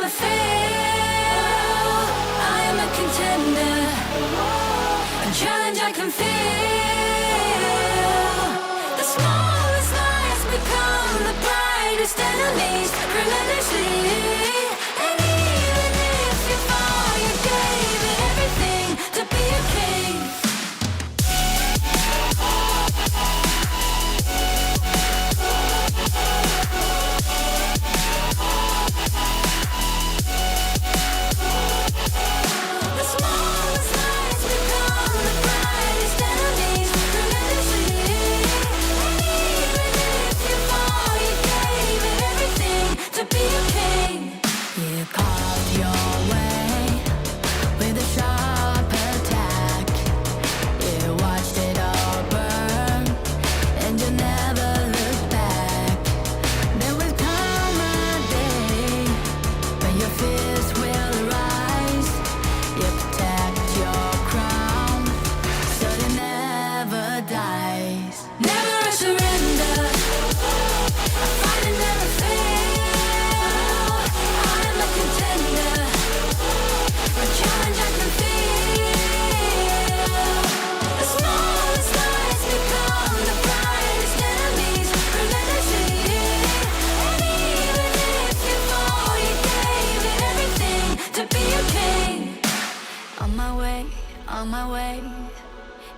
never fail. I am a contender, a challenge I can feel. The smallest lies become the brightest enemies, relentlessly. And even if you fall, you gave it everything to be a king.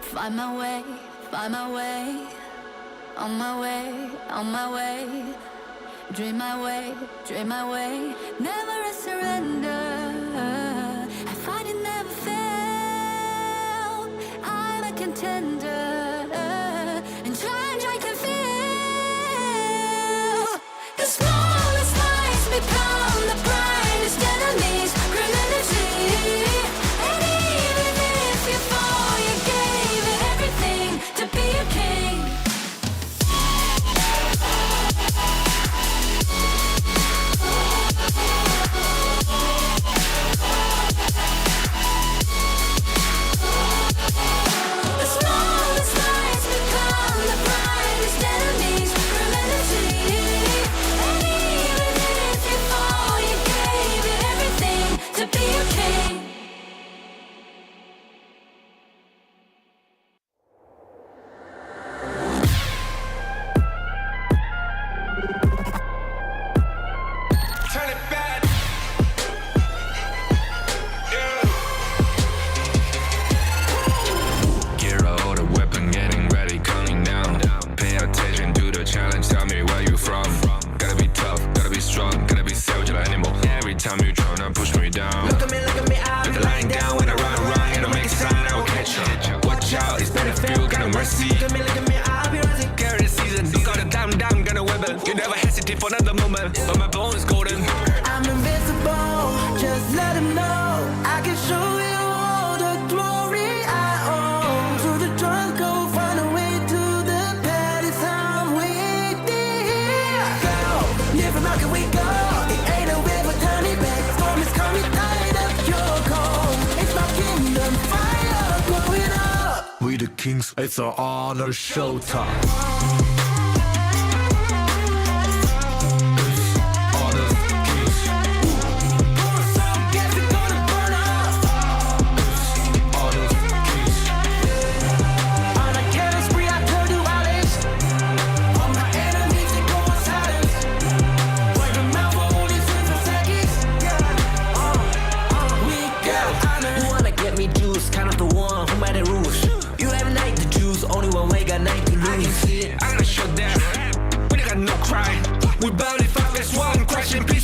Find my way, find my way. On my way. Dream my way, dream my way. Never a surrender. I find it never fail. I'm a contender, and challenge I can feel. The smallest lies become the brightest enemies, relentlessly. And even if you fall, you gave it everything to be a king. Kings, it's our honor showtime.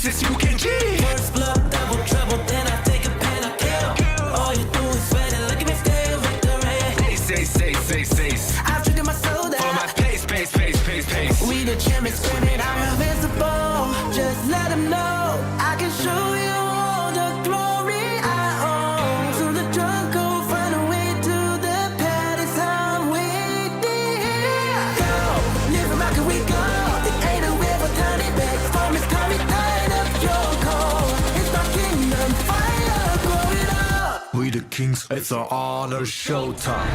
You can cheat. First blood, double trouble, then I take a pen, I kill. All you do is sweat and look at me stay victory. Say. I've treated my soul down. Follow my pace. We the champions, screaming, I'm invincible. Just let them know I can show you all the glory I own. So the drunk go find a way to the palace. I'm waiting. Go, live and rock and we go. It ain't a river, tiny big storm is coming. We the kings, it's our honor showtime.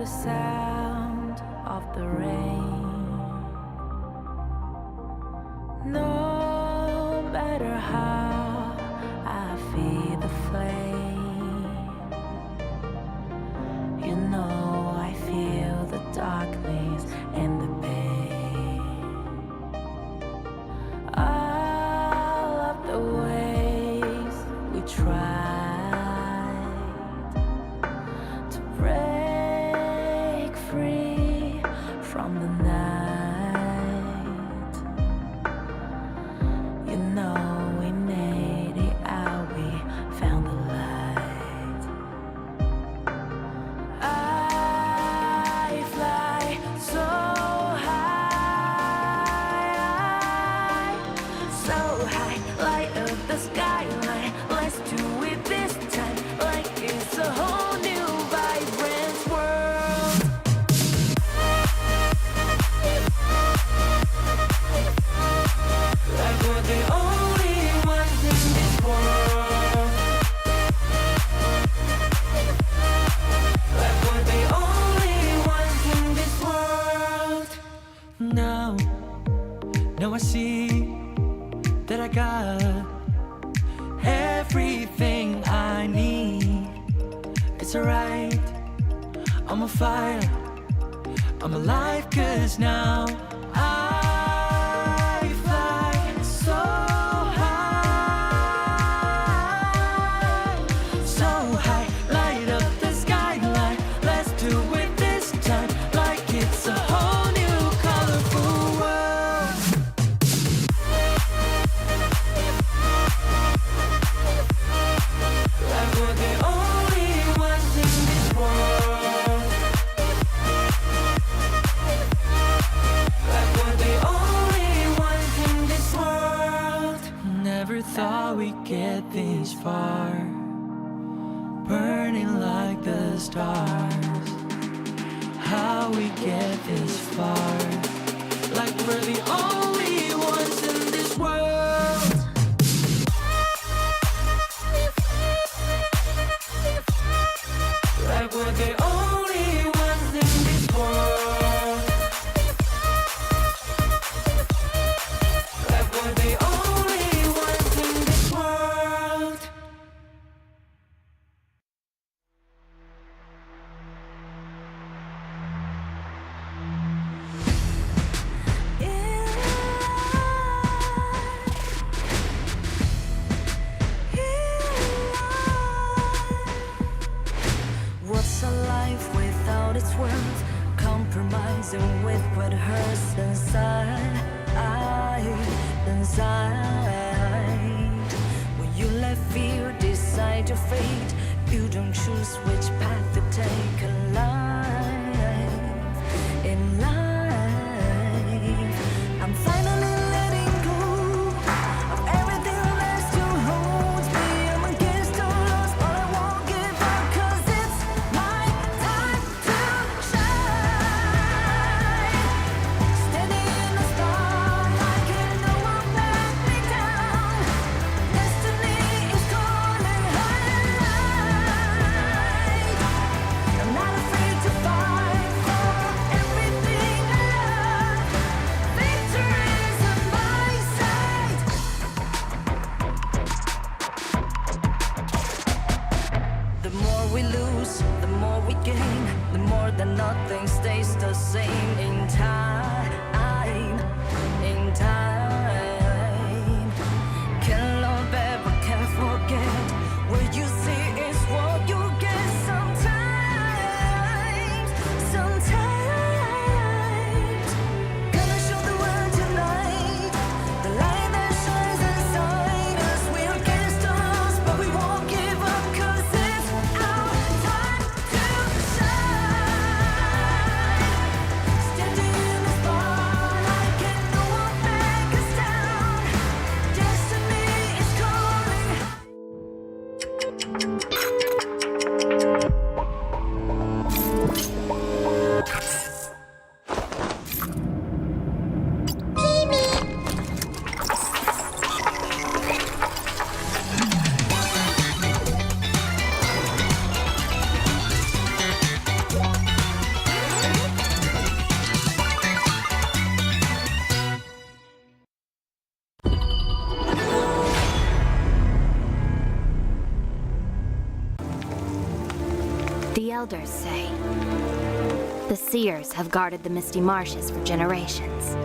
the sound of the rain. No matter how I feed the flame, you know I feel the darkness and the pain. All of the ways we tried to break free from the night, you know we made it out, we found the light. I fly so high, light up the skyline. Let's do it this time, like it's a whole new vibrant world. Like we're the only ones in this world. Like we're the only ones in this world. Now I see that I got everything I need. It's alright, I'm on fire, I'm alive, 'cause now I fly so high, light up the skyline. Let's do it this time, like it's a whole new colorful world. Like we're the only ones in this world. Like we're the only ones in this world. Never thought we'd get this far, burning like the stars. How we get this far, like we're the only ones in this world. Like we're the only ones in this world. Like we're the only ones in this world. What's a life without its worth? Compromising with what hurts inside. When you let fear decide your fate, you don't choose which path to take in life. In life, I'm finally letting go of everything that still holds me. I'm against all odds, but I won't give up, 'cause it's my time to shine. Standing in the spotlight, can no one back me down. Destiny is calling high. I'm not elders say. The seers have guarded the misty marshes for generations.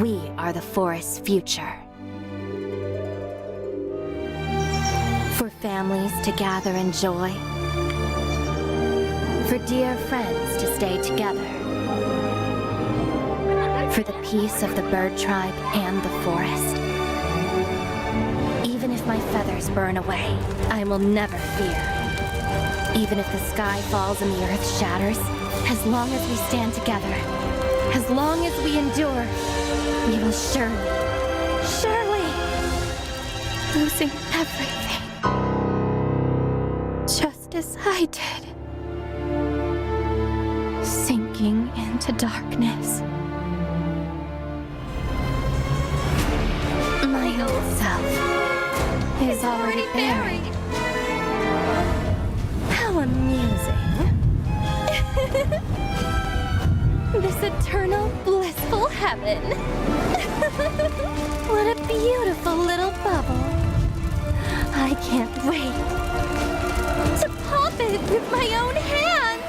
We are the forest's future. For families to gather in joy. For dear friends to stay together. For the peace of the bird tribe and the forest. Even if my feathers burn away, I will never fear. Even if the sky falls and the earth shatters, as long as we stand together, as long as we endure, we will surely, losing everything. Just as I did. Sinking into darkness. My old self is already buried. How amusing. This eternal, blissful heaven. What a beautiful little bubble. I can't wait to pop it with my own hands.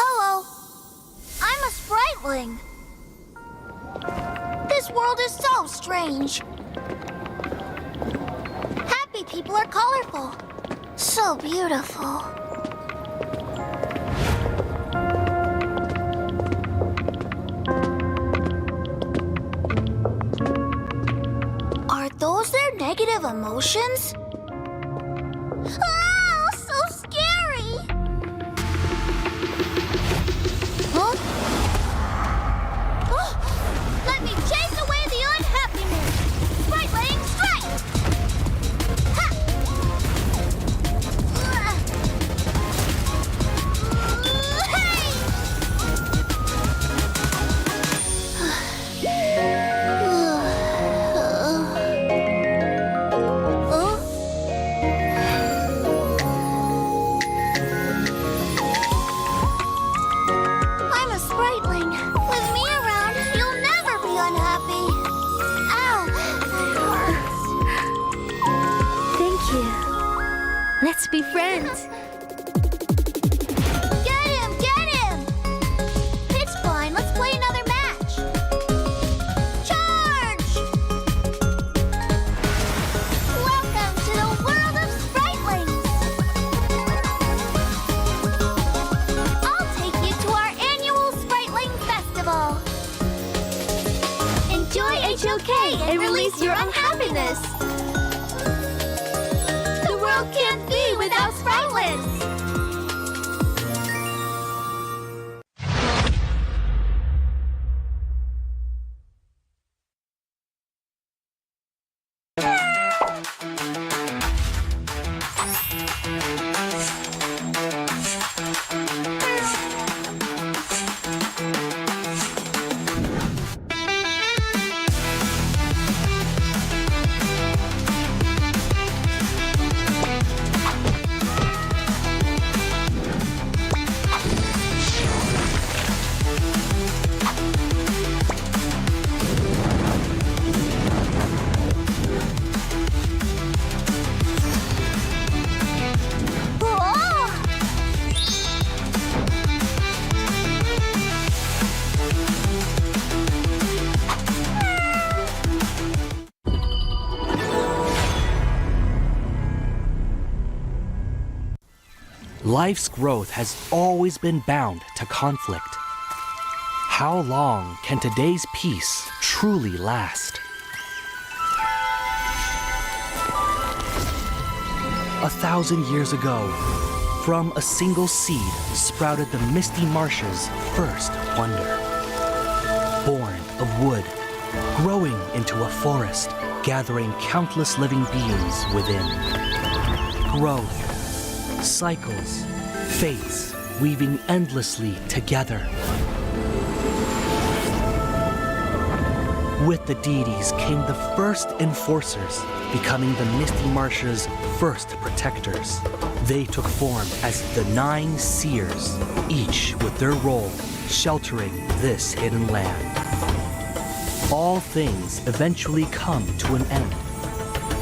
Hello. I'm a spriteling. This world is so strange. Happy people are colorful. So beautiful. Are those their negative emotions? Oh, so scary! Huh? Oh, let me chase away the unhappiness! Spriteling strike! Ha! I'm a spriteling. With me around, you'll never be unhappy. Ow, that hurts. Thank you. Let's be friends. Get him! Get him! It's fine. Let's play another match. Charge! Welcome to the world of spritelings. I'll take you to our annual Spriteling Festival. Enjoy HOK and release your unhappiness. The world can't be without spritelings. Life's growth has always been bound to conflict. How long can today's peace truly last? 1,000 years ago, from a single seed sprouted the misty marshes' first wonder. Born of wood, growing into a forest, gathering countless living beings within. Growth, cycles, fates, weaving endlessly together. With the deities came the first enforcers, becoming the misty marshes' first protectors. They took form as the 9 seers, each with their role sheltering this hidden land. All things eventually come to an end,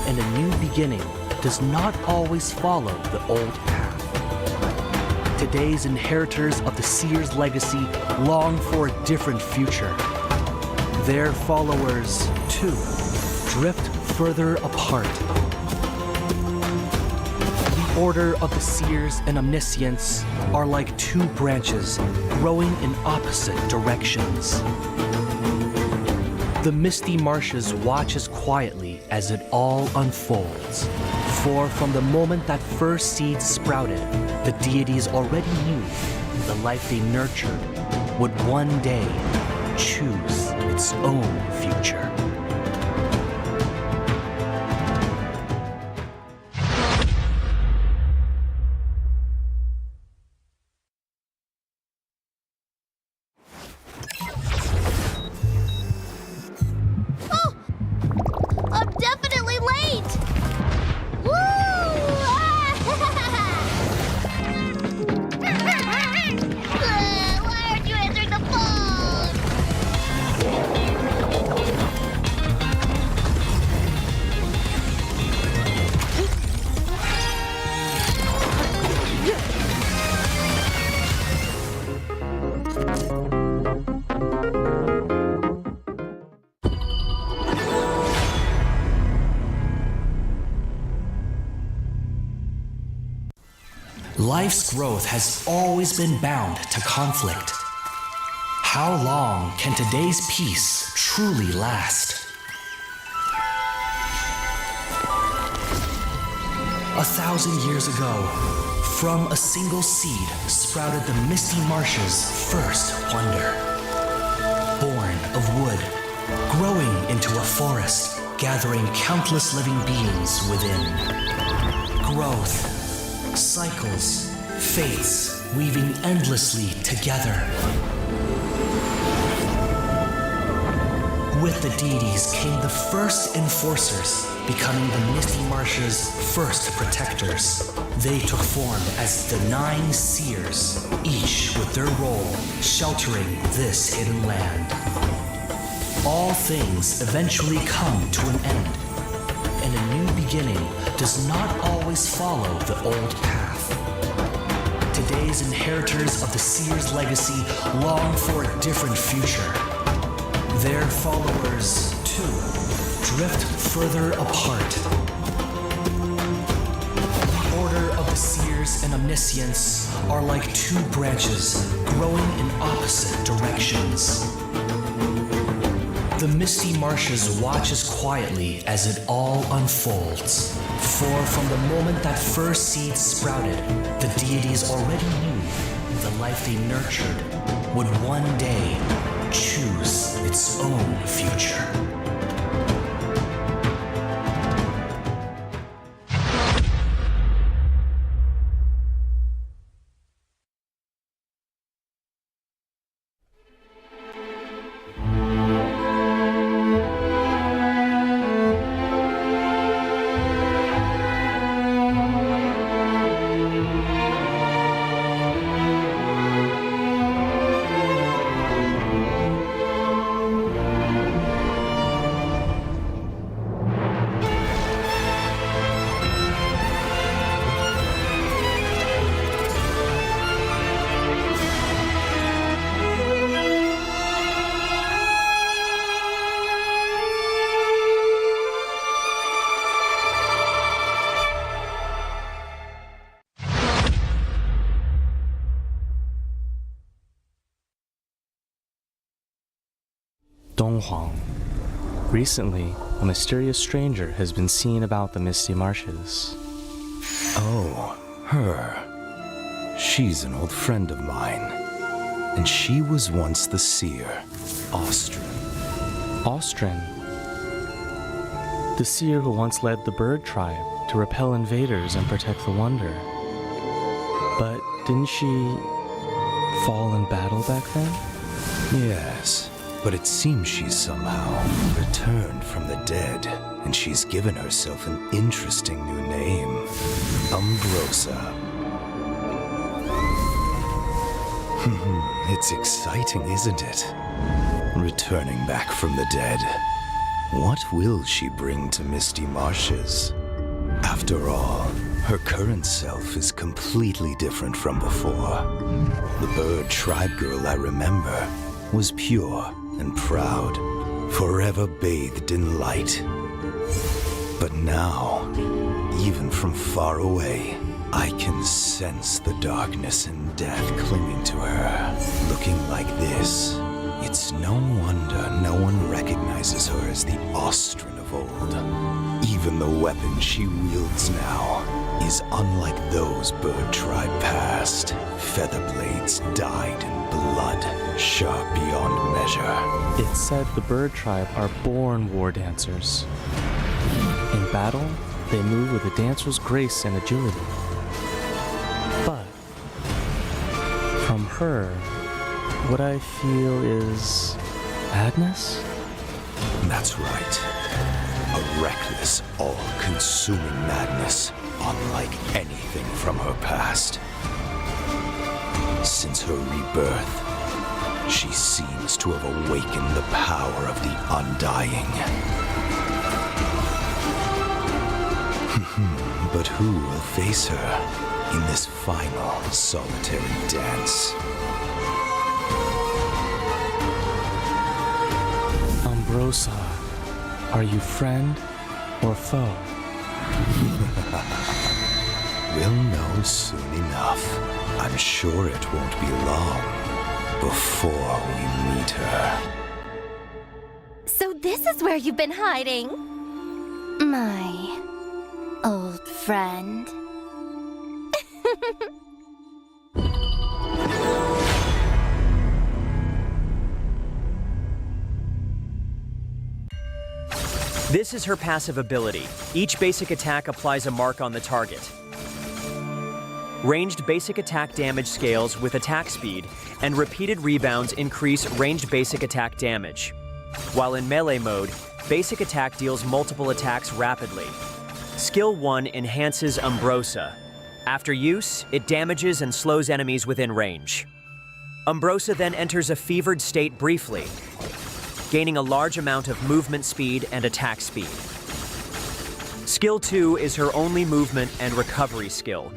and a new beginning does not always follow the old path. Today's inheritors of the seers' legacy long for a different future. Their followers, too, drift further apart. The order of the seers and omniscients are like 2 branches growing in opposite directions. The misty marshes watches quietly as it all unfolds. For from the moment that first seed sprouted, the deities already knew the life they nurtured would one day choose its own future. I'm definitely late! Woo! Why aren't you answering the phone? Life's growth has always been bound to conflict. How long can today's peace truly last? 1,000 years ago, from a single seed sprouted the misty marshes' first wonder. Born of wood, growing into a forest, gathering countless living beings within. Growth, cycles, fates, weaving endlessly together. With the deities came the first enforcers, becoming the misty marshes' first protectors. They took form as the 9 seers, each with their role sheltering this hidden land. All things eventually come to an end, and a new beginning does not always follow the old path. Today's inheritors of the seers' legacy long for a different future. Their followers, too, drift further apart. The order of the seers and omniscients are like 2 branches growing in opposite directions. The misty marshes watches quietly as it all unfolds. For from the moment that first seed sprouted, the deities already knew the life they nurtured would one day choose its own future. Donghuang. Recently, a mysterious stranger has been seen about the Misty Marshes. Oh, her. She's an old friend of mine. And she was once the seer, Austrin. Austrin? The seer who once led the bird tribe to repel invaders and protect the Wonder. But didn't she fall in battle back then? Yes, but it seems she's somehow returned from the dead, and she's given herself an interesting new name, Umbrosa. It's exciting, isn't it? Returning back from the dead. What will she bring to Misty Marshes? After all, her current self is completely different from before. The bird tribe girl I remember was pure and proud, forever bathed in light. But now, even from far away, I can sense the darkness and death clinging to her. Looking like this, it's no wonder no one recognizes her as the Austrin of old. Even the weapon she wields now is unlike those bird tribe past. Feather blades dyed in blood, sharp beyond measure. It's said the bird tribe are born war dancers. In battle, they move with a dancer's grace and agility. But from her, what I feel is madness? That's right. A reckless, all-consuming madness, unlike anything from her past. Since her rebirth, she seems to have awakened the power of the Undying. But who will face her in this final solitary dance? Umbrosa, are you friend or foe? We'll know soon enough. I'm sure it won't be long before we meet her. So this is where you've been hiding? My old friend. This is her passive ability. Each basic attack applies a mark on the target. Ranged basic attack damage scales with attack speed, and repeated rebounds increase ranged basic attack damage. While in melee mode, basic attack deals multiple attacks rapidly. Skill 1 enhances Umbrosa. After use, it damages and slows enemies within range. Umbrosa then enters a fevered state briefly, gaining a large amount of movement speed and attack speed. Skill 2 is her only movement and recovery skill,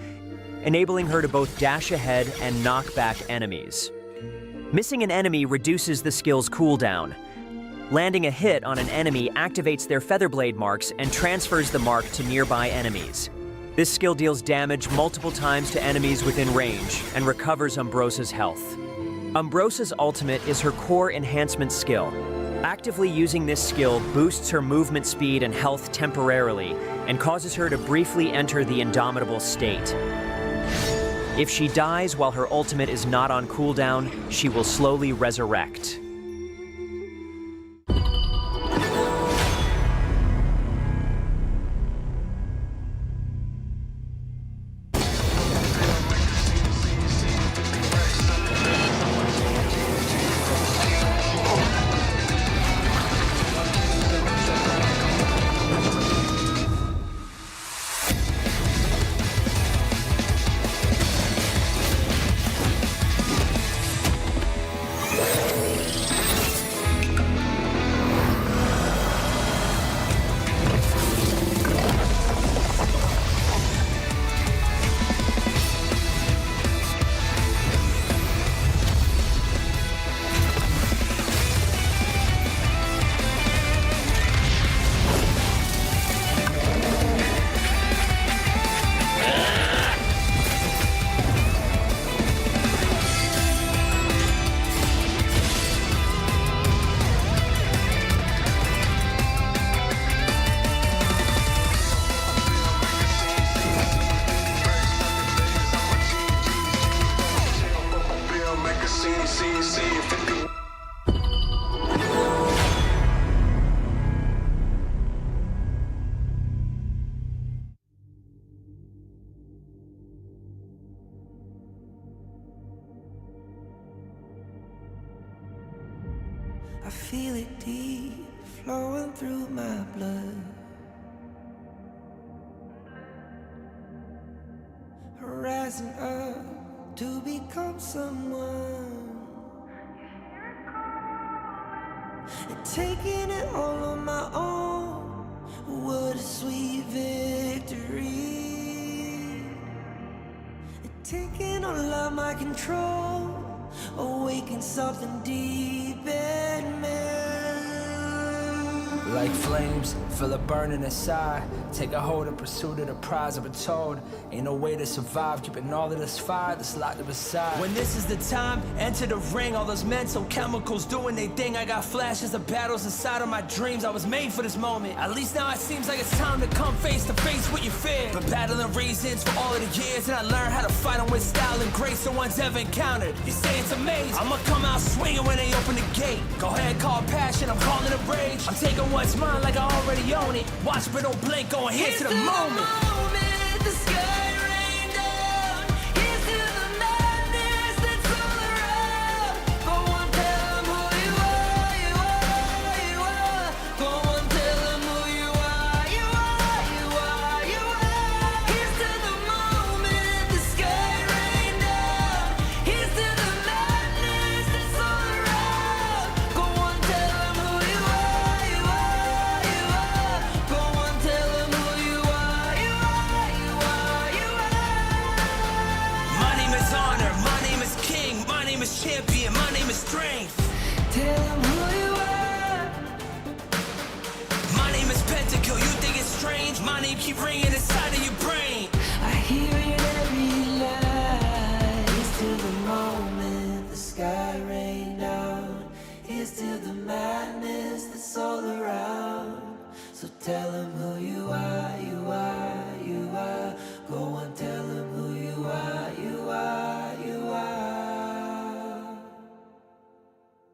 enabling her to both dash ahead and knock back enemies. Missing an enemy reduces the skill's cooldown. Landing a hit on an enemy activates their featherblade marks and transfers the mark to nearby enemies. This skill deals damage multiple times to enemies within range and recovers Umbrosa's health. Umbrosa's ultimate is her core enhancement skill. Actively using this skill boosts her movement speed and health temporarily and causes her to briefly enter the Indomitable state. If she dies while her ultimate is not on cooldown, she will slowly resurrect. I feel it deep, flowing through my blood. Rising up to become someone, and taking it all on my own. What a sweet victory. And taking all of my control, awaken something deep in me. Like flames, feel it burning inside. Take a hold in pursuit of the prize. I've been told ain't no way to survive, keeping all of this fire that's locked up inside. When this is the time, enter the ring. All those mental chemicals doing their thing. I got flashes of battles inside of my dreams. I was made for this moment. At least now it seems like it's time to come face to face with your fear. Been battling reasons for all of the years, and I learned how to fight them with style and grace no one's ever encountered. You say it's amazing, I'ma come out swinging when they open the gate. Go ahead, call passion, I'm calling it rage. I'm taking what's mine like I already own it. Watch but don't blink, going here to the moment. The sky rain down. Here's to the madness that's all around. Go on, tell them who you are, you are, you are. Go on, tell them who you are, you are, you are, you are. Here's to the moment, the sky rain down. Here's to the madness that's all around. Go on, tell them who you are, you are, you are. Go on, tell them who you are, you are, you are, you are. My name is honor, my name is king, my name is champion, my name is strength. Tell them who you are. My name is Pentakill, you think it's strange? My name keep ringing inside of your brain. I hear it every night. Here's to the moment the sky rain down. Here's to the madness that's all around. So tell them who you are, you are, you are. Go on, tell them who you are, you are, you are.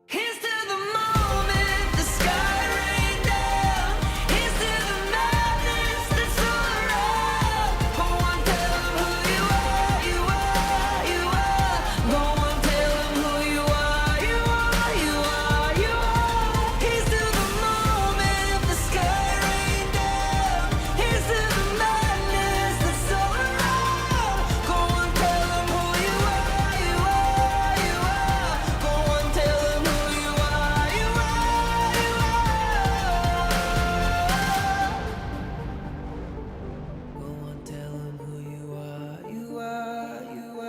Here's to the moment the sky rain down. Here's to the madness that's all around. Go on, tell them who you are, you are, you are. Go on, tell them who you are, you are, you are, you are. Here's to the moment the sky rain down. Here's to the madness that's all around. Go on, tell them who you are, you are, you are. Go on, tell them who you are, you are, you are. Go on, tell them who you are, you are, you are.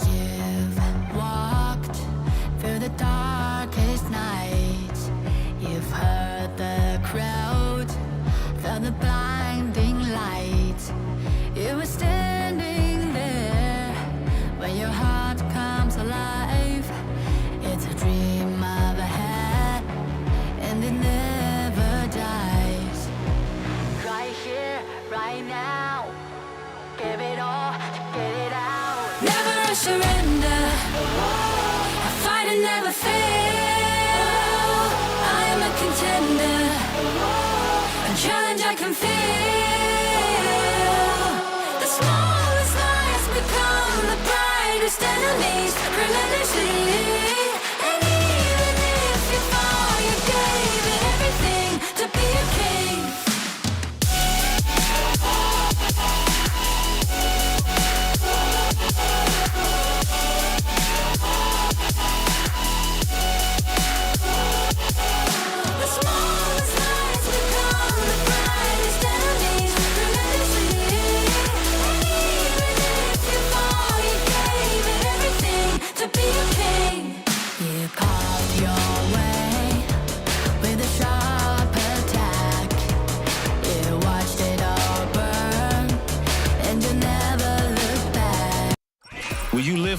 You've walked through the darkest nights. You've heard the crowd, felt the blinding light. You were standing there when your heart comes alive. It's a dream of a hat, and it never dies. Right here, right now, give it all, get it out. Never surrender. I fight and never fail. I am a contender. A challenge I can feel. The smallest lies become the brightest enemies. Relentlessly. And even if you fall, you gave it everything to be a king. The smallest lies become the brightest enemies. Relentlessly. And even if you fall, you gave it everything to be a king.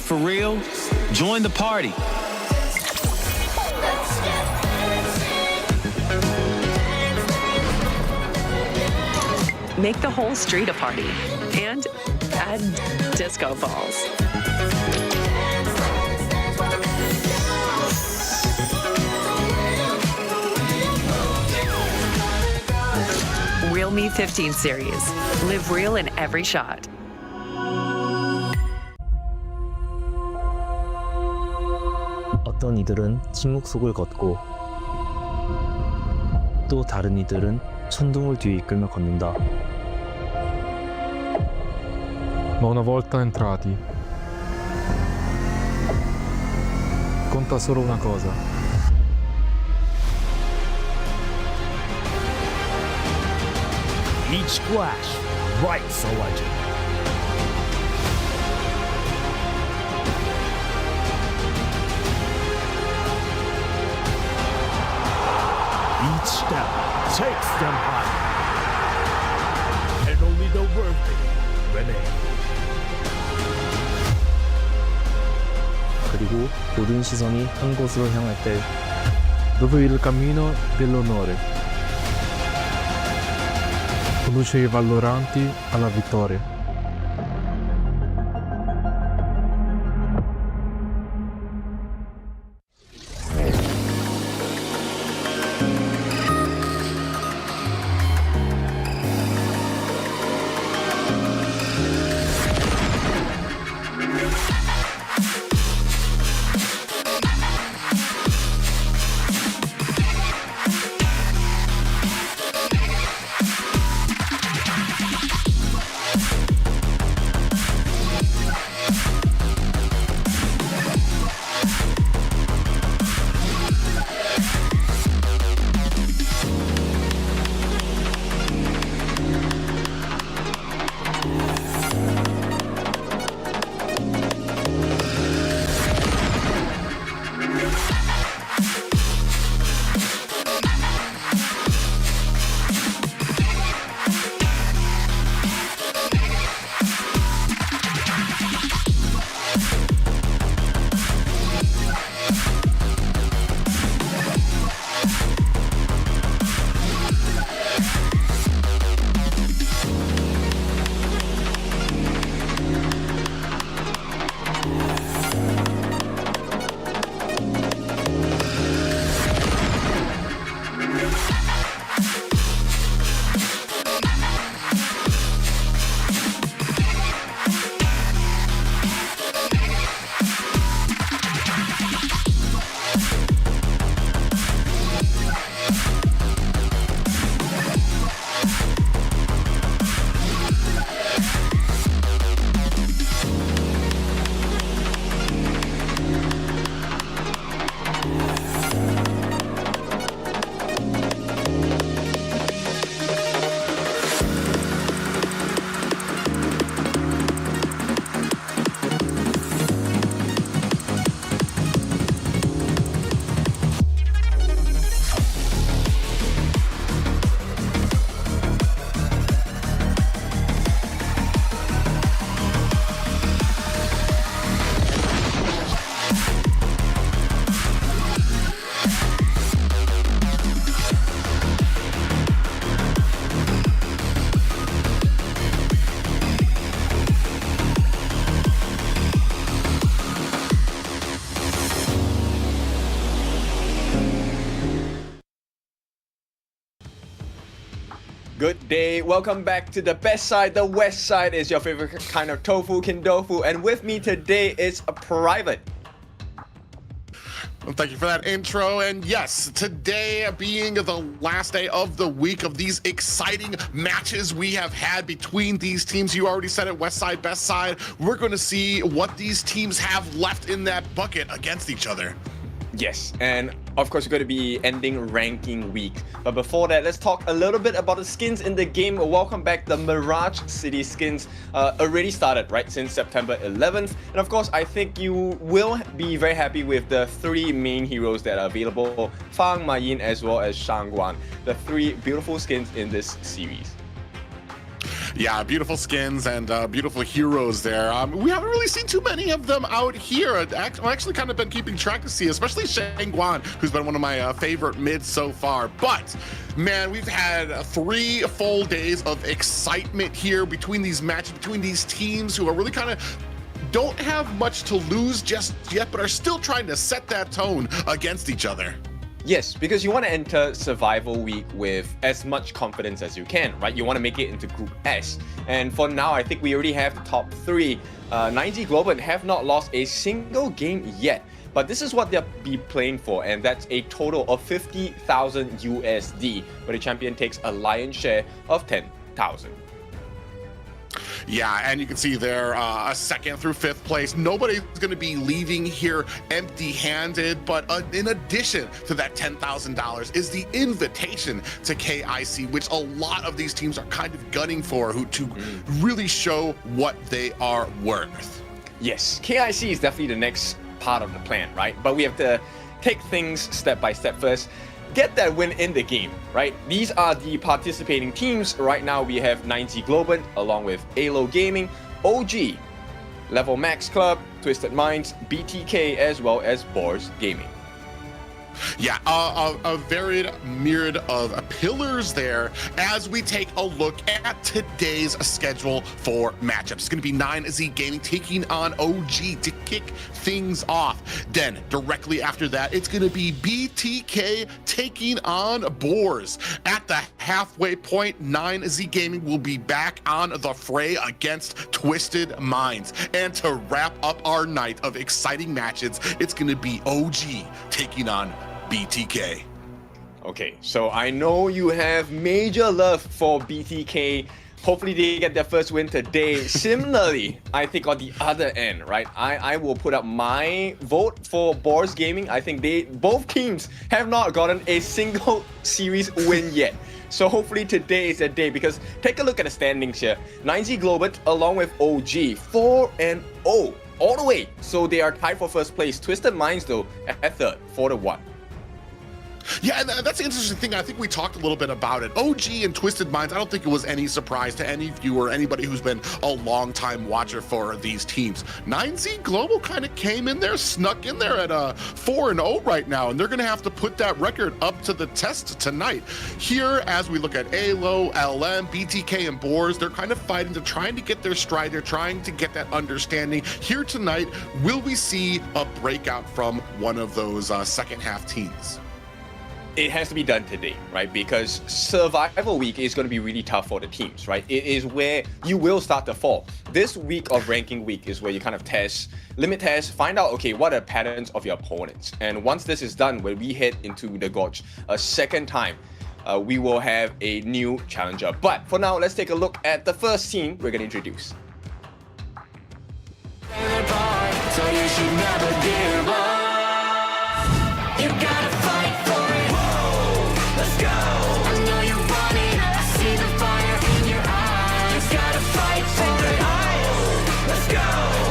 for real? Join the party. Make the whole street a party and add disco balls. Realme 15 series. Live real in every shot. 어떤 이들은 침묵 속을 걷고 또 다른 이들은 천둥을 뒤에 이끌며 걷는다. Ma una volta entrati, conta solo una cosa. Each splash writes a legend. Each step takes them higher. And only the worthy remain. 그리고 모든 시선이 한 곳으로 향할 때 Dove il cammino dell'onore conduce i valloranti alla vittoria. Good day, welcome back to the best side. The west side is your favorite kind of tofu, kindofu, and with me today is a private. Well, thank you for that intro. And yes, today being the last day of the week of these exciting matches we have had between these teams. You already said it, West Side, Best Side. We're going to see what these teams have left in that bucket against each other. Yes, and of course, we're going to be ending ranking week. But before that, let's talk a little bit about the skins in the game. Welcome back. The Mirage City skins already started, right, since September 11th. And of course, I think you will be very happy with the three main heroes that are available. Fang, Ma Yin, as well as Shangguan. The three beautiful skins in this series. Yeah, beautiful skins and beautiful heroes there. We haven't really seen too many of them out here. I've actually kind of been keeping track to see, especially Shangguan, who's been one of my favorite mids so far. But man, we've had 3 full days of excitement here between these matches, between these teams who are really kind of don't have much to lose just yet, but are still trying to set that tone against each other. Yes, because you want to enter Survival Week with as much confidence as you can, right? You want to make it into Group S. And for now, I think we already have the top 3. 9Z Globant have not lost a single game yet. But this is what they'll be playing for, and that's a total of 50,000 USD, where the champion takes a lion's share of 10,000. Yeah, and you can see there a 2nd through 5th place. Nobody's going to be leaving here empty-handed, but in addition to that $10,000 is the invitation to KIC, which a lot of these teams are kind of gunning for, to really show what they are worth. Yes, KIC is definitely the next part of the plan, right? But we have to take things step by step first. Get that win in the game, right? These are the participating teams. Right now we have 9Z Globant along with Alo Gaming, OG, Level Max Club, Twisted Minds, BTK, as well as Boars Gaming. Yeah, a varied myriad of pillars there as we take a look at today's schedule for matchups. It's going to be 9Z Gaming taking on OG to kick things off. Then directly after that, it's going to be BTK taking on Boars. At the halfway point, 9Z Gaming will be back on the fray against Twisted Minds. And to wrap up our night of exciting matches, it's going to be OG taking on BTK. Okay, so I know you have major love for BTK. Hopefully they get their first win today. Similarly, I think on the other end, right, I will put up my vote for Boars Gaming. I think both teams have not gotten a single series win yet. So hopefully today is a day, because take a look at the standings here. 9Z Globant along with OG, 4-0 all the way. So they are tied for first place. Twisted Minds though at 3rd, 4-1. Yeah, and that's the interesting thing. I think we talked a little bit about it. OG and Twisted Minds, I don't think it was any surprise to any viewer, anybody who's been a long-time watcher for these teams. 9Z Global kind of came in there, snuck in there at 4-0 right now, and they're going to have to put that record up to the test tonight. Here, as we look at Alo, LM, BTK, and Boars, they're kind of fighting, they're trying to get their stride, they're trying to get that understanding. Here tonight, will we see a breakout from one of those second half teams? It has to be done today, right? Because Survival Week is going to be really tough for the teams, right? It is where you will start to fall. This week of Ranking Week is where you kind of limit test, find out, okay, what are the patterns of your opponents? And once this is done, when we head into the Gorge a second time, we will have a new challenger. But for now, let's take a look at the first team we're going to introduce. So you should never give up. You gotta fight for it. Whoa, let's go. I know you want it. I see the fire in your eyes. You gotta fight for it. Let's go.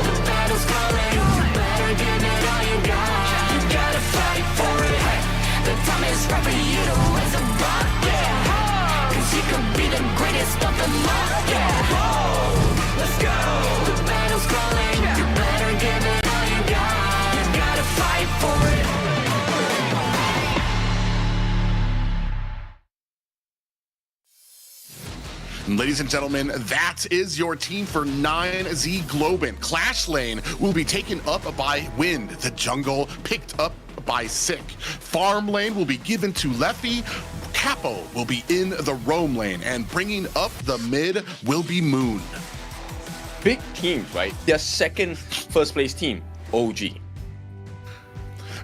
The battle's coming. You better give it all you got. You gotta fight for it. The time is right for you to raise a rock, yeah. Cause you could be the greatest of them all, yeah. Whoa, let's go. The battle's calling. You better give it all you got. You gotta fight for it. Ladies and gentlemen, that is your team for 9Z Globant. Clash Lane will be taken up by Wind. The jungle picked up by Sick. Farm Lane will be given to Leffy. Capo will be in the Roam Lane. And bringing up the mid will be Moon. Big teams, right? Their second first place team, OG.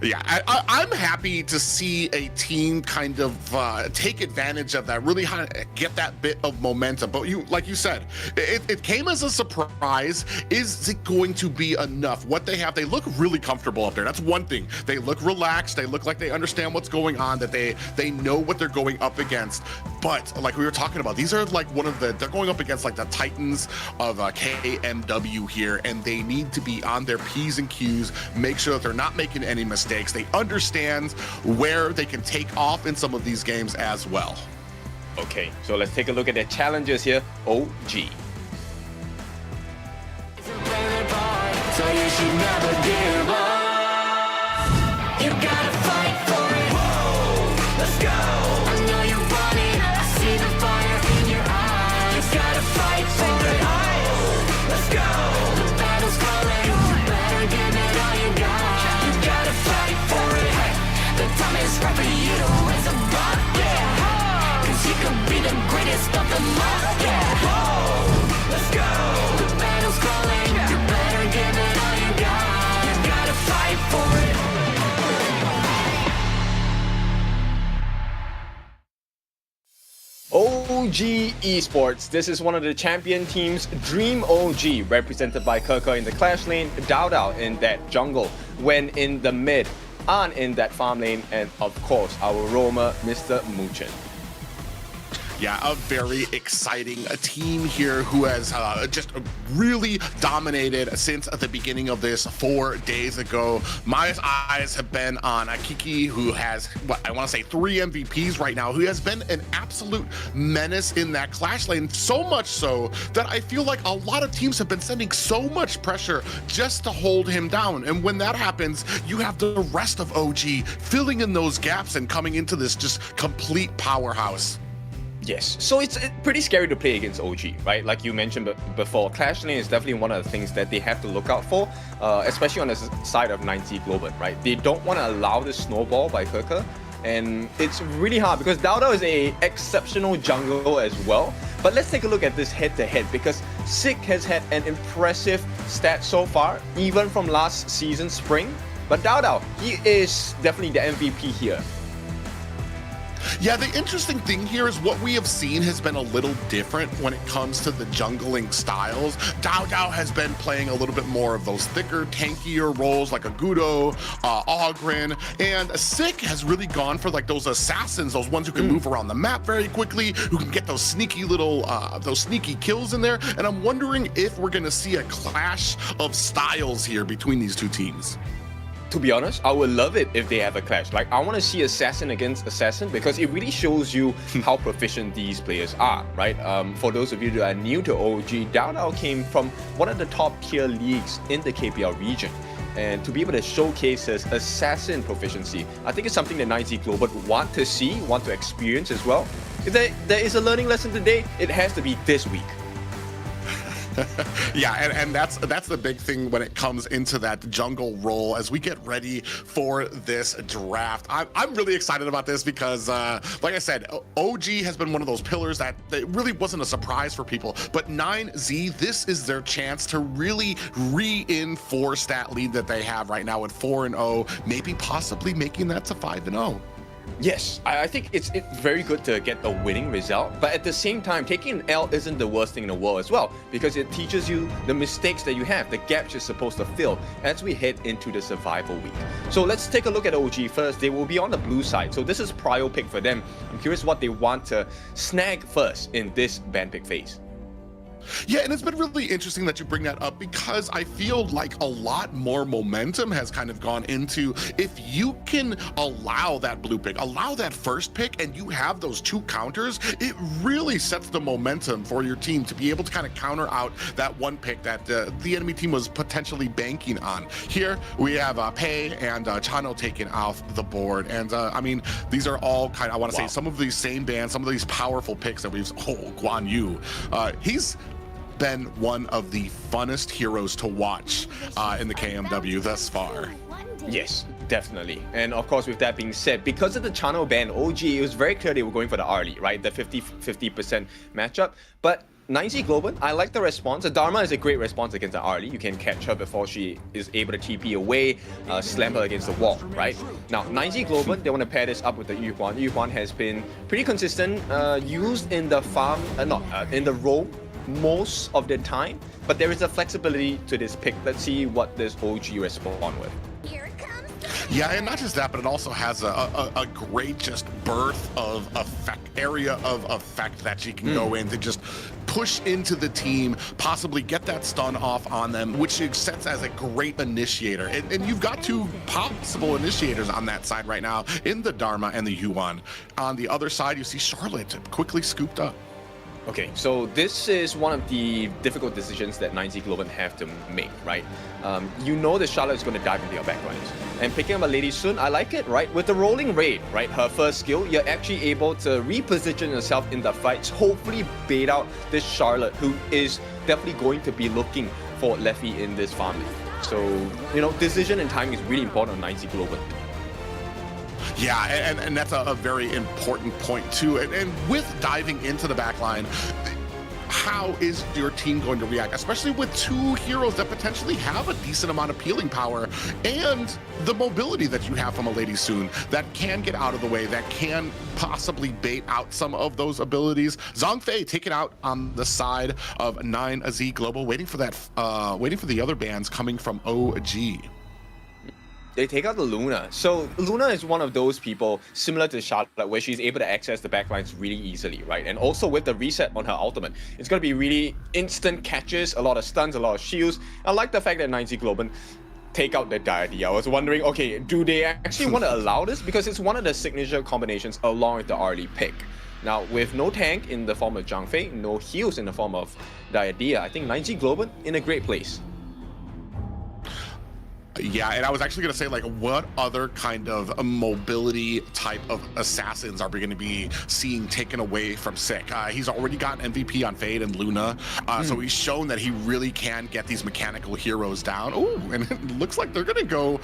Yeah, I'm happy to see a team kind of take advantage of that, really get that bit of momentum. But like you said, it came as a surprise. Is it going to be enough? What they have, they look really comfortable up there. That's one thing. They look relaxed. They look like they understand what's going on, that they know what they're going up against. But like we were talking about, these are like they're going up against like the Titans of KMW here, and they need to be on their P's and Q's, make sure that they're not making any mistakes. They understand where they can take off in some of these games as well. Okay, so let's take a look at the challengers here. OG. So you should never give up. You gotta fight for it. Whoa, let's go. I know you want it. I see the fire in your eyes. You gotta fight for it. Let's go. The battle's calling. You better give it all you got. You gotta fight for it. The time is right for you to raise a bar. Yeah. Cause you could be the greatest of them all. Yeah. Whoa, let's go. The battle's calling. You better give it all you got. You gotta fight for it. OG Esports. This is one of the champion teams, Dream OG, represented by Keke in the Clash lane, Dao in that jungle, Wen in the mid, An in that farm lane, and of course our roamer, Mr. Muchen. Yeah, a very exciting team here who has just really dominated since the beginning of this 4 days ago. My eyes have been on Kiki, who has, what I want to say, 3 MVPs right now, who has been an absolute menace in that Clash lane, so much so that I feel like a lot of teams have been sending so much pressure just to hold him down. And when that happens, you have the rest of OG filling in those gaps and coming into this just complete powerhouse. Yes, so it's pretty scary to play against OG, right? Like you mentioned before, Clash lane is definitely one of the things that they have to look out for, especially on the side of 90 Globant, right? They don't want to allow this snowball by Keke, and it's really hard because Dao is a exceptional jungle as well. But let's take a look at this head-to-head because Sick has had an impressive stat so far, even from last season spring. But Dao, he is definitely the MVP here. Yeah, the interesting thing here is what we have seen has been a little different when it comes to the jungling styles. Dao has been playing a little bit more of those thicker, tankier roles like a Gudo, Ogren, and Sick has really gone for like those assassins, those ones who can move around the map very quickly, who can get those sneaky little, those sneaky kills in there. And I'm wondering if we're gonna see a clash of styles here between these two teams. To be honest, I would love it if they have a clash. Like, I want to see assassin against assassin because it really shows you how proficient these players are, right? For those of you that are new to OG, Dao came from one of the top tier leagues in the KPL region. And to be able to showcase his assassin proficiency, I think it's something that 90 Global want to see, want to experience as well. If there is a learning lesson today, it has to be this week. Yeah, and that's the big thing when it comes into that jungle role as we get ready for this draft. I'm really excited about this because, like I said, OG has been one of those pillars that it really wasn't a surprise for people. But 9Z, this is their chance to really reinforce that lead that they have right now at 4-0, maybe possibly making that to 5-0. Yes, I think it's very good to get a winning result, but at the same time, taking an L isn't the worst thing in the world as well, because it teaches you the mistakes that you have, the gaps you're supposed to fill as we head into the survival week. So let's take a look at OG first. They will be on the blue side, so this is prio pick for them. I'm curious what they want to snag first in this ban pick phase. Yeah, and it's been really interesting that you bring that up because I feel like a lot more momentum has kind of gone into if you can allow that blue pick, allow that first pick, and you have those 2 counters, it really sets the momentum for your team to be able to kind of counter out that 1 pick that the enemy team was potentially banking on. Here we have Pei and Chano taken off the board, and I mean, these are all kind of, I want to say, some of these same bands, some of these powerful picks that we've, Guan Yu, he's been one of the funnest heroes to watch in the KMW thus far. Yes, definitely. And of course, with that being said, because of the channel ban, OG, it was very clear they were going for the early, right? The 50% matchup. But 90 Globant, I like the response. The Dharma is a great response against the Arlie. You can catch her before she is able to TP away, slam her against the wall, right? Now, 90 Globant, they want to pair this up with the Yuhuan. Yuhuan has been pretty consistent, used in the farm, in the role most of the time, but there is a flexibility to this pick. Let's see what this OG respond with. Yeah, and not just that, but it also has a great just birth of area of effect that she can go in to just push into the team, possibly get that stun off on them, which sets as a great initiator. And you've got two possible initiators on that side right now in the Dharma and the Yuan. On the other side, you see Charlotte quickly scooped up. Okay, so this is one of the difficult decisions that 9Z Globant have to make, right? You know that Charlotte is going to dive into your backlines. And picking up a Lady Sun, I like it, right? With the rolling raid, right? Her first skill, you're actually able to reposition yourself in the fights, hopefully bait out this Charlotte, who is definitely going to be looking for Leffy in this farm league. So, you know, decision and timing is really important on 9Z Globant. Yeah, and that's a very important point too. And with diving into the backline, how is your team going to react, especially with two heroes that potentially have a decent amount of peeling power and the mobility that you have from a Lady Soon that can get out of the way, that can possibly bait out some of those abilities. Zhongfei taken out on the side of 9Z Global, waiting for that, waiting for the other bans coming from OG. They take out the Luna. So Luna is one of those people similar to Charlotte where she's able to access the backlines really easily, right? And also with the reset on her ultimate, it's going to be really instant catches, a lot of stuns, a lot of shields. I like the fact that 9Z Globant take out the Diadem. I was wondering, okay, do they actually want to allow this? Because it's one of the signature combinations along with the early pick. Now, with no tank in the form of Zhang Fei, no heals in the form of Diadem, I think 9Z Globant in a great place. Yeah, and I was actually going to say, like, what other kind of mobility type of assassins are we going to be seeing taken away from Sick? He's already got MVP on Fade and Luna, so he's shown that he really can get these mechanical heroes down. Ooh, and it looks like they're going to go,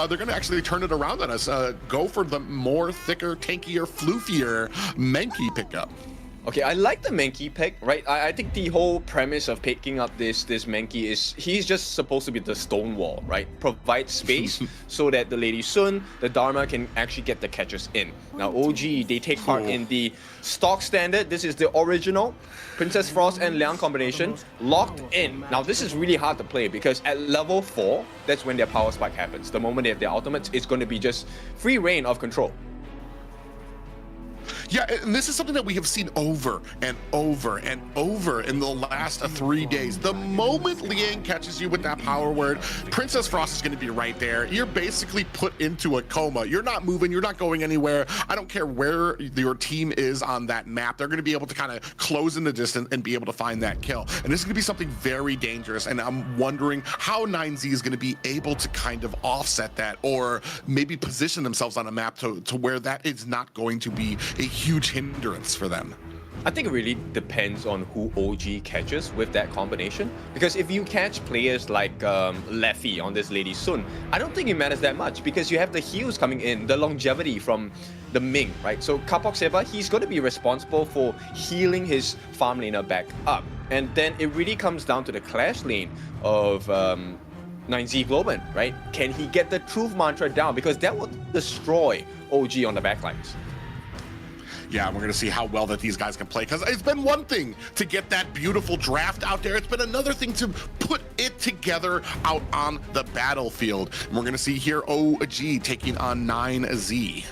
they're going to actually turn it around on us, go for the more thicker, tankier, floofier Menki pickup. Okay, I like the Menki pick, right? I think the whole premise of picking up this Menki is he's just supposed to be the stonewall, right? Provide space so that the Lady Sun, the Dharma can actually get the catches in. Now, OG, they take part in the stock standard. This is the original Princess Frost and Liang combination, locked in. Now, this is really hard to play because at level 4, that's when their power spike happens. The moment they have their ultimates, it's going to be just free reign of control. Yeah, and this is something that we have seen over and over and over in the last 3 days. The moment Liang catches you with that power word, Princess Frost is going to be right there. You're basically put into a coma. You're not moving. You're not going anywhere. I don't care where your team is on that map. They're going to be able to kind of close in the distance and be able to find that kill. And this is going to be something very dangerous. And I'm wondering how 9Z is going to be able to kind of offset that or maybe position themselves on a map to where that is not going to be a huge hindrance for them. I think it really depends on who OG catches with that combination. Because if you catch players like Leffy on this Lady Sun, I don't think it matters that much because you have the heals coming in, the longevity from the Ming, right? So Kapok Seva, he's going to be responsible for healing his farm laner back up. And then it really comes down to the clash lane of 9Z Globant, right? Can he get the truth mantra down? Because that will destroy OG on the backlines. Yeah, we're going to see how well that these guys can play, because it's been one thing to get that beautiful draft out there. It's been another thing to put it together out on the battlefield. And we're going to see here OG taking on 9Z.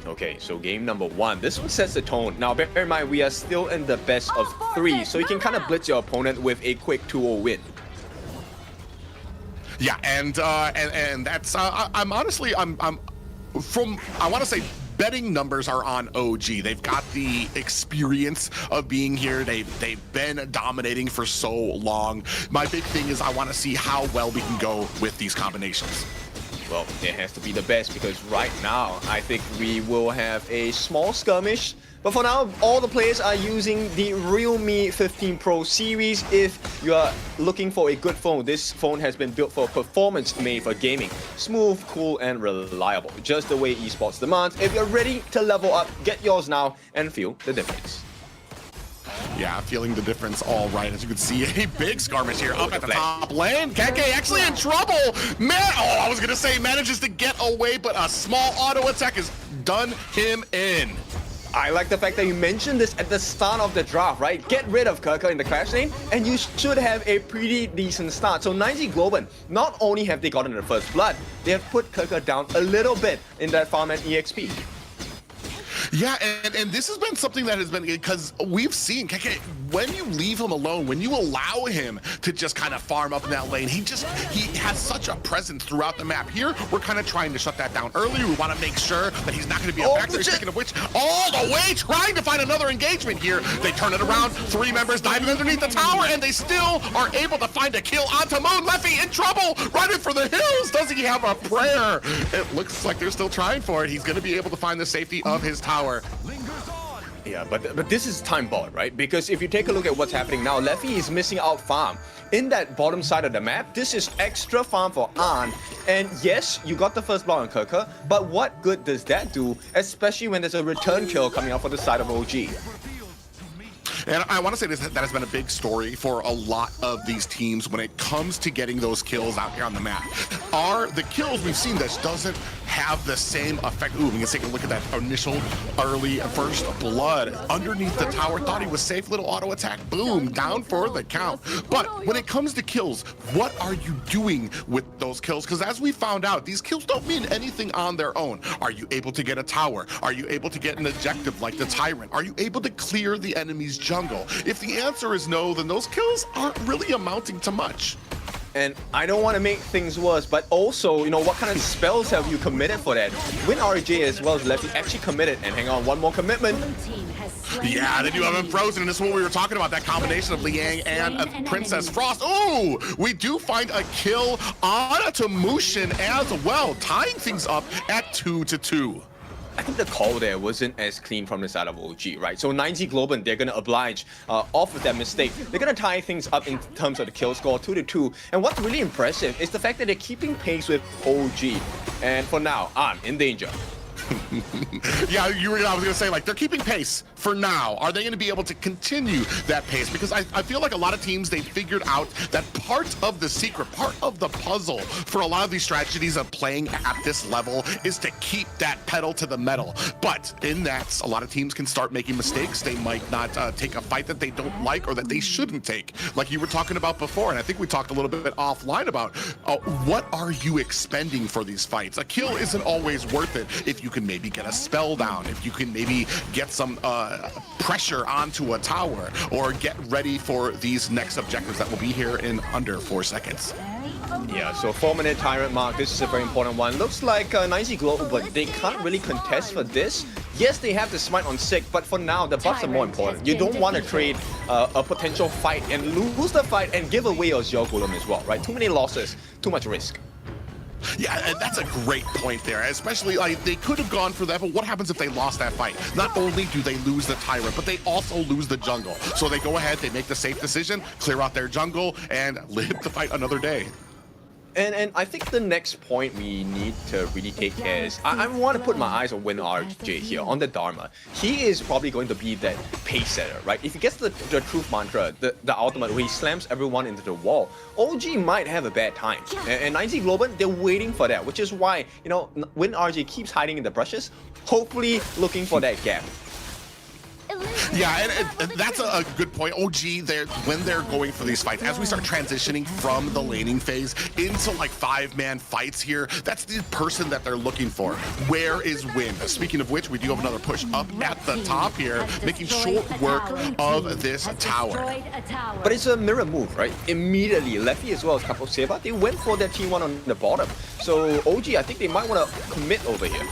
Okay, so game number 1. This one sets the tone. Now, bear in mind, we are still in the best of 3, so you can kind of blitz your opponent with a quick 2-0 win. Yeah, and that's I'm honestly I want to say betting numbers are on OG. They've got the experience of being here. They've been dominating for so long. My big thing is I want to see how well we can go with these combinations. Well, it has to be the best because right now I think we will have a small skirmish. But for now, all the players are using the Realme 15 Pro series. If you are looking for a good phone, this phone has been built for performance, made for gaming. Smooth, cool, and reliable. Just the way esports demands. If you're ready to level up, get yours now and feel the difference. Yeah, feeling the difference all right. As you can see, a big skirmish here up at the top lane. KK actually in trouble. Man, I was going to say manages to get away, but a small auto attack has done him in. I like the fact that you mentioned this at the start of the draft, right? Get rid of Kirker in the Clash lane, and you should have a pretty decent start. So 9Z Globant, not only have they gotten the first blood, they have put Kirker down a little bit in that farm and EXP. Yeah, and this has been something that has been, because we've seen KK, when you leave him alone, when you allow him to just kind of farm up in that lane, he has such a presence throughout the map. Here, we're kind of trying to shut that down early. We want to make sure that he's not going to be a factor. Speaking of which, all the way trying to find another engagement here. They turn it around, 3 members diving underneath the tower, and they still are able to find a kill onto Moon. Leffy in trouble, running for the hills. Does he have a prayer? It looks like they're still trying for it. He's going to be able to find the safety of his tower. Yeah, but this is time bought, right? Because if you take a look at what's happening now, Leffy is missing out farm. In that bottom side of the map, this is extra farm for An. And yes, you got the first blood on Kirker, but what good does that do, especially when there's a return kill coming out for the side of OG? And I want to say this, that has been a big story for a lot of these teams when it comes to getting those kills out here on the map. The kills we've seen, this doesn't have the same effect. Ooh, we can take a look at that initial early first blood underneath the tower. Thought he was safe, little auto attack, boom, down for the count. But when it comes to kills, what are you doing with those kills? Because as we found out, these kills don't mean anything on their own. Are you able to get a tower? Are you able to get an objective like the Tyrant? Are you able to clear the enemy's jungle? If the answer is no, then those kills aren't really amounting to much. And I don't want to make things worse, but also, you know, what kind of spells have you committed for that? When RJ as well as Leffy actually committed, and hang on, one more commitment. Yeah, then you have him frozen, and this is what we were talking about, that combination of Liang and Princess Frost. Ooh, we do find a kill on Tamushin as well, tying things up at 2-2. I think the call there wasn't as clean from the side of OG, right? So 9Z Globant, they're going to oblige off of that mistake. They're going to tie things up in terms of the kill score, 2-2. And what's really impressive is the fact that they're keeping pace with OG. And for now, I'm in danger. Yeah, I was going to say, like, they're keeping pace for now. Are they going to be able to continue that pace? Because I feel like a lot of teams, they figured out that part of the secret, part of the puzzle for a lot of these strategies of playing at this level is to keep that pedal to the metal. But in that, a lot of teams can start making mistakes. They might not take a fight that they don't like or that they shouldn't take. Like you were talking about before, and I think we talked a little bit offline about what are you expending for these fights? A kill isn't always worth it if you can maybe get a spell down, if you can maybe get some pressure onto a tower, or get ready for these next objectives that will be here in under 4 seconds. Yeah, so 4-minute Tyrant mark, this is a very important one. Looks like 9Z Global, but they can't really contest for this. Yes, they have the smite on Sig, but for now, the buffs are more important. You don't want to trade a potential fight and lose the fight and give away your Zero Golem as well, right? Too many losses, too much risk. Yeah, and that's a great point there, especially like they could have gone for that, but what happens if they lost that fight? Not only do they lose the Tyrant, but they also lose the jungle. So they go ahead, they make the safe decision, clear out their jungle, and live to fight another day. And I think the next point we need to really take care is, I want to put my eyes on WinRJ here, on the Dharma. He is probably going to be that pace setter, right? If he gets the truth mantra, the ultimate, where he slams everyone into the wall, OG might have a bad time. And 9Z Globant, they're waiting for that, which is why, you know, WinRJ keeps hiding in the brushes, hopefully looking for that gap. Yeah, and that's a good point. OG, when they're going for these fights, as we start transitioning from the laning phase into like 5-man fights here, that's the person that they're looking for. Where is Win? Speaking of which, we do have another push up at the top here, making short work of this tower. But it's a mirror move, right? Immediately, Leffy as well as Capo Seba, they went for their T1 on the bottom. So OG, I think they might want to commit over here.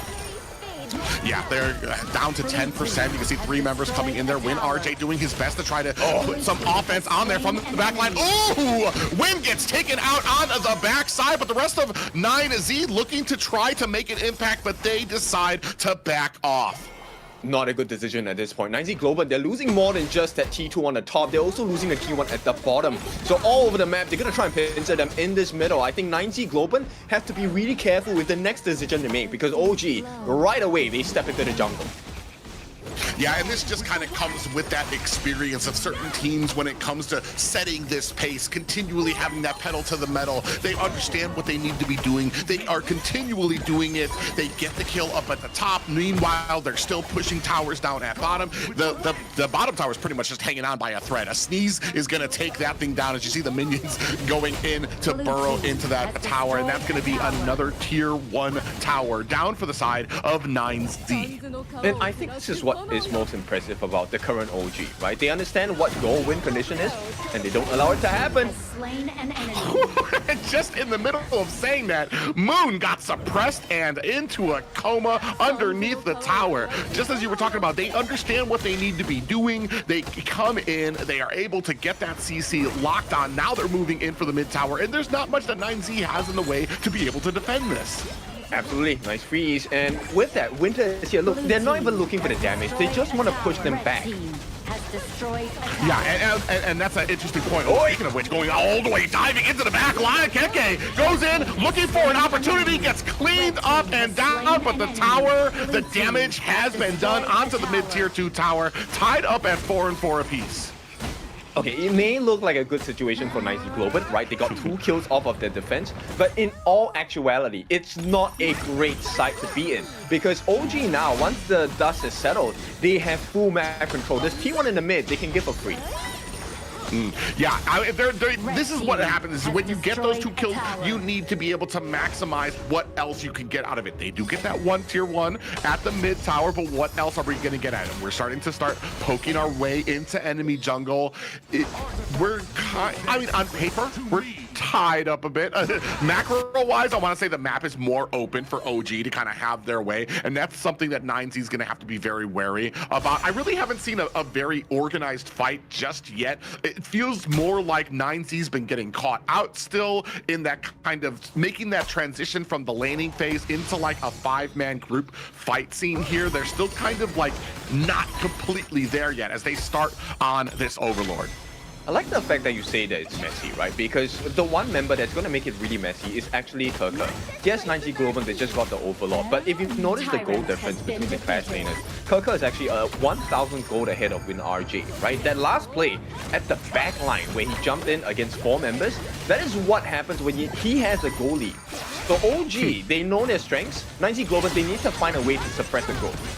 Yeah, they're down to 10%. You can see 3 members coming in there. WinRJ doing his best to try to put some offense on there from the back line. Ooh! Win gets taken out on the backside, but the rest of 9Z looking to try to make an impact, but they decide to back off. Not a good decision at this point. 9Z Global, they're losing more than just that T2 on the top. They're also losing the T1 at the bottom. So all over the map, they're going to try and pincer them in this middle. I think 9Z Global have to be really careful with the next decision they make, because OG, right away, they step into the jungle. Yeah, and this just kind of comes with that experience of certain teams when it comes to setting this pace, continually having that pedal to the metal. They understand what they need to be doing. They are continually doing it. They get the kill up at the top. Meanwhile, they're still pushing towers down at bottom. The bottom tower is pretty much just hanging on by a thread. A sneeze is going to take that thing down as you see the minions going in to burrow into that tower, and that's going to be another tier 1 tower down for the side of 9Z. And I think this is what is most impressive about the current OG, right? They understand what your win condition is, and they don't allow it to happen. Just in the middle of saying that, Moon got suppressed and into a coma underneath the tower. Just as you were talking about, they understand what they need to be doing. They come in, they are able to get that CC locked on. Now they're moving in for the mid tower, and there's not much that 9Z has in the way to be able to defend this. Absolutely, nice freeze. And with that, Winter is here. Look, they're not even looking for the damage. They just want to push them back. Yeah, and that's an interesting point. Oh, speaking of which, going all the way, diving into the back line, Keke goes in, looking for an opportunity, gets cleaned up and down, but the tower, the damage has been done onto the mid-tier 2 tower, tied up at 4 and 4 apiece. Okay, it may look like a good situation for 9Z Globant, right? They got 2 kills off of their defense, but in all actuality, it's not a great site to be in, because OG now, once the dust is settled, they have full map control. There's T1 in the mid, they can give for free. Yeah, this is what happens, is when you get those 2 kills, you need to be able to maximize what else you can get out of it. They do get that tier 1 at the mid tower, but what else are we going to get at it? We're starting to poking our way into enemy jungle. I mean, on paper, we're tied up a bit. Macro-wise, I want to say the map is more open for OG to kind of have their way, and that's something that 9Z is going to have to be very wary about. I really haven't seen a very organized fight just yet. It feels more like 9Z's been getting caught out still in that kind of making that transition from the laning phase into like a 5-man group fight scene here. They're still kind of like not completely there yet as they start on this Overlord. I like the fact that you say that it's messy, right? Because the one member that's going to make it really messy is actually Kirker. Yes, 9Z Globant, they just got the Overlord, but if you've noticed the gold difference between the clash laners, Kirker is actually 1,000 gold ahead of WinRJ, right? That last play at the back line where he jumped in against 4 members, that is what happens when he has a goal lead. So OG, they know their strengths. 9Z Globant, they need to find a way to suppress the growth.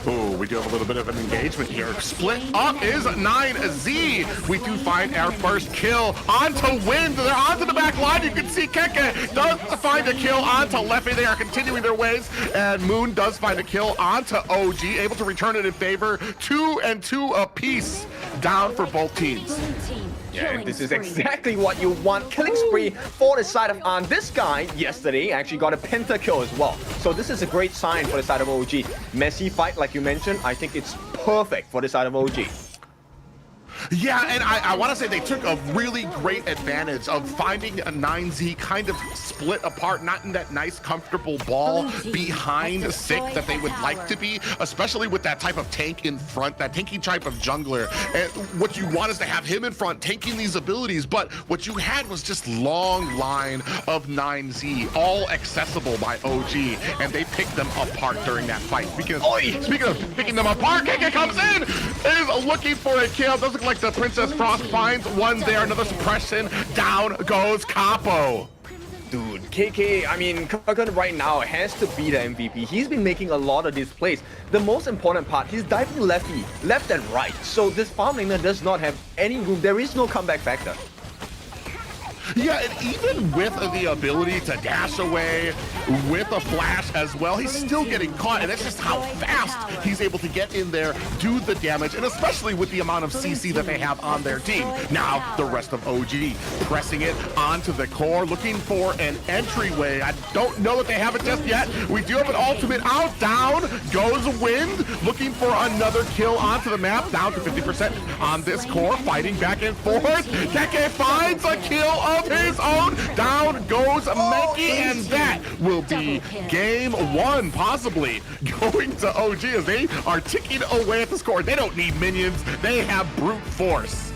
Oh, we do have a little bit of an engagement here. Split up is 9Z. We do find our first kill onto Wind. They're onto the back line. You can see Keke does find a kill onto Leffy. They are continuing their ways. And Moon does find a kill onto OG, able to return it in favor. 2 and 2 apiece down for both teams. Yeah, and this is exactly what you want. Killing spree for the side of An. This guy, yesterday, actually got a pentakill as well. So this is a great sign for the side of OG. Messy fight, like you mentioned. I think it's perfect for the side of OG. Yeah, and I want to say they took a really great advantage of finding a 9Z kind of split apart, not in that nice, comfortable ball behind Sick that they would like to be, especially with that type of tank in front, that tanky type of jungler. And what you want is to have him in front, tanking these abilities, but what you had was just long line of 9Z, all accessible by OG, and they picked them apart during that fight. Speaking of picking them apart, KK comes in, is looking for a kill. Doesn't look like the Princess Frost finds one there, another suppression, down goes Capo. Dude, KK, I mean, Kirker right now has to be the MVP. He's been making a lot of these plays. The most important part, he's diving left and right. So this farm laner does not have any room. There is no comeback factor. Yeah, and even with the ability to dash away with a flash as well, he's still getting caught, and that's just how fast he's able to get in there, do the damage, and especially with the amount of CC that they have on their team. Now, the rest of OG pressing it onto the core, looking for an entryway. I don't know that they have it just yet. We do have an ultimate out. Down goes Wind, looking for another kill onto the map, down to 50% on this core, fighting back and forth. Keke finds a kill of his own. Down goes Menki, and that will be game 1, possibly going to OG as they are ticking away at the score. They don't need minions, they have brute force.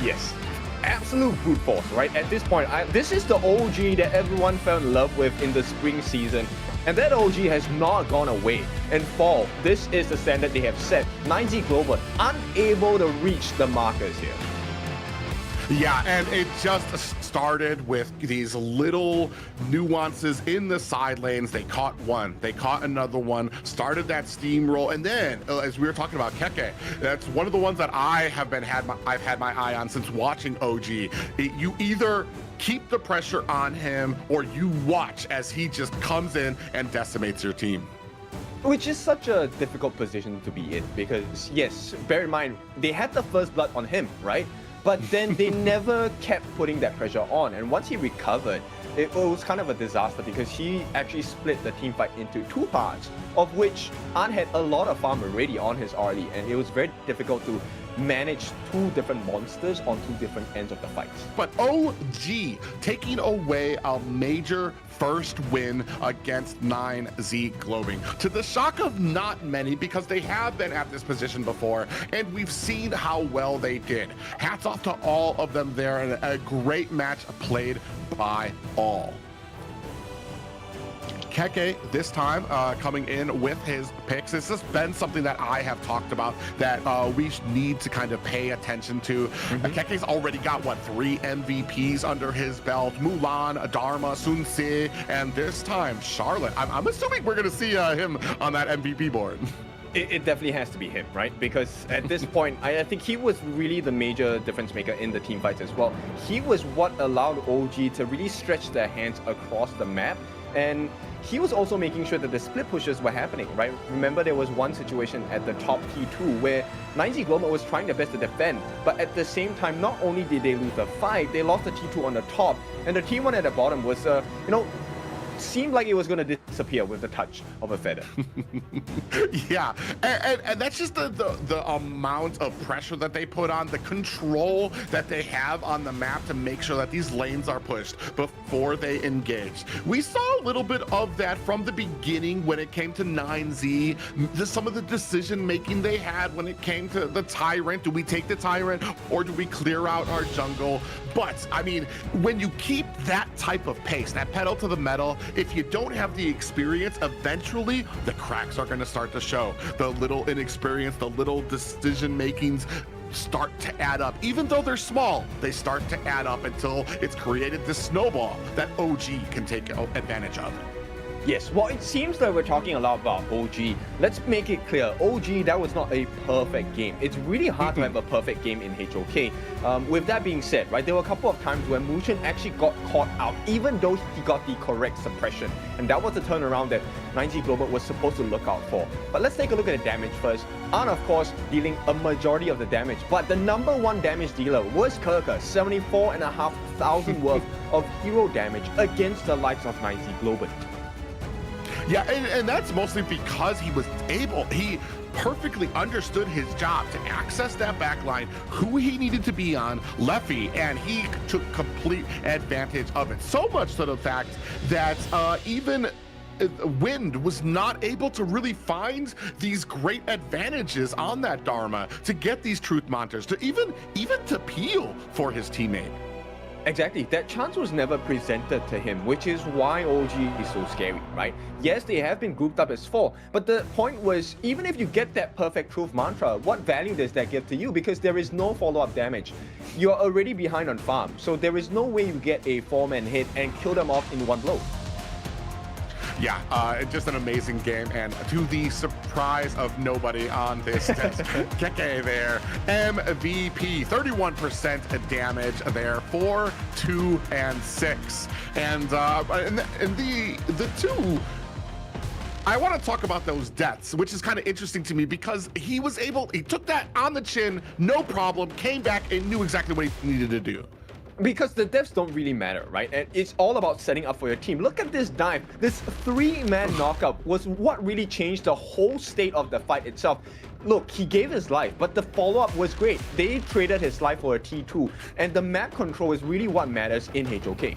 Yes, absolute brute force, right? At this point, this is the OG that everyone fell in love with in the spring season. And that OG has not gone away. In Fall, this is the standard they have set. 9Z Globant unable to reach the markers here. Yeah, and it just started with these little nuances in the side lanes. They caught one, they caught another one, started that steamroll, and then as we were talking about Keke, that's one of the ones that I've had my eye on since watching OG. You either keep the pressure on him or you watch as he just comes in and decimates your team. Which is such a difficult position to be in because, yes, bear in mind, they had the first blood on him, right? But then they never kept putting that pressure on. And once he recovered, it was kind of a disaster because he actually split the team fight into two parts, of which Ant had a lot of farm already on his RD, and it was very difficult to manage two different monsters on two different ends of the fight. But OG taking away a major first win against 9Z Globing, to the shock of not many because they have been at this position before and we've seen how well they did. Hats off to all of them there, and a great match played by all. Keke this time coming in with his picks. This has been something that I have talked about that we need to kind of pay attention to. Keke's already got, what, 3 MVPs under his belt. Mulan, Dharma, Sun Se, and this time Charlotte. I'm assuming we're going to see him on that MVP board. It definitely has to be him, right? Because at this point, I think he was really the major difference maker in the team fights as well. He was what allowed OG to really stretch their hands across the map, and he was also making sure that the split pushes were happening, right? Remember, there was one situation at the top T2 where 9Z Globant was trying their best to defend, but at the same time, not only did they lose the fight, they lost the T2 on the top, and the T1 at the bottom was, seemed like it was going to disappear with the touch of a feather. Yeah, and that's just the amount of pressure that they put on, the control that they have on the map to make sure that these lanes are pushed before they engage. We saw a little bit of that from the beginning when it came to 9Z, some of the decision making they had when it came to the Tyrant. Do we take the Tyrant or do we clear out our jungle? But I mean, when you keep that type of pace, that pedal to the metal, if you don't have the experience, eventually the cracks are going to start to show. The little inexperience, the little decision makings start to add up. Even though they're small, they start to add up until it's created this snowball that OG can take advantage of. Yes, well, it seems that we're talking a lot about OG. Let's make it clear, OG, that was not a perfect game. It's really hard to have a perfect game in HOK. With that being said, right, there were a couple of times where Mushin actually got caught out, even though he got the correct suppression. And that was the turnaround that 9Z Globant was supposed to look out for. But let's take a look at the damage first. Ant, of course, dealing a majority of the damage, but the #1 damage dealer was Kirka, 74,500 worth of hero damage against the likes of 9Z Globant. Yeah, and that's mostly because he perfectly understood his job to access that backline, who he needed to be on, Leffy, and he took complete advantage of it. So much to the fact that even Wind was not able to really find these great advantages on that Dharma to get these truth monsters, to even to peel for his teammate. Exactly, that chance was never presented to him, which is why OG is so scary, right? Yes, they have been grouped up as 4, but the point was, even if you get that perfect truth mantra, what value does that give to you? Because there is no follow-up damage. You're already behind on farm, so there is no way you get a 4-man hit and kill them off in one blow. Yeah, just an amazing game, and to the surprise of nobody on this test, Keke there, MVP, 31% damage there, 4, 2, and 6. And the two, I want to talk about those deaths, which is kind of interesting to me because he took that on the chin, no problem, came back and knew exactly what he needed to do. Because the deaths don't really matter, right? And it's all about setting up for your team. Look at this dive. This 3-man knockup was what really changed the whole state of the fight itself. Look, he gave his life, but the follow-up was great. They traded his life for a T2, and the map control is really what matters in HOK.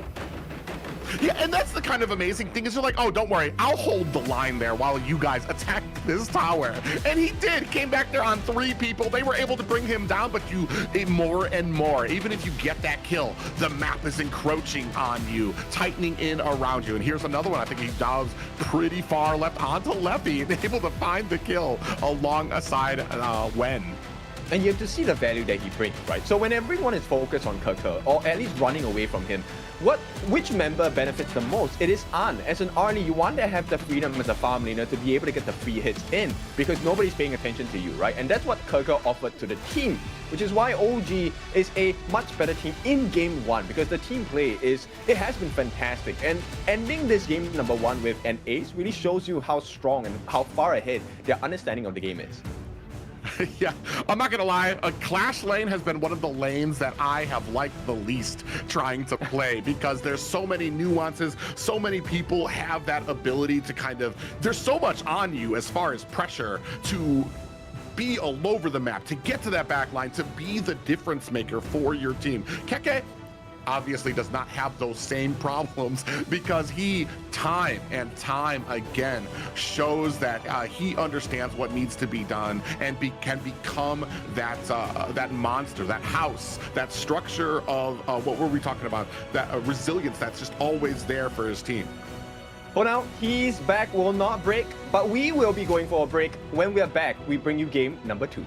Yeah, and that's the kind of amazing thing is you're like, oh, don't worry, I'll hold the line there while you guys attack this tower. And he did, came back there on 3 people. They were able to bring him down, but you more and more. Even if you get that kill, the map is encroaching on you, tightening in around you. And here's another one. I think he dives pretty far left onto Leffy and able to find the kill alongside Wen. And you have to see the value that he brings, right? So when everyone is focused on Keke, or at least running away from him, which member benefits the most? It is An. As an early, you want to have the freedom as a farm laner to be able to get the free hits in, because nobody's paying attention to you, right? And that's what Keke offered to the team, which is why OG is a much better team in game 1, because the team play it has been fantastic. And ending this game number 1 with an ace really shows you how strong and how far ahead their understanding of the game is. Yeah, I'm not gonna lie, Clash lane has been one of the lanes that I have liked the least trying to play, because there's so many nuances, so many people have that ability to kind of, there's so much on you as far as pressure to be all over the map, to get to that back line, to be the difference maker for your team. Keke obviously does not have those same problems, because he time and time again shows that he understands what needs to be done and can become that monster, that house, that structure of what were we talking about, that resilience that's just always there for his team. For now, his back will not break, but we will be going for a break. When we are back, we bring you game number 2.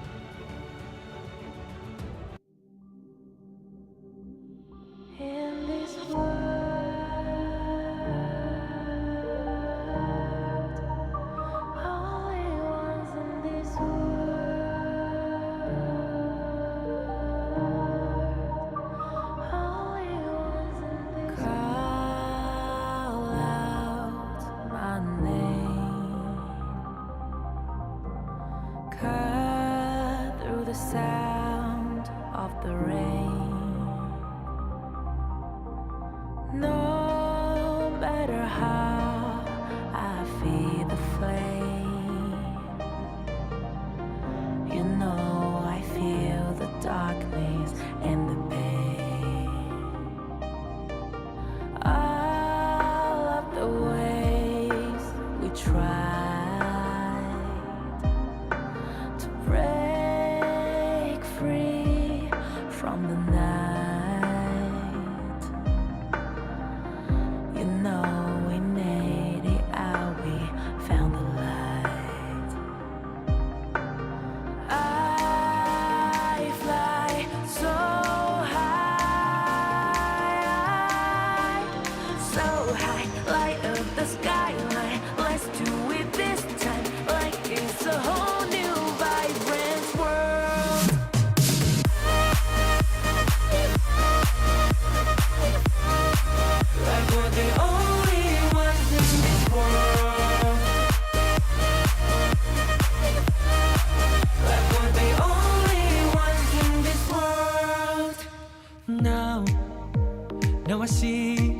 Now I see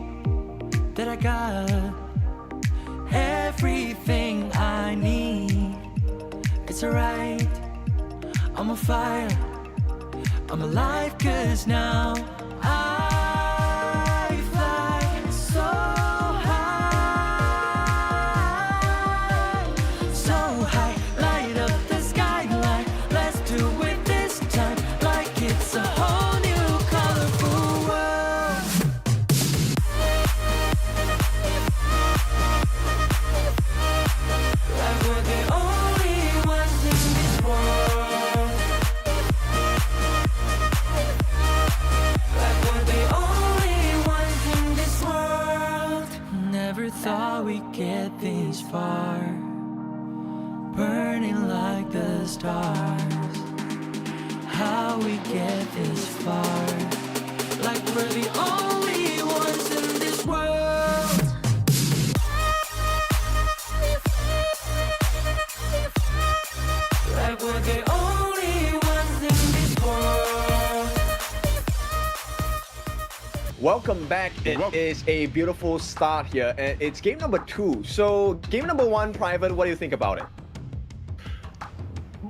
that I got everything I need. It's alright, I'm on fire, I'm alive, 'cause now I fly so high, so high, light up the skyline. Let's do it this time, like it's a whole new colorful world. Like we're the only ones in this world. Like we're the only ones in this world. Never thought we'd get this far, burning like the stars. How we get this far, like we're the only ones in this world. Like we're the only ones in this world. Welcome back. It is a beautiful start here, and it's game number 2. So game number 1, Private, what do you think about it?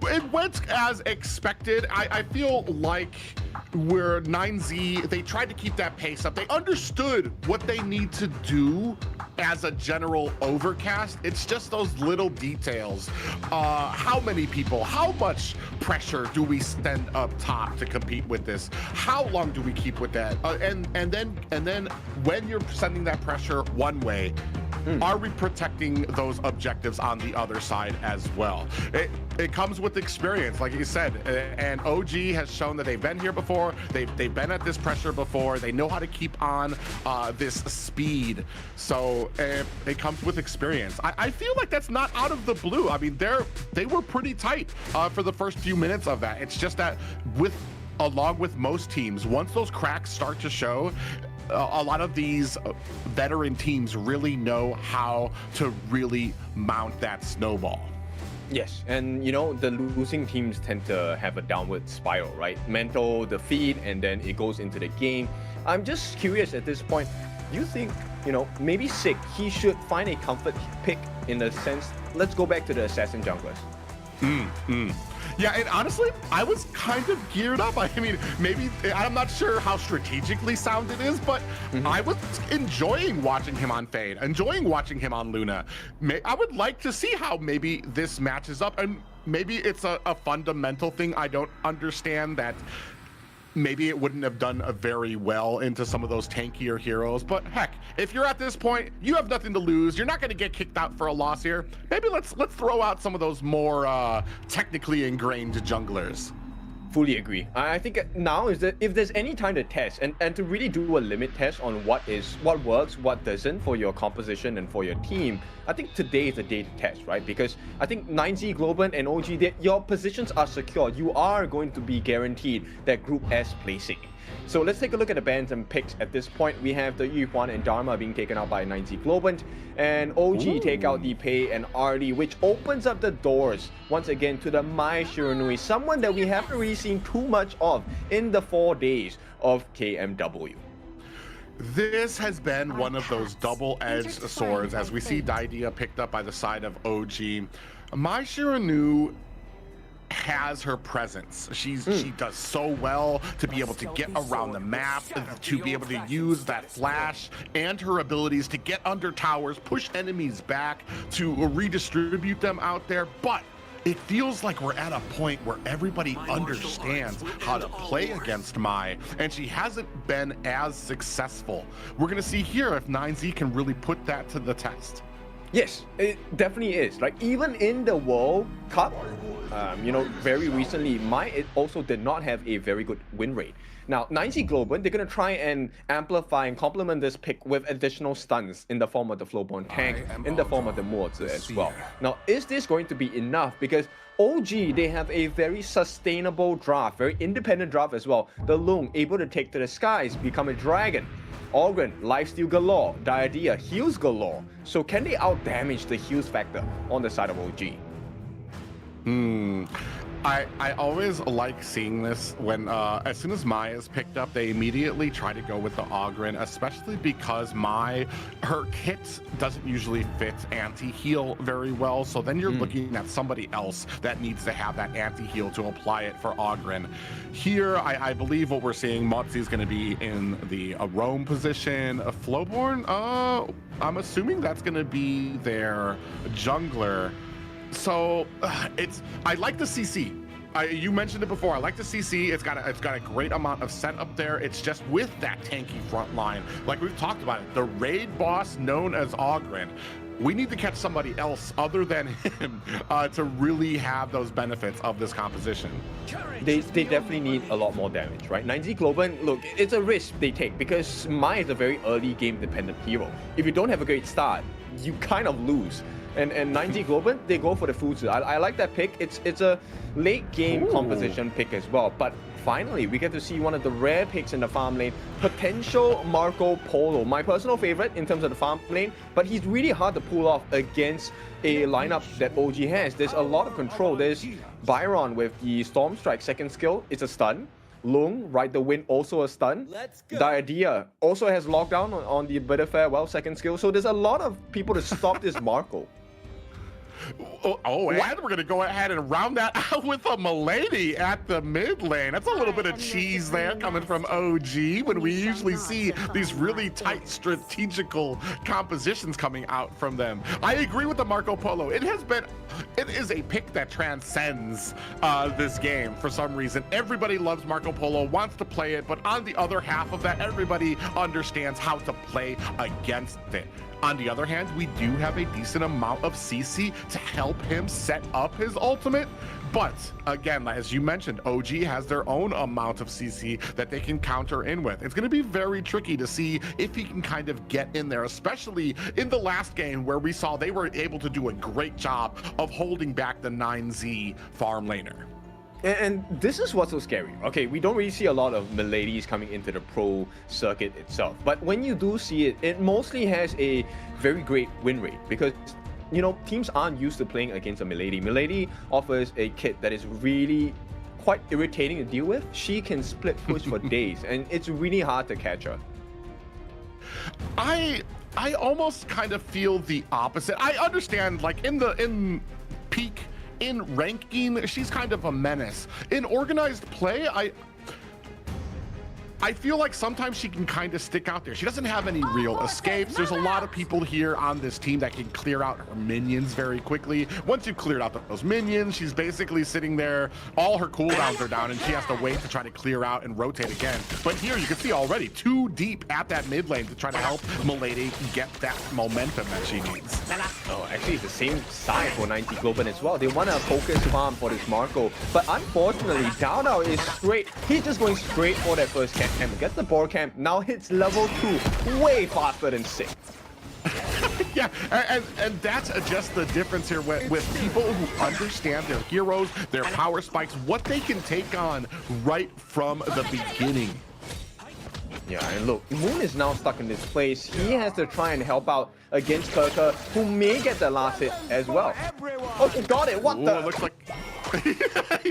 It went as expected. I feel like where 9Z, they tried to keep that pace up. They understood what they need to do as a general overcast. It's just those little details. How many people, how much pressure do we send up top to compete with this? How long do we keep with that? And then when you're sending that pressure one way, are we protecting those objectives on the other side as well? It comes with experience, like you said, and OG has shown that they've been here before. They've been at this pressure before. They know how to keep on this speed. So it comes with experience. I feel like that's not out of the blue. I mean, they were pretty tight for the first few minutes of that. It's just that along with most teams, once those cracks start to show, a lot of these veteran teams really know how to really mount that snowball. Yes, and you know, the losing teams tend to have a downward spiral, right? Mental defeat, and then it goes into the game. I'm just curious at this point, do you think, you know, maybe Sig, he should find a comfort pick in the sense, let's go back to the assassin junglers. Yeah, and honestly, I was kind of geared up. I mean, maybe, I'm not sure how strategically sound it is, but I was enjoying watching him on Fade, enjoying watching him on Luna. I would like to see how maybe this matches up, and maybe it's a fundamental thing I don't understand, that maybe it wouldn't have done very well into some of those tankier heroes. But heck, if you're at this point, you have nothing to lose. You're not going to get kicked out for a loss here. Maybe let's throw out some of those more technically ingrained junglers. Fully agree. I think now is that if there's any time to test and to really do a limit test on what works, what doesn't for your composition and for your team, I think today is the day to test, right? Because I think 9Z, Globant, and OG, your positions are secure. You are going to be guaranteed that Group S placing. So let's take a look at the bans and picks. At this point, we have the Yuhuan and Dharma being taken out by 9Z Globant, and OG take out the Pei and RD, which opens up the doors once again to the Mai Shiranui, someone that we haven't really seen too much of in the 4 days of KMW. This has been one of those double-edged swords, as we see Daidia picked up by the side of OG. Mai Shiranui has her presence. She does so well to be able to get around the map, to be able to use that flash, and her abilities to get under towers, push enemies back, to redistribute them out there. But it feels like we're at a point where everybody understands how to play against Mai, and she hasn't been as successful. We're gonna see here if 9Z can really put that to the test. Yes, it definitely is. Like, even in the World Cup, you know, very recently, Mai also did not have a very good win rate. Now, 9Z Globant, they're going to try and amplify and complement this pick with additional stuns in the form of the Flowborn tank, in the form of the Moors as well. Now, is this going to be enough? Because OG, they have a very sustainable draft, very independent draft as well. The Lung, able to take to the skies, become a dragon. Ogren, lifesteal galore. Diadea, heals galore. So can they out-damage the heals factor on the side of OG? I always like seeing this when, as soon as Mai is picked up, they immediately try to go with the Ogren, especially because Mai, her kit doesn't usually fit anti-heal very well, so then you're looking at somebody else that needs to have that anti-heal to apply it for Ogren. Here, I believe what we're seeing, Motzi is going to be in the roam position. Flowborn, I'm assuming that's going to be their jungler. So I like the CC. You mentioned it before. I like the CC. It's got a great amount of setup there. It's just with that tanky front line, like we've talked about it, the raid boss known as Ogren. We need to catch somebody else other than him to really have those benefits of this composition. They definitely need a lot more damage, right? 9Z Globant, look, it's a risk they take because Mai is a very early game dependent hero. If you don't have a great start, you kind of lose. And 9Z Globant, they go for the Fuzu. I like that pick. It's a late game composition pick as well. But finally, we get to see one of the rare picks in the farm lane, potential Marco Polo. My personal favorite in terms of the farm lane, but he's really hard to pull off against a lineup that OG has. There's a lot of control. There's Byron with the Storm Strike second skill. It's a stun. Lung, Ride the Wind, also a stun. Diadea also has lockdown on the Bitter Farewell second skill. So there's a lot of people to stop this Marco. And we're gonna go ahead and round that out with a Milady at the mid lane. That's a little bit of cheese there coming from OG when we usually see these really tight strategical compositions coming out from them. I agree with the Marco Polo. It is a pick that transcends this game for some reason. Everybody loves Marco Polo, wants to play it, but on the other half of that, everybody understands how to play against it. On the other hand, we do have a decent amount of CC to help him set up his ultimate. But again, as you mentioned, OG has their own amount of CC that they can counter in with. It's going to be very tricky to see if he can kind of get in there, especially in the last game where we saw they were able to do a great job of holding back the 9Z farm laner. And this is what's so scary. Okay, we don't really see a lot of Miladies coming into the pro circuit itself. But when you do see it, it mostly has a very great win rate because, you know, teams aren't used to playing against a Milady. Milady offers a kit that is really quite irritating to deal with. She can split push for days, and it's really hard to catch her. I almost kind of feel the opposite. I understand, like, in peak, in ranking, she's kind of a menace. In organized play, I feel like sometimes she can kind of stick out there. She doesn't have any real escapes. There's a lot of people here on this team that can clear out her minions very quickly. Once you've cleared out those minions, she's basically sitting there. All her cooldowns are down, and she has to wait to try to clear out and rotate again. But here you can see already too deep at that mid lane to try to help Milady get that momentum that she needs. Oh, actually, it's the same side for 90 Globant as well. They want to focus farm for this Marco. But unfortunately, Dao is straight. He's just going straight for that first camp. Gets the board camp, now hits level 2 way faster than 6. Yeah, and that's just the difference here with people who understand their heroes, their power spikes, what they can take on right from the beginning. Yeah, and look, Moon is now stuck in this place. He has to try and help out against Kirka, who may get the last hit as well. Oh, he got it! What the? It looks like...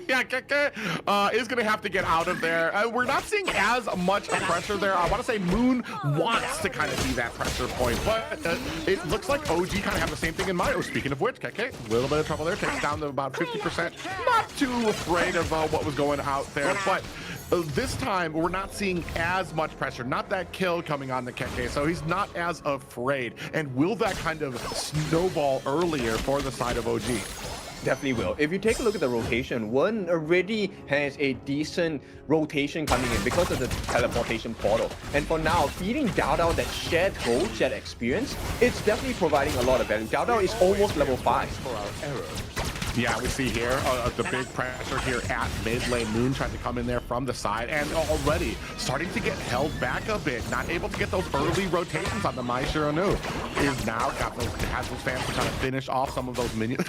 yeah, Keke is going to have to get out of there. We're not seeing as much pressure there. I want to say Moon wants to kind of be that pressure point, but it looks like OG kind of have the same thing in mind. Oh, speaking of which, Keke, a little bit of trouble there. Takes down to about 50%. Not too afraid of what was going out there, but this time we're not seeing as much pressure. Not that kill coming on the Keke, so he's not as afraid. And will that kind of snowball earlier for the side of OG? Definitely will. If you take a look at the rotation, one already has a decent rotation coming in because of the teleportation portal. And for now, feeding Dao that shared goal, shared experience, it's definitely providing a lot of value. Dao is almost level 5. For our errors. Yeah, we see here the big pressure here at mid lane. Moon trying to come in there from the side and already starting to get held back a bit. Not able to get those early rotations on the Mai Shironu. Is now has those fans to try to finish off some of those minions.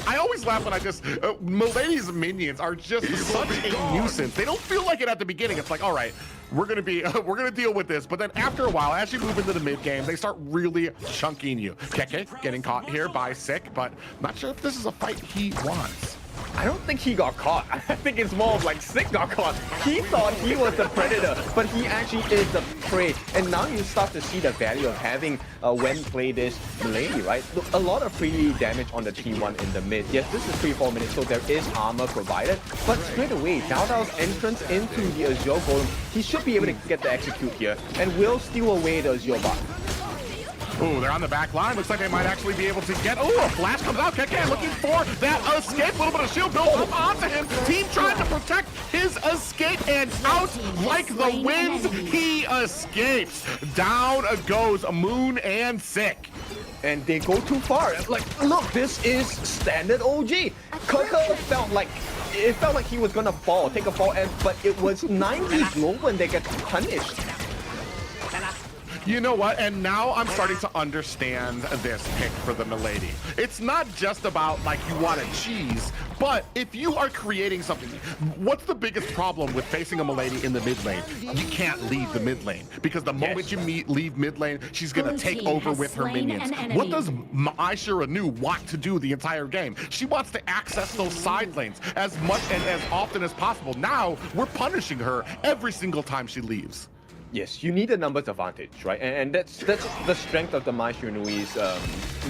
I always laugh when I just Milady's minions are just such a nuisance. They don't feel like it at the beginning. It's like, all right, we're gonna deal with this, but then after a while, as you move into the mid game, they start really chunking you. Keke getting caught here by Sick, but not sure if this is a fight he wants. I don't think he got caught. I think it's more of like Sick got caught. He thought he was the predator, but he actually is the prey. And now you start to see the value of having when play this Milady, right? Look, a lot of free damage on the T1 in the mid. Yes, this is 3-4 minutes, so there is armor provided. But straight away, Dao's entrance into the Azure Golem, he should be able to get the execute here and will steal away the Azure buff. Ooh, they're on the back line. Looks like they might actually be able to get... Ooh, a flash comes out. Keke looking for that escape. A little bit of shield built up onto him. Team trying to protect his escape, and out like the wind, he escapes. Down goes Moon and Sick. And they go too far. Like, look, this is standard OG. Kirka felt like he was gonna fall, take a fall, but it was 90 Globant that gets punished. You know what? And now I'm starting to understand this pick for the Milady. It's not just about like you want a cheese, but if you are creating something, what's the biggest problem with facing a Milady in the mid lane? You can't leave the mid lane because the moment you leave mid lane, she's gonna take over with her minions. What does Mai Shironu want to do the entire game? She wants to access those side lanes as much and as often as possible. Now we're punishing her every single time she leaves. Yes, you need a numbers advantage, right? And that's the strength of the Mai Shinui's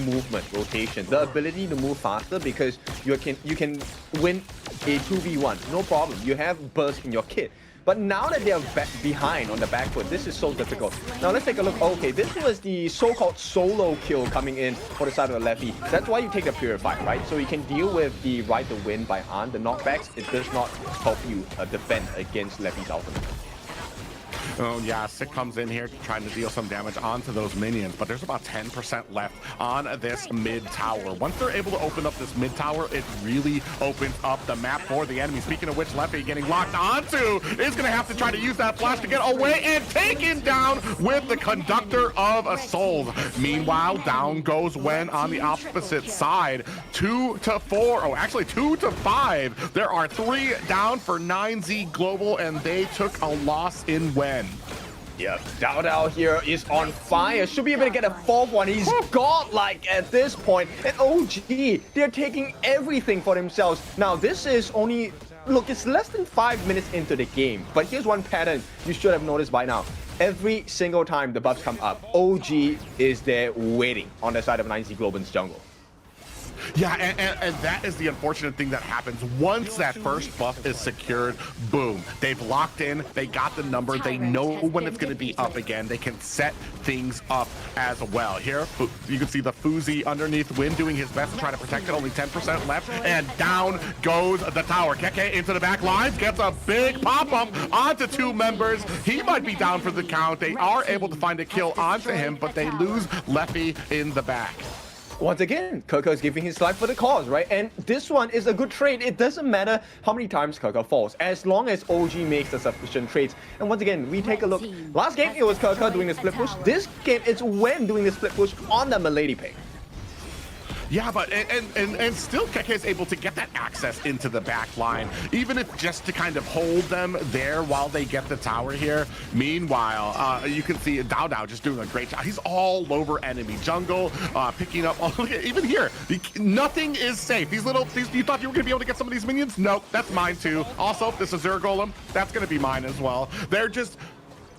movement, rotation, the ability to move faster because you can win a 2v1, no problem. You have burst in your kit. But now that they are behind on the back foot, this is so difficult. Now let's take a look. Okay, this was the so-called solo kill coming in for the side of the lefty. That's why you take the Purify, right? So you can deal with the right to win by Han. The knockbacks, it does not help you defend against lefty's ultimate. Oh yeah, Sick comes in here trying to deal some damage onto those minions, but there's about 10% left on this mid tower. Once they're able to open up this mid tower, it really opens up the map for the enemy. Speaking of which, Lefty getting locked onto is going to have to try to use that flash to get away and taken down with the Conductor of Souls. Meanwhile, down goes Wen on the opposite side. 2 to 4, oh actually 2 to 5. There are 3 down for 9Z Global, and they took a loss in Wen. Yep, Dao here is on fire. Should be able to get a 4th one. He's godlike at this point. And OG, they're taking everything for themselves. Now, this is only... Look, it's less than 5 minutes into the game. But here's one pattern you should have noticed by now. Every single time the buffs come up, OG is there waiting on the side of 9Z Globant's jungle. Yeah, and that is the unfortunate thing that happens. Once that first buff is secured, boom, they've locked in, they got the number, they know when it's going to be up again, they can set things up as well. Here, you can see the Fuzi underneath Win doing his best to try to protect it, only 10% left, and down goes the tower. Keke into the back lines, gets a big pop-up onto 2 members. He might be down for the count. They are able to find a kill onto him, but they lose Leffy in the back. Once again, Keke is giving his life for the cause, right? And this one is a good trade. It doesn't matter how many times Keke falls, as long as OG makes the sufficient trades. And once again, we take a look. Last game, it was Keke doing the split push. This game, it's Wen doing the split push on the Milady pick. Yeah, but and still Keke is able to get that access into the back line, even if just to kind of hold them there while they get the tower here. Meanwhile, you can see Dao just doing a great job. He's all over enemy jungle, picking up. Oh, look at, even here, nothing is safe. These you thought you were going to be able to get some of these minions? Nope, that's mine too. Also, this Azure Golem, that's going to be mine as well. They're just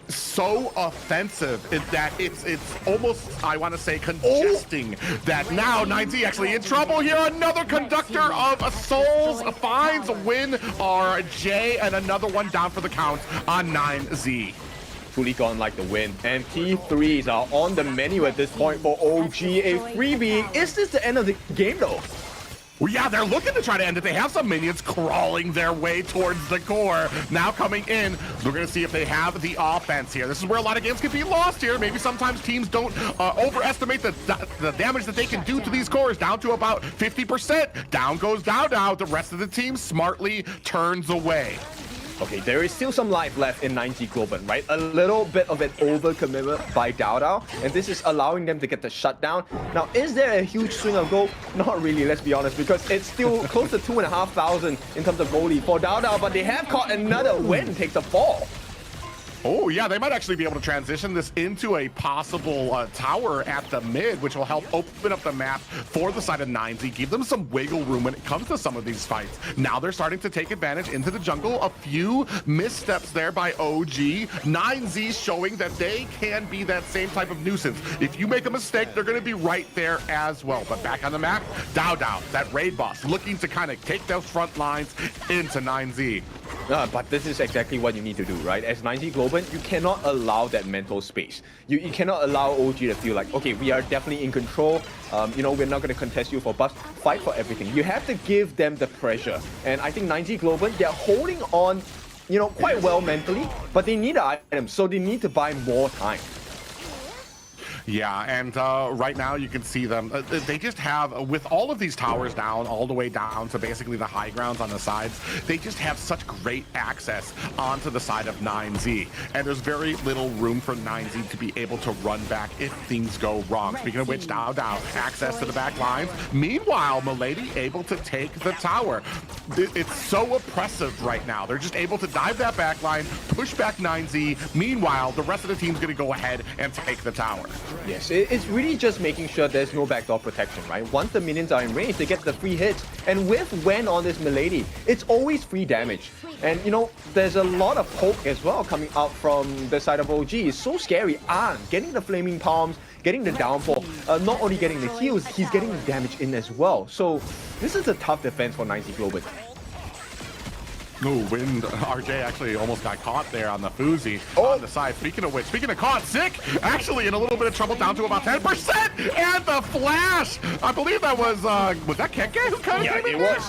so offensive that it's almost, I want to say, congesting that now 9Z actually in trouble here. Another Conductor of Souls finds Win RJ, and another one down for the count on 9Z. Fully gone like the wind, and T3s are on the menu at this point for OG. A freebie. Is this the end of the game though? Well, yeah, they're looking to try to end it. They have some minions crawling their way towards the core. Now coming in, we're going to see if they have the offense here. This is where a lot of games can be lost here. Maybe sometimes teams don't overestimate the damage that they can do to these cores, down to about 50%. Down goes Dao. The rest of the team smartly turns away. Okay, there is still some life left in 9Z Globant, right? A little bit of an overcommitment by Dao, and this is allowing them to get the shutdown. Now, is there a huge swing of gold? Not really, let's be honest, because it's still close to 2,500 in terms of gold lead for Dao, but they have caught another Wen takes a fall. Oh, yeah, they might actually be able to transition this into a possible tower at the mid, which will help open up the map for the side of 9Z, give them some wiggle room when it comes to some of these fights. Now they're starting to take advantage into the jungle. A few missteps there by OG. 9Z showing that they can be that same type of nuisance. If you make a mistake, they're going to be right there as well. But back on the map, Dao, that raid boss, looking to kind of take those front lines into 9Z. But this is exactly what you need to do, right? As 9Z Globant, you cannot allow that mental space. You cannot allow OG to feel like, okay, we are definitely in control. You know, we're not going to contest you for buffs. Fight for everything. You have to give them the pressure. And I think 9Z Globant, they're holding on, you know, quite well mentally, but they need items, so they need to buy more time. Yeah, and right now you can see them. They just have, with all of these towers down, all the way down to basically the high grounds on the sides, they just have such great access onto the side of 9Z. And there's very little room for 9Z to be able to run back if things go wrong. Speaking of which, Dao, access to the back lines. Meanwhile, Milady able to take the tower. It's so oppressive right now. They're just able to dive that back line, push back 9Z. Meanwhile, the rest of the team's going to go ahead and take the tower. Yes, it's really just making sure there's no backdoor protection, right? Once the minions are in range, they get the free hits. And with Wen on this Milady, it's always free damage. And, you know, there's a lot of poke as well coming out from the side of OG. It's so scary. Getting the flaming palms, getting the downfall, not only getting the heals, he's getting the damage in as well. So this is a tough defense for 90 Globant. Oh, Wind, RJ actually almost got caught there on the Fuzi on the side. Speaking of which, speaking of caught, Sick actually in a little bit of trouble, down to about 10%, and the flash! I believe that was that Keke who kind of came in there?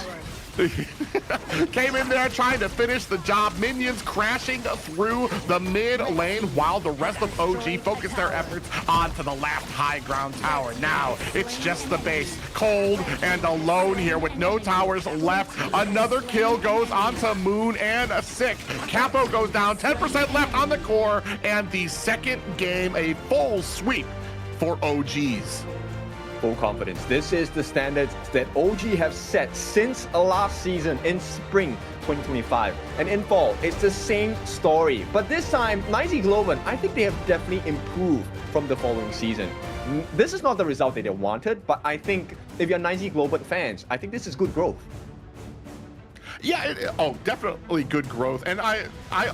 Came in there trying to finish the job. Minions crashing through the mid lane while the rest of OG focus their efforts onto the last high ground tower. Now it's just the base, cold and alone here with no towers left. Another kill goes onto Moon and a Sick. Capo goes down, 10% left on the core, and the second game a full sweep for OGs. Full confidence. This is the standards that OG have set since last season in spring 2025. And in fall, it's the same story. But this time, 90 Globant, I think they have definitely improved from the following season. This is not the result that they wanted, but I think if you're 90 Globant fans, I think this is good growth. Yeah, definitely good growth. And I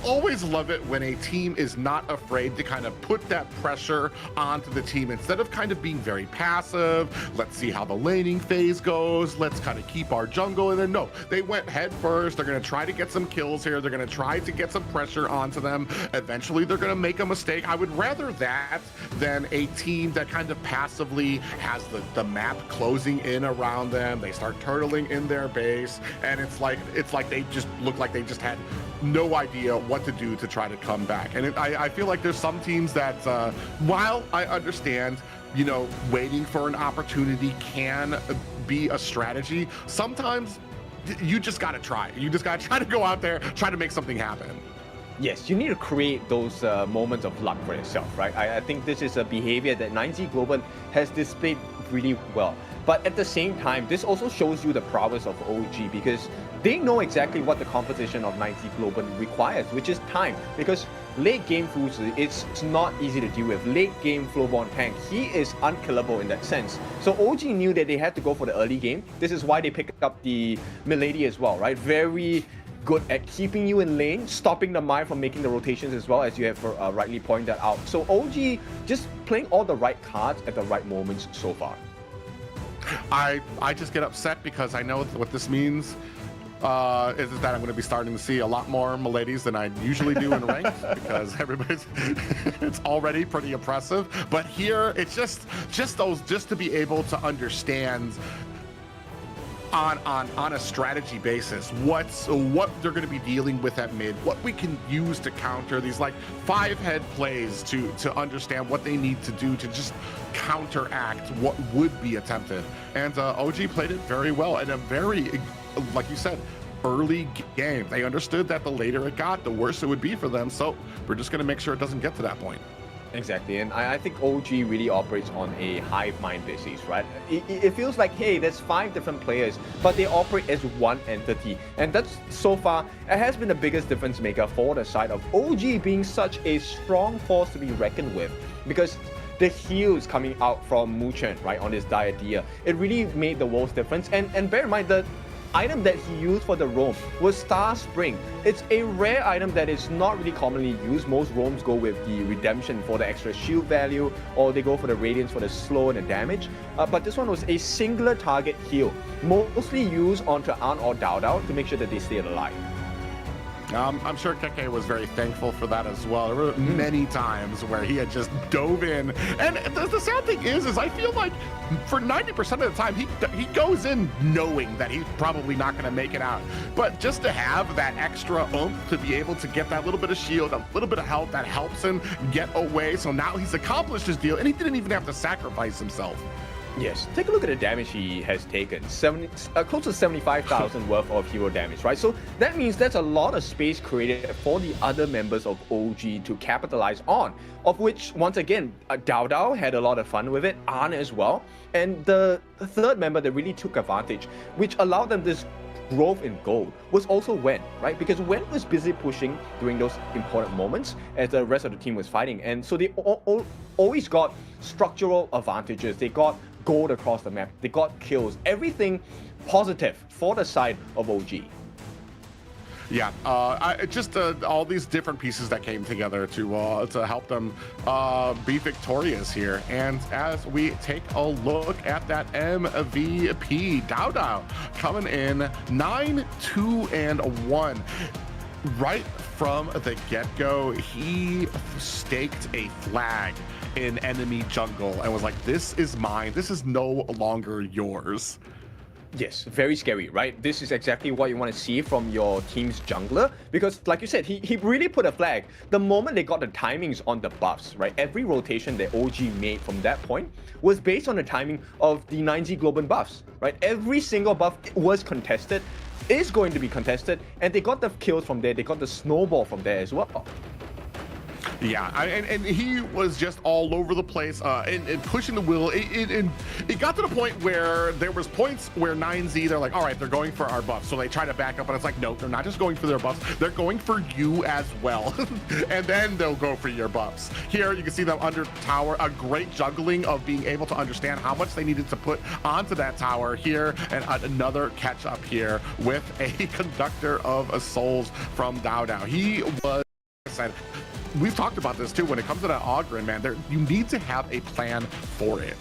always love it when a team is not afraid to kind of put that pressure onto the team instead of kind of being very passive. Let's see how the laning phase goes. Let's kind of keep our jungle. And then no, they went head first. They're going to try to get some kills here. They're going to try to get some pressure onto them. Eventually, they're going to make a mistake. I would rather that than a team that kind of passively has the map closing in around them. They start turtling in their base, and it's like they just look like they just had no idea what to do to try to come back. And I feel like there's some teams that, while I understand, you know, waiting for an opportunity can be a strategy, sometimes you just got to try. You just got to try to go out there, try to make something happen. Yes, you need to create those moments of luck for yourself, right? I think this is a behavior that 90 Globant has displayed really well. But at the same time, this also shows you the prowess of OG because they know exactly what the composition of 90 Globant requires, which is time. Because late game Fuzi, it's not easy to deal with. Late game Flowborn tank, he is unkillable in that sense. So OG knew that they had to go for the early game. This is why they picked up the Milady as well, right? Very good at keeping you in lane, stopping the Mai from making the rotations as well, as you have rightly pointed out. So OG just playing all the right cards at the right moments so far. I just get upset because I know what this means. Is that I'm going to be starting to see a lot more Miladies than I usually do in ranked because everybody's it's already pretty impressive. But here it's just to be able to understand on a strategy basis what they're going to be dealing with at mid, what we can use to counter these like 5-head plays to understand what they need to do to just counteract what would be attempted. And OG played it very well in a very, like you said, early game. They understood that the later it got, the worse it would be for them. So we're just going to make sure it doesn't get to that point. Exactly, and I think OG really operates on a hive mind basis, right? It feels like, hey, there's 5 different players, but they operate as one entity. And that's, so far, it has been the biggest difference maker for the side of OG being such a strong force to be reckoned with. Because the heals coming out from Muchen, right, on this Diadea, it really made the world's difference. And bear in mind, the item that he used for the roam was Star Spring. It's a rare item that is not really commonly used. Most roams go with the Redemption for the extra shield value, or they go for the Radiance for the slow and the damage. But this one was a singular target heal, mostly used onto An or Dao Dao to make sure that they stay alive. I'm sure Keke was very thankful for that as well. There were many times where he had just dove in. And the sad thing is I feel like for 90% of the time, he goes in knowing that he's probably not going to make it out. But just to have that extra oomph to be able to get that little bit of shield, a little bit of health that helps him get away. So now he's accomplished his deal and he didn't even have to sacrifice himself. Yes, take a look at the damage he has taken. Close to 75,000 worth of hero damage, right? So that means that's a lot of space created for the other members of OG to capitalize on, of which, once again, Dao Dao had a lot of fun with it, An as well. And the third member that really took advantage, which allowed them this growth in gold was also Wen, right? Because Wen was busy pushing during those important moments as the rest of the team was fighting. And so they always got structural advantages. They got gold across the map. They got kills. Everything positive for the side of OG. Yeah, just all these different pieces that came together to help them be victorious here. And as we take a look at that MVP, Dao coming in 9-2-1. Right from the get-go, he staked a flag in enemy jungle and was like, this is mine. This is no longer yours. Yes, very scary, right? This is exactly what you want to see from your team's jungler, because like you said, he really put a flag. The moment they got the timings on the buffs, right? Every rotation that OG made from that point was based on the timing of the 9Z Globant buffs, right? Every single buff was contested, is going to be contested, and they got the kills from there. They got the snowball from there as well. Yeah, and he was just all over the place and pushing the wheel. It got to the point where there was points where 9Z, they're like, all right, they're going for our buffs. So they try to back up, and it's like, no, they're not just going for their buffs. They're going for you as well. And then they'll go for your buffs. Here, you can see them under tower, a great juggling of being able to understand how much they needed to put onto that tower here, and another catch up here with a conductor of souls from Dao. He was... We've talked about this too. When it comes to that Ogren, man, you need to have a plan for it.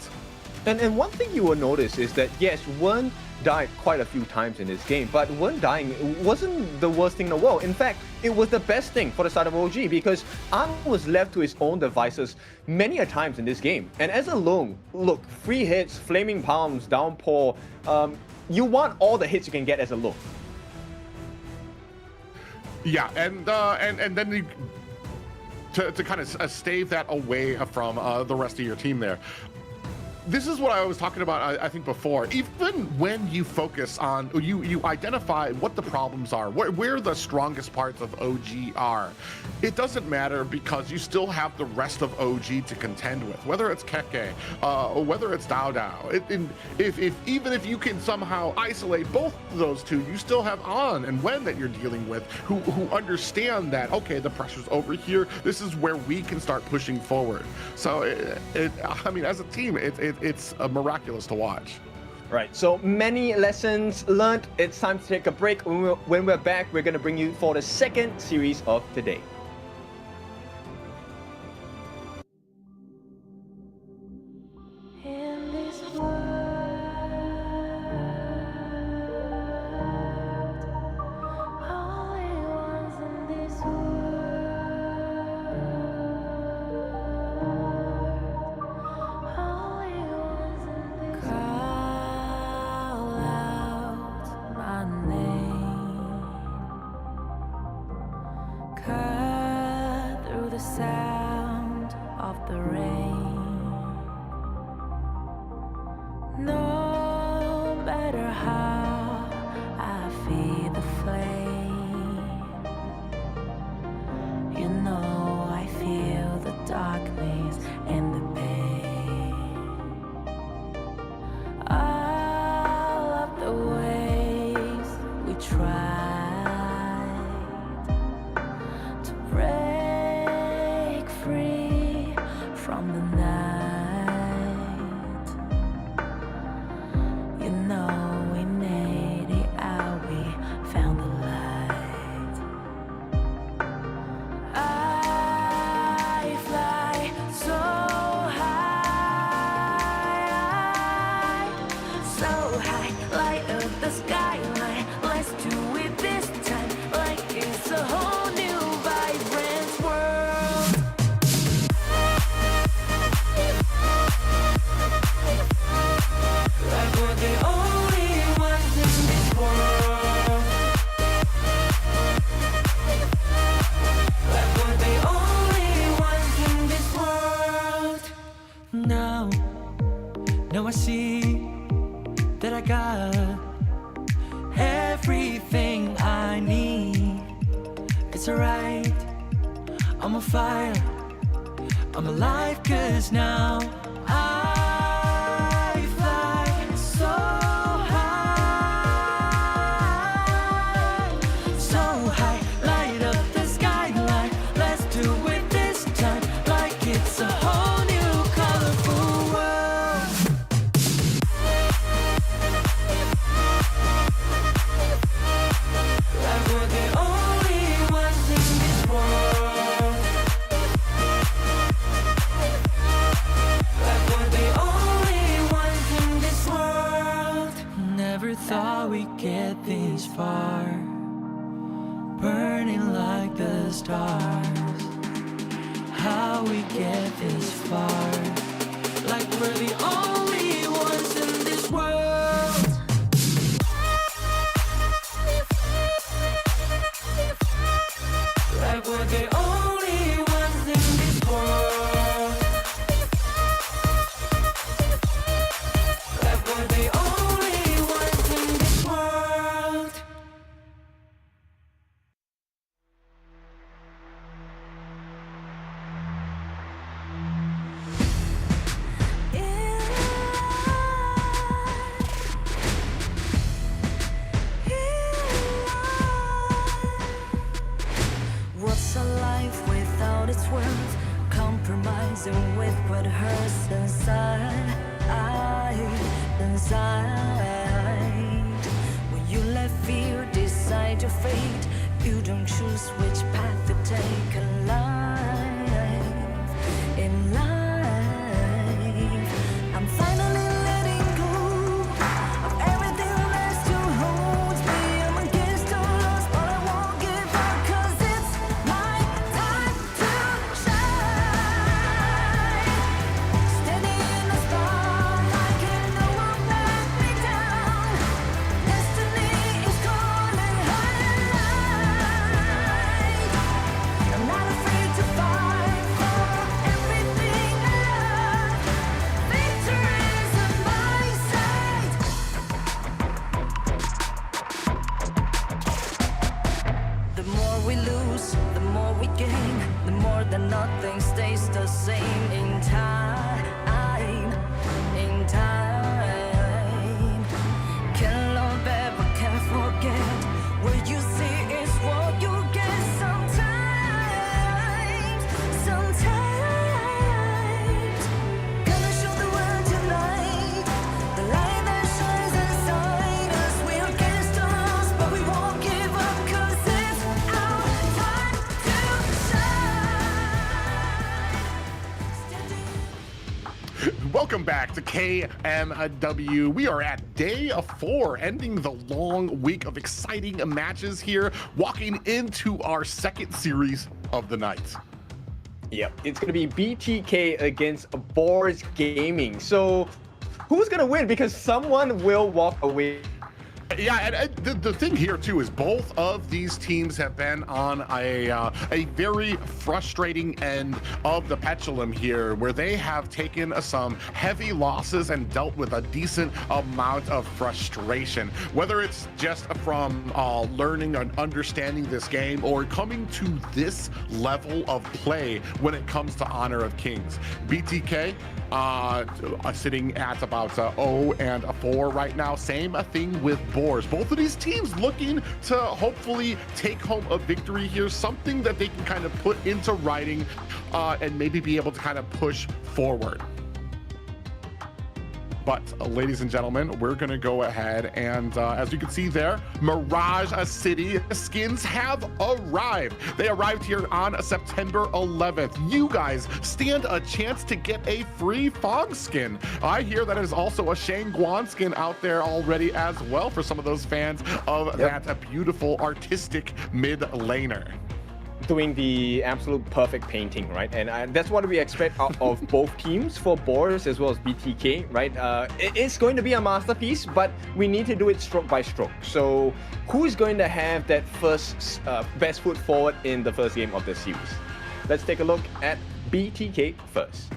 And one thing you will notice is that, yes, Wen died quite a few times in this game, but Wen dying wasn't the worst thing in the world. In fact, it was the best thing for the side of OG, because Arm was left to his own devices many a times in this game. And as a lone, look, free hits, flaming palms, downpour, you want all the hits you can get as a lone. Yeah, and then you... To kind of stave that away from the rest of your team there. This is what I was talking about, I think, before. Even when you focus on, you identify what the problems are, where the strongest parts of OG are, it doesn't matter, because you still have the rest of OG to contend with, whether it's Keke, or whether it's Dao. Even if you can somehow isolate both of those two, you still have An and Wen that you're dealing with, who understand that, okay, the pressure's over here, this is where we can start pushing forward. So, I mean, as a team, it's miraculous to watch. Right, so many lessons learned. It's time to take a break. When we're back, we're going to bring you for the second series of today. the stars. How we get this far, like we're the only ones in this world. Like we're the only ones in this world. Like we're the only ones in this world. What's a life without its worth? Compromising with what hurts inside. When you let fear decide your fate, you don't choose which path to take in life. In life, I'm finally letting go of everything that still holds me. I'm against all odds, but I won't give up, 'cause it's my time to shine. Standing in the spotlight, and no one let me down. Destiny is calling high. I'm not afraid to fight for everything I love. Victory's on my side. The more we lose, the more we gain. The more that nothing stays the same. In time, can love ever, can't forget. What you see is what you get. Sometimes, gonna show the world tonight. The light that shines inside us. We're against the odds, but we won't give up, 'cause it's our time to shine. Welcome back to KMW. We are at day 4, ending the long week of exciting matches here, walking into our second series of the night. Yep, it's going to be BTK against Boars Gaming. So who's going to win? Because someone will walk away. Yeah, and the thing here too is both of these teams have been on a very frustrating end of the pendulum here, where they have taken some heavy losses and dealt with a decent amount of frustration. Whether it's just from learning and understanding this game, or coming to this level of play when it comes to Honor of Kings. BTK sitting at about 0-4 right now. Same thing with Boars. Both of these teams looking to hopefully take home a victory here, something that they can kind of put into writing and maybe be able to kind of push forward. But ladies and gentlemen, we're going to go ahead and as you can see there, Mirage City skins have arrived. They arrived here on September 11th. You guys stand a chance to get a free Fog skin. I hear that is also a Shangguan skin out there already as well for some of those fans of that beautiful artistic mid laner. Doing the absolute perfect painting, right? And that's what we expect out of both teams, for Boars as well as BTK, right? It's going to be a masterpiece, but we need to do it stroke by stroke. So who's going to have that first best foot forward in the first game of the series? Let's take a look at BTK first.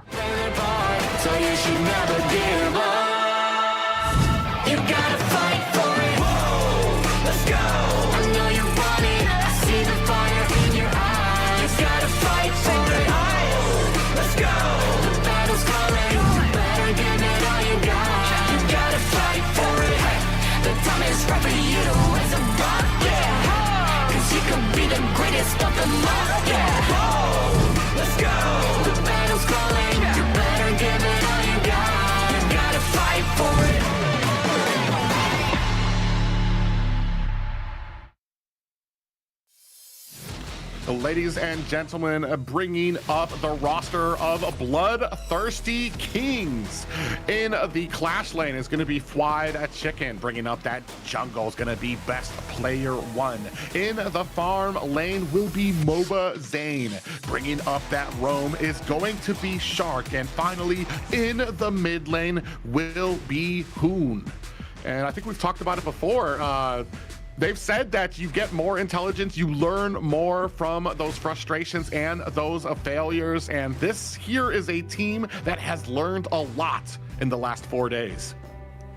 So you should never give up. You gotta fight for it. Whoa, let's go. I know you want it. I see the fire in your eyes. You gotta fight for it. Let's go. The battle's calling. You better give it all you got. You gotta fight for it. The time is right for you to raise a rock. Yeah. 'Cause you could be the greatest of them all. Yeah. Whoa, let's go. The battle's calling. You better give it all you got. You gotta fight for it. Ladies and gentlemen, bringing up the roster of Bloodthirsty Kings. In the Clash lane is going to be Fried Chicken. Bringing up that jungle is going to be Best Player 1. In the farm lane will be MOBA Zane. Bringing up that roam is going to be Shark. And finally, in the mid lane will be Hoon. And I think we've talked about it before. They've said that you get more intelligence, you learn more from those frustrations and those failures, and this here is a team that has learned a lot in the last 4 days.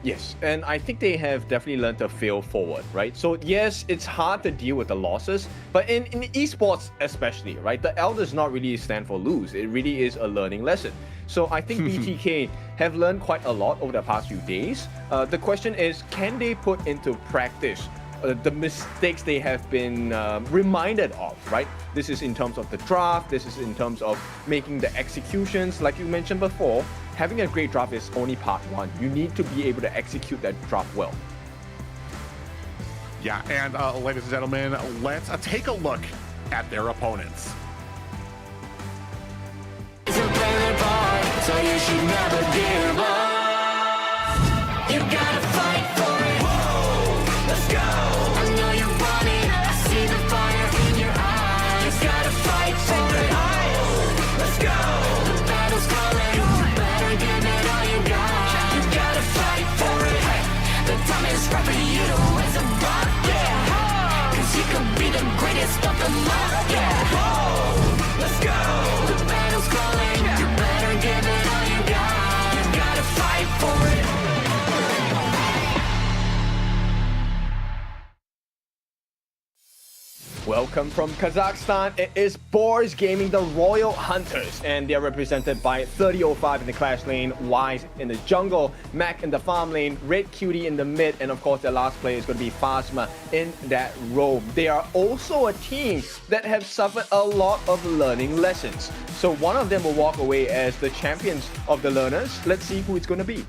Yes, and I think they have definitely learned to fail forward, right? So yes, it's hard to deal with the losses, but in esports especially, right, the L does not really stand for lose. It really is a learning lesson. So I think BTK have learned quite a lot over the past few days. The question is, can they put into practice the mistakes they have been reminded of, right? This is in terms of the draft, this is in terms of making the executions. Like you mentioned before, having a great draft is only part one. You need to be able to execute that draft well. Yeah, and ladies and gentlemen, let's take a look at their opponents. So you should never give up. You gotta fight for it. Whoa, let's go. I know you want it. I see the fire in your eyes. You gotta fight for it. Let's go. The battle's calling. You better give it all you got. You gotta fight for it. The time is right for you to raise a rock, yeah. Cause you could be the greatest of them all, yeah. Whoa, let's go. The battle's calling. You better give it all you got. You gotta fight for it. Welcome from Kazakhstan. It is Boars Gaming, the Royal Hunters, and they're represented by 3005 in the Clash lane, Wise in the jungle, Mac in the farm lane, Red Cutie in the mid, and of course the last player is going to be Phasma in that roam. They are also a team that have suffered a lot of learning lessons. So one of them will walk away as the champions of the learners. Let's see who it's going to be.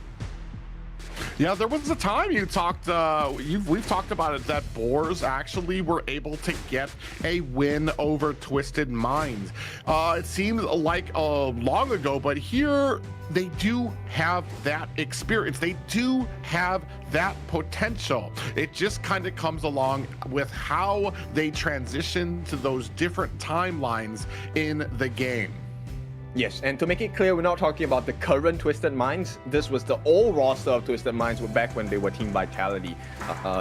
Yeah, there was a time you talked, we've talked about it, that Boars actually were able to get a win over Twisted Minds. It seems like long ago, but here they do have that experience. They do have that potential. It just kind of comes along with how they transition to those different timelines in the game. Yes, and to make it clear, we're not talking about the current Twisted Minds. This was the old roster of Twisted Minds back when they were Team Vitality.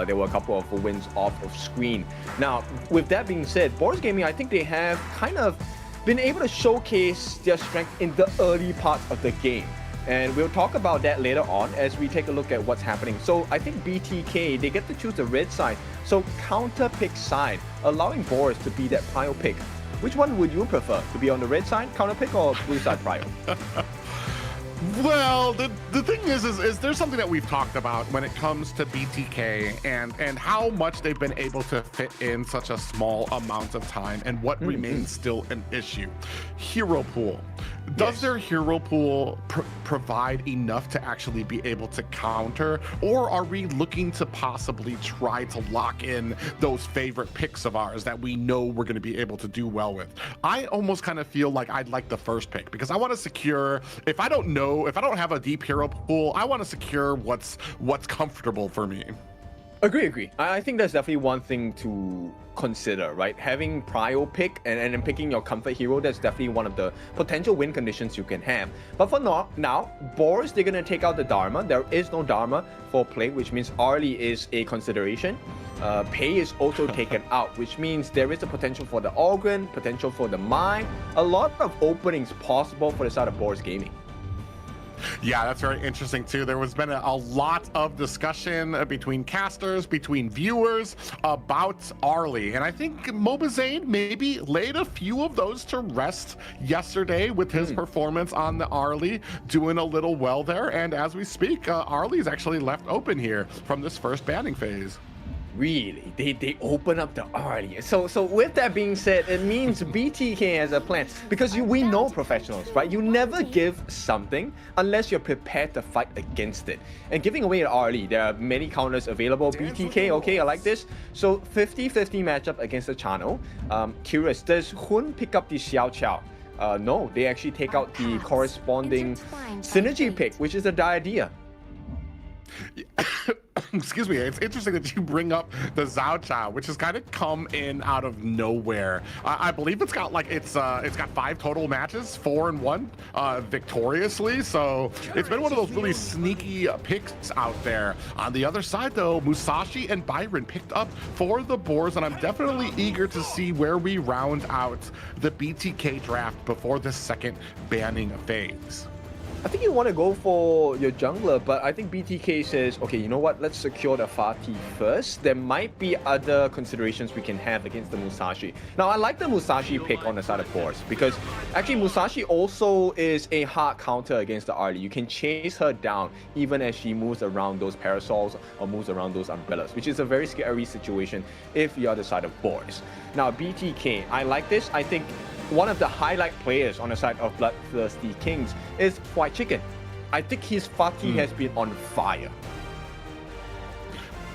There were a couple of wins off of screen. Now, with that being said, Boars Gaming, I think they have kind of been able to showcase their strength in the early parts of the game. And we'll talk about that later on as we take a look at what's happening. So I think BTK, they get to choose the red side. So counter pick side, allowing Boars to be that prio pick. Which one would you prefer? To be on the red side, counter pick, or blue side prio? Well, the thing is there's something that we've talked about when it comes to BTK and how much they've been able to fit in such a small amount of time and what remains still an issue. Hero pool. Does their hero pool provide enough to actually be able to counter, or are we looking to possibly try to lock in those favorite picks of ours that we know we're going to be able to do well with? I almost kind of feel like I'd like the first pick because I want to secure, if I don't have a deep hero pool, I want to secure what's comfortable for me. Agree. I think that's definitely one thing to consider, right? Having prio pick and then picking your comfort hero, that's definitely one of the potential win conditions you can have. But for now, Boars, they're going to take out the Dharma. There is no Dharma for play, which means Arlie is a consideration. Pei is also taken out, which means there is a potential for the Organ, potential for the Mine. A lot of openings possible for the side of Boars Gaming. Yeah, that's very interesting too. There has been a lot of discussion between casters, between viewers about Arlie. And I think Mobazane maybe laid a few of those to rest yesterday with his performance on the Arlie, doing a little well there. And as we speak, Arlie is actually left open here from this first banning phase. Really? They open up the early. So with that being said, it means BTK has a plan. Because we know professionals, right? You never give something unless you're prepared to fight against it. And giving away an early, there are many counters available. BTK, okay, I like this. So 50-50 matchup against the channel. Curious, does Hun pick up the Xiao Xiao? No, they actually take out the corresponding synergy pick, which is the idea. Excuse me, it's interesting that you bring up the Zhao Chao, which has kind of come in out of nowhere. I believe it's got it's got 5 total matches, 4-1 victoriously. So it's been one of those really sneaky picks out there. On the other side, though, Musashi and Byron picked up for the Boars, and I'm definitely eager to see where we round out the BTK draft before the second banning phase. I think you want to go for your jungler, but I think BTK says, okay, you know what, let's secure the Fatih first. There might be other considerations we can have against the Musashi. Now, I like the Musashi pick on the side of Boars, because actually Musashi also is a hard counter against the early. You can chase her down even as she moves around those parasols or moves around those umbrellas, which is a very scary situation if you're the side of Boars. Now, BTK, I like this. I think one of the highlight players on the side of BloodThirstyKings is White Chicken. I think his Fatih has been on fire.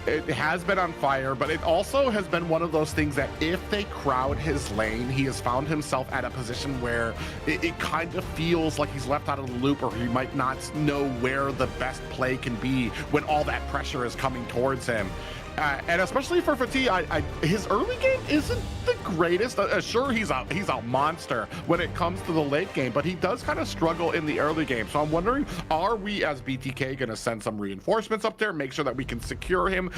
It has been on fire, but it also has been one of those things that if they crowd his lane, he has found himself at a position where it kind of feels like he's left out of the loop, or he might not know where the best play can be when all that pressure is coming towards him. And especially for Fatih, his early game isn't the greatest. Sure, he's a monster when it comes to the late game, but he does kind of struggle in the early game. So I'm wondering, are we as BTK going to send some reinforcements up there, make sure that we can secure him?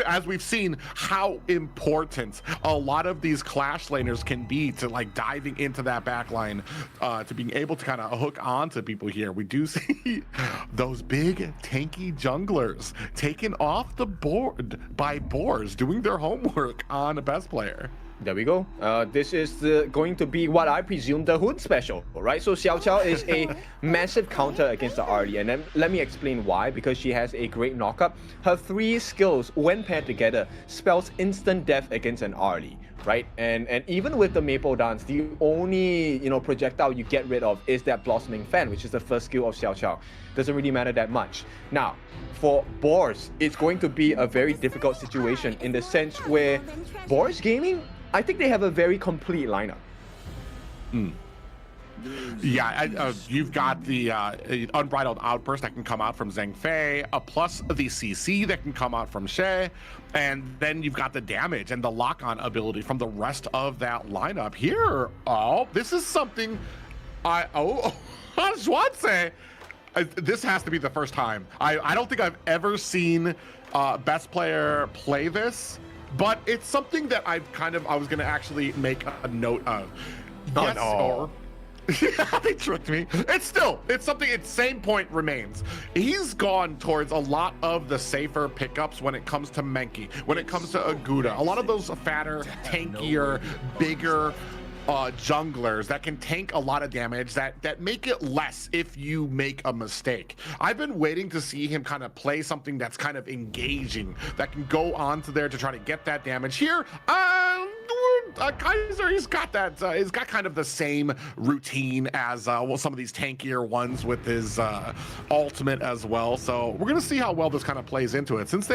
As we've seen how important a lot of these clash laners can be to diving into that backline, to being able to kind of hook on to people here. We do see those big tanky junglers taken off the board by Boars doing their homework on a best player. There we go. This is going to be what I presume the Hood special, right? So Xiao Xiao is a massive counter against the Arlie, and then let me explain why. Because she has a great knockup. Her 3 skills, when paired together, spells instant death against an Arlie, right? And even with the Maple Dance, the only projectile you get rid of is that Blossoming Fan, which is the first skill of Xiao Xiao. Doesn't really matter that much. Now, for Boars, it's going to be a very difficult situation in the sense where Boars Gaming, I think they have a very complete lineup. Yeah, you've got the Unbridled Outburst that can come out from Zheng Fei, plus the CC that can come out from She, and then you've got the damage and the lock-on ability from the rest of that lineup. Here, this is something Schwarze, this has to be the first time. I don't think I've ever seen best player play this, but it's something that I was going to actually make a note of. Yes, no. They tricked me. It's something, its same point remains. He's gone towards a lot of the safer pickups when it comes to Menki, when it comes to Aguda, a lot of those fatter, tankier, bigger junglers that can tank a lot of damage, that make it less if you make a mistake. I've been waiting to see him kind of play something that's kind of engaging, that can go onto there to try to get that damage. Here, Kaiser, he's got kind of the same routine as some of these tankier ones with his ultimate as well. So we're gonna see how well this kind of plays into it, since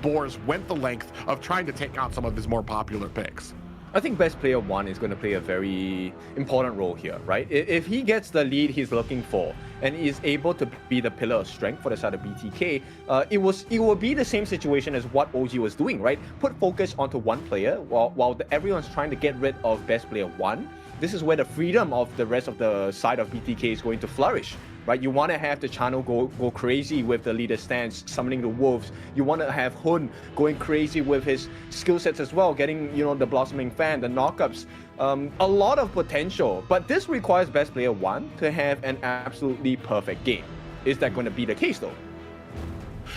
Boars went the length of trying to take out some of his more popular picks. I think best player 1 is going to play a very important role here, right? If he gets the lead he's looking for and is able to be the pillar of strength for the side of BTK, it will be the same situation as what OG was doing, right? Put focus onto one player while everyone's trying to get rid of best player 1. This is where the freedom of the rest of the side of BTK is going to flourish, right? You want to have the channel go crazy with the leader stance, summoning the wolves. You want to have Hun going crazy with his skill sets as well, getting the Blossoming Fan, the knockups. A lot of potential, but this requires best player 1 to have an absolutely perfect game. Is that going to be the case though?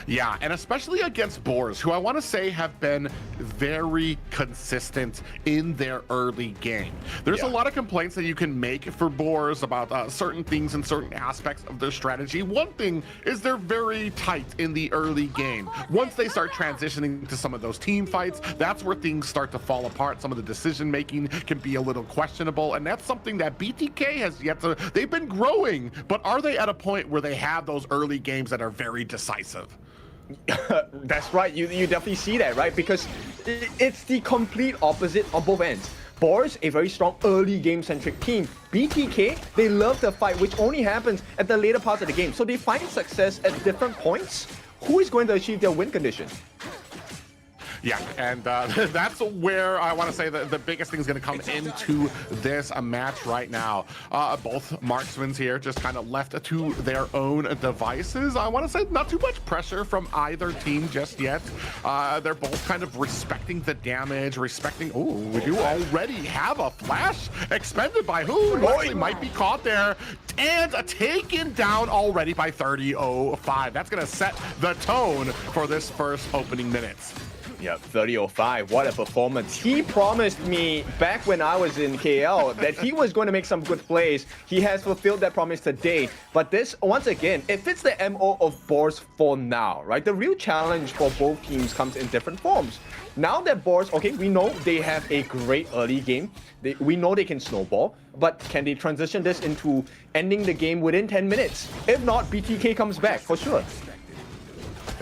Yeah, and especially against Boars, who I want to say have been very consistent in their early game. There's a lot of complaints that you can make for Boars about certain things and certain aspects of their strategy. One thing is they're very tight in the early game. Once they start transitioning to some of those team fights, that's where things start to fall apart. Some of the decision making can be a little questionable, and that's something that BTK has yet to, they've been growing, but are they at a point where they have those early games that are very decisive? That's right, you definitely see that, right? Because it's the complete opposite on both ends. Boars, a very strong early game-centric team. BTK, they love the fight, which only happens at the later parts of the game. So they find success at different points. Who is going to achieve their win condition? Yeah, and that's where I want to say the biggest thing is going to come into this match right now. Both marksmen here just kind of left to their own devices. I want to say not too much pressure from either team just yet. They're both kind of respecting the damage, respecting... Ooh, we do already have a flash expended by who? Actually might be caught there and taken down already by 30-05. That's going to set the tone for this first opening minutes. Yep, 30-05, what a performance. He promised me back when I was in KL that he was going to make some good plays. He has fulfilled that promise today. But this, once again, it fits the MO of Boars for now, right? The real challenge for both teams comes in different forms. Now that Boars, okay, we know they have a great early game. We know they can snowball, but can they transition this into ending the game within 10 minutes? If not, BTK comes back for sure.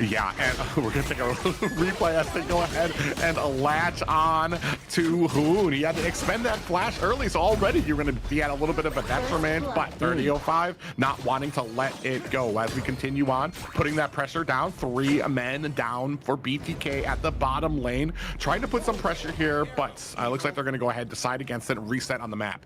Yeah, and we're going to take a replay as they go ahead and latch on to Hoon. He had to expend that flash early, so already you're going to be at a little bit of a detriment, but 30-05 not wanting to let it go as we continue on, putting that pressure down. 3 men down for BTK at the bottom lane, trying to put some pressure here, but looks like they're going to go ahead, decide against it, and reset on the map.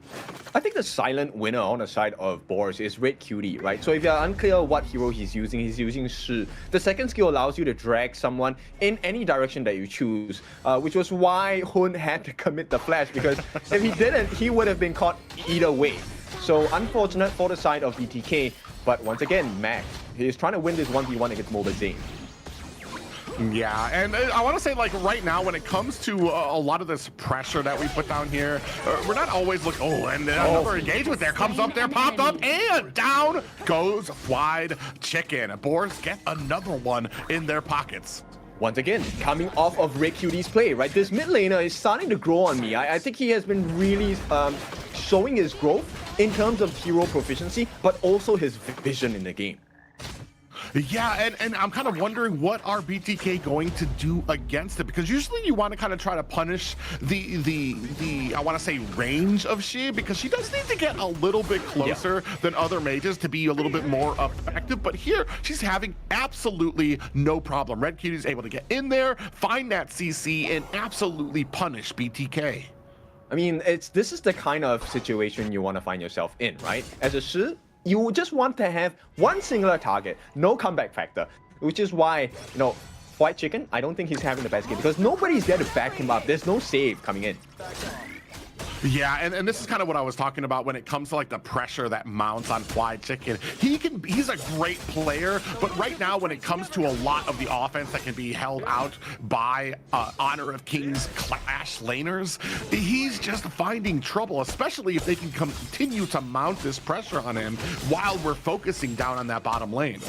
I think the silent winner on the side of Boars is Red Cutie, right? So if you're unclear what hero he's using Shi. The second skill allows you to drag someone in any direction that you choose, which was why Hun had to commit the flash, because if he didn't, he would have been caught either way. So unfortunate for the side of BTK, but once again, Mac, he is trying to win this 1v1 against Mobile Zane. Yeah, and I want to say, like, right now, when it comes to a lot of this pressure that we put down here, we're not always looking... Oh, and another engagement there comes up there, popped up, and down goes Wide Chicken. Boars get another one in their pockets. Once again, coming off of Red Cutie's play, right? This mid laner is starting to grow on me. I think he has been really showing his growth in terms of hero proficiency, but also his vision in the game. Yeah, and I'm kind of wondering what are BTK going to do against it, because usually you want to kind of try to punish the I want to say range of Shi, because she does need to get a little bit closer than other mages to be a little bit more effective. But here she's having absolutely no problem. Red Cutie is able to get in there, find that CC, and absolutely punish BTK. I mean, this is the kind of situation you want to find yourself in, right? As a Shi, you just want to have one singular target, no comeback factor, which is why, you know, White Chicken, I don't think he's having the best game because nobody's there to back him up. There's no save coming in. Yeah, and this is kind of what I was talking about when it comes to like the pressure that mounts on White Chicken. He's a great player, but right now when it comes to a lot of the offense that can be held out by Honor of Kings Clash laners, he's just finding trouble, especially if they can continue to mount this pressure on him while we're focusing down on that bottom lane.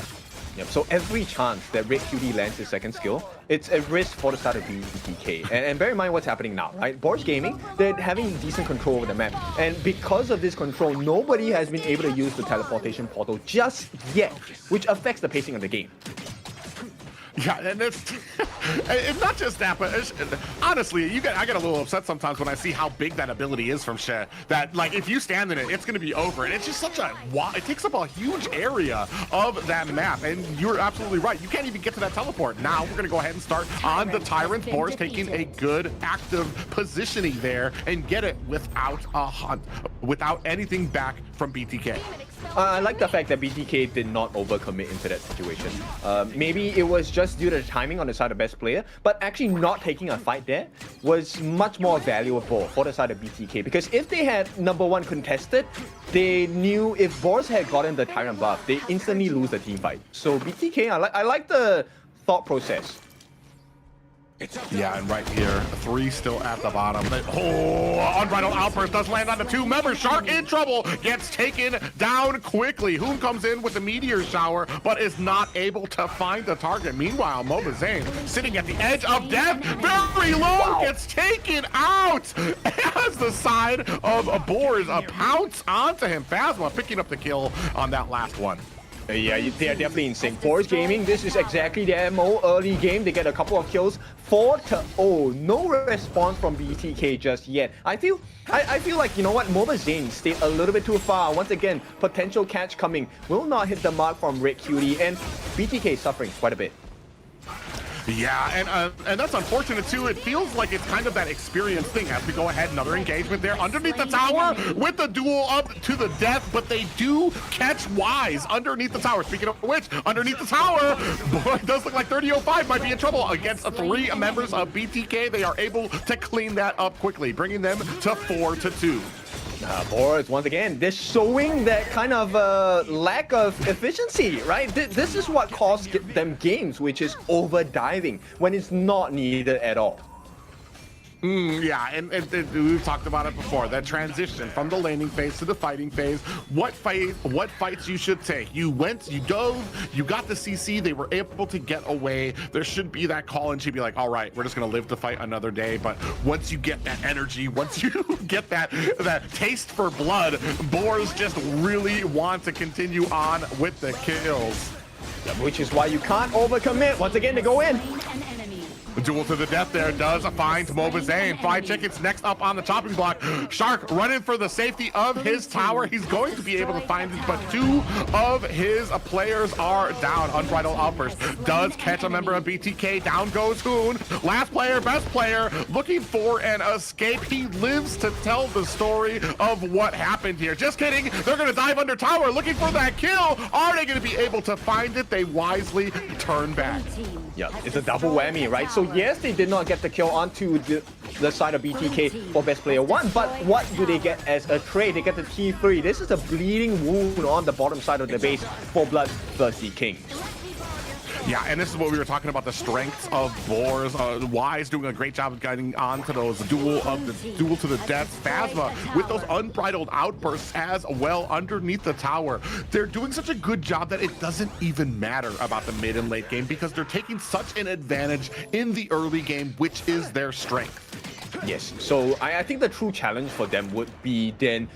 Yep, so every chance that Red Cutie lands his second skill, it's a risk for the start of BTK. And bear in mind what's happening now, right? Boars Gaming, they're having decent control over the map. And because of this control, nobody has been able to use the teleportation portal just yet, which affects the pacing of the game. Yeah, and it's not just that, but honestly, I get a little upset sometimes when I see how big that ability is from She. That, like, if you stand in it, it's going to be over. And it's just such a... It takes up a huge area of that map. And you're absolutely right. You can't even get to that teleport. Now, we're going to go ahead and start on the Tyrant. Boars taking a good, active positioning there and get it without a hunt, without anything back from BTK. I like the fact that BTK did not overcommit into that situation. Maybe it was just due to the timing on the side of best player, but actually not taking a fight there was much more valuable for the side of BTK, because if they had #1 contested, they knew if Boars had gotten the Tyrant buff, they instantly lose the team fight. So BTK, I like the thought process. Yeah, and right here, 3 still at the bottom. Oh, unbridled outburst does land on the 2 members. Shark in trouble, gets taken down quickly. Hoon comes in with the meteor shower, but is not able to find the target. Meanwhile, Moba Zane sitting at the edge of death, very low, gets taken out as the side of Boars pounce onto him. Phasma picking up the kill on that last one. Yeah, they are definitely in sync. Boars Gaming, this is exactly their MO. Early game, they get a couple of kills. 4-0. No response from BTK just yet. I feel like, you know what, Moba Zane stayed a little bit too far. Once again, potential catch coming. Will not hit the mark from Red Cutie, and BTK suffering quite a bit. Yeah, and that's unfortunate too. It feels like it's kind of that experience thing as we go ahead. Another engagement there underneath the tower with the duel up to the death, but they do catch Wise underneath the tower. Speaking of which, underneath the tower, boy, it does look like 3005 might be in trouble against 3 members of BTK. They are able to clean that up quickly, bringing them to 4-2. Boars, once again, they're showing that kind of lack of efficiency, right? This is what costs them games, which is over-diving when it's not needed at all. Yeah, and we've talked about it before, that transition from the laning phase to the fighting phase. What fights you should take. You went, you dove, you got the CC, they were able to get away. There should be that call and she'd be like, all right, we're just gonna live to fight another day. But once you get that energy, once you get that taste for blood, Boars just really want to continue on with the kills. Yeah, which is why you can't overcommit. Once again, they go in. Duel to the death there does find Moba Zane. Fried Chicken's next up on the chopping block. Shark running for the safety of his tower. He's going to be able to find it, but 2 of his players are down. Unbridled outburst does catch a member of BTK. Down goes Hoon. Last player, best player, looking for an escape. He lives to tell the story of what happened here. Just kidding. They're going to dive under tower looking for that kill. Are they going to be able to find it? They wisely turn back. Yeah, it's a double whammy, right? So yes, they did not get the kill onto the side of BTK for best player 1, but what do they get as a trade? They get the T3. This is a bleeding wound on the bottom side of the base for BloodThirstyKings. Yeah, and this is what we were talking about, the strengths of Boars. Wise doing a great job of getting onto those duel to the death. Phasma with those unbridled outbursts as well underneath the tower. They're doing such a good job that it doesn't even matter about the mid and late game because they're taking such an advantage in the early game, which is their strength. Yes, so I think the true challenge for them would be then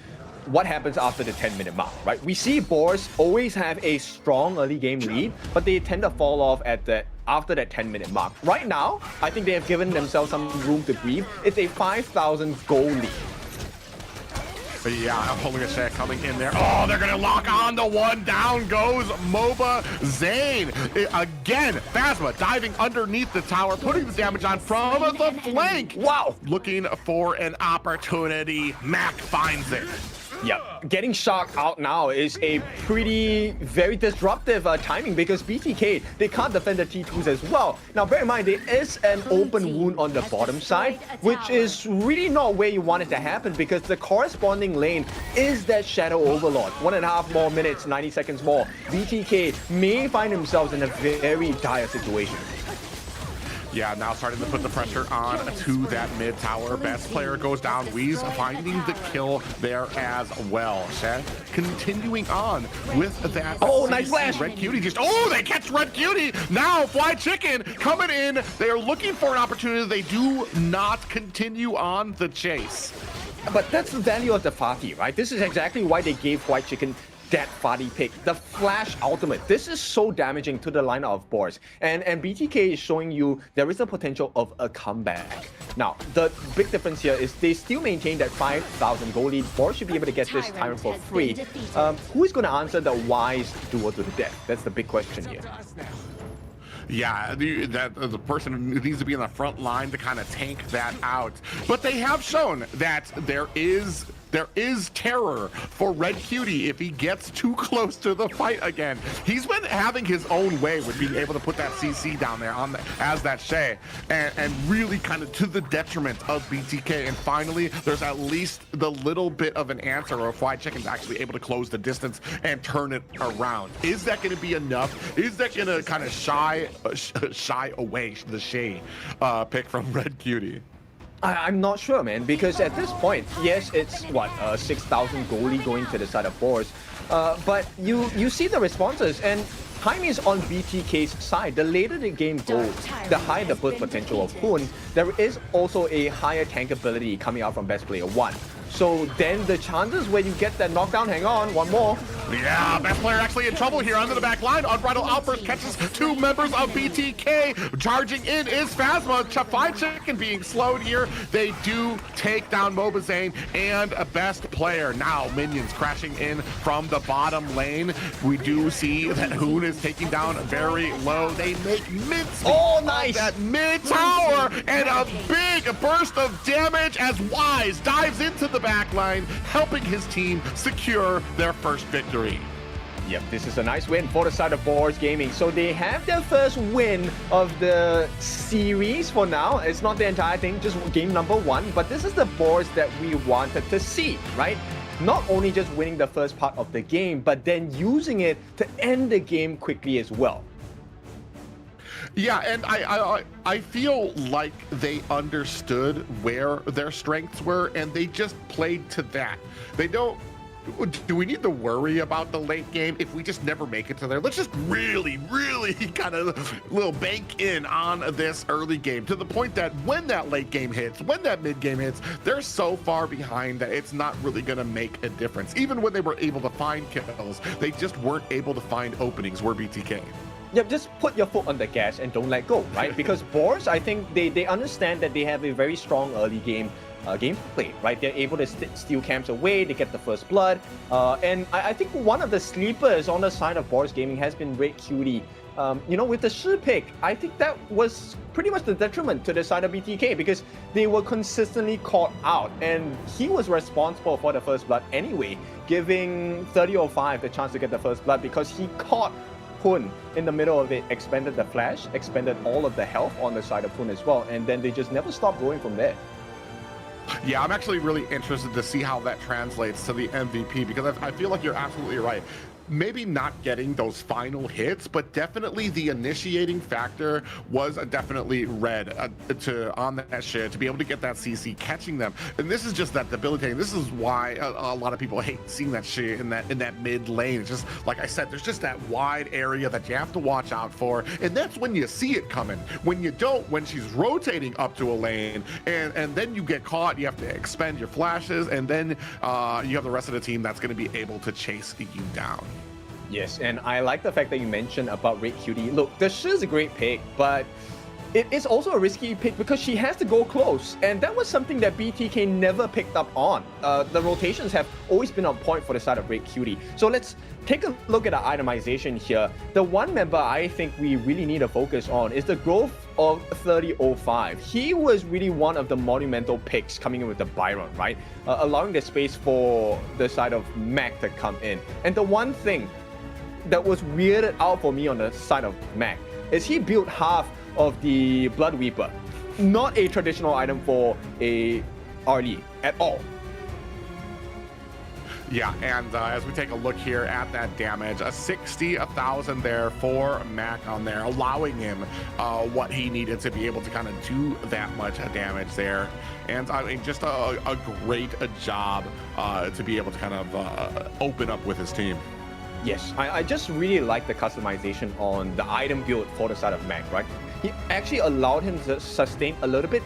what happens after the 10-minute mark, right? We see Boars always have a strong early game lead, but they tend to fall off after that 10-minute mark. Right now, I think they have given themselves some room to breathe. It's a 5,000 gold lead. But yeah, holding a shot coming in there. Oh, they're gonna lock on the one. Down goes Moba Zane. Again, Phasma diving underneath the tower, putting the damage on from the flank. Wow. Looking for an opportunity. Mac finds it. Yep, getting Shark out now is a very disruptive timing because BTK, they can't defend the T2s as well. Now bear in mind, there is an open wound on the bottom side, which is really not where you want it to happen because the corresponding lane is that Shadow Overlord. 1.5 more minutes, 90 seconds more. BTK may find themselves in a very dire situation. Yeah, now starting to put the pressure on to that mid tower. Best player goes down. Weez finding the kill there as well. Shed continuing on with that. Oh, nice flash. Red Cutie they catch Red Cutie. Now Fly Chicken coming in. They are looking for an opportunity. They do not continue on the chase. But that's the value of the Fati, right? This is exactly why they gave White Chicken that Fati pick, the Flash Ultimate. This is so damaging to the lineup of Boars. And BTK is showing you there is a potential of a comeback. Now, the big difference here is they still maintain that 5,000 gold lead. Boars should be able to get this Tyrant for free. Who is going to answer the Wise duel to the death? That's the big question here. Yeah, the person who needs to be in the front line to kind of tank that out. But they have shown that there is there is terror for Red Cutie if he gets too close to the fight again. He's been having his own way with being able to put that CC down there on as that Shay, and really kind of to the detriment of BTK. And finally, there's at least the little bit of an answer, or Fried Chicken's actually able to close the distance and turn it around. Is that going to be enough? Is that going to kind of shy away the Shay pick from Red Cutie? I'm not sure, man, because at this point, yes, it's what 6,000 goalie going to the side of Boars, but you see the responses, and time is on BTK's side. The later the game goes, the higher the burst potential of Hoon. There is also a higher tank ability coming out from best player 1. So then the chances where you get that knockdown, hang on, one more. Yeah, best player actually in trouble here under the back line. Unbridled Outburst catches 2 members of BTK. Charging in is Phasma. Fried Chicken being slowed here. They do take down Mobazane and a best player. Now minions crashing in from the bottom lane. We do see that Hoon is taking down very low. They make mince. Oh, nice. That mid tower and a big burst of damage as Wise dives into the back line, helping his team secure their first victory. Yep, this is a nice win for the side of Boars Gaming. So they have their first win of the series for now. It's not the entire thing, just game number 1. But this is the Boars that we wanted to see, right? Not only just winning the first part of the game, but then using it to end the game quickly as well. Yeah, and I feel like they understood where their strengths were, and they just played to that. They don't. Do we need to worry about the late game if we just never make it to there? Let's just really kind of little bank in on this early game to the point that when that late game hits, when that mid game hits, they're so far behind that it's not really going to make a difference. Even when they were able to find kills, they just weren't able to find openings where BTK. Yep, just put your foot on the gas and don't let go, right? Because Boars, I think they understand that they have a very strong early game gameplay, right? They're able to steal camps away, they get the first blood, and I think one of the sleepers on the side of Boars Gaming has been Red Cutie. You know, with the Shi pick, I think that was pretty much the detriment to the side of BTK because they were consistently caught out, and he was responsible for the first blood anyway, giving 3005 the chance to get the first blood because he caught Hoon in the middle of it, expended the flash, expended all of the health on the side of Hoon as well, and then they just never stopped going from there. Yeah, I'm actually really interested to see how that translates to the MVP because I feel like you're absolutely right. Maybe not getting those final hits, but definitely the initiating factor was definitely red on that shit to be able to get that CC catching them. And this is just that debilitating. This is why a lot of people hate seeing that shit in that mid lane. It's just like I said, there's just that wide area that you have to watch out for, and that's when you see it coming. When you don't, when she's rotating up to a lane, and then you get caught, you have to expend your flashes, and then you have the rest of the team that's going to be able to chase you down. Yes, and I like the fact that you mentioned about Red Cutie. Look, the Shi is a great pick, but it is also a risky pick because she has to go close, and that was something that BTK never picked up on. The rotations have always been on point for the side of Red Cutie. So let's take a look at the itemization here. The one member I think we really need to focus on is the growth of 3005. He was really one of the monumental picks coming in with the Byron, right? Allowing the space for the side of Mac to come in. And the one thing that was weirded out for me on the side of Mac is he built half of the Blood Weeper. Not a traditional item for a RD at all. Yeah, and as we take a look here at that damage, a 60,000 there for Mac on there, allowing him what he needed to be able to kind of do that much damage there. And I mean, just a great job to be able to kind of open up with his team. Yes, I just really like the customization on the item build for the side of Mac, right? He actually allowed him to sustain a little bit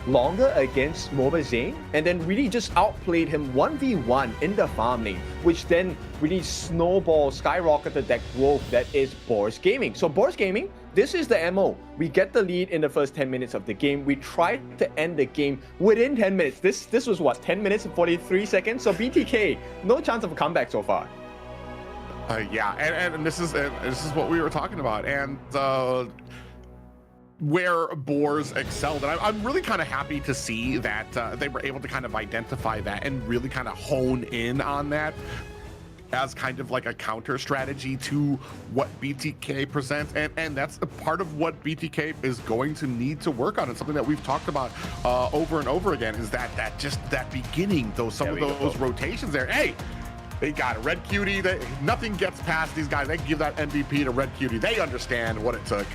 longer against Mobazane, and then really just outplayed him 1v1 in the farm lane, which then really skyrocketed that growth that is Boars Gaming. So Boars Gaming, this is the MO. We get the lead in the first 10 minutes of the game. We try to end the game within 10 minutes. This was what, 10 minutes and 43 seconds? So BTK, no chance of a comeback so far. Yeah, and this is what we were talking about, and where Boars excelled. And I'm really kind of happy to see that they were able to kind of identify that and really kind of hone in on that as kind of like a counter strategy to what BTK presents. And that's a part of what BTK is going to need to work on. And something that we've talked about over and over again is that beginning, some of those rotations there. Hey, they got a Red Cutie. Nothing gets past these guys. They give that MVP to Red Cutie. They understand what it took.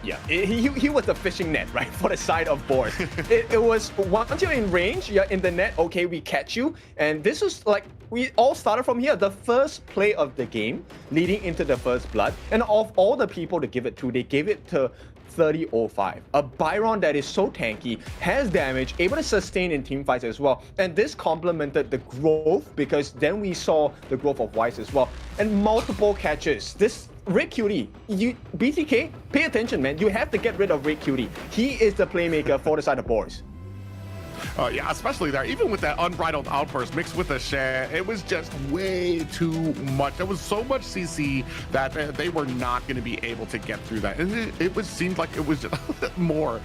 Yeah, he was the fishing net, right, for the side of Boars. it was once you're in range, you're in the net, okay, we catch you. And this was like, we all started from here. The first play of the game, leading into the first blood. And of all the people to give it to, they gave it to 3005. A Byron that is so tanky, has damage, able to sustain in team fights as well. And this complemented the growth, because then we saw the growth of Wise as well. And multiple catches. This Red Cutie, BTK, pay attention, man. You have to get rid of Red Cutie. He is the playmaker for the side of Boars. Yeah, especially there. Even with that unbridled outburst mixed with the share, it was just way too much. There was so much CC that they were not going to be able to get through that. And it seemed like it was just more.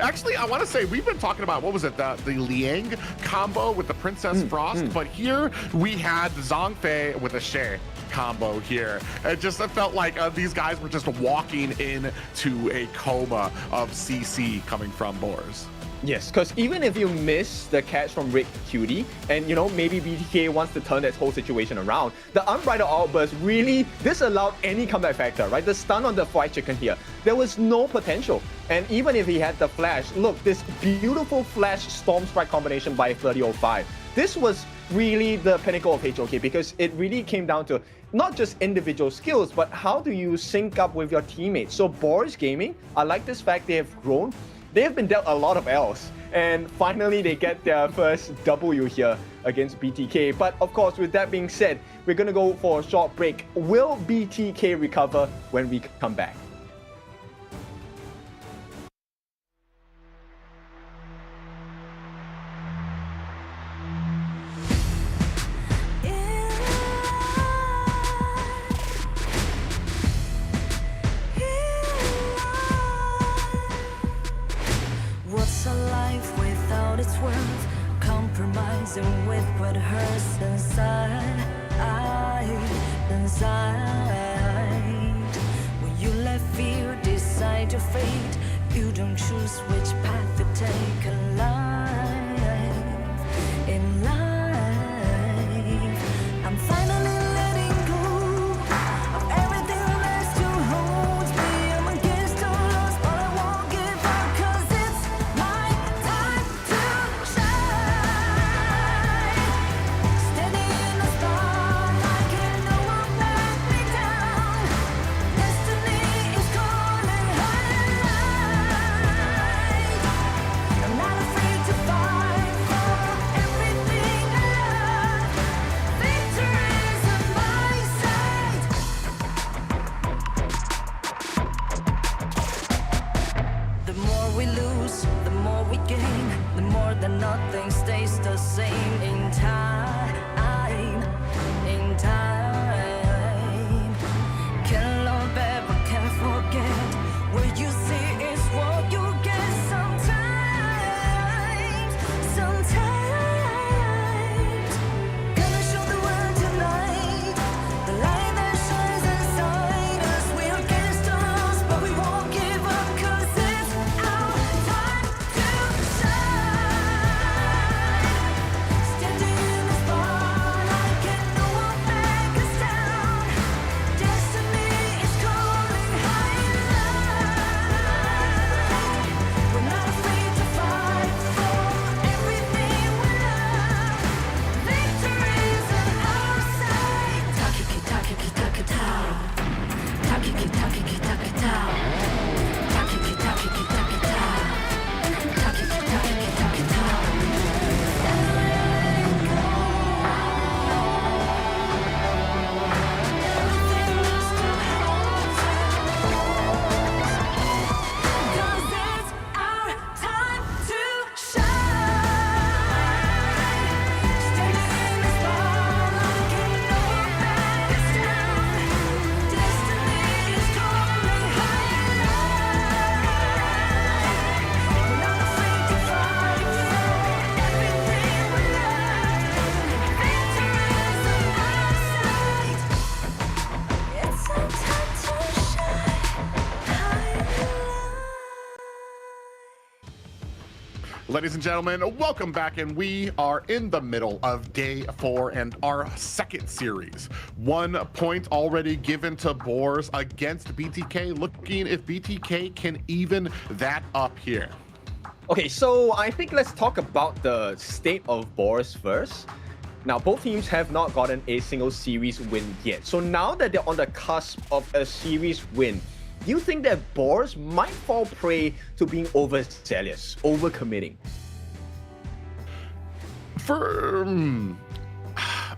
Actually, I want to say, we've been talking about, what was it, the Liang combo with the Princess Frost, but here we had Zhang Fei with a share combo here. It felt like these guys were just walking into a coma of CC coming from Boars. Yes, because even if you miss the catch from Red Cutie, and maybe BTK wants to turn that whole situation around, the unbridled outburst really disallowed any comeback factor, right? The stun on the fried chicken here, there was no potential. And even if he had the flash, look, this beautiful flash storm strike combination by 3005. This was really the pinnacle of HOK, because it really came down to not just individual skills, but how do you sync up with your teammates? So Boars Gaming, I like this fact they have grown. They have been dealt a lot of L's, and finally they get their first W here against BTK. But of course, with that being said, we're gonna go for a short break. Will BTK recover when we come back? Compromising with what hurts inside. When you let fear decide your fate, you don't choose which path to take in life. I'm finally letting go of everything that still holds me. I'm against all odds, but I won't give up, 'cause it's my time to shine. Standing in the spotlight, can no one back me down. Destiny is calling high. Ladies and gentlemen, welcome back, and we are in the middle of day 4 and our second series. 1 point already given to Boars against BTK, looking if BTK can even that up here. Okay, so I think let's talk about the state of Boars first. Now, both teams have not gotten a single series win yet. So now that they're on the cusp of a series win, do you think that Boars might fall prey to being overzealous, overcommitting?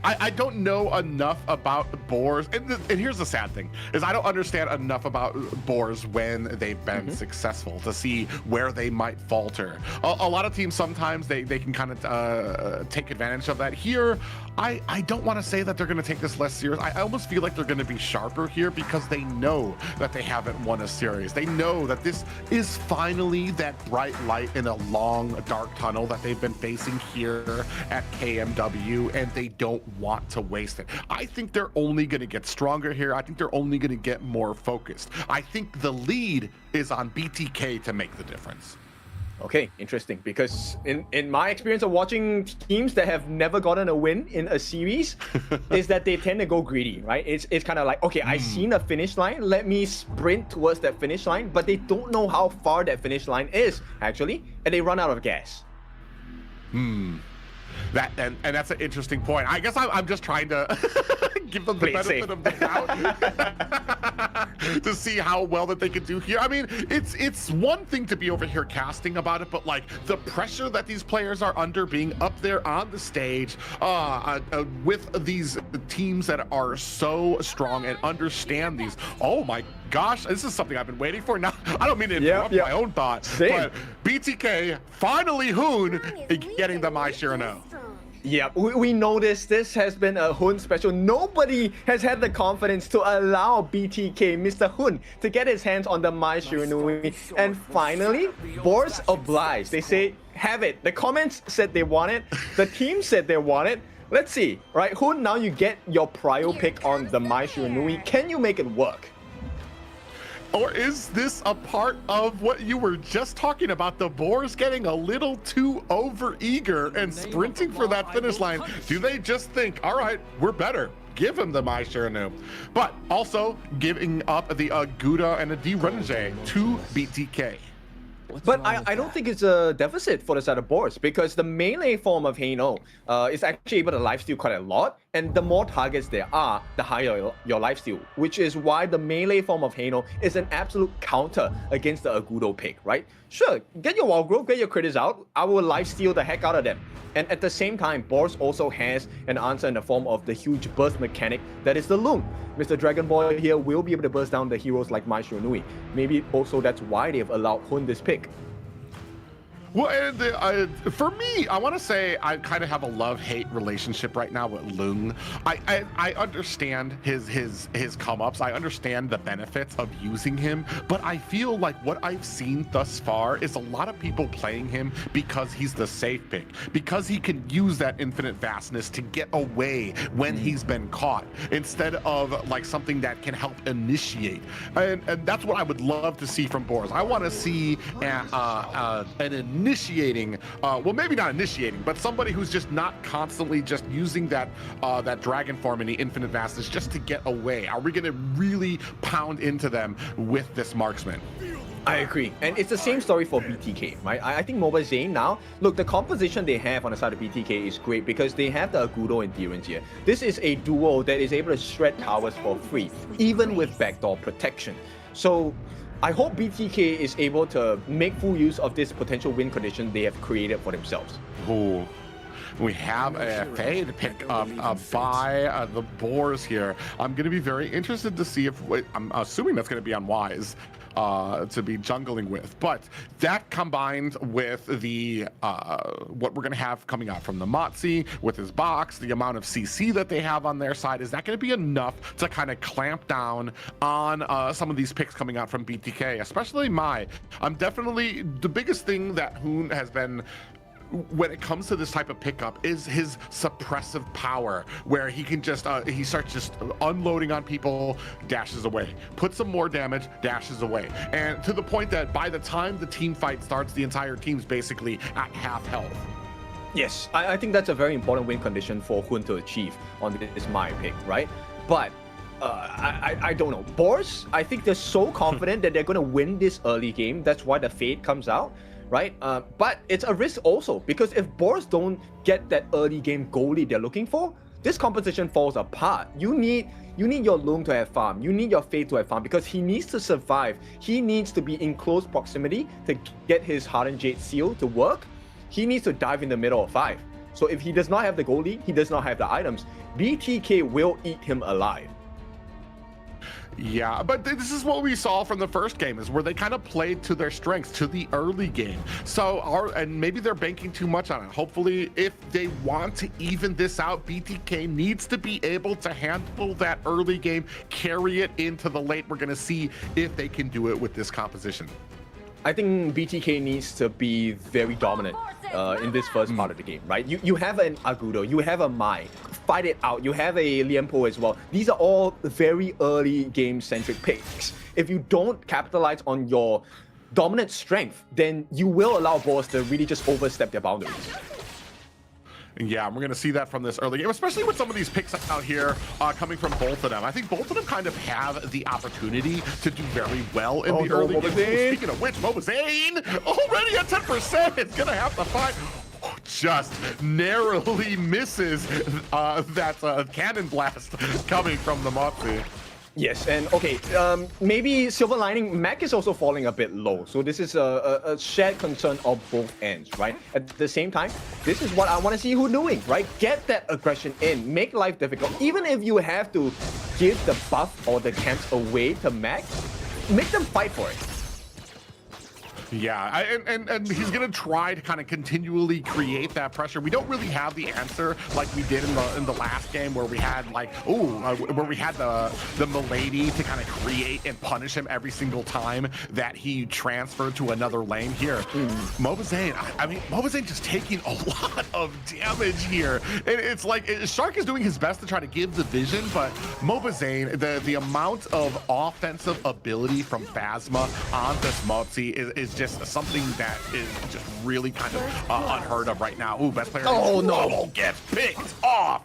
I don't know enough about Boars, and here's the sad thing, is I don't understand enough about Boars when they've been successful to see where they might falter. A lot of teams, sometimes they can kind of take advantage of that. Here, I don't want to say that they're going to take this less serious. I almost feel like they're going to be sharper here because they know that they haven't won a series. They know that this is finally that bright light in a long, dark tunnel that they've been facing here at KMW, and they don't want to waste it. I think they're only going to get stronger here. I think they're only going to get more focused. I think the lead is on BTK to make the difference. Okay, interesting, because in my experience of watching teams that have never gotten a win in a series is that they tend to go greedy, right? It's kind of like, okay, I've seen a finish line, let me sprint towards that finish line, but they don't know how far that finish line is, actually, and they run out of gas. That and that's an interesting point. I guess I'm just trying to give them the benefit of the doubt to see how well that they can do here. I mean, it's one thing to be over here casting about it, but like the pressure that these players are under, being up there on the stage with these teams that are so strong and understand these. Oh my gosh, this is something I've been waiting for. Now, I don't mean to interrupt my own thoughts, but BTK finally Hoon getting the My Shirano. Yeah, we know this has been a Hun special. Nobody has had the confidence to allow BTK, Mr. Hun, to get his hands on the My Shiranui. And finally, Boars obliged. They say, have it. The comments said they want it. The team said they want it. Let's see, right? Hun, now you get your prio pick on the My Shiranui. Can you make it work? Or is this a part of what you were just talking about, the Boars getting a little too over-eager and sprinting for that finish line? Do they just think, all right, we're better, give him the My Shiranu? But also giving up the Gouda and a D-Renege to BTK. But I don't think it's a deficit for the side of Boars, because the melee form of Heino is actually able to lifesteal quite a lot, and the more targets there are, the higher your lifesteal, which is why the melee form of Heino is an absolute counter against the Agudo pick, right? Sure, get your wall growth, get your critters out, I will lifesteal the heck out of them. And at the same time, Boars also has an answer in the form of the huge burst mechanic that is the Loom. Mr. Dragon Boy here will be able to burst down the heroes like My Shiranui. Maybe also that's why they've allowed Hun this pick. Well, and for me, I want to say I kind of have a love-hate relationship right now with Lung. I understand his come-ups. I understand the benefits of using him, but I feel like what I've seen thus far is a lot of people playing him because he's the safe pick, because he can use that infinite vastness to get away when he's been caught, instead of like something that can help initiate. And that's what I would love to see from Boars. I want to see an initiating, well, maybe not initiating, but somebody who's just not constantly just using that dragon form in the infinite vastness just to get away. Are we going to really pound into them with this marksman? I agree. And it's the same story for BTK, right? I think Mobile Zane now, look, the composition they have on the side of BTK is great because they have the Agudo and Direns here. This is a duo that is able to shred towers for free, even with backdoor protection. So I hope BTK is able to make full use of this potential win condition they have created for themselves. Ooh. We have a fade pick up by the Boars here. I'm going to be very interested to see if, I'm assuming that's going to be on Wise to be jungling with, but that combined with the what we're going to have coming out from the Motzi with his box, the amount of CC that they have on their side, is that going to be enough to kind of clamp down on some of these picks coming out from BTK, especially I'm definitely, the biggest thing that Hoon has been when it comes to this type of pickup is his suppressive power, where he can just he starts just unloading on people, dashes away, puts some more damage, dashes away, and to the point that by the time the team fight starts, the entire team's basically at half health. Yes, I think that's a very important win condition for Hun to achieve on this my pick, right? But I don't know. Boars, I think they're so confident that they're going to win this early game. That's why the Fade comes out, right? But it's a risk also, because if Boars don't get that early game goalie they're looking for, this composition falls apart. You need your Loom to have farm. You need your Fade to have farm, because he needs to survive. He needs to be in close proximity to get his Hardened Jade seal to work. He needs to dive in the middle of 5. So if he does not have the goalie, he does not have the items, BTK will eat him alive. Yeah, but this is what we saw from the first game, is where they kind of played to their strengths, to the early game. So, and maybe they're banking too much on it. Hopefully, if they want to even this out, BTK needs to be able to handle that early game, carry it into the late. We're going to see if they can do it with this composition. I think BTK needs to be very dominant in this first part of the game, right? You have an Agudo, you have a Mai, fight it out. You have a Liempo as well. These are all very early game-centric picks. If you don't capitalize on your dominant strength, then you will allow Boars to really just overstep their boundaries. Yeah, we're going to see that from this early game, especially with some of these picks out here coming from both of them. I think both of them kind of have the opportunity to do very well in the early game. Speaking of which, Mobazane already at 10%. It's going to have to fight. Just narrowly misses that cannon blast coming from the Motzi. Yes, and okay, maybe silver lining, Mac is also falling a bit low. So this is a shared concern of both ends, right? At the same time, this is what I want to see who doing, right? Get that aggression in, make life difficult. Even if you have to give the buff or the camps away to Mac, make them fight for it. Yeah, and he's gonna try to kind of continually create that pressure. We don't really have the answer like we did in the last game, where we had like where we had the Milady to kind of create and punish him every single time that he transferred to another lane. Here, Mobazane, I mean, Mobazane just taking a lot of damage here. It's like Shark is doing his best to try to give the vision, but Mobazane, the amount of offensive ability from Phasma on this Motzi is just something that is just really kind of unheard of right now. Ooh, best player. Oh no, gets picked off.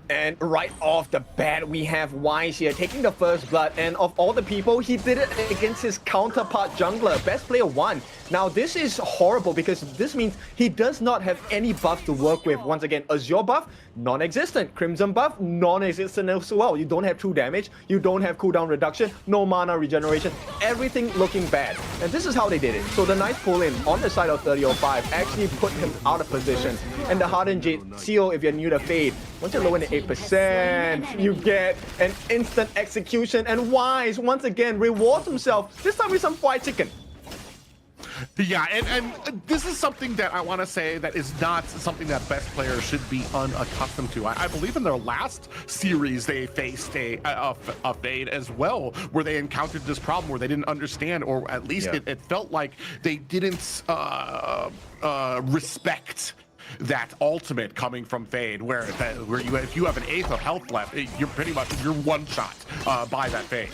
And right off the bat, we have Wise here taking the first blood. And of all the people, he did it against his counterpart jungler, best player 1. Now, this is horrible because this means he does not have any buff to work with. Once again, Azure buff, non-existent. Crimson buff, non-existent as well. You don't have true damage. You don't have cooldown reduction. No mana regeneration. Everything looking bad. And this is how they did it. So the nice pull-in on the side of 3005 actually put him out of position. And the Hardened Jade seal, if you're new to Fade, once you're low in the 8%, you get an instant execution. And Wise, once again, rewards himself, this time with some fried chicken. Yeah, and this is something that I want to say that is not something that best players should be unaccustomed to. I believe in their last series they faced a Fade as well, where they encountered this problem where they didn't understand, or at least it felt like they didn't respect that ultimate coming from Fade, where if you have an 1/8 of health left, you're pretty much one shot by that Fade.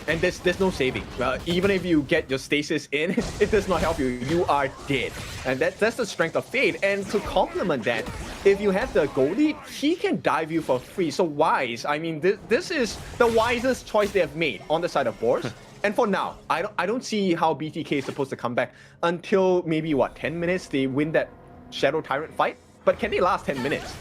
And there's no saving. Even if you get your stasis in, it does not help you. You are dead. And that's the strength of Fade. And to complement that, if you have the goalie, he can dive you for free. So Wise, I mean, this is the wisest choice they have made on the side of Boars. And for now, I don't see how BTK is supposed to come back until maybe, 10 minutes they win that Shadow Tyrant fight? But can they last 10 minutes?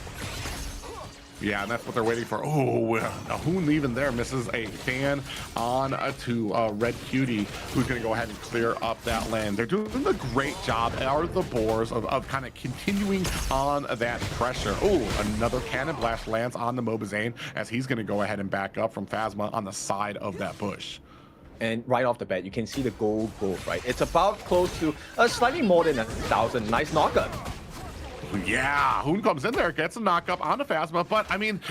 Yeah, and that's what they're waiting for. Oh, Hoon even there misses a fan on to Red Cutie, who's going to go ahead and clear up that land. They're doing a great job, are the Boars, of kind of continuing on that pressure. Oh, another cannon blast lands on the Mobazane, as he's going to go ahead and back up from Phasma on the side of that bush. And right off the bat, you can see the gold, right? It's about close to slightly more than 1,000. Nice knockup. Yeah, Hoon comes in there, gets a knockup on the Phasma, but I mean,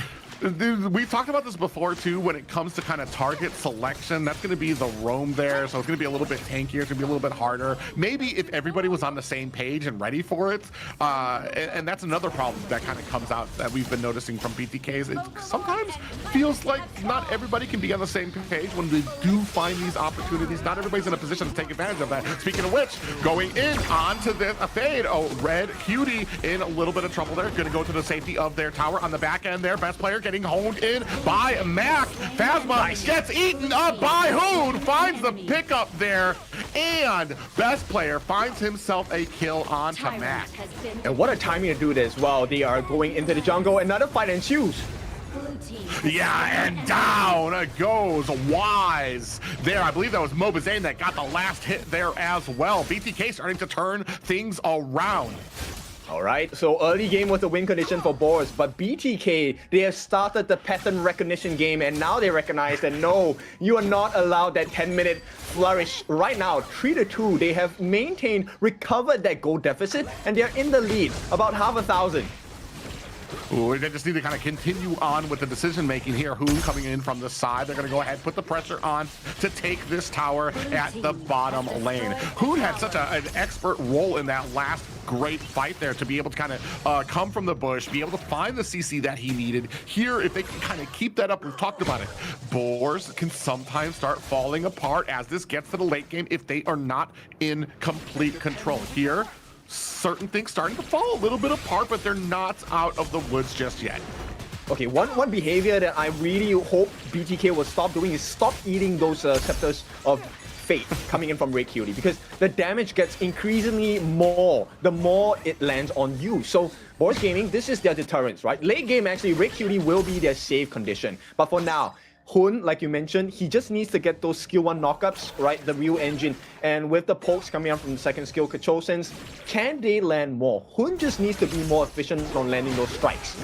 We've talked about this before too. When it comes to kind of target selection, that's going to be the roam there, so it's going to be a little bit tankier. It's going to be a little bit harder. Maybe if everybody was on the same page and ready for it, and that's another problem that kind of comes out that we've been noticing from BTKs. It sometimes feels like not everybody can be on the same page when they do find these opportunities. Not everybody's in a position to take advantage of that. Speaking of which, going in onto this fade. Oh, Red Cutie in a little bit of trouble there. Going to go to the safety of their tower on the back end there. Best player getting honed in by Mac. Phasma gets eaten up by Hoon. Finds the pickup there. And Best player finds himself a kill onto Mac. And what a timing to do this. Well, they are going into the jungle. Another fight ensues. Yeah, and down goes Wise there. I believe that was Mobazane that got the last hit there as well. BTK starting to turn things around. All right, so early game was a win condition for Boars, but BTK, they have started the pattern recognition game, and now they recognize that no, you are not allowed that 10-minute flourish. Right now, 3-2, they have maintained, recovered that goal deficit, and they're in the lead, about 500,000. Ooh, they just need to kind of continue on with the decision making here. Hoon coming in from the side. They're going to go ahead, put the pressure on to take this tower at the bottom lane. Hoon had such an expert role in that last great fight there to be able to kind of come from the bush, be able to find the CC that he needed. Here, if they can kind of keep that up, we've talked about it, Boars can sometimes start falling apart as this gets to the late game if they are not in complete control. Here, certain things starting to fall a little bit apart, but they're not out of the woods just yet. Okay, one behavior that I really hope BTK will stop doing is stop eating those scepters of fate coming in from Red Cutie, because the damage gets increasingly more the more it lands on you. So Boars Gaming, this is their deterrence, right? Late game, actually, Red Cutie will be their safe condition. But for now, Hoon, like you mentioned, he just needs to get those skill 1 knockups, right? The real engine. And with the pokes coming out from the second skill, Kachosens, can they land more? Hoon just needs to be more efficient on landing those strikes.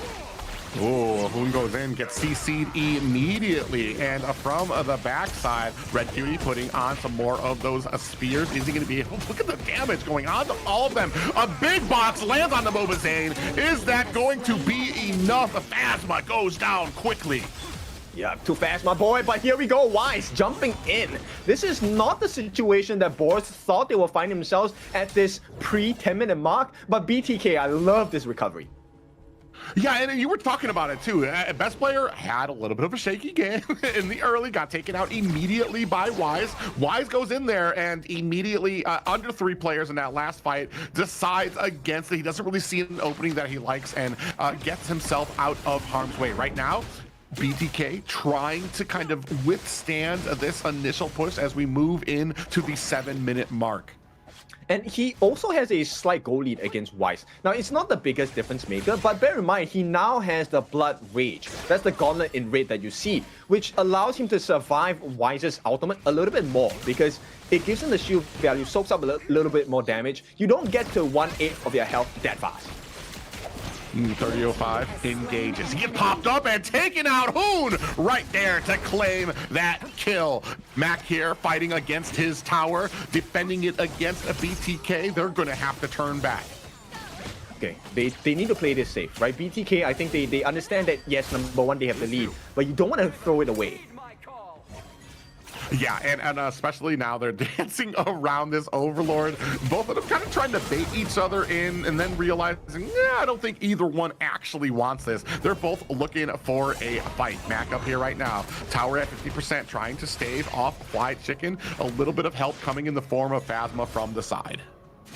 Oh, Hoon goes in, gets CC'd immediately, and from the backside, Red Cutie putting on some more of those spears. Is he going to be able to look at the damage going on to all of them? A big box lands on the Mobazane. Is that going to be enough? The Phasma goes down quickly. Yeah, too fast, my boy, but here we go. Wise jumping in. This is not the situation that Boars thought they will find themselves at this pre-10-minute mark, but BTK, I love this recovery. Yeah, and you were talking about it too. Best player had a little bit of a shaky game in the early, got taken out immediately by Wise. Wise goes in there and immediately, under 3 players in that last fight, decides against it. He doesn't really see an opening that he likes and gets himself out of harm's way. Right now, BTK trying to kind of withstand this initial push as we move into the 7-minute mark. And he also has a slight goal lead against Wise. Now, it's not the biggest difference maker, but bear in mind, he now has the Blood Rage. That's the gauntlet in red that you see, which allows him to survive Wise's ultimate a little bit more, because it gives him the shield value, soaks up a little bit more damage. You don't get to 1/8 of your health that fast. 3005 engages. He popped up and taken out Hoon right there to claim that kill. Mac here fighting against his tower, defending it against a BTK. They're going to have to turn back. Okay, they need to play this safe, right? BTK, I think they understand that, yes, number one, they have the lead, but you don't want to throw it away. Yeah, and especially now they're dancing around this Overlord. Both of them kind of trying to bait each other in and then realizing, yeah, I don't think either one actually wants this. They're both looking for a fight. Mac up here right now. Tower at 50%, trying to stave off Quiet Chicken. A little bit of help coming in the form of Phasma from the side.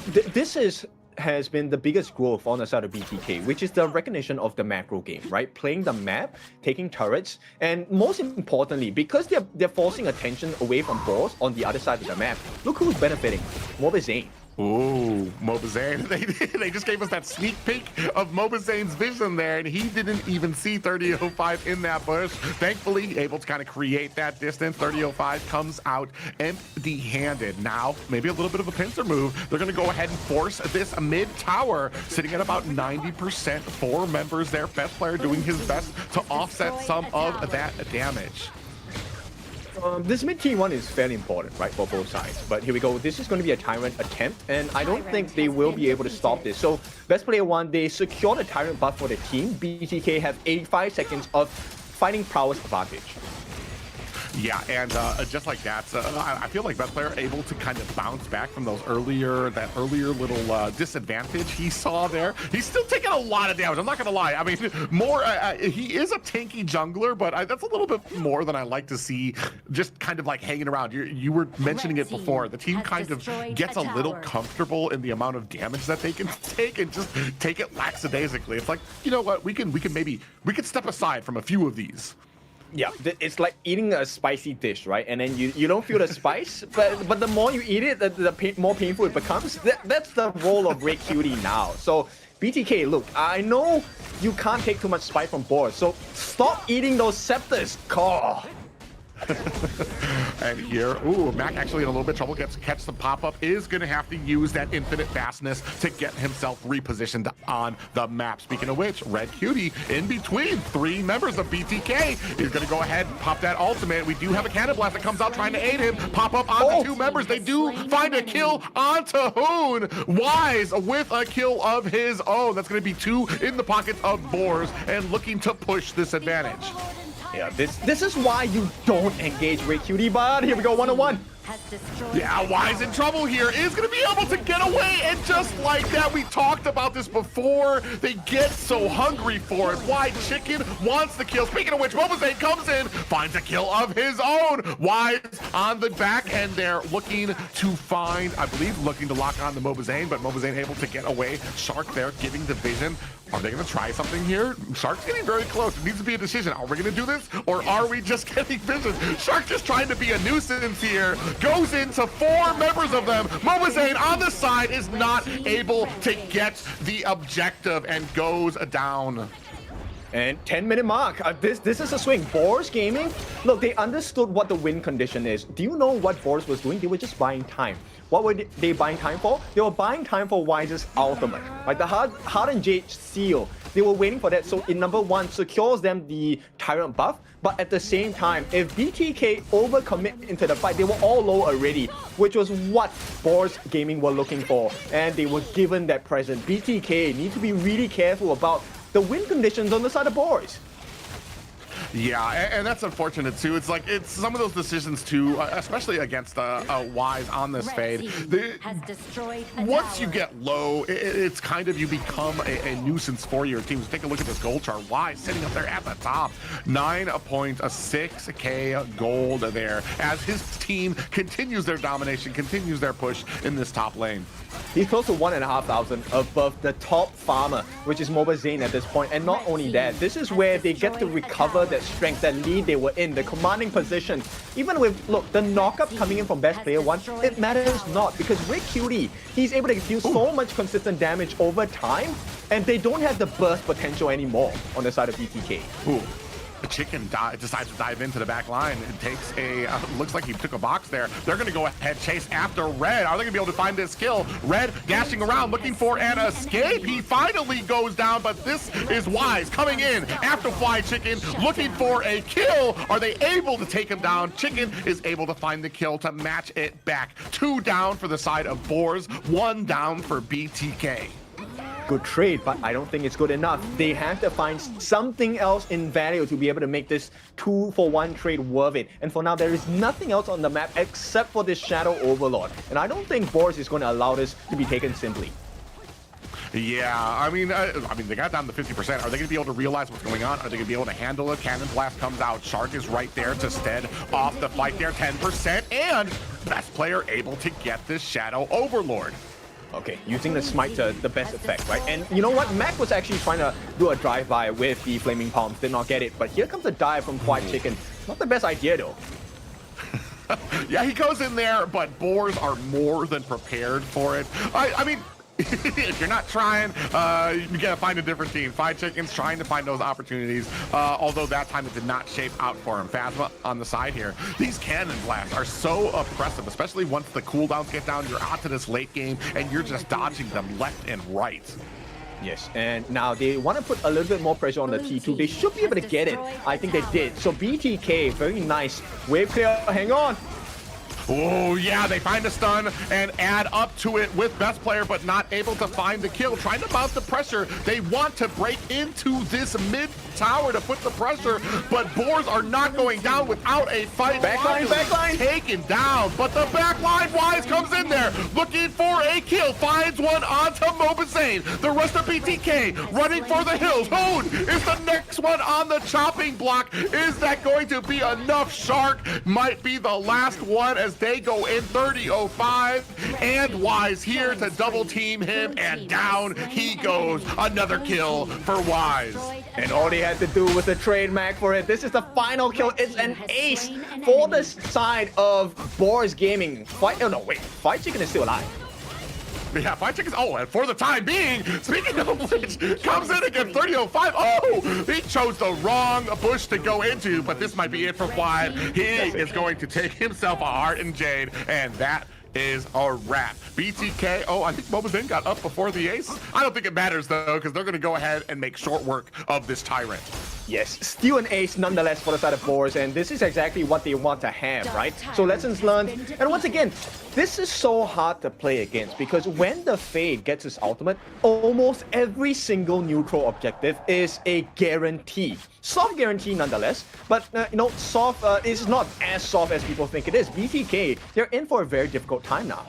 This has been the biggest growth on the side of BTK, which is the recognition of the macro game, right? Playing the map, taking turrets, and most importantly, because they're forcing attention away from Boars on the other side of the map, look who's benefiting. Mobazane. Ooh, Mobazane. They just gave us that sneak peek of Mobazane's vision there, and he didn't even see 3005 in that bush. Thankfully, able to kind of create that distance. 3005 comes out empty-handed. Now, maybe a little bit of a pincer move. They're going to go ahead and force this mid-tower, sitting at about 90%. 4 members there. Best player doing his best to offset some of that damage. This mid T1 is fairly important, right, for both sides. But here we go. This is going to be a Tyrant attempt, and I don't think they will be able to stop this. So, best player 1, they secure the Tyrant buff for the team. BTK have 85 seconds of fighting prowess advantage. Yeah, and just like that, I feel like best player able to kind of bounce back from that earlier little disadvantage he saw there. He's still taking a lot of damage. I'm not gonna lie. I mean, he is a tanky jungler, but that's a little bit more than I like to see. Just kind of like hanging around. You were mentioning it before. The team kind of gets a little comfortable in the amount of damage that they can take and just take it lackadaisically. It's like, you know what? We can step aside from a few of these. Yeah, it's like eating a spicy dish, right? And then you don't feel the spice, but the more you eat it, the more painful it becomes. That's the role of Red Cutie now. So BTK, look, I know you can't take too much spice from Boars, so stop eating those scepters. God. And here, ooh, Mac actually in a little bit of trouble, gets to catch the pop-up, is going to have to use that infinite fastness to get himself repositioned on the map. Speaking of which, Red Cutie in between 3 members of BTK is going to go ahead and pop that ultimate. We do have a Cannon Blast that comes out trying to aid him, pop up onto 2 members. They do find a kill onto Hoon. Wise with a kill of his own. That's going to be 2 in the pockets of Boars and looking to push this advantage. Yeah, this is why you don't engage Red Cutie, but here we go, 1-on-1. Yeah, Wise in trouble here, is going to be able to get away, and just like that, we talked about this before, they get so hungry for it. Why Chicken wants the kill. Speaking of which, Mobazane comes in, finds a kill of his own. Wise on the back end there, looking to find, I believe, looking to lock on the Mobazane, but Mobazane able to get away. Shark there giving the vision. Are they going to try something here? Shark's getting very close. It needs to be a decision. Are we going to do this, or are we just getting vision? Shark just trying to be a nuisance here. Goes into 4 members of them. Mobazane on the side is not able to get the objective and goes down. And 10-minute mark. This is a swing. Boars Gaming, look, they understood what the win condition is. Do you know what Boars was doing? They were just buying time. What were they buying time for? They were buying time for Wise's ultimate, right? The Hardened Jade seal. They were waiting for that. So in number 1, secures them the Tyrant buff. But at the same time, if BTK overcommit into the fight, they were all low already, which was what Boars Gaming were looking for. And they were given that present. BTK need to be really careful about the win conditions on the side of Boars. Yeah, and that's unfortunate too. It's like, it's some of those decisions too, especially against Wise on this fade. Once you get low, it's kind of, you become a nuisance for your teams. Take a look at this gold chart. Wise sitting up there at the top, 9.6k gold there as his team continues their domination, continues their push in this top lane. He's close to 1,500 above the top farmer, which is Mobazane at this point. And not only that, this is where they get to recover that strength, that lead they were in, the commanding position. Even with, look, the knockup coming in from best player 1, it matters not, because Red Cutie, he's able to deal so much consistent damage over time, and they don't have the burst potential anymore on the side of BTK. Ooh. The Chicken decides to dive into the back line and takes a, looks like he took a box there. They're going to go ahead, chase after Red. Are they going to be able to find this kill? Red dashing around, looking for an escape. He finally goes down, but this is Wise coming in after Fly Chicken, looking for a kill. Are they able to take him down? Chicken is able to find the kill to match it back. 2 down for the side of Boars, 1 down for BTK. Good trade, but I don't think it's good enough. They have to find something else in value to be able to make this 2-for-1 trade worth it. And for now, there is nothing else on the map except for this Shadow Overlord. And I don't think Boars is going to allow this to be taken simply. Yeah, I mean, they got down to 50%. Are they going to be able to realize what's going on? Are they going to be able to handle it? Cannon Blast comes out. Shark is right there to stead off the fight there, 10%. And best player able to get this Shadow Overlord. Okay, using the smite to the best effect, right? And you know what? Mac was actually trying to do a drive-by with the Flaming Palms, did not get it. But here comes a dive from White Chicken. Not the best idea, though. Yeah, he goes in there, but Boars are more than prepared for it. I mean, if you're not trying, you gotta find a different team. Fried Chicken's trying to find those opportunities, although that time it did not shape out for him. Phasma on the side here. These Cannon Blasts are so oppressive, especially once the cooldowns get down. You're onto this late game, and you're just dodging them left and right. Yes, and now they want to put a little bit more pressure on the T2. They should be able to get it. I think they did. So BTK, very nice. Wave clear, hang on. Oh, yeah, they find a stun and add up to it with best player, but not able to find the kill. Trying to mount the pressure. They want to break into this mid tower to put the pressure, but Boars are not going down without a fight. Backline. Taken down, but the backline Wise comes in there, looking for a kill, finds one onto Mobazane. The rest of BTK running for the hills. Hoon is the next one on the chopping block. Is that going to be enough? Shark might be the last one as they go in 30-05, and Wise here to double team him, and down he goes. Another kill for Wise. And all they had to do was a trade mag for it. This is the final kill. It's an ace for the side of Boars Gaming. Fight Chicken is still alive. Yeah, Fight Chicken. Oh, and for the time being, speaking of which, comes in against 30-05. Oh, he chose the wrong bush to go into, but this might be it for Wide. He is going to take himself a Heart and Jade, and that is a wrap. BTK, oh, I think Mobazane got up before the ace. I don't think it matters, though, because they're going to go ahead and make short work of this Tyrant. Yes, still an ace nonetheless for the side of Boars, and this is exactly what they want to have, right? So lessons learned. And once again, this is so hard to play against because when the Fade gets his ultimate, almost every single neutral objective is a guarantee. Soft guarantee nonetheless, but soft is not as soft as people think it is. BTK, they're in for a very difficult time now.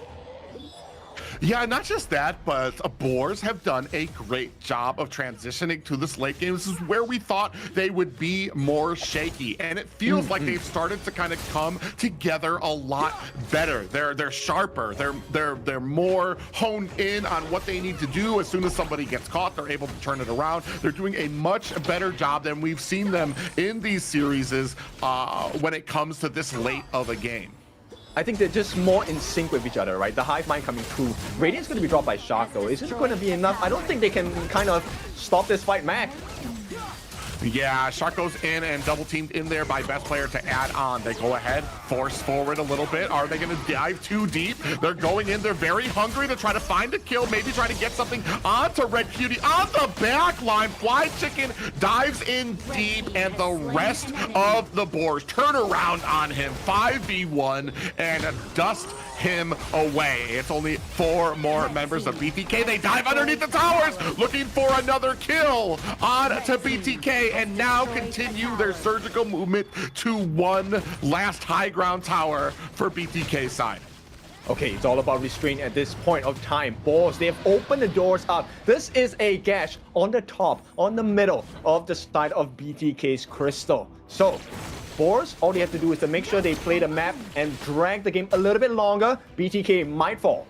Yeah, not just that, but Boars have done a great job of transitioning to this late game. This is where we thought they would be more shaky, and it feels like they've started to kind of come together a lot better. They're sharper. They're more honed in on what they need to do. As soon as somebody gets caught, they're able to turn it around. They're doing a much better job than we've seen them in these series when it comes to this late of a game. I think they're just more in sync with each other, right? The hive mind coming through. Radiant's going to be dropped by Shark, though. Is it going to be enough? I don't think they can kind of stop this fight, Mac. Yeah, Shark goes in and double teamed in there by best player to add on. They go ahead, force forward a little bit. Are they going to dive too deep? They're going in. They're very hungry to try to find a kill, maybe try to get something onto Red Cutie on the back line. Fly Chicken dives in deep, and the rest of the Boars turn around on him. 5v1 and dust him away. It's only 4 more members of BTK. They dive underneath the towers, looking for another kill on to BTK, and now continue their surgical movement to one last high ground tower for BTK side. Okay, it's all about restraint at this point of time. Boars, they have opened the doors up. This is a gash on the top, on the middle of the side of BTK's crystal. So, Boars, all they have to do is to make sure they play the map and drag the game a little bit longer. BTK might fall.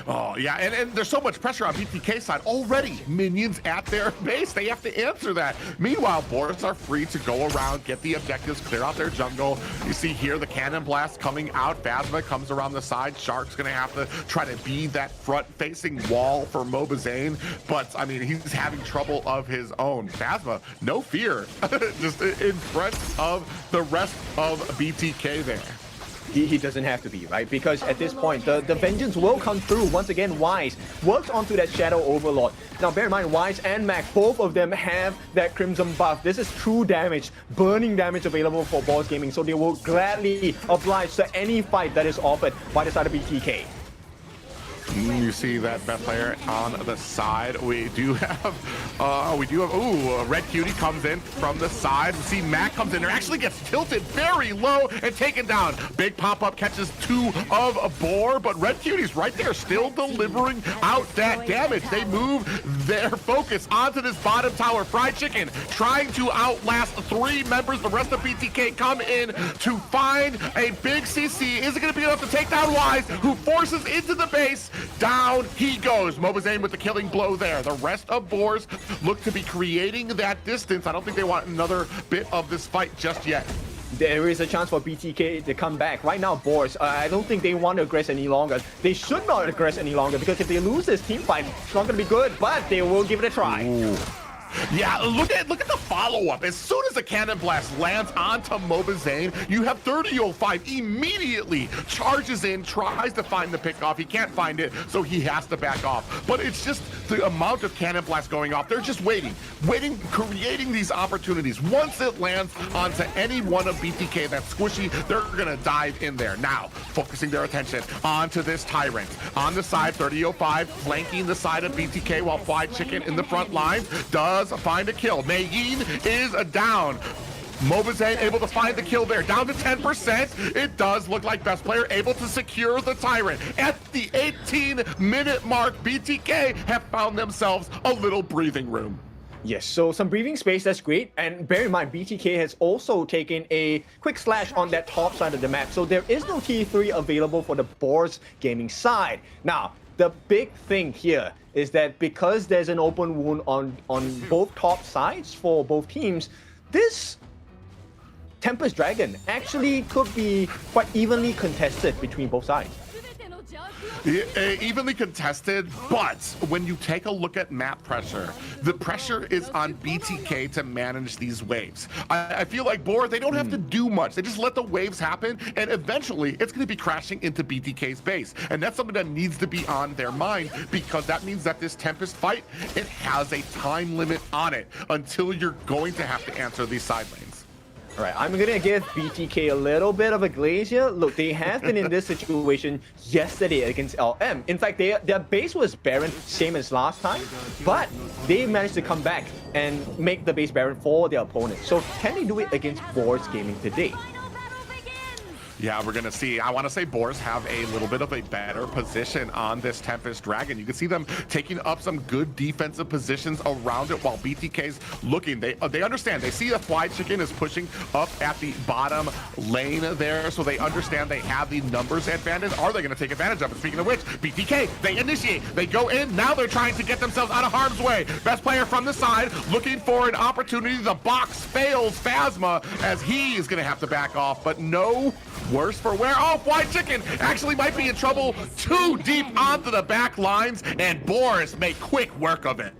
Oh, yeah, and there's so much pressure on BTK side already. Minions at their base, they have to answer that. Meanwhile, Boars are free to go around, get the objectives, clear out their jungle. You see here the cannon blast coming out. Phasma comes around the side. Shark's gonna have to try to be that front-facing wall for Mobazane, but I mean, he's having trouble of his own. Phasma, no fear, just in front of the rest of BTK there. He doesn't have to be, right? Because at this point, the vengeance will come through. Once again, Wise works onto that Shadow Overlord. Now, bear in mind, Wise and Mac, both of them have that Crimson buff. This is true damage, burning damage available for Boars Gaming, so they will gladly oblige to any fight that is offered by the side of BTK. You see that best player on the side. We do have, ooh, Red Cutie comes in from the side. We see Mac comes in there, actually gets tilted very low and taken down. Big pop-up catches 2 of a Boar, but Red Cutie's right there, still delivering out that damage. They move their focus onto this bottom tower. Fried Chicken trying to outlast 3 members. The rest of BTK come in to find a big CC. Is it going to be enough to take down Wise, who forces into the base? Down he goes. Mobazane with the killing blow there. The rest of Boars look to be creating that distance. I don't think they want another bit of this fight just yet. There is a chance for BTK to come back. Right now, Boars, I don't think they want to aggress any longer. They should not aggress any longer because if they lose this team fight, it's not going to be good, but they will give it a try. Ooh. Yeah, look at the follow-up. As soon as the Cannon Blast lands onto Mobazane, you have 3005 immediately charges in, tries to find the pick off. He can't find it, so he has to back off. But it's just the amount of Cannon Blast going off. They're just waiting, creating these opportunities. Once it lands onto any one of BTK that's squishy, they're gonna dive in there. Now, focusing their attention onto this Tyrant. On the side, 3005 flanking the side of BTK while Fly Chicken in the front lines does find a kill. Nayin is down. Mobazane able to find the kill there, down to 10%. It does look like best player able to secure the Tyrant. At the 18-minute mark, BTK have found themselves a little breathing room. Yes, so some breathing space, that's great. And bear in mind, BTK has also taken a quick slash on that top side of the map. So there is no T3 available for the Boars gaming side. Now, the big thing here is that because there's an open wound on both top sides for both teams, this Tempest Dragon actually could be quite evenly contested between both sides. Evenly contested, but when you take a look at map pressure, the pressure is on BTK to manage these waves. I feel like Boar, they don't have to do much. They just let the waves happen, and eventually it's going to be crashing into BTK's base. And that's something that needs to be on their mind, because that means that this Tempest fight, it has a time limit on it until you're going to have to answer these side lanes. All right, I'm gonna give BTK a little bit of a glaze here. Look, they have been in this situation yesterday against LM. In fact, their base was barren, same as last time, but they managed to come back and make the base barren for their opponent. So can they do it against Boars Gaming today? Yeah, we're gonna see. I want to say Boars have a little bit of a better position on this Tempest Dragon. You can see them taking up some good defensive positions around it while BTK's looking. They understand. They see the Fly Chicken is pushing up at the bottom lane there, so they understand they have the numbers advantage. Are they gonna take advantage of it? Speaking of which, BTK, they initiate. They go in. Now they're trying to get themselves out of harm's way. Best player from the side looking for an opportunity. The box fails Phasma as he is gonna have to back off, but no. Worse for wear. Oh, Fly Chicken actually might be in trouble too deep onto the back lines, and Boars make quick work of it.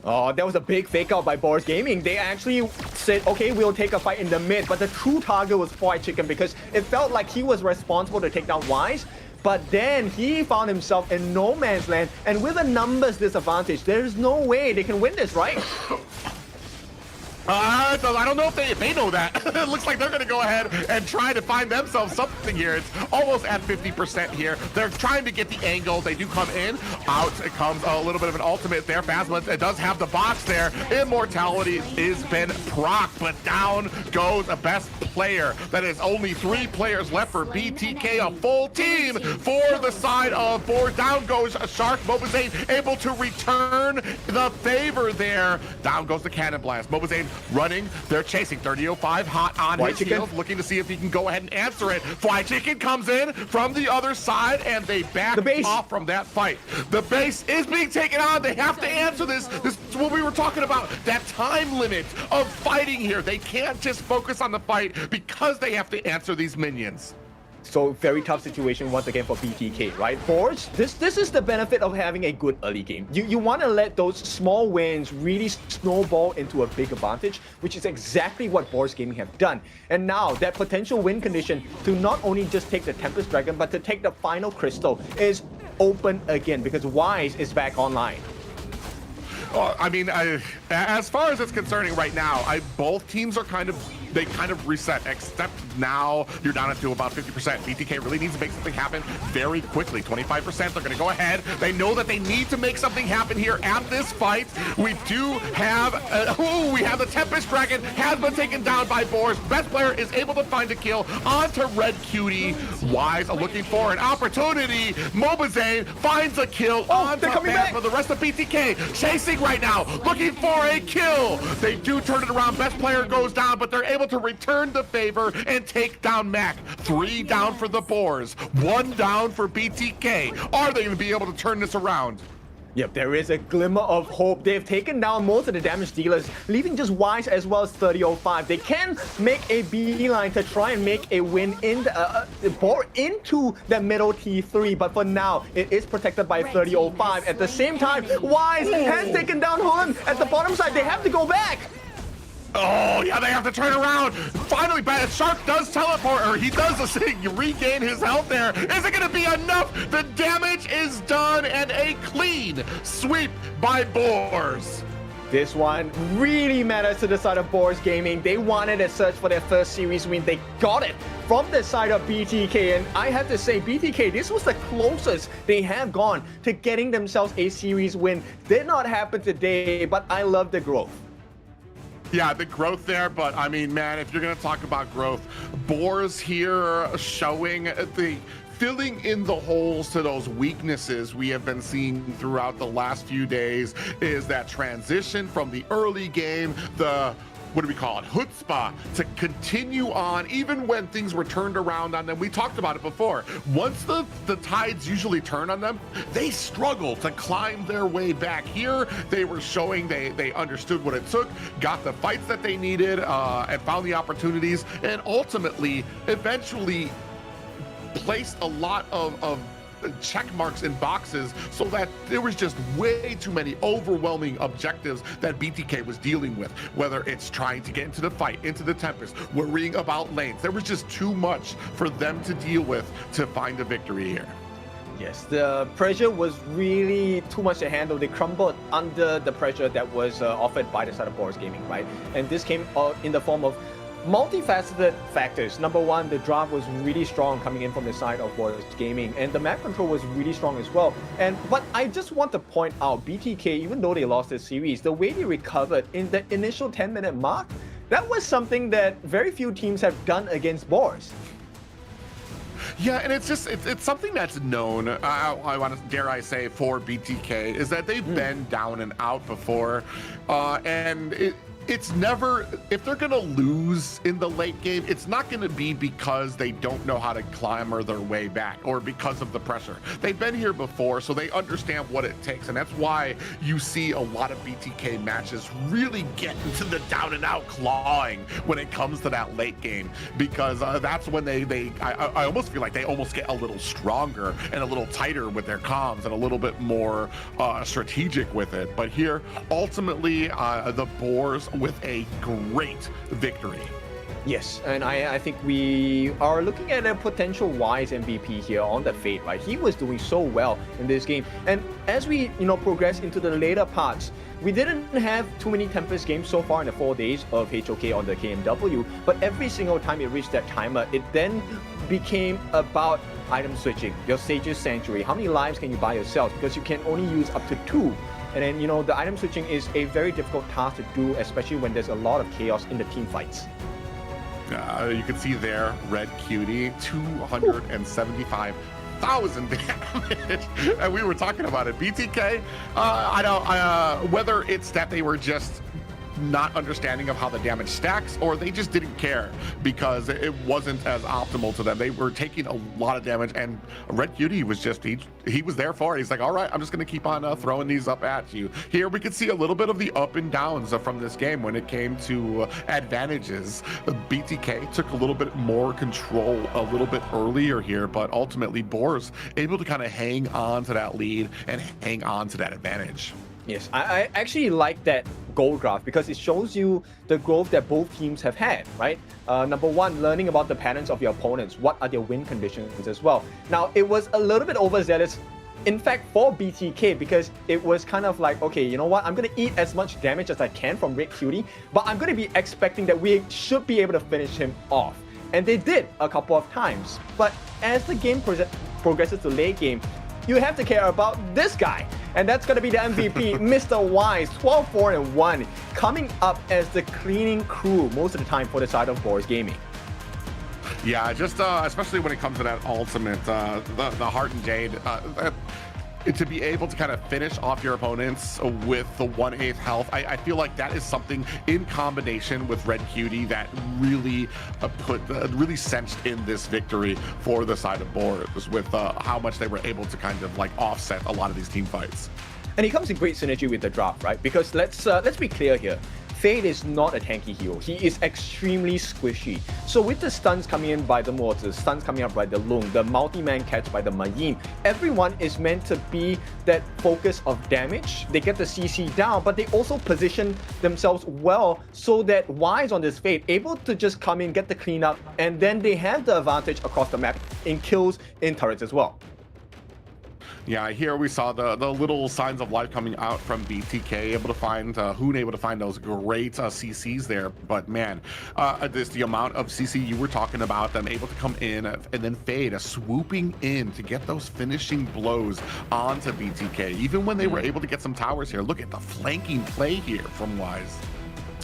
Oh, that was a big fake out by Boars Gaming. They actually said, okay, we'll take a fight in the mid, but the true target was Fly Chicken because it felt like he was responsible to take down Wise. But then he found himself in no man's land, and with a numbers disadvantage, there's no way they can win this, right? I don't know if they know that. It looks like they're going to go ahead and try to find themselves something here. It's almost at 50% here. They're trying to get the angle. They do come in. Out it comes a little bit of an ultimate there. Phasma, it does have the box there. Immortality has been procced, but down goes a best player. That is only 3 players left for BTK, a full team for the side of Boars. Down goes Shark. Mobazane able to return the favor there. Down goes the Cannon Blast. Mobazane running, they're chasing 3005 hot on his heels, looking to see if he can go ahead and answer it. Fly Chicken comes in from the other side and they back off from that fight. The base is being taken on. They have to answer this. This is what we were talking about, that time limit of fighting here. They can't just focus on the fight because they have to answer these minions. So very tough situation once again for BTK, right? Boars, this is the benefit of having a good early game. You want to let those small wins really snowball into a big advantage, which is exactly what Boars Gaming have done. And now that potential win condition to not only just take the Tempest Dragon, but to take the final crystal is open again because Wise is back online. I mean, as far as it's concerning right now, both teams are kind of reset, except now you're down to about 50%. BTK really needs to make something happen very quickly. 25%, they're going to go ahead. They know that they need to make something happen here at this fight. We do have, we have the Tempest Dragon has been taken down by Boars. Best player is able to find a kill onto Red Cutie. Wise looking for an opportunity. Mobazane finds a kill onto Phasma. The rest of BTK chasing right now, looking for a kill. They do turn it around. Best player goes down, but they're able to return the favor and take down Mac. 3 down for the Boars, 1 down for BTK. Are they going to be able to turn this around? Yep, there is a glimmer of hope. They've taken down most of the damage dealers, leaving just Wise as well as 3005. They can make a beeline to try and make a win in the bore into the middle T3, but for now, it is protected by 3005. At the same time, Wise has taken down Holland at the bottom side. They have to go back. Oh, yeah, they have to turn around. Finally, Bad Shark does teleport, or he does regain his health there. Is it going to be enough? The damage is done, and a clean sweep by Boars. This one really matters to the side of Boars Gaming. They wanted a search for their first series win. They got it from the side of BTK. And I have to say, BTK, this was the closest they have gone to getting themselves a series win. Did not happen today, but I love the growth. Yeah, the growth there, but I mean, man, if you're going to talk about growth, Boars here showing the filling in the holes to those weaknesses we have been seeing throughout the last few days is that transition from the early game, the what do we call it, chutzpah, to continue on even when things were turned around on them. We talked about it before. Once the tides usually turn on them, they struggle to climb their way back. Here, they were showing they understood what it took, got the fights that they needed, and found the opportunities, and ultimately, eventually placed a lot of check marks in boxes so that there was just way too many overwhelming objectives that BTK was dealing with, whether it's trying to get into the fight, into the Tempest, worrying about lanes. There was just too much for them to deal with to find a victory here. Yes, the pressure was really too much to handle. They crumbled under the pressure that was offered by the side of Boars Gaming, right? And this came in the form of multifaceted factors. Number one, the draft was really strong coming in from the side of Boars Gaming, and the map control was really strong as well. But I just want to point out, BTK, even though they lost this series, the way they recovered in the initial 10-minute mark, that was something that very few teams have done against Boars. Yeah, and it's just, it's something that's known, I want to, dare I say, for BTK, is that they've been down and out before, and it's never, if they're gonna lose in the late game, it's not gonna be because they don't know how to climber their way back or because of the pressure. They've been here before, so they understand what it takes, and that's why you see a lot of BTK matches really get into the down and out clawing when it comes to that late game, because that's when I almost feel like they almost get a little stronger and a little tighter with their comms and a little bit more strategic with it. But here, ultimately, the Boars with a great victory. Yes, and I think we are looking at a potential Wise MVP here on the Fate, right? He was doing so well in this game. And as we, progress into the later parts, we didn't have too many Tempest games so far in the 4 days of HOK on the KMW, but every single time it reached that timer, it then became about item switching. Your Sage's Sanctuary, how many lives can you buy yourself? Because you can only use up to 2. And then, the item switching is a very difficult task to do, especially when there's a lot of chaos in the team fights. You can see there, Red Cutie, 275,000 damage. And we were talking about it. BTK, I don't, whether it's that they were just not understanding of how the damage stacks, or they just didn't care because it wasn't as optimal to them. They were taking a lot of damage, and Red Cutie was just, he was there for it. He's like, all right, I'm just going to keep on throwing these up at you. Here we could see a little bit of the up and downs from this game when it came to advantages. BTK took a little bit more control a little bit earlier here, but ultimately Boars able to kind of hang on to that lead and hang on to that advantage. Yes, I actually like that goal graph because it shows you the growth that both teams have had, right? Number one, learning about the patterns of your opponents. What are their win conditions as well? Now, it was a little bit overzealous, in fact, for BTK, because it was kind of like, okay, you know what? I'm going to eat as much damage as I can from Red Cutie, but I'm going to be expecting that we should be able to finish him off. And they did a couple of times. But as the game progresses to late game, you have to care about this guy. And that's going to be the MVP, Mr. Wise, 12-4-1, coming up as the cleaning crew most of the time for the side of Boars Gaming. Yeah, just especially when it comes to that ultimate, the Heart and Jade, to be able to kind of finish off your opponents with the 1/8 health, I feel like that is something in combination with Red Cutie that really really cinched in this victory for the side of Boars with how much they were able to kind of like offset a lot of these team fights. And he comes in great synergy with the draft, right? Because let's be clear here. Fade is not a tanky hero. He is extremely squishy. So with the stuns coming in by the Mortars, stuns coming up by the Lung, the multi-man catch by the Mayim, everyone is meant to be that focus of damage. They get the CC down, but they also position themselves well so that Wise on this Fade able to just come in, get the cleanup, and then they have the advantage across the map in kills, in turrets as well. Yeah, here we saw the little signs of life coming out from BTK, able to find Hoon, able to find those great CCs there. But man, the amount of CC you were talking about, them able to come in and then Fade, swooping in to get those finishing blows onto BTK. Even when they were able to get some towers here, look at the flanking play here from Wise.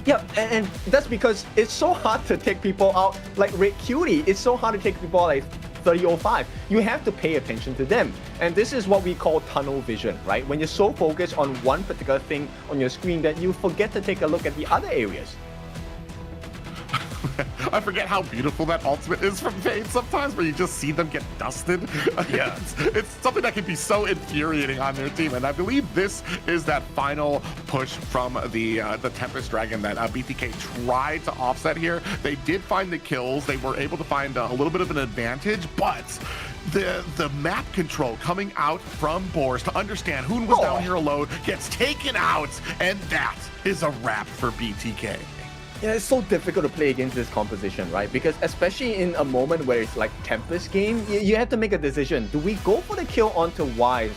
Yeah, and that's because it's so hard to take people out like Red Cutie. It's so hard to take people out like 3005. You have to pay attention to them. And this is what we call tunnel vision, right? When you're so focused on one particular thing on your screen that you forget to take a look at the other areas. I forget how beautiful that ultimate is from Fade sometimes, where you just see them get dusted. Yeah. It's something that can be so infuriating on their team, and I believe this is that final push from the Tempest Dragon that BTK tried to offset here. They did find the kills. They were able to find a little bit of an advantage, but the map control coming out from Boars to understand Hoon was down here alone, gets taken out, and that is a wrap for BTK. Yeah, it's so difficult to play against this composition, right? Because especially in a moment where it's like Tempest game, you have to make a decision. Do we go for the kill onto Wise?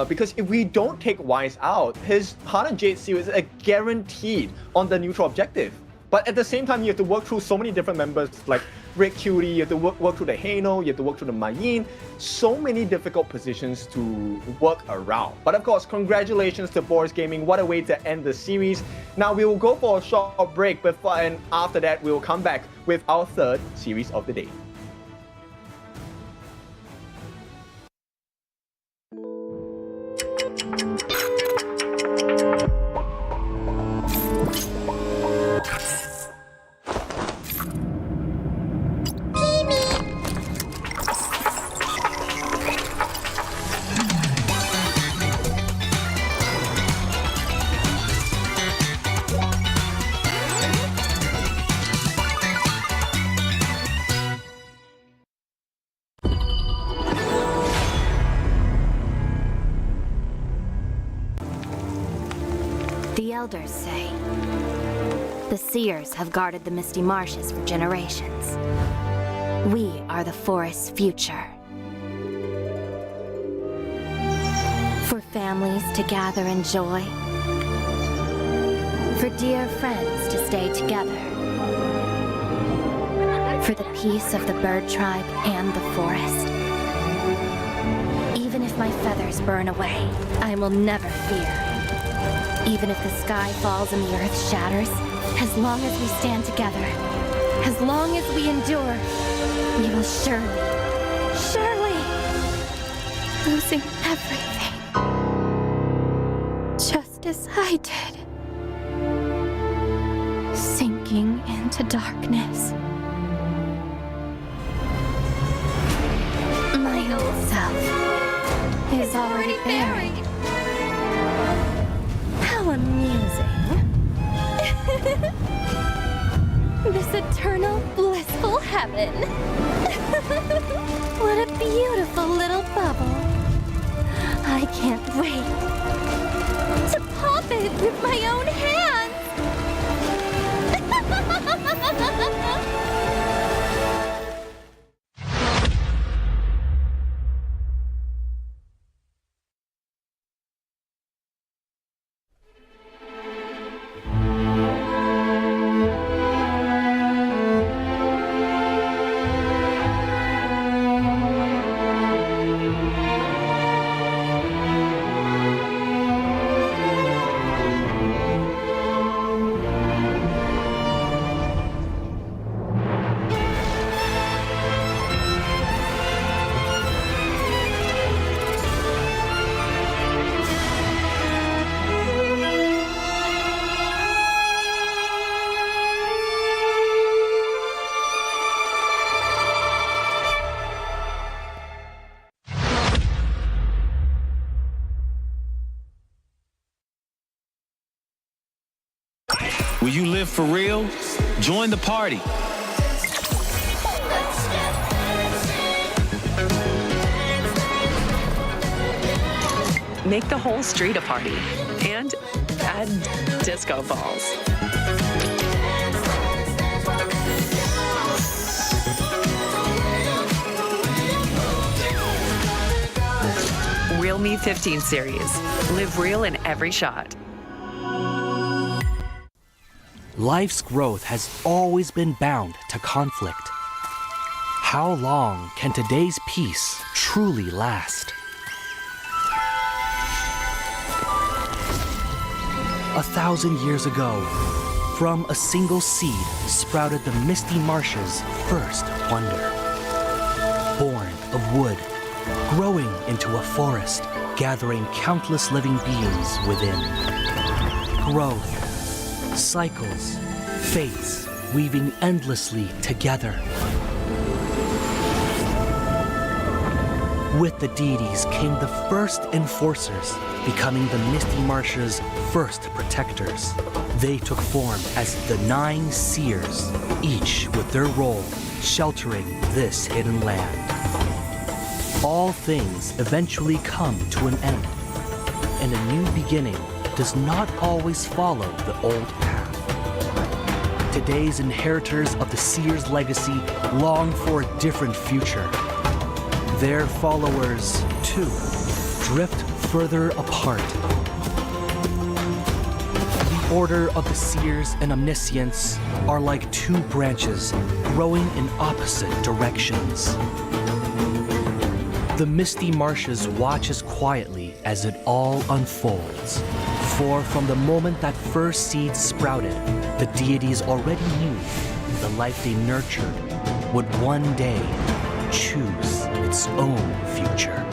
Because if we don't take Wise out, his Heart and Jade seal is a guaranteed on the neutral objective. But at the same time, you have to work through so many different members like Red Cutie, you have to work through the Hano, you have to work through the Mayin. So many difficult positions to work around. But of course, congratulations to Boars Gaming. What a way to end the series. Now we will go for a short break and after that we will come back with our third series of the day. The elders say the seers have guarded the misty marshes for generations. We are the forest's future. For families to gather in joy. For dear friends to stay together. For the peace of the bird tribe and the forest. Even if my feathers burn away, I will never fear. Even if the sky falls and the earth shatters, as long as we stand together, as long as we endure, we will surely, losing everything. Just as I did. Sinking into darkness. My old self is already buried. How amusing. This eternal, blissful heaven. What a beautiful little bubble. I can't wait to pop it with my own hands. Will you live for real? Join the party. Make the whole street a party and add disco balls. Real Me 15 series. Live real in every shot. Life's growth has always been bound to conflict. How long can today's peace truly last? 1,000 years ago, from a single seed sprouted the Misty Marsh's first wonder. Born of wood, growing into a forest, gathering countless living beings within. Growth, cycles, fates, weaving endlessly together. With the deities came the first enforcers, becoming the Misty Marsh's first protectors. They took form as the 9 seers, each with their role sheltering this hidden land. All things eventually come to an end, and a new beginning does not always follow the old path. Today's inheritors of the seers' legacy long for a different future. Their followers, too, drift further apart. The Order of the Seers and Omniscience are like 2 branches growing in opposite directions. The Misty Marshes watches quietly as it all unfolds. For from the moment that first seed sprouted, the deities already knew the life they nurtured would one day choose its own future.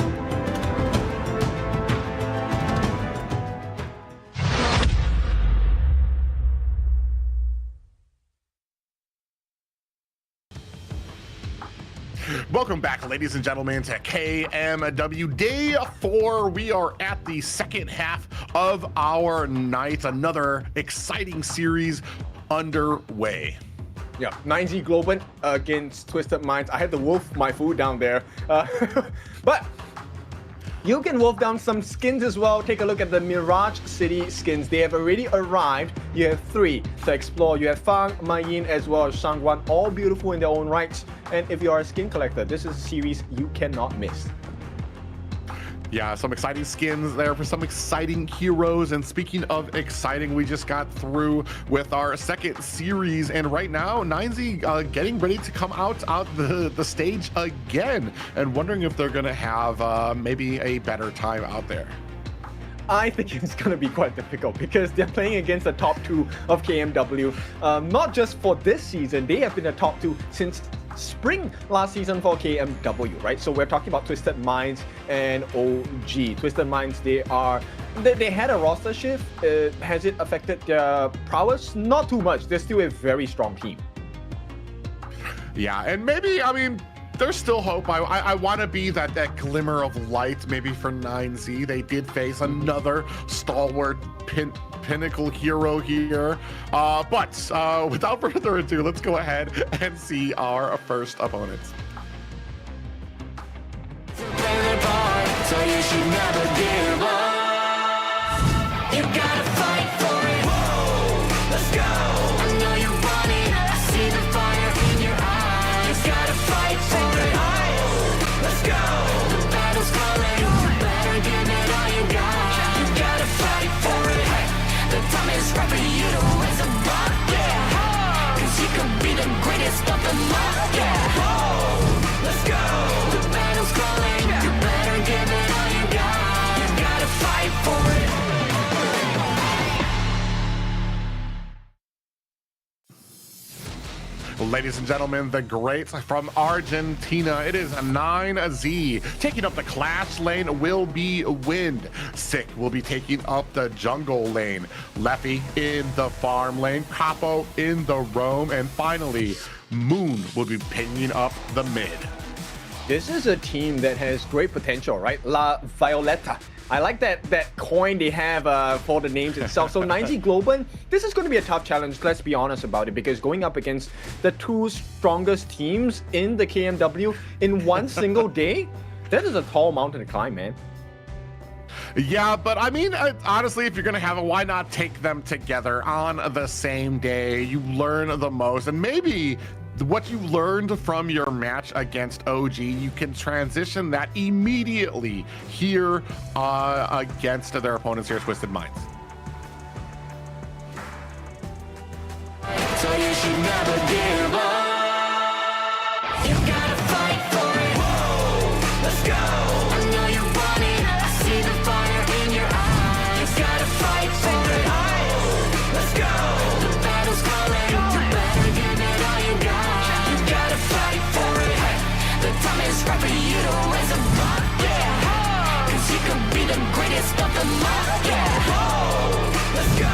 Welcome back, ladies and gentlemen, to KMW Day 4. We are at the second half of our night. Another exciting series underway. Yeah, 9Z Globant against Twisted Minds. I had to wolf my food down there. But you can wolf down some skins as well. Take a look at the Mirage City skins. They have already arrived. You have 3 to explore. You have Fang, Mayin, as well as Shangguan, all beautiful in their own rights. And if you are a skin collector, this is a series you cannot miss. Yeah, some exciting skins there for some exciting heroes. And speaking of exciting, we just got through with our second series, and right now 9Z getting ready to come out the stage again, and wondering if they're gonna have maybe a better time out there. I think it's going to be quite difficult because they're playing against the top 2 of KMW. Not just for this season, they have been the top 2 since spring last season for KMW, right? So we're talking about Twisted Minds and OG. Twisted Minds, they had a roster shift. Has it affected their prowess? Not too much. They're still a very strong team. Yeah, and maybe, I mean, there's still hope. I want to be that glimmer of light maybe for 9Z. They did face another stalwart pinnacle hero here. But without further ado, let's go ahead and see our first opponents. So you should never give up. You gotta fight for it. Whoa, let's go. I know you want it. I see the fire in your eyes. You gotta fight for it. Let's go. The battle's calling. You better give it all you got. You gotta fight for it. The time is right for you to raise a bar. Yeah. 'Cause you could be the greatest of them all. Yeah. Let's go. The battle's calling. You better give it all you got. You gotta fight for it. Ladies and gentlemen, the greats from Argentina, it is 9Z. Taking up the Clash lane will be Wind. Sick will be taking up the jungle lane. Leffy in the farm lane. Capo in the roam. And finally, Moon will be picking up the mid. This is a team that has great potential, right? La Violeta. I like that coin they have for the names itself. So 9Z Globant, this is going to be a tough challenge, let's be honest about it, because going up against the two strongest teams in the KMW in one single day, that is a tall mountain to climb, man. Yeah, but I mean, honestly, if you're going to have it, why not take them together on the same day? You learn the most, and maybe what you learned from your match against OG, you can transition that immediately here against their opponents here, Twisted Minds. So you should never give up. You gotta fight for it. Whoa, let's go. I know you want it. I see the fire in your eyes. You gotta fight for it. Let's go. The battle's calling. You better give it all you got. You gotta fight for it. The time is right for you to raise a bar. Yeah. 'Cause you could be the greatest of them all. Yeah. Let's go.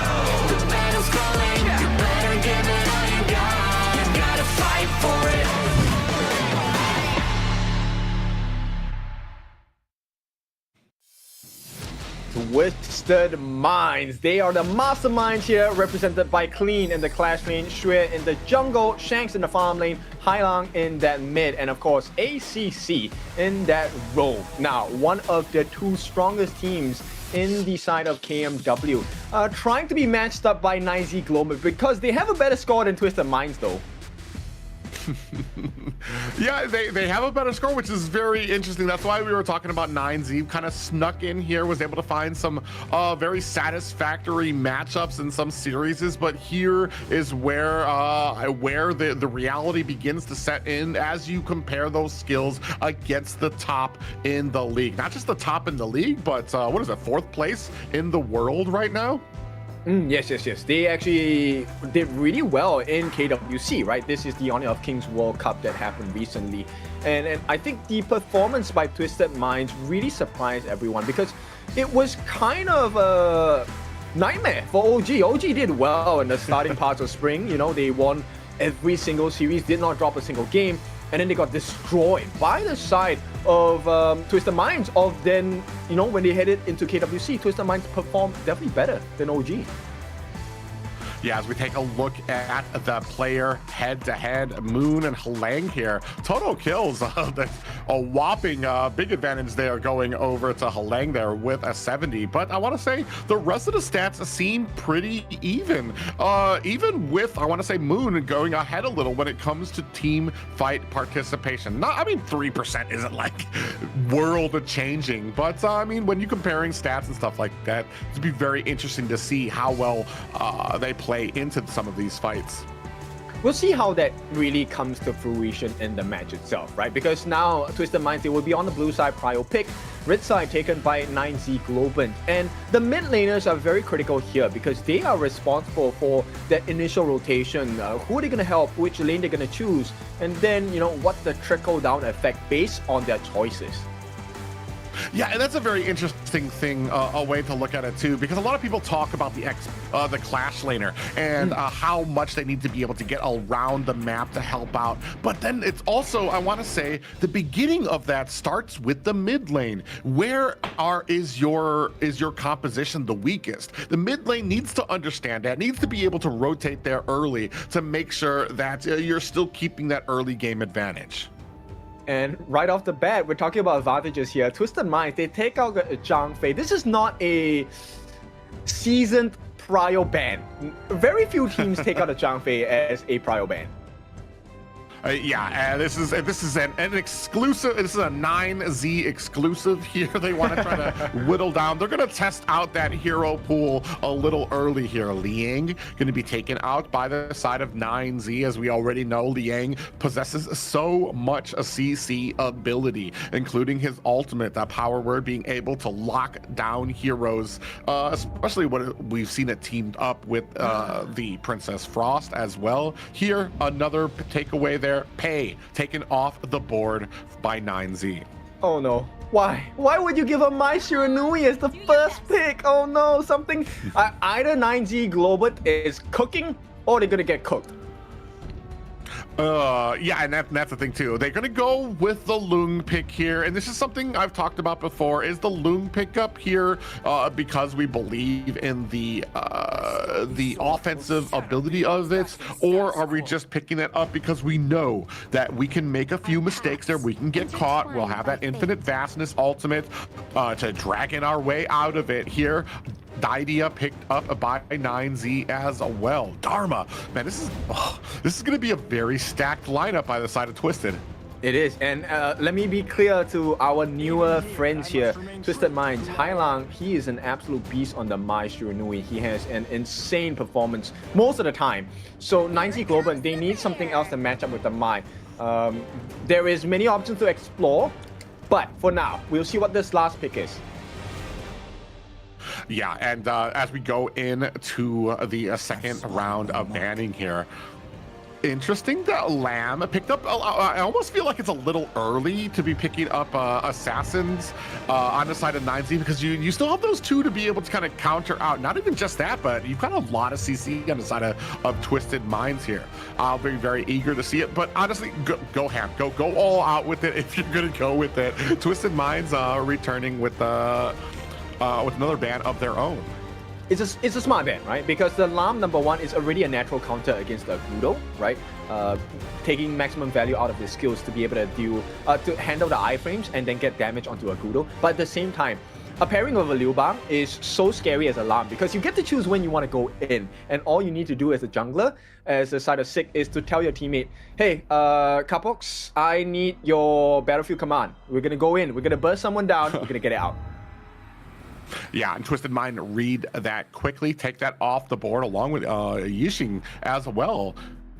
The battle's calling. You better give it all you got. You gotta fight for it. Twisted Minds. They are the masterminds here, represented by Clean in the Clash lane, Xue in the jungle, Shanks in the farm lane, Hailang in that mid, and of course ACC in that roam. Now, one of the two strongest teams in the side of KMW, trying to be matched up by 9Z Globant because they have a better score than Twisted Minds though. Yeah, they have a better score, which is very interesting. That's why we were talking about 9Z. Kind of snuck in here, was able to find some very satisfactory matchups in some series. But here is where the reality begins to set in as you compare those skills against the top in the league. Not just the top in the league, but what is it, 4th place in the world right now? Yes. They actually did really well in KWC, right? This is the Honor of Kings World Cup that happened recently. And I think the performance by Twisted Minds really surprised everyone because it was kind of a nightmare for OG. OG did well in the starting parts of spring. You know, they won every single series, did not drop a single game. And then they got destroyed by the side of Twisted Minds. Then, you know, when they headed into KWC, Twisted Minds performed definitely better than OG. Yeah, as we take a look at the player head-to-head, Moon and Hailang here. Total kills, that's a whopping big advantage there going over to Hailang there with a 70. But I want to say the rest of the stats seem pretty even. Even with, I want to say, Moon going ahead a little when it comes to team fight participation. Not, I mean, 3% isn't like world-changing, but I mean, when you're comparing stats and stuff like that, it'd be very interesting to see how well they play into some of these fights. We'll see how that really comes to fruition in the match itself, right? Because now Twisted Minds, they will be on the blue side prio pick, red side taken by 9Z Globant. And the mid laners are very critical here because they are responsible for that initial rotation. Who are they going to help, which lane they're going to choose, and then, you know, what's the trickle down effect based on their choices. Yeah, and that's a very interesting thing, a way to look at it too, because a lot of people talk about the Clash laner and how much they need to be able to get around the map to help out. But then it's also, I want to say, the beginning of that starts with the mid lane. Where is your composition the weakest? The mid lane needs to understand that, needs to be able to rotate there early to make sure that you're still keeping that early game advantage. And right off the bat, we're talking about advantages here. Twisted Minds, they take out Zhang Fei. This is not a seasoned prio ban. Very few teams take out a Zhang Fei as a prio ban. This is an exclusive. This is a 9Z exclusive here. They want to try to whittle down. They're going to test out that hero pool a little early here. Liang going to be taken out by the side of 9Z. As we already know, Liang possesses so much a CC ability, including his ultimate, that power word, being able to lock down heroes, especially when we've seen it teamed up with the Princess Frost as well. Here, another takeaway there. Pei taken off the board by 9Z. Oh no. Why? Why would you give up my Shiranui as the first pick? Oh no, something. Either 9Z Globant is cooking or they're gonna get cooked. Yeah, and that's the thing too. They're gonna go with the Lung pick here, and this is something I've talked about before. Is the Lung pickup here because we believe in the offensive ability of it, or are we just picking it up because we know that we can make a few mistakes there, we can get caught, we'll have that infinite vastness ultimate to drag in our way out of it here. Didia picked up by 9Z as well. Dharma, man, this is going to be a very stacked lineup by the side of Twisted. It is, and let me be clear to our newer friends here. Twisted Minds, Hailang, he is an absolute beast on the Mai Shiranui. He has an insane performance most of the time. So 9Z Globant, they need something else to match up with the Mai. There is many options to explore, but for now, we'll see what this last pick is. Yeah, and as we go into the second round of banning here, interesting that Lamb picked up. I almost feel like it's a little early to be picking up assassins on the side of 9Z, because you still have those two to be able to kind of counter out. Not even just that, but you've got a lot of CC on the side of Twisted Minds here. I'll be very eager to see it, but honestly, go ham, go all out with it if you're gonna go with it. Twisted Minds returning with another ban of their own. It's a smart ban, right? Because the Lam #1 is already a natural counter against the Gudo, right? Taking maximum value out of his skills to be able to to handle the iframes and then get damage onto a Gudo. But at the same time, a pairing with a Liu Bang is so scary as a Lam because you get to choose when you want to go in, and all you need to do as a jungler, as a side of Sick, is to tell your teammate, hey, Capox, I need your battlefield command. We're gonna go in, we're gonna burst someone down, we're gonna get it out. Yeah, and Twisted Mind read that quickly, take that off the board along with Yixing as well.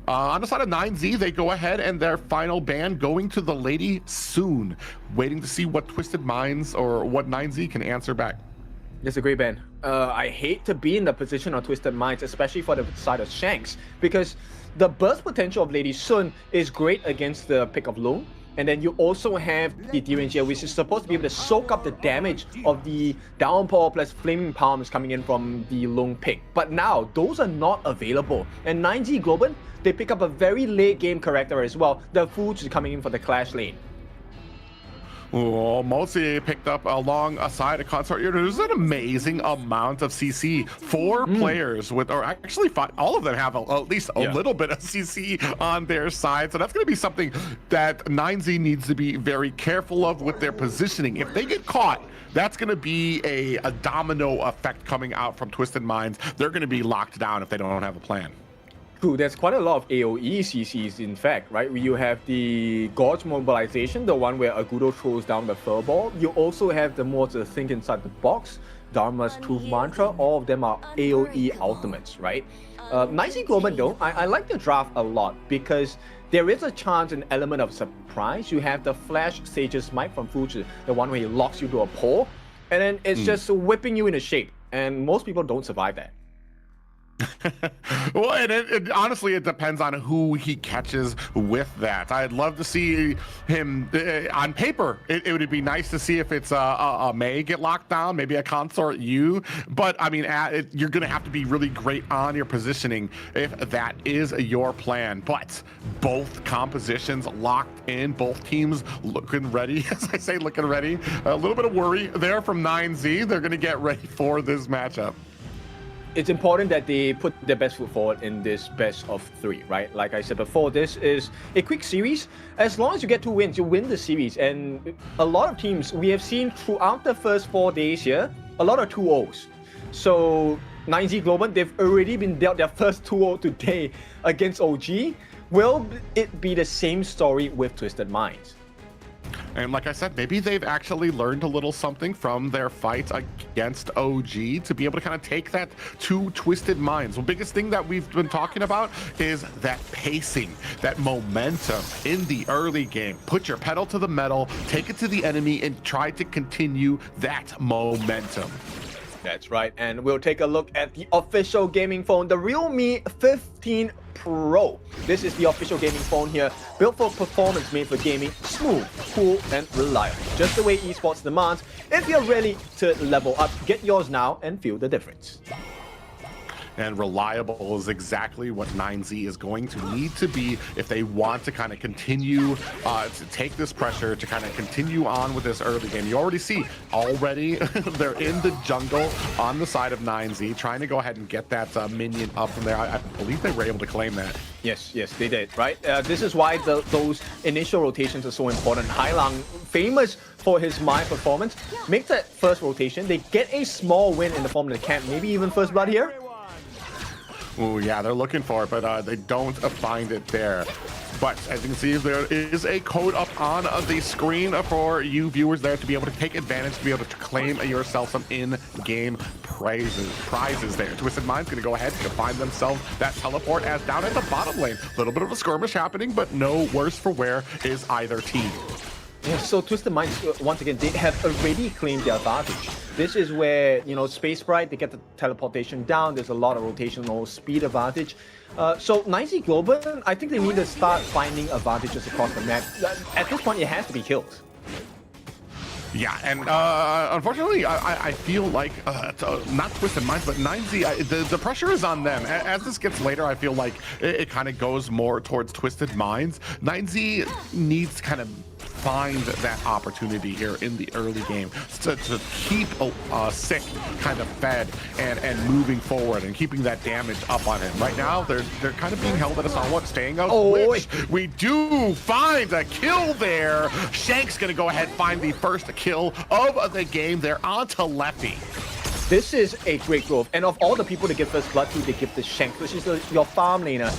On the side of 9Z, they go ahead and their final ban going to the Lady Soon, waiting to see what Twisted Minds or what 9Z can answer back. That's a great ban. I hate to be in the position of Twisted Minds, especially for the side of Shanks, because the burst potential of Lady Sun is great against the pick of Lung. And then you also have the Derangea, which is supposed to be able to soak up the damage of the Downpour plus Flaming Palms coming in from the Lung pick. But now, those are not available. And 9Z Globant, they pick up a very late game character as well. The Fuji is coming in for the Clash lane. Oh, mostly picked up alongside a consort here. There's an amazing amount of CC. 4 players with, or actually 5, all of them have at least a little bit of CC on their side. So that's going to be something that 9Z needs to be very careful of with their positioning. If they get caught, that's going to be a domino effect coming out from Twisted Minds. They're going to be locked down if they don't have a plan. True, there's quite a lot of AoE CCs in fact, right? You have the Gorge Mobilization, the one where Agudo throws down the Furball. You also have the more to think inside the box, Dharma's Truth Mantra. All of them are AoE ultimates, right? 9Z Globant though, I like the draft a lot because there is a chance, an element of surprise. You have the Flash Sage's Smite from Fuji, the one where he locks you to a pole, and then it's just whipping you into shape, and most people don't survive that. Well, and honestly, it depends on who he catches with that. I'd love to see him on paper. It would be nice to see if it's a Mei get locked down, maybe a consort U. But I mean, you're going to have to be really great on your positioning if that is your plan. But both compositions locked in, both teams looking ready. As I say, looking ready. A little bit of worry there from 9Z. They're going to get ready for this matchup. It's important that they put their best foot forward in this best of 3, right? Like I said before, this is a quick series. As long as you get 2 wins, you win the series. And a lot of teams, we have seen throughout the first 4 days here, a lot of 2-0s. So 9Z Globant, they've already been dealt their first 2-0 today against OG. Will it be the same story with Twisted Minds? And like I said, maybe they've actually learned a little something from their fight against OG to be able to kind of take that to Twisted Minds. The biggest thing that we've been talking about is that pacing, that momentum in the early game. Put your pedal to the metal, take it to the enemy, and try to continue that momentum. That's right, and we'll take a look at the official gaming phone, the Realme 15 Pro. This is the official gaming phone here, built for performance, made for gaming, smooth, cool, and reliable. Just the way esports demands. If you're ready to level up, get yours now and feel the difference. And reliable is exactly what 9Z is going to need to be if they want to kind of continue to take this pressure, to kind of continue on with this early game. You already see, they're in the jungle on the side of 9Z, trying to go ahead and get that minion up from there. I believe they were able to claim that. Yes, they did, right? This is why those initial rotations are so important. Hailang, famous for his Mai performance, makes that first rotation. They get a small win in the form of the camp, maybe even first blood here. Oh yeah, they're looking for it, but they don't find it there. But as you can see, there is a code up on the screen for you viewers there to be able to take advantage, to be able to claim yourself some in-game prizes there. Twisted Mind's going to go ahead and find themselves that teleport as down at the bottom lane. A little bit of a skirmish happening, but no worse for wear is either team. Yeah, so Twisted Minds, once again, they have already claimed their advantage. This is where, you know, Space Sprite, they get the teleportation down. There's a lot of rotational speed advantage. So 9Z Globant, I think they need to start finding advantages across the map. At this point, it has to be kills. Yeah, and unfortunately, I feel like, not Twisted Minds, but 9Z, the pressure is on them. As this gets later, I feel like it kind of goes more towards Twisted Minds. 9Z needs to kind of find that opportunity here in the early game to keep Sick kind of fed and moving forward and keeping that damage up on him. Right now, they're kind of being held at a somewhat staying out. Which we do find a kill there. Shank's gonna go ahead and find the first kill of the game. They're onto Lefty. This is a great growth, and of all the people to give first blood to, they give the Shank, which is your farm laner.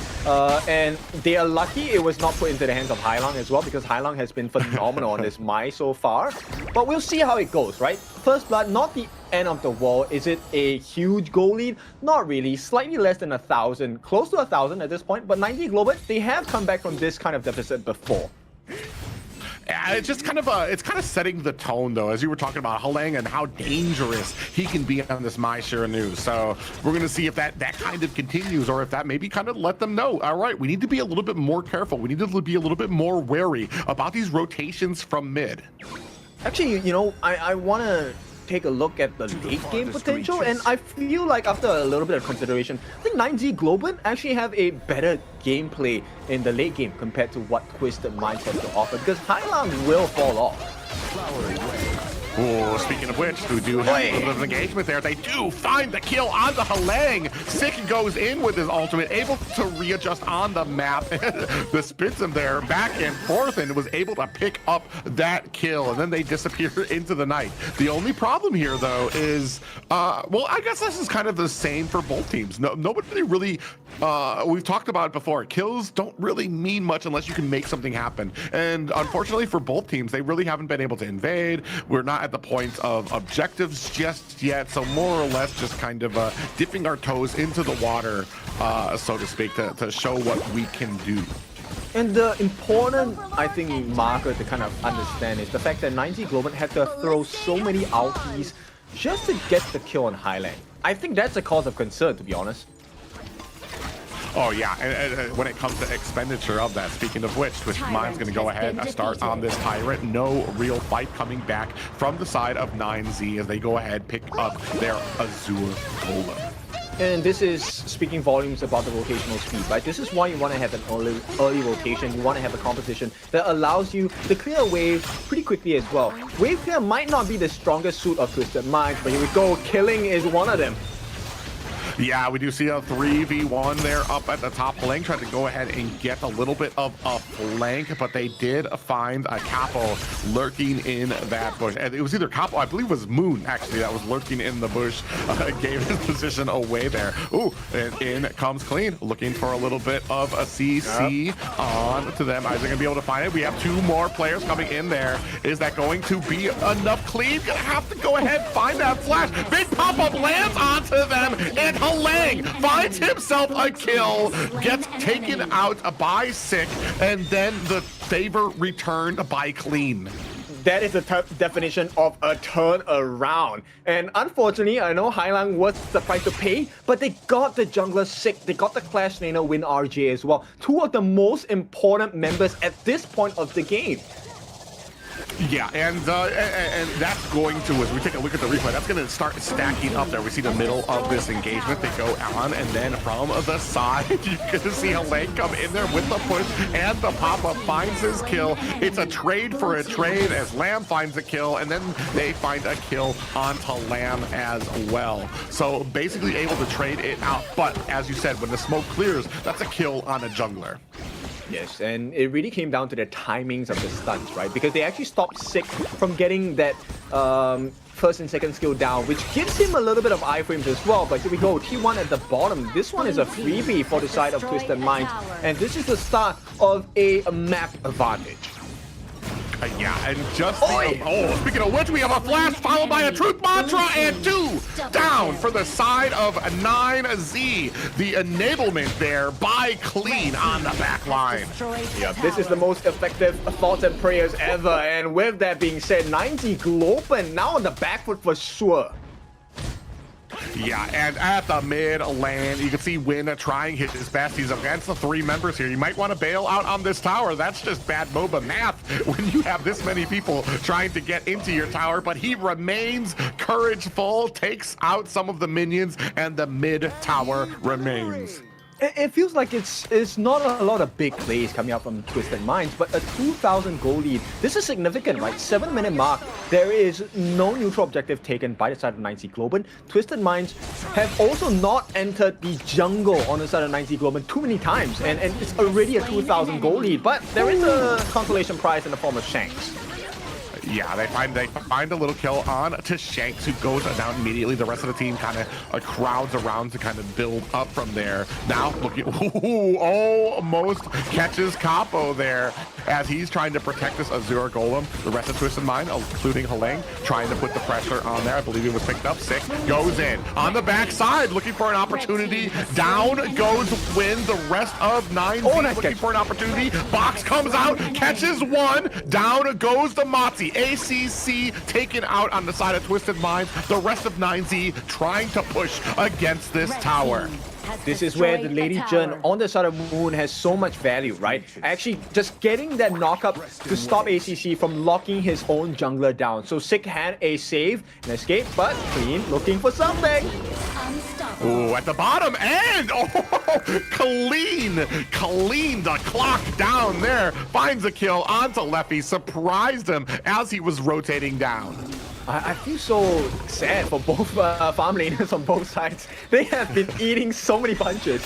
And they are lucky it was not put into the hands of Hailang as well, because Hailang has been phenomenal on this Mai so far. But we'll see how it goes, right? First blood, not the end of the world. Is it a huge goal lead? Not really. Slightly less than 1,000, close to 1,000 at this point. But 9Z Globant, they have come back from this kind of deficit before. It's just kind of setting the tone, though, as you were talking about Halang and how dangerous he can be on this Mai Shiranu. So we're going to see if that kind of continues, or if that maybe kind of let them know, all right, we need to be a little bit more careful. We need to be a little bit more wary about these rotations from mid. Actually, you know, I want to take a look at the late game potential, and I feel like after a little bit of consideration, I think 9Z Globant actually have a better gameplay in the late game compared to what Twisted Minds has to offer, because Hailang will fall off. Oh, speaking of which, we do have a little bit of engagement there. They do find the kill on the Halang. Sick goes in with his ultimate, able to readjust on the map. The spins him there back and forth and was able to pick up that kill. And then they disappear into the night. The only problem here, though, is, well, I guess this is kind of the same for both teams. Nobody really, we've talked about it before. Kills don't really mean much unless you can make something happen. And unfortunately for both teams, they really haven't been able to invade. We're not at the point of objectives just yet, so more or less just kind of dipping our toes into the water, so to speak, to show what we can do. And the important, I think, marker to kind of understand is the fact that 9Z Globant had to throw so many ultis just to get the kill on Hailang. I think that's a cause of concern, to be honest. Oh yeah, and when it comes to expenditure of that, speaking of which, Twisted Mind's going to go ahead and start on this Tyrant. No real fight coming back from the side of 9Z as they go ahead, pick up their Azure Golem. And this is speaking volumes about the rotational speed, right? This is why you want to have an early rotation. You want to have a composition that allows you to clear a wave pretty quickly as well. Wave clear might not be the strongest suit of Twisted Minds, but here we go. Killing is one of them. Yeah, we do see a 3v1 there up at the top lane, trying to go ahead and get a little bit of a flank, but they did find a Capo lurking in that bush. And it was either Capo, I believe it was Moon, actually, that was lurking in the bush, gave his position away there. Ooh, and in comes Clean, looking for a little bit of a CC on to them. Are they going to be able to find it? We have two more players coming in there. Is that going to be enough? Clean gonna have to go ahead, find that flash. Big pop-up lands onto them, and Halang finds himself a kill, gets taken out by Sick, and then the favor returned by Clean. That is the definition of a turn around. And unfortunately, I know Hailang was the price to pay, but they got the jungler Sick, they got the Clash laner Win RJ as well. Two of the most important members at this point of the game. Yeah, and that's going to, as we take a look at the replay, that's going to start stacking up there. We see the middle of this engagement. They go on, and then from the side, you can see Helaine come in there with the push and the pop-up, finds his kill. It's a trade for a trade as Lamb finds a kill, and then they find a kill onto Lamb as well. So basically able to trade it out, but as you said, when the smoke clears, that's a kill on a jungler. Yes, and it really came down to the timings of the stunts, right? Because they actually stopped Sick from getting that first and second skill down, which gives him a little bit of iframes as well. But here we go, T1 at the bottom. This one is a freebie for the side of Twisted Minds, and this is the start of a map advantage. Yeah, and just speaking of which, we have a flash followed by a truth mantra and 2 down for the side of 9Z. The enablement there by Clean on the back line. Yeah, this is the most effective thoughts and prayers ever. And with that being said, 9Z Globant now on the back foot for sure. Yeah, and at the mid lane, you can see Win trying his best. He's against the 3 members here. You might want to bail out on this tower. That's just bad MOBA math when you have this many people trying to get into your tower, but he remains courageful, takes out some of the minions, and the mid tower remains. It feels like it's not a lot of big plays coming out from Twisted Minds, but a 2,000 goal lead. This is significant, right? 7-minute mark. There is no neutral objective taken by the side of 9Z Globant. Twisted Minds have also not entered the jungle on the side of 9Z Globant too many times, and it's already a 2,000 goal lead, but there is a consolation prize in the form of Shanks. Yeah, they find a little kill on to Shanks, who goes down immediately. The rest of the team kind of crowds around to kind of build up from there. Now looking, almost catches Capo there as he's trying to protect this Azure Golem. The rest of Twisted Mind, including Helaine, trying to put the pressure on there. I believe he was picked up. Sick goes in on the backside, looking for an opportunity. Down goes Win. The rest of 9Z looking for an opportunity. Box comes out, catches one. Down goes the Motzi. ACC taken out on the side of Twisted Minds. The rest of 9Z trying to push against this tower. This is where the Lady Jern on the side of Moon has so much value, right? Actually, just getting that knockup to stop ACC from locking his own jungler down. So Sick had a save and escape, but Clean looking for something. Ooh, at the bottom, and Clean the clock down there. Finds a kill onto Leffy, surprised him as he was rotating down. I feel so sad for both farm laners on both sides. They have been eating so many punches.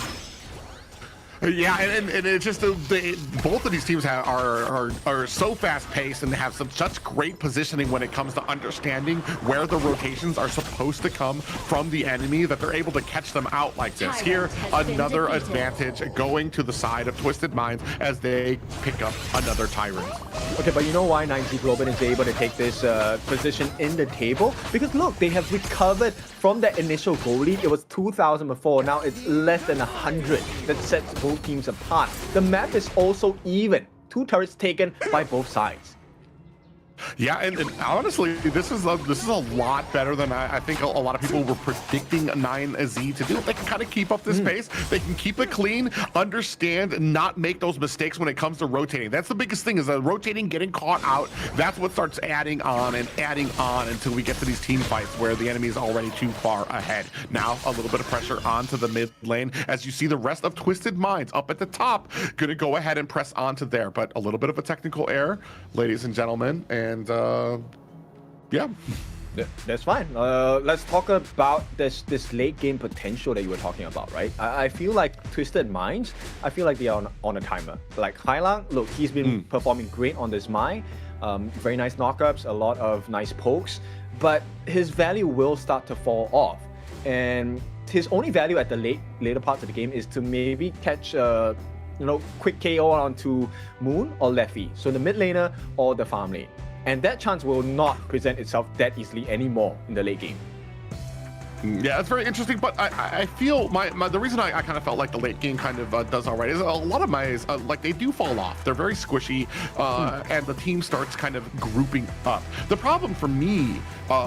Yeah, and it's just both of these teams are so fast-paced and have such great positioning when it comes to understanding where the rotations are supposed to come from the enemy, that they're able to catch them out like this. Here, another advantage going to the side of Twisted Minds as they pick up another Tyrant. Okay, but you know why 9Z Globant is able to take this position in the table? Because look, they have recovered from that initial goal lead. It was 2,000 before, now it's less than 100. That sets both teams apart. The map is also even. 2 turrets taken by both sides. Yeah, and honestly, this is a lot better than I think a lot of people were predicting 9Z to do. If they can kind of keep up this pace, they can keep it clean, understand, and not make those mistakes when it comes to rotating. That's the biggest thing, is that rotating, getting caught out, that's what starts adding on until we get to these team fights where the enemy is already too far ahead. Now, a little bit of pressure onto the mid lane as you see the rest of Twisted Minds up at the top, gonna go ahead and press onto there, but a little bit of a technical error, ladies and gentlemen, and yeah. That's fine. Let's talk about this late game potential that you were talking about, right? I feel like Twisted Minds, I feel like they are on a timer. Like Hailang, look, he's been performing great on this Mai. Very nice knockups, a lot of nice pokes, but his value will start to fall off. And his only value at the later parts of the game is to maybe catch quick KO onto Moon or Leffy. So the mid laner or the farm lane. And that chance will not present itself that easily anymore in the late game. Yeah, it's very interesting, but I feel the reason I kind of felt like the late game kind of does all right is a lot of Mays, like they do fall off. They're very squishy, and the team starts kind of grouping up. The problem for me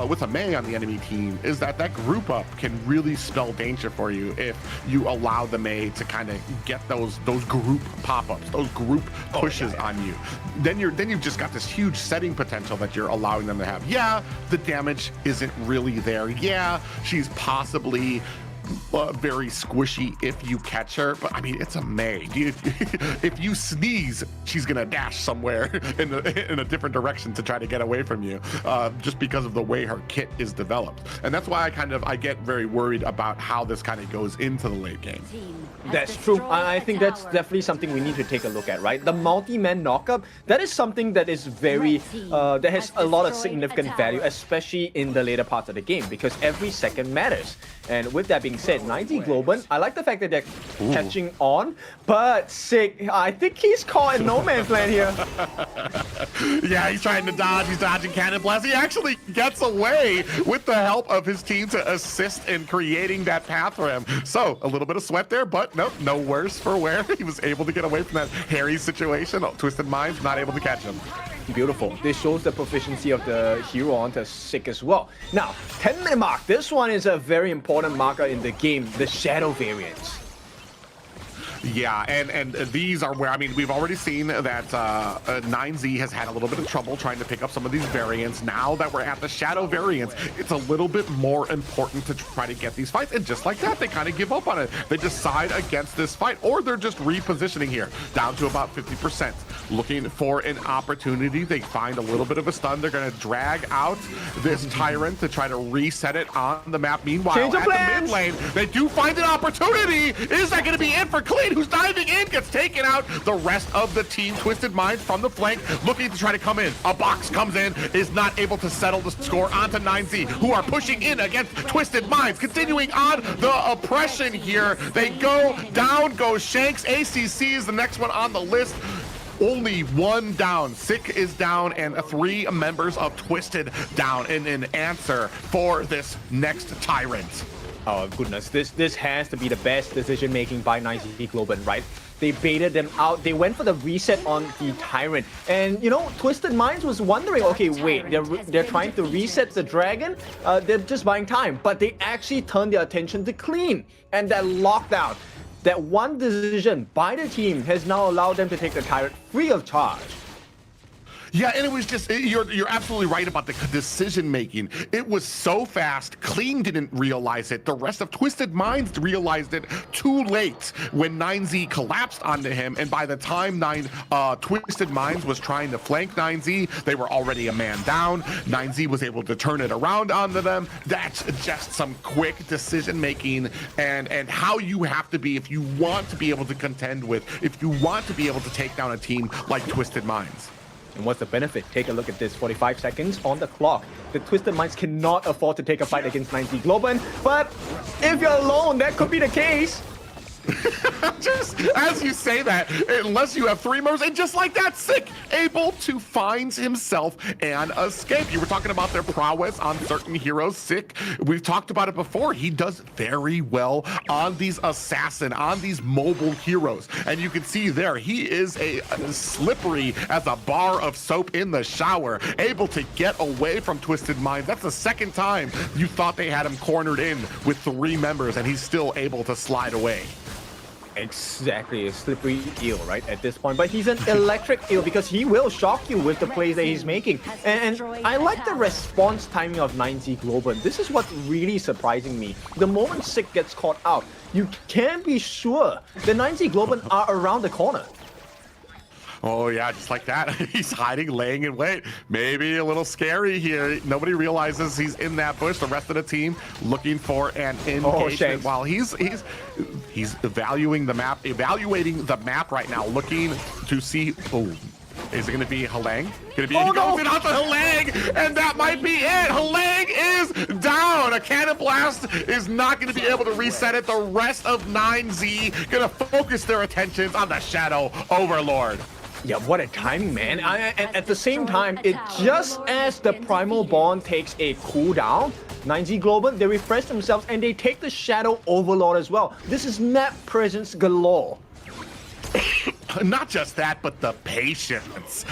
with a Mei on the enemy team is that group up can really spell danger for you if you allow the Mei to kind of get those group pop-ups, those group pushes on you. Then you've just got this huge setting potential that you're allowing them to have. Yeah, the damage isn't really there. Yeah, she's possibly very squishy if you catch her, but I mean, it's a Mei. If you sneeze, she's gonna dash somewhere in a different direction to try to get away from you, just because of the way her kit is developed. And that's why I get very worried about how this kind of goes into the late game. That's true. I think that's definitely something we need to take a look at, right? The multi-man knockup, that is something that is very, that has a lot of significant value, especially in the later parts of the game, because every second matters. And with that being said, 90 Globant, I like the fact that they're catching on, but Sick, I think he's caught in no man's land here. Yeah, he's trying to dodge, he's dodging Cannon Blast. He actually gets away with the help of his team to assist in creating that path for him. So, a little bit of sweat there, but nope, no worse for wear. He was able to get away from that hairy situation. Twisted Minds not able to catch him. Beautiful. This shows the proficiency of the hero onto Sick as well. Now, 10-minute mark. This one is a very important marker in the game, the Shadow variants. Yeah, and these are where, I mean, we've already seen that 9Z has had a little bit of trouble trying to pick up some of these variants. Now that we're at the Shadow variants, it's a little bit more important to try to get these fights. And just like that, they kind of give up on it. They decide against this fight, or they're just repositioning here, down to about 50%. Looking for an opportunity. They find a little bit of a stun. They're going to drag out this Tyrant to try to reset it on the map. Meanwhile, at the mid lane, they do find an opportunity. Is that going to be it for Clean, who's diving in, gets taken out? The rest of the team, Twisted Minds from the flank, looking to try to come in. A box comes in, is not able to settle the score onto 9Z, who are pushing in against Twisted Minds. Continuing on the oppression here. They go down, goes Shanks. ACC is the next one on the list. Only one down. Sick is down, and 3 members of Twisted down in an answer for this next Tyrant. Oh goodness, this has to be the best decision making by 90 Globant, right? They baited them out. They went for the reset on the Tyrant. And you know, Twisted Minds was wondering, okay, wait, they're trying to reset the dragon? They're just buying time. But they actually turned their attention to Clean. And that lockdown, that one decision by the team has now allowed them to take the Tyrant free of charge. Yeah, and it was just, you're absolutely right about the decision making. It was so fast. Clean didn't realize it. The rest of Twisted Minds realized it too late when 9Z collapsed onto him. And by the time Twisted Minds was trying to flank 9Z, they were already a man down. 9Z was able to turn it around onto them. That's just some quick decision making and how you have to be if you want to be able to contend with, if you want to be able to take down a team like Twisted Minds. And what's the benefit? Take a look at this, 45 seconds on the clock. The Twisted Minds cannot afford to take a fight against 90 Globant, but if you're alone, that could be the case. Just as you say that, unless you have 3 members, and just like that, Sick able to find himself and escape. You were talking about their prowess on certain heroes. Sick, we've talked about it before, he does very well on these assassin, on these mobile heroes, and you can see there he is a slippery as a bar of soap in the shower, able to get away from Twisted Minds. That's the second time you thought they had him cornered in with 3 members, and he's still able to slide away. Exactly, a slippery eel, right, at this point. But he's an electric eel because he will shock you with the plays that he's making. And I like the response timing of 9Z Globant. This is what's really surprising me. The moment Sick gets caught out, you can be sure the 9Z Globant are around the corner. Oh yeah, just like that. He's hiding, laying in wait. Maybe a little scary here. Nobody realizes he's in that bush. The rest of the team looking for an engagement while he's evaluating the map right now, looking to see. Oh, is it going to be Halang? Going to be goes in onto Halang, and that might be it. Halang is down. A cannon blast is not going to be able to reset it. The rest of 9Z going to focus their attentions on the Shadow Overlord. Yeah, what a timing, man. And at the same time, just as the Primal Bond takes a cooldown, 9Z Globant, they refresh themselves and they take the Shadow Overlord as well. This is map presence galore. Not just that, but the patience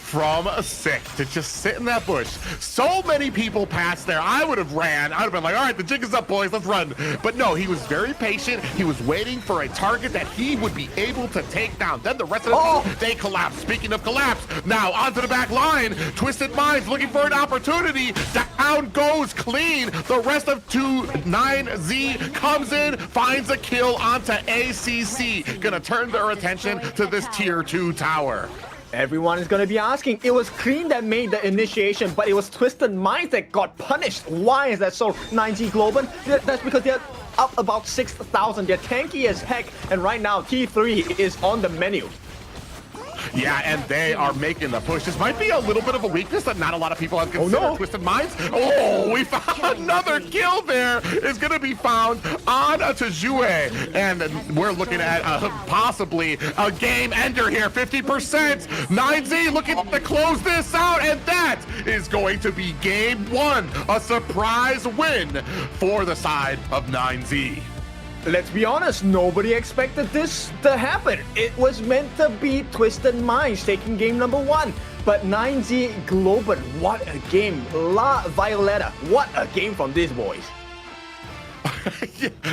from Sick to just sit in that bush. So many people passed there. I would have ran. I would have been like, all right, the jig is up, boys, let's run. But no, he was very patient. He was waiting for a target that he would be able to take down. Then the rest of the team, they collapse. Speaking of collapse, now onto the back line. Twisted Minds looking for an opportunity. Down goes Clean. The rest of 9Z comes in, finds a kill onto ACC. Gonna turn their attention to this tier 2 tower. Everyone is going to be asking, it was Clean that made the initiation, but it was Twisted Minds that got punished. Why is that so? 9G Globant? That's because they're up about 6,000. They're tanky as heck, and right now T3 is on the menu. Yeah, and they are making the push. This might be a little bit of a weakness that not a lot of people have considered. Twisted Minds. Oh, we found another kill there. Is going to be found on Tajue. And we're looking at possibly a game ender here. 50%. 9Z looking to close this out. And that is going to be game 1. A surprise win for the side of 9Z. Let's be honest, nobody expected this to happen. It was meant to be Twisted Minds taking game number 1. But 9Z Globant, what a game. La Violetta, what a game from these boys.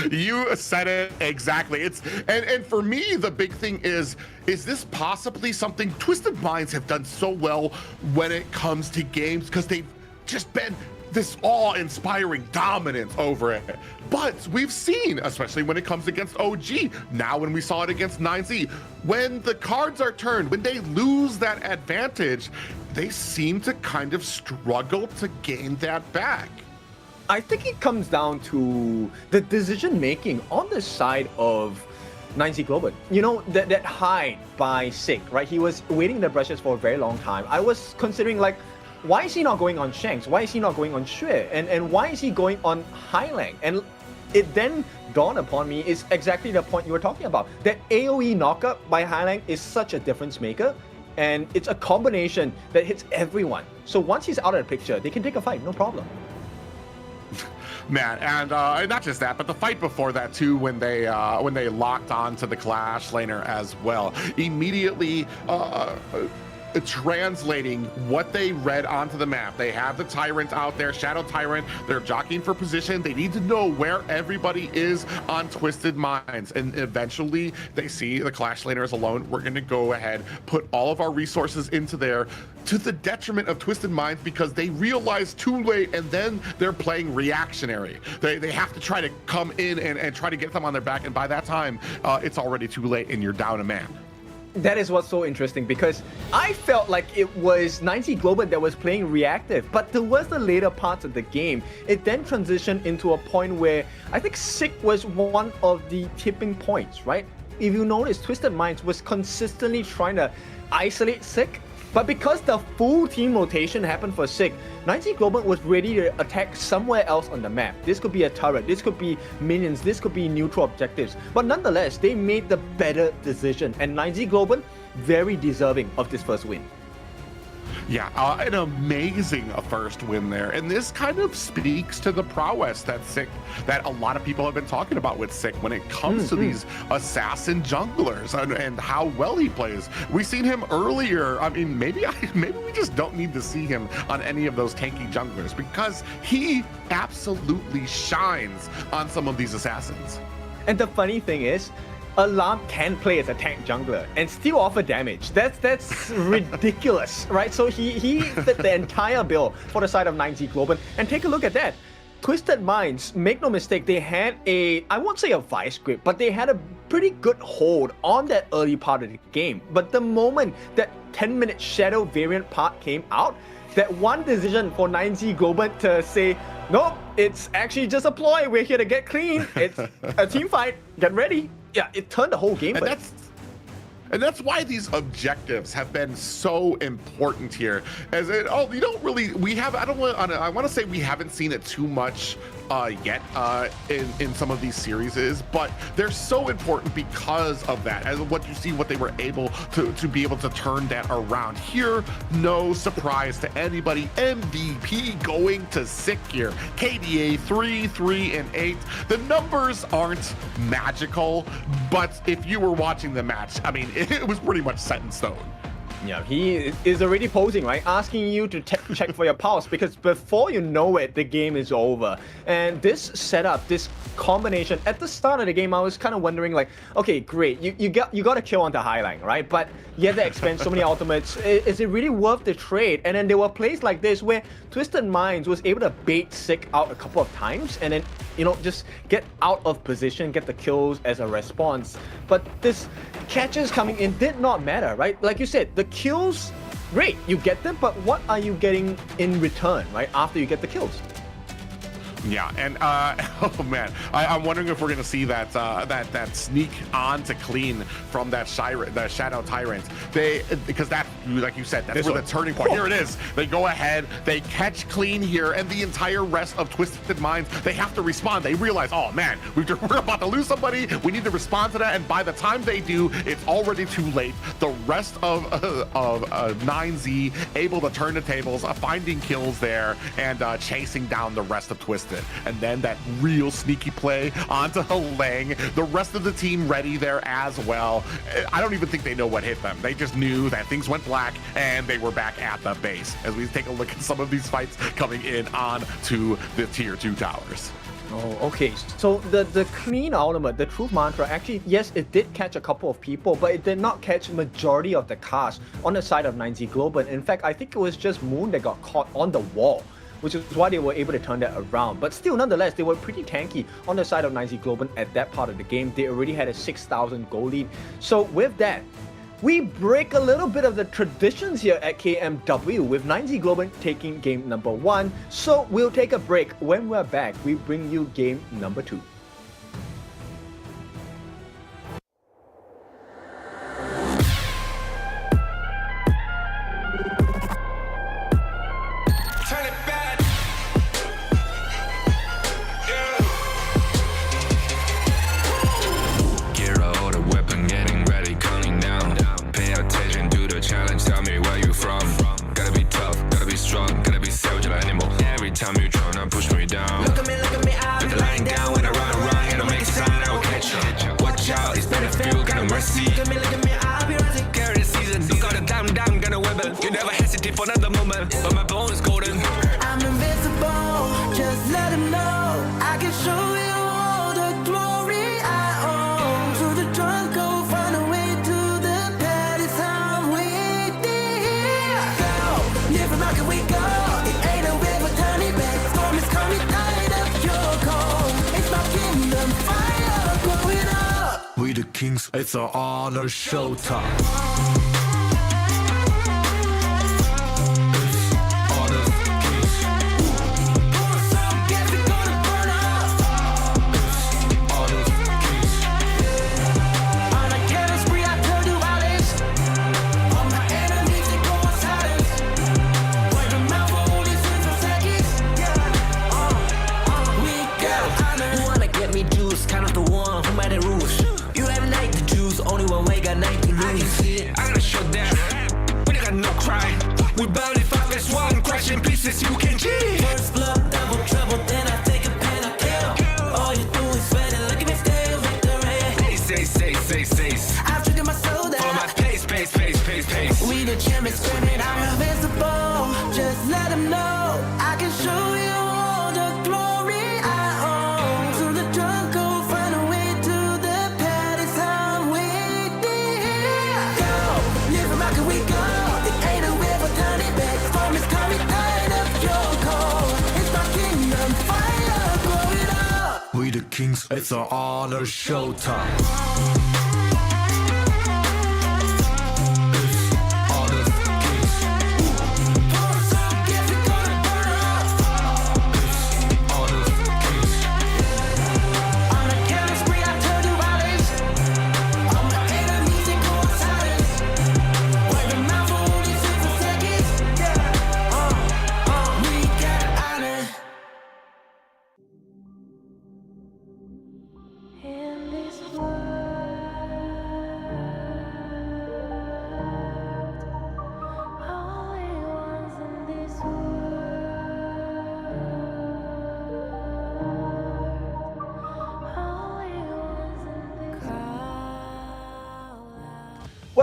You said it exactly. And for me, the big thing is this possibly something Twisted Minds have done so well when it comes to games, because they've just been this awe-inspiring dominance over it. But we've seen, especially when it comes against OG, now when we saw it against 9Z, when the cards are turned, when they lose that advantage, they seem to kind of struggle to gain that back. I think it comes down to the decision-making on the side of 9Z Globant. You know, that hide by Sick, right? He was waiting the brushes for a very long time. I was considering, like, why is he not going on Shanks? Why is he not going on Xue? And why is he going on Highlang? And it then dawned upon me is exactly the point you were talking about. That AoE knockup by Highlang is such a difference maker. And it's a combination that hits everyone. So once he's out of the picture, they can take a fight, no problem. Man, and not just that, but the fight before that too, when they locked on to the Clash laner as well. Immediately translating what they read onto the map. They have the Tyrant out there, Shadow Tyrant. They're jockeying for position. They need to know where everybody is on Twisted Minds. And eventually they see the Clash laners alone. We're going to go ahead, put all of our resources into there, to the detriment of Twisted Minds, because they realize too late, and then they're playing reactionary. They have to try to come in and try to get them on their back. And by that time, it's already too late and you're down a man. That is what's so interesting, because I felt like it was 9Z Globant that was playing reactive, but towards the later parts of the game, it then transitioned into a point where I think Sick was one of the tipping points, right? If you notice, Twisted Minds was consistently trying to isolate Sick, but because the full team rotation happened for Sick, 9Z Globant was ready to attack somewhere else on the map. This could be a turret, this could be minions, this could be neutral objectives. But nonetheless, they made the better decision, and 9Z Globant, very deserving of this first win. Yeah, an amazing first win there. And this kind of speaks to the prowess that a lot of people have been talking about with Sick when it comes to these assassin junglers and how well he plays. We've seen him earlier. I mean, maybe we just don't need to see him on any of those tanky junglers, because he absolutely shines on some of these assassins. And the funny thing is, Alarm can play as a tank jungler and still offer damage. That's ridiculous, right? So he fit the entire bill for the side of 9Z Globant. And take a look at that. Twisted Minds, make no mistake, they had I won't say a vice grip, but they had a pretty good hold on that early part of the game. But the moment that 10-minute Shadow variant part came out, that one decision for 9Z Globant to say, nope, it's actually just a ploy, we're here to get clean, it's a team fight, get ready. Yeah, it turned the whole game. And that's why these objectives have been so important here. I want to say we haven't seen it too much yet in some of these series, but they're so important because of that. As what you see, what they were able to be able to turn that around here. No surprise to anybody. MVP going to Sick here. KDA 3, 3, and 8. The numbers aren't magical, but if you were watching the match, I mean, it was pretty much set in stone. Yeah, he is already posing, right? Asking you to check for your pulse, because before you know it, the game is over. And this setup, this combination, at the start of the game, I was kind of wondering, like, okay, great, you got a kill on the highline, right? But you have to expend so many ultimates. Is it really worth the trade? And then there were plays like this where Twisted Minds was able to bait Sick out a couple of times and then, you know, just get out of position, get the kills as a response. But this catches coming in did not matter, right? Like you said, the kills, great, you get them, but what are you getting in return, right? After you get the kills. Yeah, and oh man, I'm wondering if we're gonna see that that sneak on to clean from that the Shadow Tyrant. Because that, like you said, that's where the turning point. Here it is. They go ahead, they catch clean here, and the entire rest of Twisted Minds, they have to respond. They realize, oh man, we're about to lose somebody. We need to respond to that, and by the time they do, it's already too late. The rest of 9Z able to turn the tables, finding kills there, and chasing down the rest of Twisted. And then that real sneaky play onto Lang. The rest of the team ready there as well. I don't even think they know what hit them. They just knew that things went black and they were back at the base. As we take a look at some of these fights coming in on to the tier 2 towers. Oh, okay. So the clean ultimate, the truth mantra, actually, yes, it did catch a couple of people, but it did not catch majority of the cast on the side of 9Z Globant. In fact, I think it was just Moon that got caught on the wall, which is why they were able to turn that around. But still, nonetheless, they were pretty tanky on the side of 9Z Globant at that part of the game. They already had a 6,000 goal lead. So with that, we break a little bit of the traditions here at KMW with 9Z Globant taking game number 1. So we'll take a break. When we're back, we bring you game number 2. We the kings, it's an honor showtime. You can cheat. First blood, double trouble, then I take a pen, I kill. All you do is sweat and look at me still victory. Say. I've treated my soul that. Follow my pace. We the champions screaming, I'm invincible. Just let them know I can show you all the glory I own. So the drunk go find a way to the palace. I'm waiting. Go, live and rock and we go. It ain't a way for turning back. Storm is coming. We the kings, it's an honor showtime.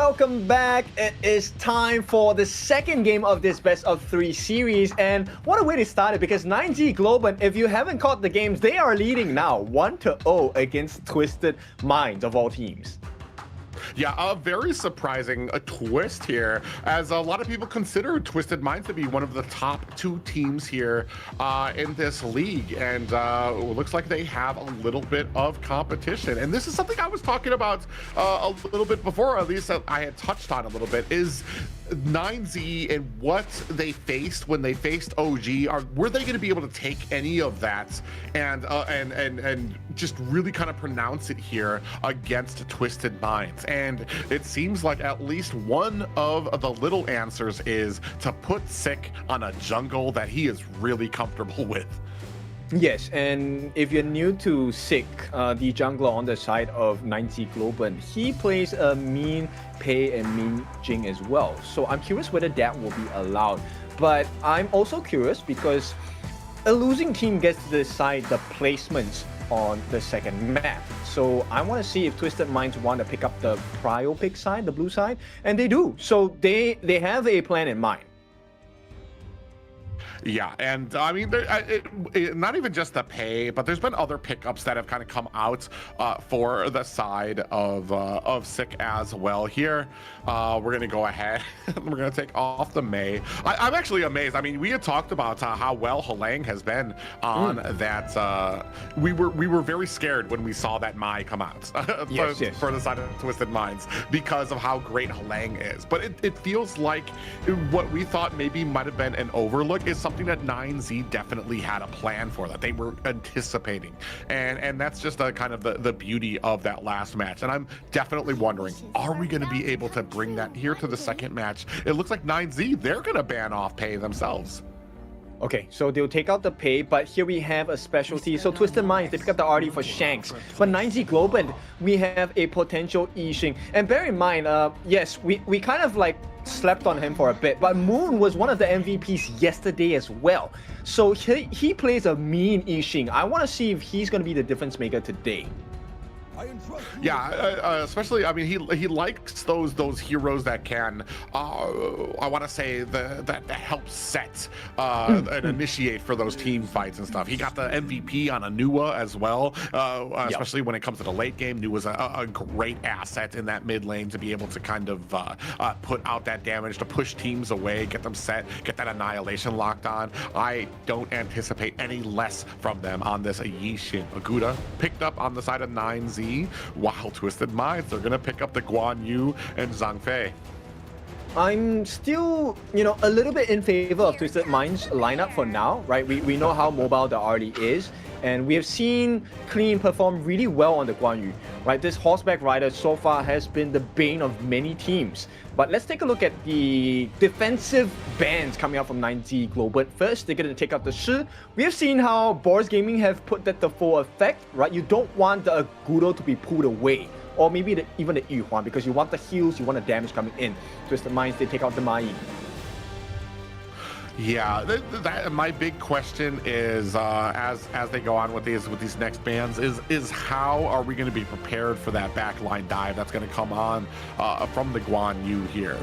welcome back. It is time for the second game of this best of 3 series, and what a way to start it, because 9Z Globant, if you haven't caught the games, they are leading now 1-0 against Twisted Minds of all teams. Yeah, a very surprising twist here, as a lot of people consider Twisted Minds to be one of the top 2 teams here in this league, and it looks like they have a little bit of competition. And this is something I was talking about a little bit before, at least I had touched on a little bit, is 9Z and what they faced when they faced OG. Were they going to be able to take any of that and just really kind of pronounce it here against Twisted Minds? And it seems like at least one of the little answers is to put Sick on a jungle that he is really comfortable with. Yes, and if you're new to Sick, the jungler on the side of 9Z Globant, he plays a mean Pei and mean Jing as well. So I'm curious whether that will be allowed. But I'm also curious because a losing team gets to decide the placements on the second map. So I want to see if Twisted Minds want to pick up the prio pick side, the blue side, and they do. So they have a plan in mind. Yeah, and I mean, not even just the pay, but there's been other pickups that have kind of come out for the side of Sick as well. Here, we're gonna go ahead. We're gonna take off the Mei. I'm actually amazed. I mean, we had talked about how well Halang has been on that. We were very scared when we saw that Mai come out for the side of Twisted Minds because of how great Halang is. But it feels like what we thought maybe might have been an overlook is something that 9Z definitely had a plan for, that they were anticipating, and that's just a kind of the beauty of that last match. And I'm definitely wondering, are we going to be able to bring that here to the second match? It looks like 9Z, they're going to ban off Pei themselves. Okay, so they'll take out the Pei, but here we have a specialty. So Twisted Minds, they pick up the RD for Shanks. But 9Z Globant, we have a potential Yixing. And bear in mind, yes, we kind of like slept on him for a bit, but Moon was one of the MVPs yesterday as well. So he plays a mean Yixing. I want to see if he's going to be the difference maker today. Yeah, especially, I mean, he likes those heroes that can, I want to say, that help set and initiate for those team fights and stuff. He got the MVP on Anua as well, especially when it comes to the late game. Nua's a great asset in that mid lane to be able to kind of put out that damage, to push teams away, get them set, get that annihilation locked on. I don't anticipate any less from them on this Yixing. Aguda picked up on the side of 9Z, while Twisted Minds, they're gonna pick up the Guan Yu and Zhang Fei. I'm still, a little bit in favor of Twisted Minds lineup for now, right? We know how mobile the RD is, and we have seen Clean perform really well on the Guan Yu, right? This horseback rider so far has been the bane of many teams. But let's take a look at the defensive bans coming out from 9Z Globant. First, they're going to take out the Shi. We have seen how Boars Gaming have put that to full effect, right? You don't want the Agudo to be pulled away, or maybe even the Yuhuan, because you want the heals, you want the damage coming in. Twisted Minds, they take out the Mai. Yeah, my big question is, as they go on with these next bans, is how are we going to be prepared for that backline dive that's going to come on from the Guan Yu here?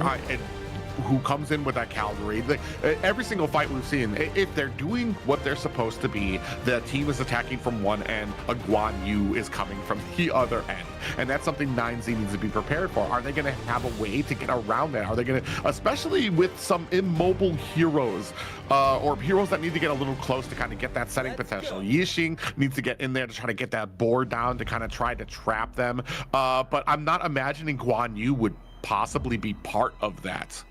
Who comes in with that cavalry. Every single fight we've seen, if they're doing what they're supposed to be, the team is attacking from one end, a Guan Yu is coming from the other end. And that's something 9Z needs to be prepared for. Are they going to have a way to get around that? Are they going to, especially with some immobile heroes, or heroes that need to get a little close to kind of get that setting potential? Yixing needs to get in there to try to get that board down, to kind of try to trap them. But I'm not imagining Guan Yu would possibly be part of that.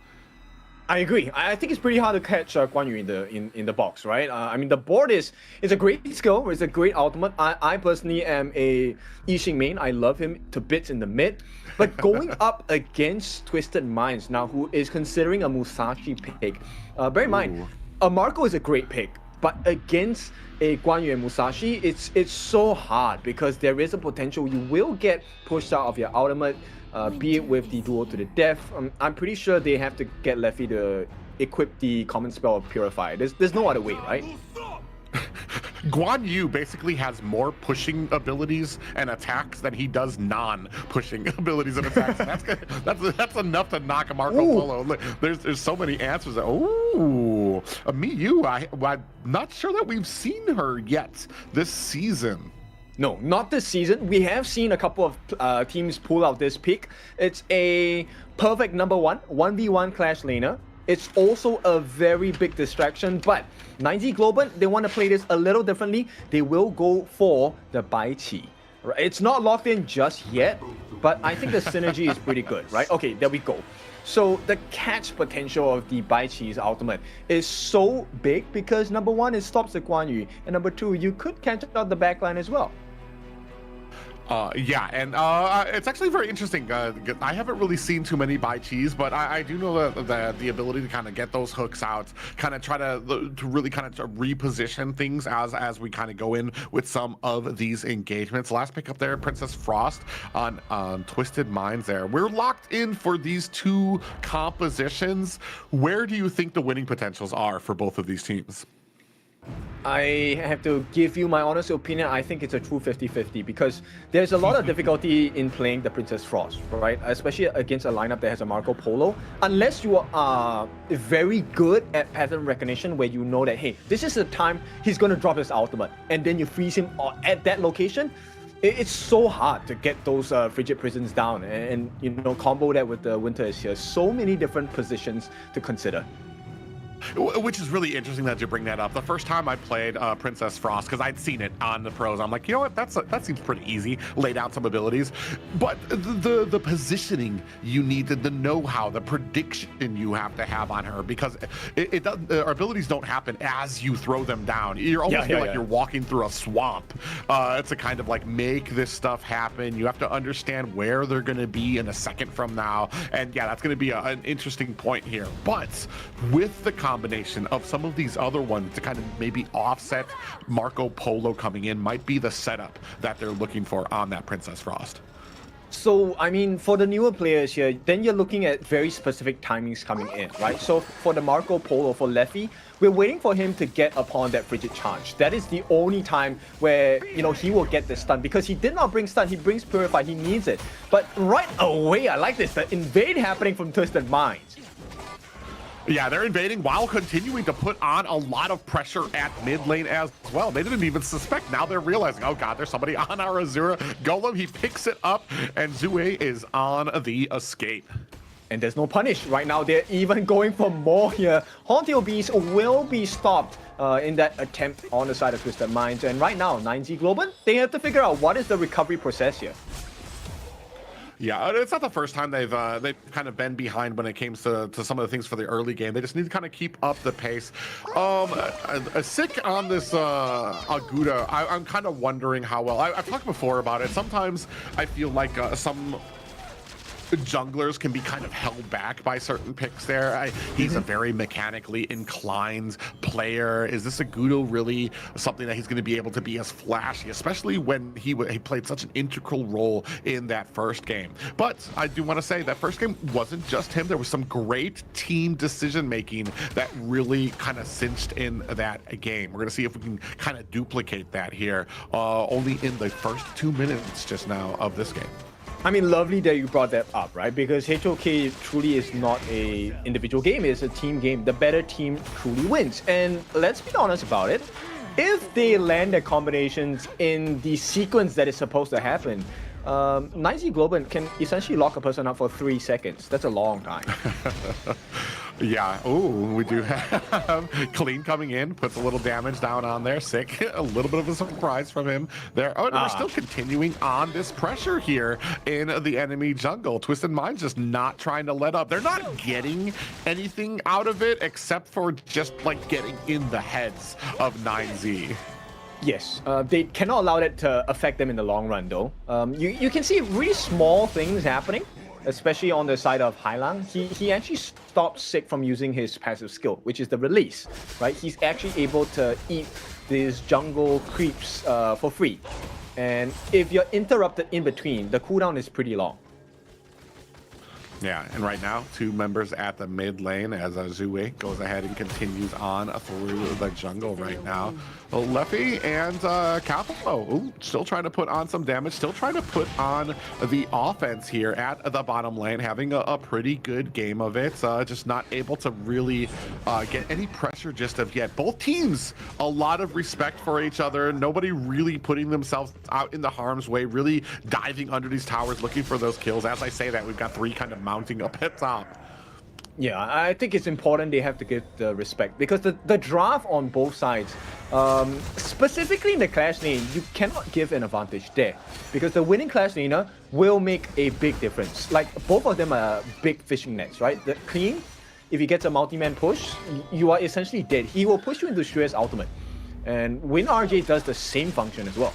I agree. I think it's pretty hard to catch Guan Yu in the box, right? I mean, the board is a great skill. It's a great ultimate. I personally am a Yixing main. I love him to bits in the mid. But going up against Twisted Minds now, who is considering a Musashi pick, bear in mind, a Marco is a great pick, but against a Guan Yu and Musashi, it's so hard because there is a potential you will get pushed out of your ultimate. Be it with the duel to the death. I'm pretty sure they have to get Leffy to equip the common spell of Purify. There's no other way, right? Guan Yu basically has more pushing abilities and attacks than he does non-pushing abilities and attacks. That's enough to knock a Marco Polo. Look, there's so many answers. Ooh, Miyu. I'm not sure that we've seen her yet this season. No, not this season. We have seen a couple of teams pull out this pick. It's a perfect number 1v1 clash laner. It's also a very big distraction, but 9Z Globant, they want to play this a little differently. They will go for the Bai Qi. Right? It's not locked in just yet, but I think the synergy is pretty good, right? Okay, there we go. So the catch potential of the Bai Qi's ultimate is so big because number 1, it stops the Guan Yu, and number 2, you could catch out the backline as well. Yeah, and it's actually very interesting. I haven't really seen too many Bai Qis, but I do know that the ability to kind of get those hooks out, kind of try to really kind of reposition things as we kind of go in with some of these engagements. Last pick up there, Princess Frost on Twisted Minds there. We're locked in for these 2 compositions. Where do you think the winning potentials are for both of these teams? I have to give you my honest opinion. I think it's a true 50-50 because there's a lot of difficulty in playing the Princess Frost, right? Especially against a lineup that has a Marco Polo. Unless you are very good at pattern recognition where you know that, hey, this is the time he's going to drop his ultimate and then you freeze him at that location. It's so hard to get those Frigid Prisons down and you know, combo that with the Winter is here. So many different positions to consider. Which is really interesting that you bring that up. The first time I played Princess Frost, because I'd seen it on the pros, I'm like, you know what, that seems pretty easy. Laid out some abilities, but the positioning you need, the know-how, the prediction you have to have on her, because our abilities don't happen as you throw them down. You're almost feel like you're walking through a swamp. It's a kind of like make this stuff happen. You have to understand where they're going to be in a second from now, and yeah, that's going to be an interesting point here. But with the combination of some of these other ones to kind of maybe offset Marco Polo coming in might be the setup that they're looking for on that Princess Frost. So, I mean, for the newer players here, then you're looking at very specific timings coming in, right? So for the Marco Polo, for Leffy, we're waiting for him to get upon that Frigid Charge. That is the only time where, you know, he will get the stun because he did not bring stun, he brings Purify, he needs it. But right away, I like this, the invade happening from Twisted Minds. Yeah, they're invading while continuing to put on a lot of pressure at mid lane as well. They didn't even suspect. Now they're realizing, oh god, there's somebody on our Azura Golem. He picks it up, and Zue is on the escape. And there's no punish right now. They're even going for more here. Haunted Beast will be stopped in that attempt on the side of Twisted Minds. And right now, 9Z Globant, they have to figure out what is the recovery process here. Yeah, it's not the first time they've kind of been behind when it comes to some of the things for the early game. They just need to kind of keep up the pace. Sick on this Aguda. I'm kind of wondering how well. I've talked before about it. Sometimes I feel like some junglers can be kind of held back by certain picks there. He's a very mechanically inclined player. Is this Agudo really something that he's going to be able to be as flashy, especially when he played such an integral role in that first game? But I do want to say that first game wasn't just him. There was some great team decision making that really kind of cinched in that game. We're going to see if we can kind of duplicate that here only in the first 2 minutes just now of this game. I mean, lovely that you brought that up, right? Because HOK truly is not a individual game, it's a team game. The better team truly wins. And let's be honest about it. If they land their combinations in the sequence that is supposed to happen, 9Z Globant can essentially lock a person up for 3 seconds. That's a long time. Yeah, ooh, we do have Clean coming in, puts a little damage down on there. Sick, a little bit of a surprise from him there. Oh, and we're still continuing on this pressure here in the enemy jungle. Twisted Minds just not trying to let up. They're not getting anything out of it except for just like getting in the heads of 9Z. Yes, they cannot allow that to affect them in the long run though. You can see really small things happening, especially on the side of Hailang. He actually stopped Sick from using his passive skill, which is the release, right? He's actually able to eat these jungle creeps for free. And if you're interrupted in between, the cooldown is pretty long. Yeah, and right now, 2 members at the mid lane as Zue goes ahead and continues on through the jungle right now. Leffy and Capo, still trying to put on some damage, still trying to put on the offense here at the bottom lane, having a pretty good game of it, just not able to really get any pressure just of yet. Both teams, a lot of respect for each other, nobody really putting themselves out in the harm's way, really diving under these towers, looking for those kills. As I say that, we've got 3 kind of mounting up at top. Yeah, I think it's important they have to give the respect because the draft on both sides, specifically in the Clash lane, you cannot give an advantage there because the winning Clash laner will make a big difference. Like, both of them are big fishing nets, right? The Clean, if he gets a multi-man push, you are essentially dead. He will push you into Shue's ultimate. And WinRJ does the same function as well.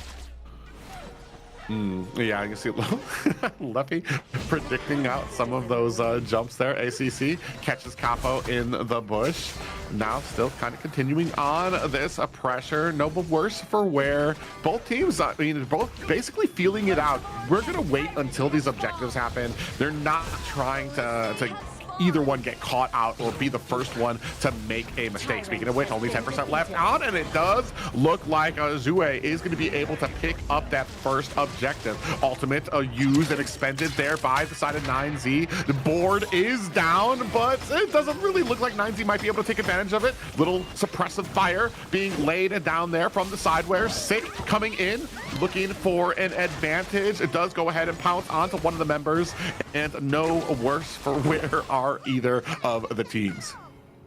Yeah, I can see Leffy predicting out some of those jumps there. ACC catches Capo in the bush. Now still kind of continuing on this pressure. No worse for wear. Both teams, I mean, both basically feeling it out. We're going to wait until these objectives happen. They're not trying to either one get caught out or be the first one to make a mistake. Speaking of which, only 10% left out, and it does look like Zue is going to be able to pick up that first objective. Ultimate used and expended there by the side of 9Z. The board is down, but it doesn't really look like 9Z might be able to take advantage of it. Little suppressive fire being laid down there from the sideware. Sick coming in, looking for an advantage. It does go ahead and pounce onto one of the members, and no worse for where are either of the teams.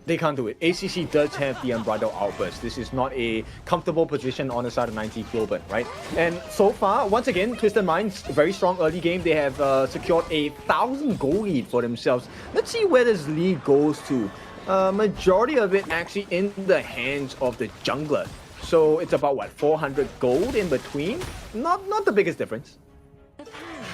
They can't do it. ACC does have the unbridled outburst. This is not a comfortable position on the side of 90 Globant, right? And so far, once again, Twisted Minds, very strong early game. They have secured a 1,000 gold lead for themselves. Let's see where this lead goes to. Majority of it actually in the hands of the jungler. So it's about, what, 400 gold in between? Not the biggest difference.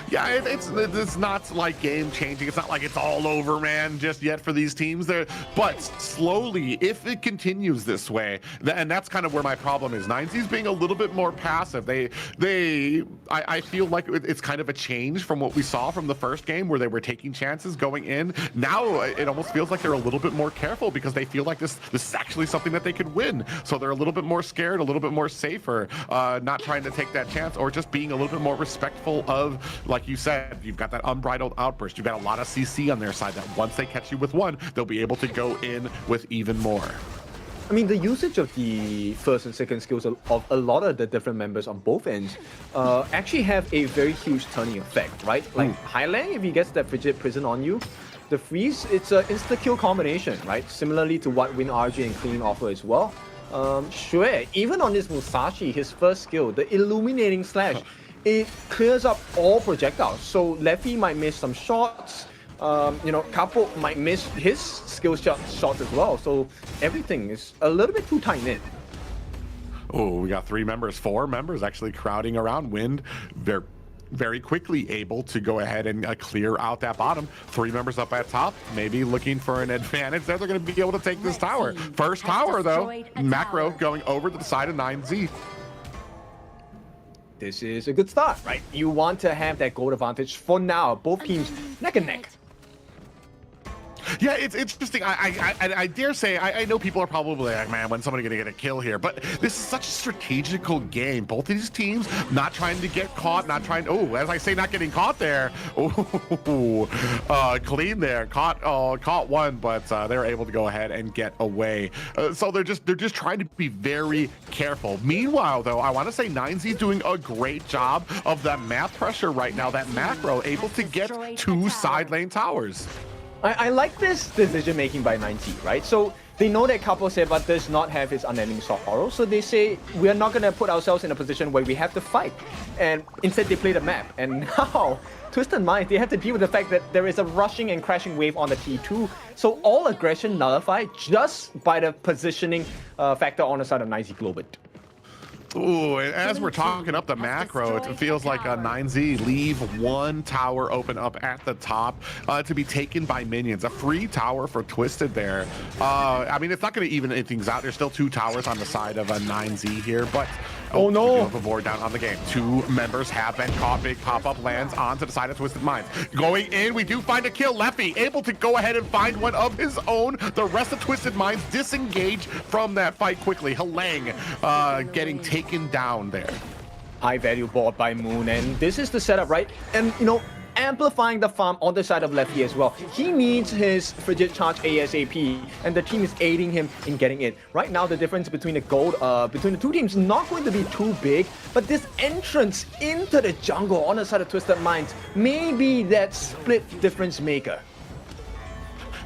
Yeah, it's not like game changing. It's not like it's all over, man, just yet for these teams there. But slowly, if it continues this way, and that's kind of where my problem is. 9Z's being a little bit more passive. I feel like it's kind of a change from what we saw from the first game where they were taking chances going in. Now it almost feels like they're a little bit more careful because they feel like this is actually something that they could win. So they're a little bit more scared, a little bit more safer, not trying to take that chance, or just being a little bit more respectful of, like you said, you've got that unbridled outburst. You've got a lot of CC on their side that once they catch you with one, they'll be able to go in with even more. I mean, the usage of the first and second skills of a lot of the different members on both ends actually have a very huge turning effect, right? Like Highlang, if he gets that Frigid Prison on you, the freeze, it's an insta-kill combination, right? Similarly to what WinRJ and Clean offer as well. Shue, even on this Musashi, his first skill, the Illuminating Slash, it clears up all projectiles. So Leffy might miss some shots. Capo might miss his skill shots as well. So everything is a little bit too tight-knit. Oh, we got 4 members actually crowding around. Wind, they're very quickly able to go ahead and clear out that bottom. 3 members up at top, maybe looking for an advantage. They're going to be able to take this tower. First tower, though, Macro going over to the side of 9Z. This is a good start, right? You want to have that gold advantage for now. Both teams neck and neck. Yeah, it's interesting. I dare say, I know people are probably like, man, when's somebody going to get a kill here? But this is such a strategical game. Both of these teams not trying to get caught, not trying, as I say, not getting caught there. Clean there. Caught one, but they're able to go ahead and get away. So they're just trying to be very careful. Meanwhile, though, I want to say 9Z's doing a great job of that map pressure right now. That Macro able to get 2 side lane towers. I like this decision-making by 9Z, right? So they know that Capo Seva does not have his unending sorrow, so they say, we are not going to put ourselves in a position where we have to fight. And instead, they play the map. And now, Twisted Minds, they have to deal with the fact that there is a rushing and crashing wave on the T2. So all aggression nullified just by the positioning factor on the side of 9Z Globant. Ooh, and as we're talking up the macro, it feels like a 9Z leave 1 tower open up at the top to be taken by minions. A free tower for Twisted there. I mean, it's not going to even things out. There's still 2 towers on the side of a 9Z here, but Oh no! We do have a board down on the game. 2 members have been caught. Big pop-up lands onto the side of Twisted Minds. Going in, we do find a kill. Leffy able to go ahead and find one of his own. The rest of Twisted Minds disengage from that fight quickly. Halang getting taken down there. High value board by Moon, and this is the setup, right? And you know, amplifying the farm on the side of Leffy as well. He needs his Frigid Charge ASAP, and the team is aiding him in getting it. Right now, the difference between the gold, between the two teams is not going to be too big, but this entrance into the jungle on the side of Twisted Minds may be that split difference maker.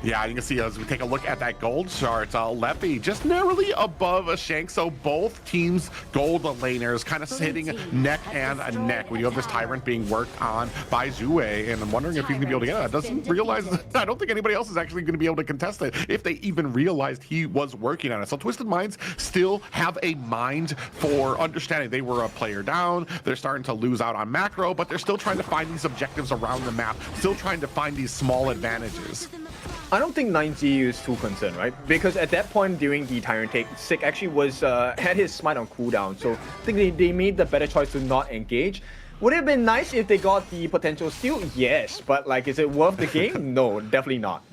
Yeah, you can see as we take a look at that gold chart, Leffy just narrowly above a Shank, so both teams' gold laners kind of sitting neck and neck. We have this Tyrant being worked on by Zue, and I'm wondering if he's going to be able to get it. Doesn't realize, I don't think anybody else is actually going to be able to contest it if they even realized he was working on it. So Twisted Minds still have a mind for understanding. They were a player down, they're starting to lose out on macro, but they're still trying to find these objectives around the map, still trying to find these small advantages. I don't think 9Z is too concerned, right? Because at that point during the Tyrant take, Sick actually was had his smite on cooldown, so I think they made the better choice to not engage. Would it have been nice if they got the potential steal? Yes, but like, is it worth the game? No, definitely not.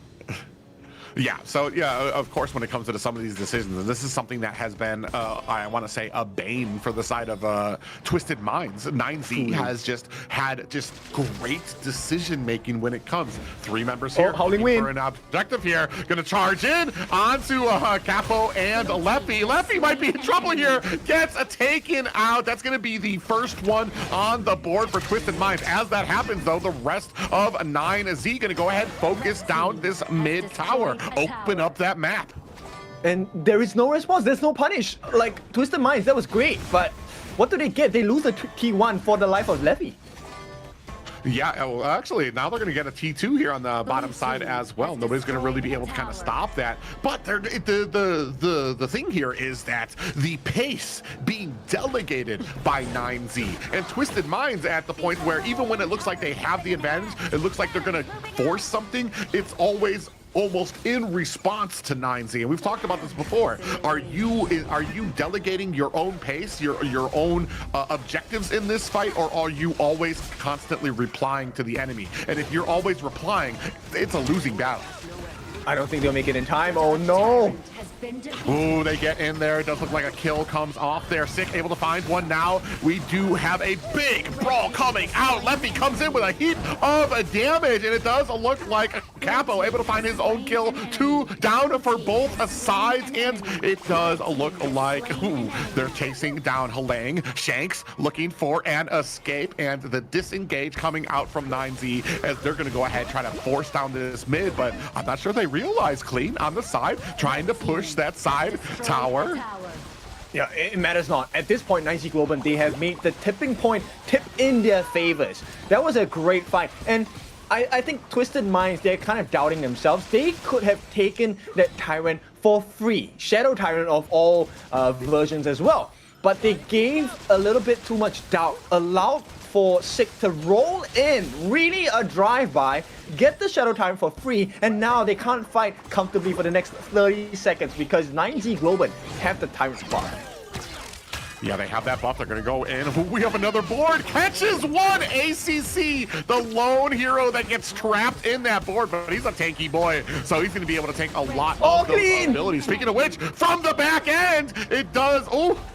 Yeah, so yeah, of course, when it comes to some of these decisions, and this is something that has been, I want to say, a bane for the side of Twisted Minds. 9Z has just had great decision making when it comes. 3 members here, Howling Wind for an objective here, gonna charge in onto Capo and Leffy. Leffy might be in trouble here, gets taken out. That's gonna be the first one on the board for Twisted Minds. As that happens, though, the rest of 9Z gonna go ahead, focus down this mid tower. Open up that map. And there is no response, there's no punish. Like, Twisted Minds, that was great, but what do they get? They lose a T1 for the life of Leffy. Yeah, well, actually, now they're going to get a T2 here on the bottom side as well. Nobody's going to really be able to kind of stop that. But the thing here is that the pace being delegated by 9Z and Twisted Minds at the point where even when it looks like they have the advantage, it looks like they're going to force something, it's always almost in response to 9Z, and we've talked about this before. Are you delegating your own pace, your own objectives in this fight, or are you always constantly replying to the enemy? And if you're always replying, it's a losing battle. I don't think they'll make it in time. Oh no! Ooh, they get in there. It does look like a kill comes off there. Sick able to find one now. We do have a big brawl coming out. Leffy comes in with a heap of damage, and it does look like Capo able to find his own kill. 2 down for both sides, and it does look like they're chasing down Halang. Shanks looking for an escape, and the disengage coming out from 9Z as they're going to go ahead try to force down this mid, but I'm not sure they realize Clean on the side trying to push that side tower. Yeah, it matters not. At this point, 9Z Globant, they have made the tipping point tip in their favors. That was a great fight. And I think Twisted Minds, they're kind of doubting themselves. They could have taken that Tyrant for free. Shadow Tyrant of all versions as well. But they gave a little bit too much doubt, allowed for Sick to roll in, really a drive-by, get the Shadow Tyrant for free, and now they can't fight comfortably for the next 30 seconds because 9Z Globant have the Tyrant spot. Yeah, they have that buff. They're going to go in. We have another board. Catches one. ACC, the lone hero that gets trapped in that board, but he's a tanky boy, so he's going to be able to take a lot of those abilities. Speaking of which, from the back end, it does,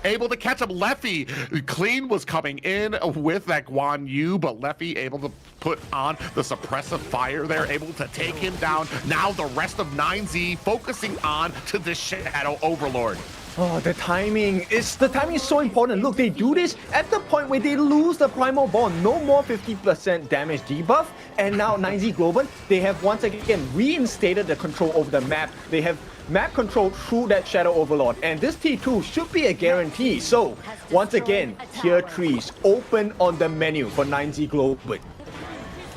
able to catch up Leffy. Clean was coming in with that Guan Yu, but Leffy able to put on the suppressive fire there, able to take him down. Now the rest of 9Z focusing on to the Shadow Overlord. Oh, the timing is so important. Look, they do this at the point where they lose the Primal Bond. No more 50% damage debuff. And now 9Z Globant, they have once again reinstated the control over the map. They have map control through that Shadow Overlord. And this T2 should be a guarantee. So, once again, tier 3s open on the menu for 9Z Globant.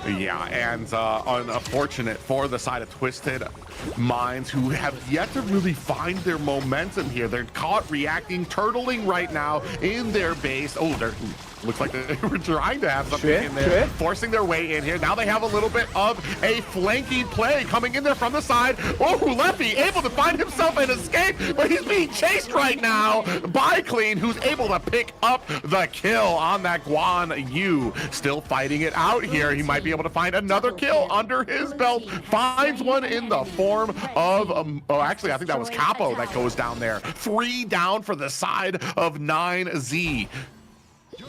Yeah, and unfortunate for the side of Twisted Minds, who have yet to really find their momentum here. They're caught reacting, turtling right now in their base. Oh, they're Looks like they were trying to have something in there, forcing their way in here. Now they have a little bit of a flanking play coming in there from the side. Oh, Leffy able to find himself an escape, but he's being chased right now by Clean, who's able to pick up the kill on that Guan Yu. Still fighting it out here. He might be able to find another kill under his belt. Finds one in the form of, oh, actually, I think that was Capo that goes down there. 3 down for the side of 9Z.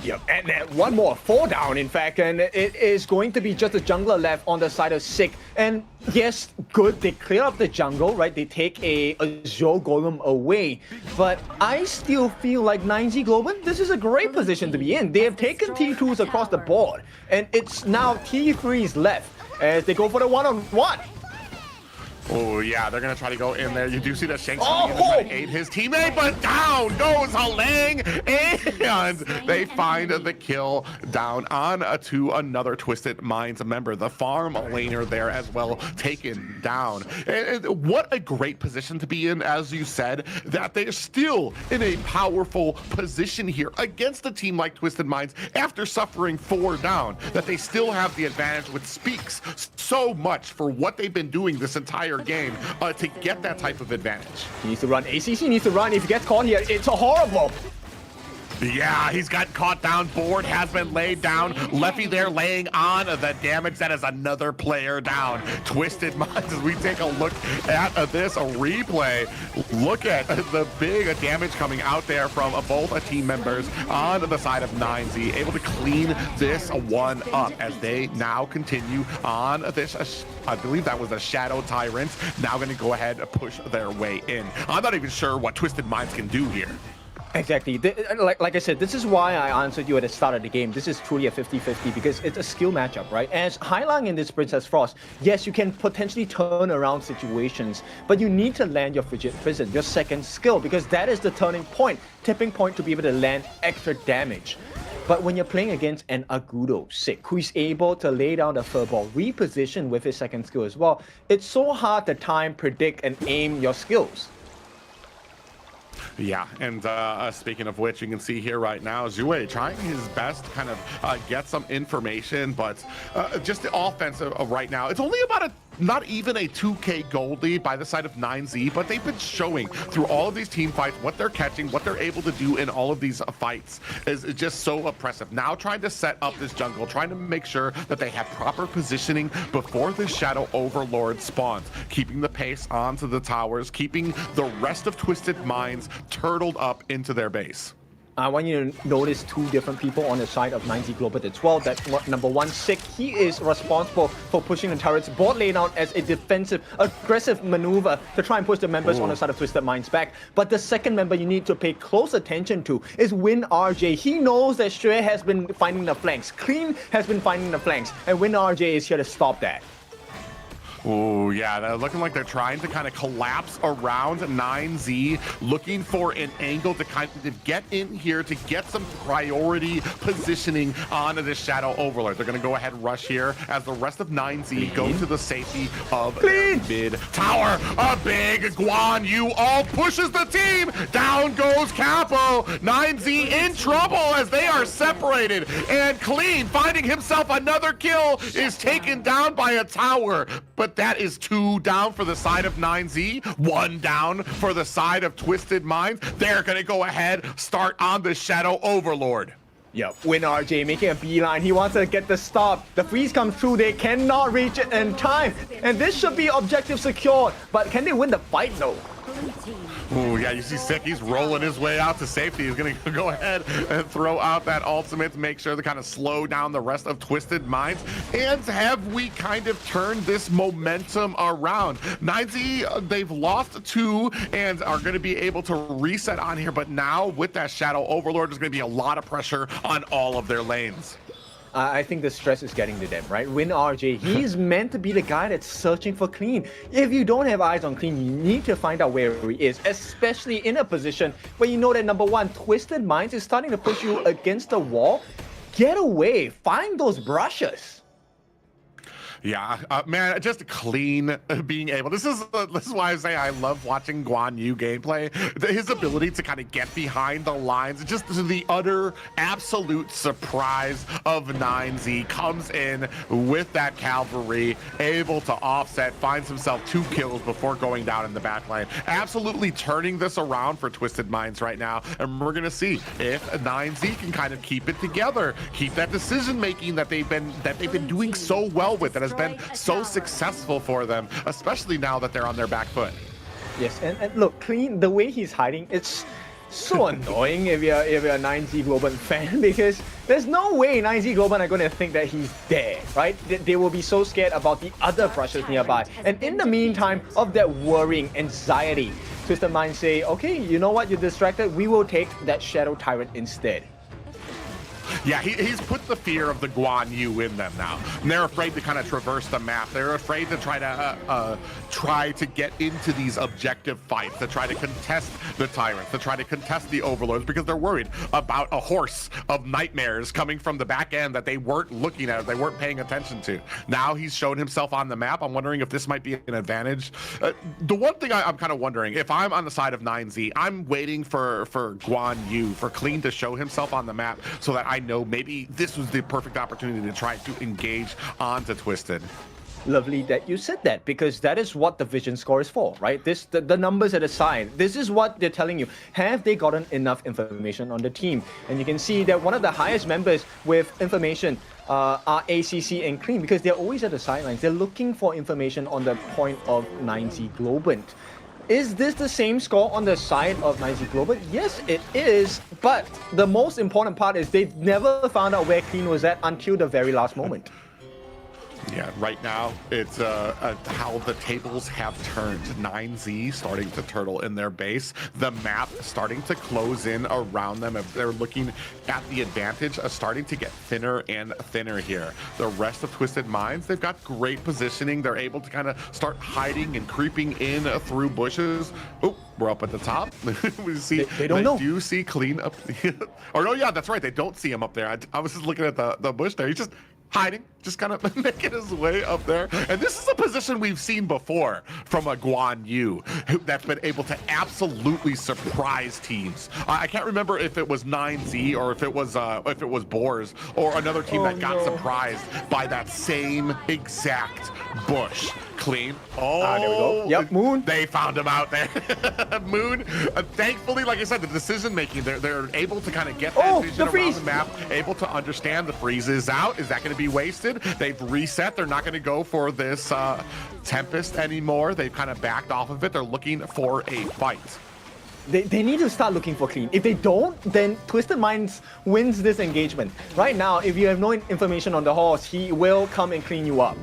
Yep, and then one more, 4 down in fact, and it is going to be just a jungler left on the side of Sick. And yes, good, they clear up the jungle, right? They take a Azure Golem away. But I still feel like 9Z Globant, this is a great position to be in. They have taken T2s across the board, and it's now T3s left as they go for the one-on-one. Oh, yeah, they're going to try to go in there. You do see that Shanks coming in to try to aid his teammate, but down goes Halang, and they find the kill down on to another Twisted Minds member. The farm laner there as well, taken down. And what a great position to be in, as you said, that they're still in a powerful position here against a team like Twisted Minds after suffering 4 down, that they still have the advantage, which speaks so much for what they've been doing this entire game to get that type of advantage. He needs to run. ACC needs to run. If he gets caught here, it's horrible. Yeah, he's got caught down. Board has been laid down. Leffy there laying on the damage. That is another player down. Twisted Minds, as we take a look at this replay. Look at the big damage coming out there from both team members on the side of 9Z. Able to clean this one up as they now continue on this. I believe that was a Shadow Tyrant. Now going to go ahead and push their way in. I'm not even sure what Twisted Minds can do here. Exactly. Like I said, this is why I answered you at the start of the game. This is truly a 50-50 because it's a skill matchup, right? As Hailang in this Princess Frost, yes, you can potentially turn around situations, but you need to land your Frigid Prison, your second skill, because that is the turning point, tipping point to be able to land extra damage. But when you're playing against an Agudo Sick, who is able to lay down the furball, reposition with his second skill as well, it's so hard to time, predict, and aim your skills. Yeah, and speaking of which, you can see here right now, Zue trying his best to kind of get some information, but just the offensive right now, it's only about not even a 2K gold lead by the side of 9Z, but they've been showing through all of these team fights what they're catching, what they're able to do in all of these fights is just so oppressive. Now trying to set up this jungle, trying to make sure that they have proper positioning before the Shadow Overlord spawns, keeping the pace onto the towers, keeping the rest of Twisted Minds turtled up into their base. I want you to notice 2 different people on the side of 9Z Globant as well. That number 1, Sick, he is responsible for pushing the turrets board laid out as a defensive, aggressive maneuver to try and push the members on the side of Twisted Minds back. But the second member you need to pay close attention to is Win RJ. He knows that Shui has been finding the flanks, Clean has been finding the flanks, and Win RJ is here to stop that. Oh, yeah, they're looking like they're trying to kind of collapse around 9Z, looking for an angle to kind of get in here to get some priority positioning onto this Shadow Overlord. They're going to go ahead and rush here as the rest of 9Z go to the safety of their mid tower. A big Guan Yu all pushes the team. Down goes Capo. 9Z in trouble as they are separated. And Clean, finding himself another kill, is taken down by a tower. But that is 2 down for the side of 9Z, 1 down for the side of Twisted Minds. They're going to go ahead, start on the Shadow Overlord. Yep, Win RJ making a beeline. He wants to get the stop. The freeze comes through. They cannot reach it in time. And this should be objective secured. But can they win the fight though? Oh, yeah, you see Sick, he's rolling his way out to safety. He's going to go ahead and throw out that ultimate to make sure to kind of slow down the rest of Twisted Minds. And have we kind of turned this momentum around? 9Z, they've lost 2 and are going to be able to reset on here. But now with that Shadow Overlord, there's going to be a lot of pressure on all of their lanes. I think the stress is getting to them, right? Win RJ, he's meant to be the guy that's searching for Clean. If you don't have eyes on Clean, you need to find out where he is, especially in a position where you know that number 1, Twisted Minds is starting to push you against the wall. Get away, find those brushes. Yeah, man, just clean being able. This is why I say I love watching Guan Yu gameplay. His ability to kind of get behind the lines, just the utter absolute surprise of 9Z comes in with that cavalry, able to offset, finds himself 2 kills before going down in the back lane. Absolutely turning this around for Twisted Minds right now, and we're gonna see if 9Z can kind of keep it together, keep that decision making that they've been doing so well with, that has been so successful for them, especially now that they're on their back foot. Yes, and look, Clean, the way he's hiding, it's so annoying if you're a 9Z Globant fan, because there's no way 9Z Globant are going to think that he's there, right? They will be so scared about the other brushes nearby. And in the meantime of that worrying anxiety, Twisted Minds say, okay, you know what, you're distracted, we will take that Shadow Tyrant instead. Yeah, he's put the fear of the Guan Yu in them now. And they're afraid to kind of traverse the map. They're afraid to try to get into these objective fights, to try to contest the tyrants, to try to contest the overlords, because they're worried about a horse of nightmares coming from the back end that they weren't looking at, they weren't paying attention to. Now he's shown himself on the map. I'm wondering if this might be an advantage. The one thing I'm kind of wondering, if I'm on the side of 9Z, I'm waiting for Guan Yu, for Clean to show himself on the map so that I know maybe this was the perfect opportunity to try to engage onto Twisted. Lovely that you said that, because that is what the vision score is for, right? The numbers at the side, this is what they're telling you. Have they gotten enough information on the team? And you can see that one of the highest members with information are ACC and Clean, because they're always at the sidelines. They're looking for information on the point of 9Z Globant. Is this the same score on the side of 9Z Globant? Yes, it is. But the most important part is they never found out where Clean was at until the very last moment. Yeah, right now it's how the tables have turned. 9Z starting to turtle in their base. The map starting to close in around them. If they're looking at the advantage, starting to get thinner and thinner here. The rest of Twisted Minds, they've got great positioning. They're able to kind of start hiding and creeping in through bushes. Oh, we're up at the top. We see they don't know. Do see Clean up. Or no, yeah, that's right. They don't see him up there. I was just looking at the bush there. He's just hiding, just kind of making his way up there. And this is a position we've seen before from a Guan Yu that's been able to absolutely surprise teams. I can't remember if it was 9Z or if it was Boars or another team that got surprised by that same exact bush. Clean. Oh, there we go. Yep, Moon. They found him out there. Moon. Thankfully, like I said, the decision making, they're able to kind of get that vision around the map, able to understand the freeze is out. Is that going to be wasted? They've reset. They're not going to go for this Tempest anymore. They've kind of backed off of it. They're looking for a fight. They need to start looking for Clean. If they don't, then Twisted Minds wins this engagement. Right now, if you have no information on the horse, he will come and clean you up.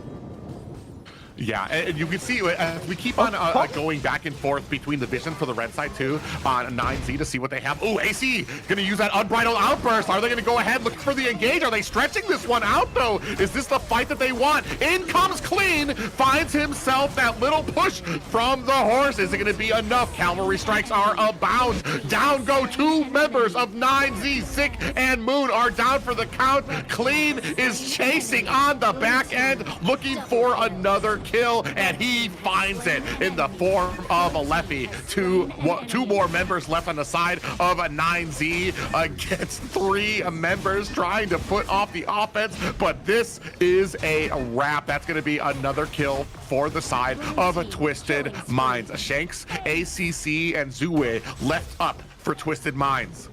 Yeah, and you can see as we keep on going back and forth between the vision for the red side too on 9Z to see what they have. Ooh, AC gonna use that unbridled outburst. Are they gonna go ahead, look for the engage? Are they stretching this one out though? Is this the fight that they want? In comes Clean, finds himself that little push from the horse. Is it gonna be enough? Cavalry strikes are abound. Down go 2 members of 9Z. Sick and Moon are down for the count. Clean is chasing on the back end, looking for another kill, and he finds it in the form of a Leffy. Two more members left on the side of a 9Z against 3 members trying to put off the offense, but this is a wrap. That's going to be another kill for the side of a Twisted Minds. Shanks, ACC, and Zue left up for Twisted Minds.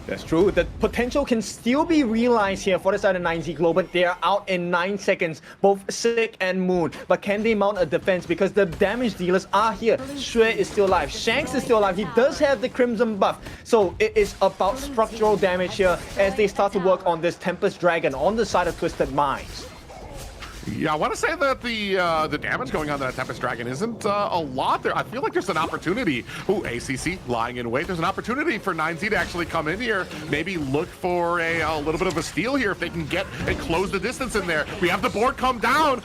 That's true. The potential can still be realized here for the side of 9Z Globant. They are out in 9 seconds, both Sick and Moon. But can they mount a defense? Because the damage dealers are here. Shui is still alive. Shanks is still alive. He does have the Crimson buff. So it is about structural damage here as they start to work on this Tempest Dragon on the side of Twisted Minds. Yeah, I want to say that the damage going on that Tempest Dragon isn't a lot there. I feel like there's an opportunity. Ooh, ACC lying in wait. There's an opportunity for 9Z to actually come in here, maybe look for a little bit of a steal here if they can get and close the distance in there. We have the board come down.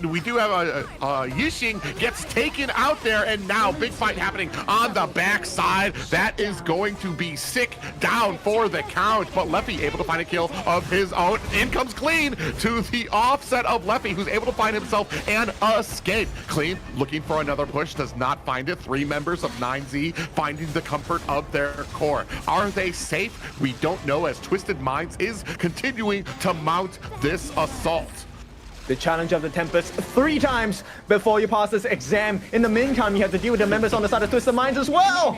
We do have Yixing gets taken out there, and now big fight happening on the backside. That is going to be Sick down for the count, but Leffy able to find a kill of his own. In comes Clean to the offset of Leffy, who's able to find himself an escape. Clean looking for another push, does not find it. 3 members of 9Z finding the comfort of their core. Are they safe? We don't know, as Twisted Minds is continuing to mount this assault. The challenge of the Tempest 3 times before you pass this exam. In the meantime, you have to deal with the members on the side of Twisted Minds as well.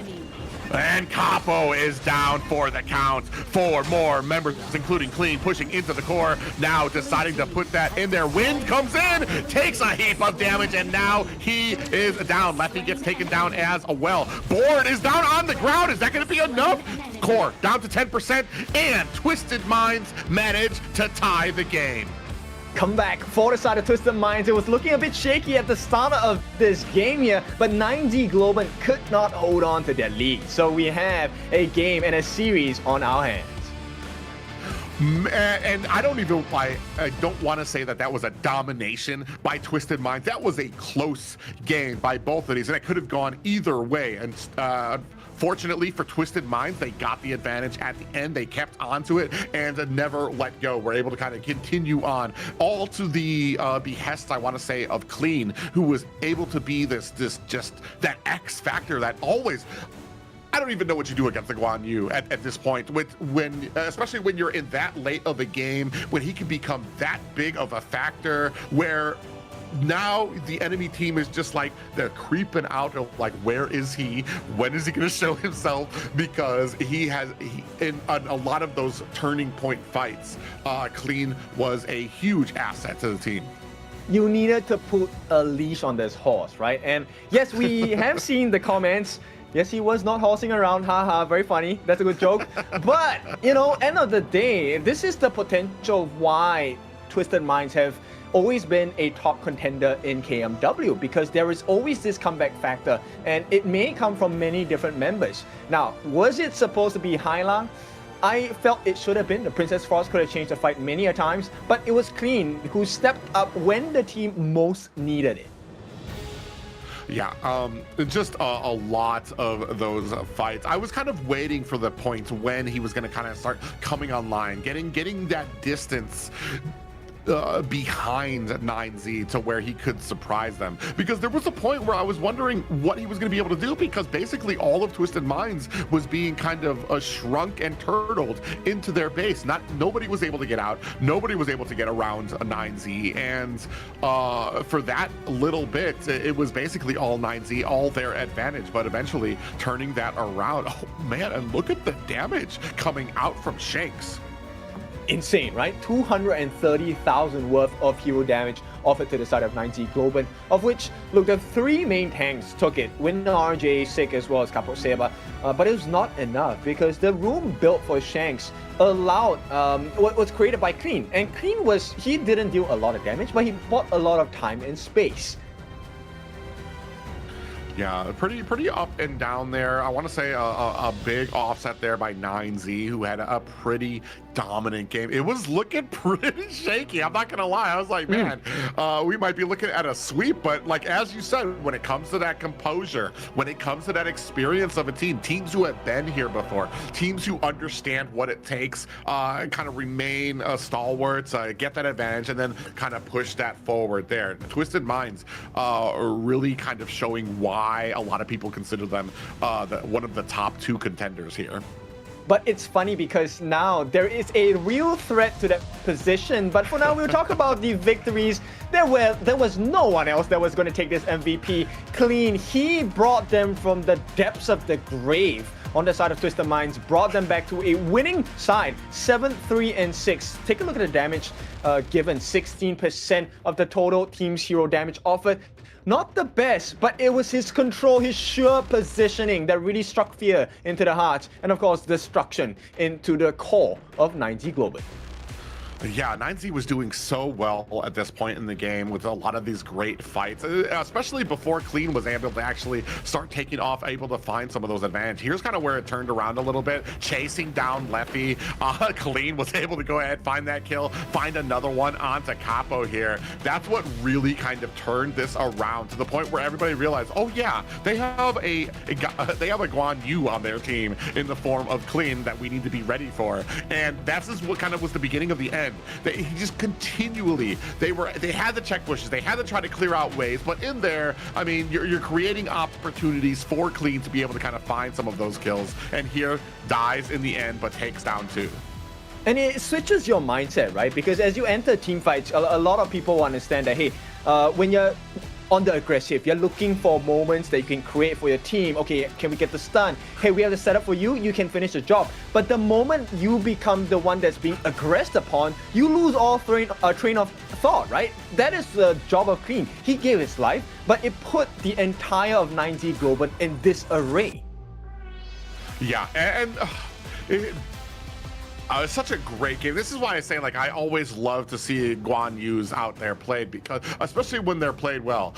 And Capo is down for the count. 4 more members, including Clean, pushing into the core. Now deciding to put that in there. Wind comes in, takes a heap of damage, and now he is down. Leffy gets taken down as well. Board is down on the ground. Is that going to be enough? Core down to 10%, and Twisted Minds manage to tie the game. Come back for the side of Twisted Minds. It was looking a bit shaky at the start of this game here, but 9Z Globant could not hold on to their lead. So we have a game and a series on our hands. And I don't want to say that was a domination by Twisted Minds. That was a close game by both of these, and it could have gone either way. And fortunately for Twisted Minds, they got the advantage at the end. They kept onto it and never let go. We're able to kind of continue on, all to the behest, I want to say, of Clean, who was able to be this just that X factor that always. I don't even know what you do against the Guan Yu at this point, especially when you're in that late of a game, when he can become that big of a factor, where now the enemy team is just like, they're creeping out of like, where is he? When is he going to show himself? Because in a lot of those turning point fights, Clean was a huge asset to the team. You needed to put a leash on this horse, right? And yes, we have seen the comments. Yes, he was not horsing around, haha, very funny, that's a good joke. But, you know, end of the day, this is the potential of why Twisted Minds have always been a top contender in KMW, because there is always this comeback factor, and it may come from many different members. Now, was it supposed to be Hailang? I felt it should have been. The Princess Frost could have changed the fight many a times, but it was Clean who stepped up when the team most needed it. Yeah, just a lot of those fights. I was kind of waiting for the point when he was going to kind of start coming online, getting that distance behind 9Z to where he could surprise them, because there was a point where I was wondering what he was going to be able to do, because basically all of Twisted Minds was being kind of shrunk and turtled into their base. Nobody was able to get out, nobody was able to get around 9Z, and for that little bit it was basically all 9Z, all their advantage, but eventually turning that around. Oh man, and look at the damage coming out from Shanks. Insane, right? 230,000 worth of hero damage offered to the side of 9Z Globant, of which, look, the 3 main tanks took it, Wind RJ, Sick, as well as Capo Seba, but it was not enough, because the room built for Shanks allowed what was created by Clean, and Clean he didn't deal a lot of damage, but he bought a lot of time and space. Yeah, pretty up and down there. I want to say a big offset there by 9Z, who had a pretty dominant game. It was looking pretty shaky, I'm not gonna lie. I was like, man, we might be looking at a sweep, but like, as you said, when it comes to that composure, when it comes to that experience of a teams who have been here before, teams who understand what it takes, kind of remain stalwarts, get that advantage, and then kind of push that forward there. Twisted Minds are really kind of showing why a lot of people consider them one of the top 2 contenders here. But it's funny because now there is a real threat to that position. But for now, we'll talk about the victories. There was no one else that was going to take this MVP. Clean, he brought them from the depths of the grave on the side of Twisted Minds, brought them back to a winning side, 7-3-6. Take a look at the damage given, 16% of the total team's hero damage offered. Not the best, but it was his control, his sure positioning that really struck fear into the hearts, and of course destruction into the core of 9Z Globant. Yeah, 9Z was doing so well at this point in the game with a lot of these great fights, especially before Clean was able to actually start taking off, able to find some of those advantages. Here's kind of where it turned around a little bit, chasing down Leffy. Clean was able to go ahead, find that kill, find another one onto Capo here. That's what really kind of turned this around to the point where everybody realized, oh yeah, they have a Guan Yu on their team in the form of Clean that we need to be ready for. And that's just what kind of was the beginning of the end end. He just continually, they had to check bushes, they had to try to clear out waves, but in there, I mean, you're creating opportunities for Clean to be able to kind of find some of those kills, and here dies in the end, but takes down 2. And it switches your mindset, right? Because as you enter team fights, a lot of people understand that, hey, when you're on the aggressive, you're looking for moments that you can create for your team. Okay, can we get the stun? Hey, we have the setup for you, you can finish the job. But the moment you become the one that's being aggressed upon, you lose all train of thought, right? That is the job of Clean. He gave his life, but it put the entire of 9Z Globant in disarray. Yeah, and it's such a great game. This is why I say, like, I always love to see Guan Yu's out there played, because especially when they're played well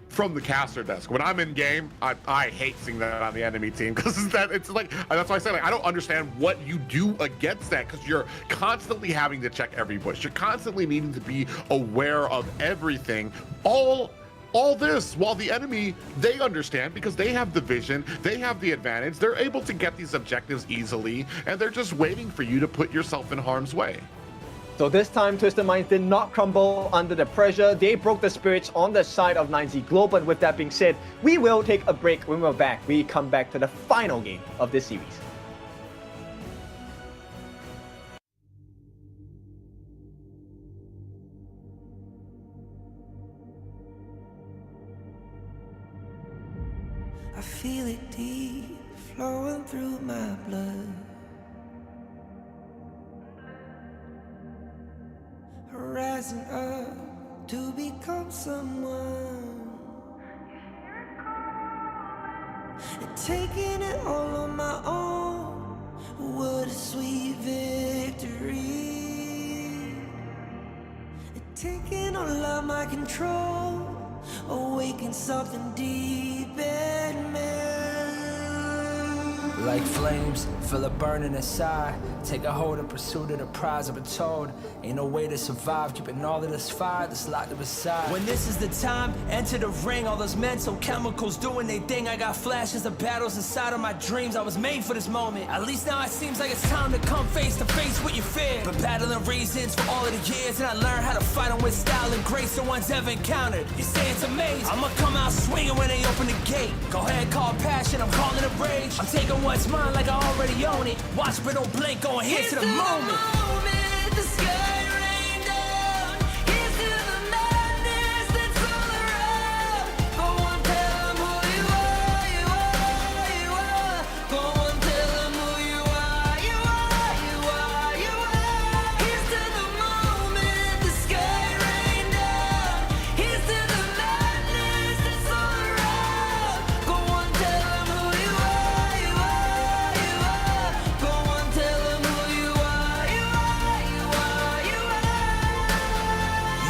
from the caster desk. When I'm in game, I hate seeing that on the enemy team, because it's like, that's why I say, like, I don't understand what you do against that, because you're constantly having to check every bush. You're constantly needing to be aware of everything. All this while the enemy, they understand, because they have the vision, they have the advantage, they're able to get these objectives easily, and they're just waiting for you to put yourself in harm's way. So this time, Twisted Minds did not crumble under the pressure. They broke the spirits on the side of 9Z Globant. With that being said, we will take a break. When we're back, we come back to the final game of this series. I feel it deep flowing through my blood. Rising up to become someone, and taking it all on my own. What a sweet victory. And taking all of my control, awaken something deep in me. Like flames, feel it burning inside. Take a hold of pursuit of the prize. I've been told ain't no way to survive, keeping all of this fire that's locked up inside. When this is the time, enter the ring. All those mental chemicals doing their thing. I got flashes of battles inside of my dreams. I was made for this moment. At least now it seems like it's time to come face to face with your fear. Been battling reasons for all of the years, and I learned how to fight them with style and grace no one's ever encountered. You say it's amazing, I'ma come out swinging when they open the gate. Go ahead, call passion, I'm calling it rage. I'm taking what's mine like I already own it. Watch but don't blink, going here to the moment. The sky rain down. Here's to the madness that's all around. Go on, tell them who you are, you are, you are. Go on, tell them who you are, you are, you are, you are. Here's to the moment, the sky rain down. Here's to the madness that's all around. Go on, tell them who you are, you are, you are. Go on, tell them who you are, you are, you are, you are.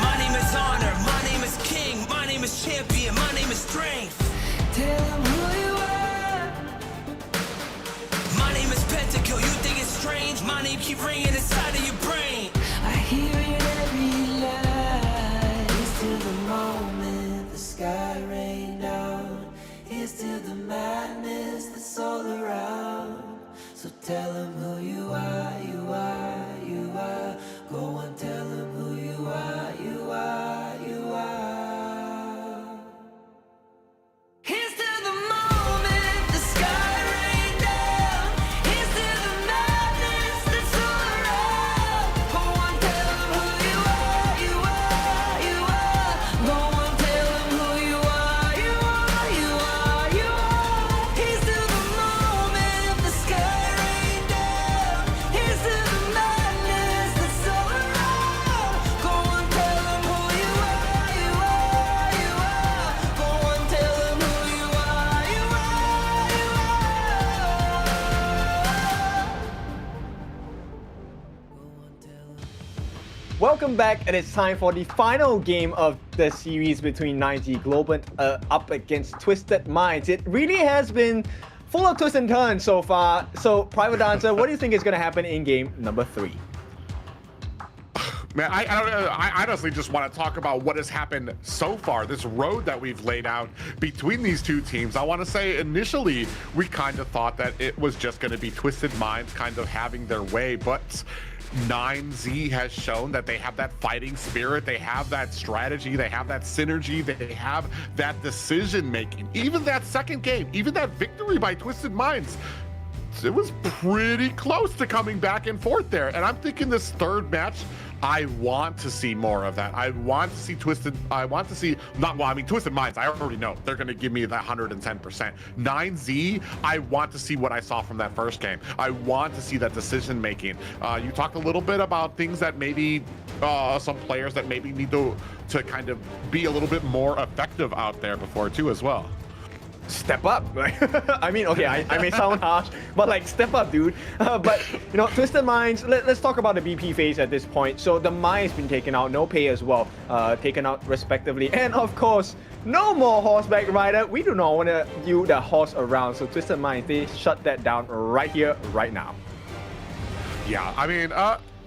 My name is Honor, my name is King, my name is Champion, my name is Strength. Tell them who you are. My name is Pentakill, you think it's strange? My name keep ringing inside of your brain. I hear it every lie. Here's to the moment the sky rain down. Here's to the madness that's all around. So tell them who you are, you are, you are. Go on, tell them who you are, you are, you are. Here's to the moment the sky rain down. Here's to the madness that's all around. Go on, tell them who you are, you are, you are. Go on, tell them who you are, you are, you are, you are. Here's to the moment the sky rain down. Here's to the madness that's all around. Go on, tell them who you are, you are, you are. Go on, tell them who you are, you are, you are. Welcome back, and it's time for the final game of the series between 9Z Globant up against Twisted Minds. It really has been full of twists and turns so far. So, Private Dancer, what do you think is going to happen in game number 3? Man, I honestly just want to talk about what has happened so far, this road that we've laid out between these two teams. I want to say initially we kind of thought that it was just going to be Twisted Minds kind of having their way, but 9Z has shown that they have that fighting spirit, they have that strategy, they have that synergy, they have that decision making. Even that second game, even that victory by Twisted Minds, it was pretty close to coming back and forth there. And I'm thinking this third match, I want to see more of that. I want to see Twisted Minds, I already know they're going to give me that 110%. 9Z, I want to see what I saw from that first game. I want to see that decision making. You talked a little bit about things that maybe some players that maybe need to kind of be a little bit more effective out there before too as well. Step up. I mean, okay, I may sound harsh, but like step up, dude. But you know, Twisted Minds, let's talk about the BP phase at this point. So the Mind's been taken out, no pay as well, taken out respectively. And of course, no more horseback rider. We do not want to do the horse around. So Twisted Minds, they shut that down right here, right now. Yeah, I mean,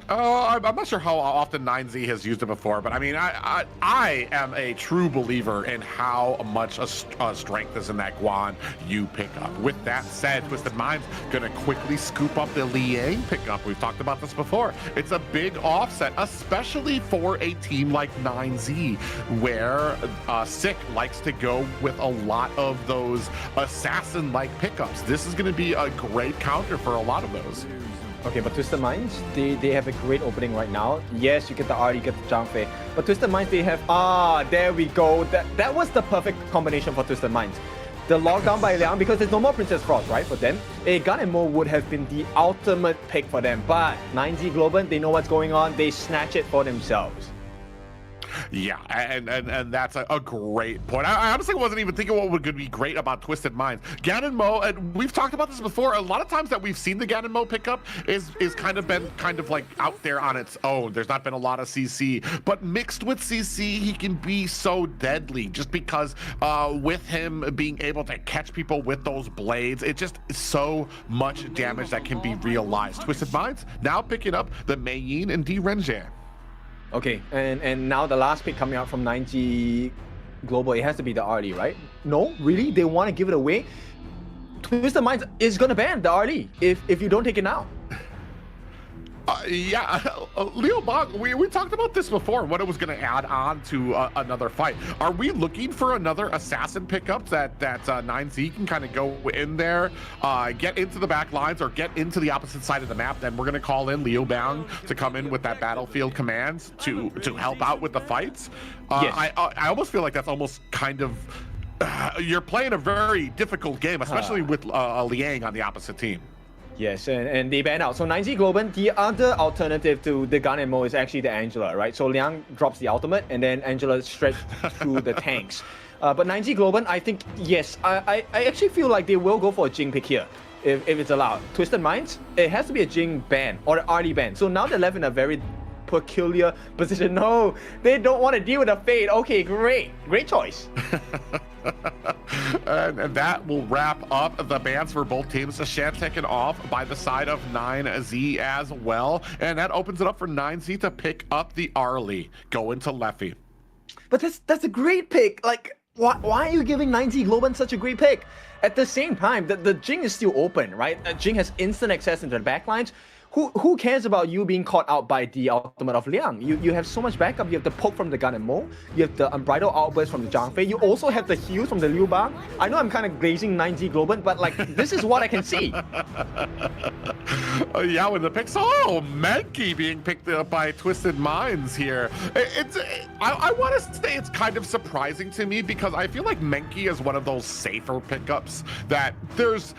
I'm not sure how often 9Z has used it before, but I mean, I am a true believer in how much strength is in that Guan Yu pickup. With that said, Twisted Minds gonna quickly scoop up the Liang pickup. We've talked about this before. It's a big offset, especially for a team like 9Z, where Sick likes to go with a lot of those assassin-like pickups. This is gonna be a great counter for a lot of those. Okay, but Twisted Minds, they have a great opening right now. Yes, you get the R, you get the Zhang Fei. But Twisted Minds, they have... there we go. That was the perfect combination for Twisted Minds. The lockdown by Liang, because there's no more Princess Frost, right? For them, a Gun and Mo would have been the ultimate pick for them. But 9Z Globant, they know what's going on. They snatch it for themselves. Yeah, and that's a great point. I honestly wasn't even thinking what would be great about Twisted Minds. Ganon Mo, and we've talked about this before, a lot of times that we've seen the Ganon Mo pickup is kind of been kind of like out there on its own. There's not been a lot of CC, but mixed with CC, he can be so deadly just because with him being able to catch people with those blades, it just is so much damage that can be realized. Twisted Minds now picking up the Mei Yin and D Renjie. Okay, and now the last pick coming out from 9G Global, it has to be the RD, right? No, really? They want to give it away? Twisted Minds is going to ban the RD if you don't take it now. Yeah, Leo Bog, we talked about this before, what it was going to add on to another fight. Are we looking for another assassin pickup that 9Z can kind of go in there, get into the back lines or get into the opposite side of the map? Then we're going to call in Leo Bang to come in with that battlefield commands to help out with the fights. Yes. I almost feel like that's almost kind of you're playing a very difficult game, especially with Liang on the opposite team. Yes, and they ban out. So 9Z Globant, the other alternative to the Gun and Mo is actually the Angela, right? So Liang drops the ultimate, and then Angela straight through the tanks. But 9Z Globant, I think, yes, I actually feel like they will go for a Jing pick here, if it's allowed. Twisted Minds, it has to be a Jing ban, or an RD ban. So now they're left in a very peculiar position. No, they don't want to deal with a fade. Okay, great choice. And that will wrap up the bans for both teams. Shan taken off by the side of 9Z as well. And that opens it up for 9Z to pick up the Arlie, go into Leffy. But that's a great pick. Like, why are you giving 9Z Globant such a great pick? At the same time, the Jing is still open, right? Jing has instant access into the backlines. Who cares about you being caught out by the ultimate of Liang? You have so much backup. You have the poke from the Gun and Mo. You have the unbridled outburst from the Zhang Fei. You also have the heals from the Liu Bang. I know I'm kind of glazing 9Z Globant, but like, this is what I can see. Yeah, with the picks. Oh, Menki being picked up by Twisted Minds here. I want to say it's kind of surprising to me because I feel like Menki is one of those safer pickups that there's...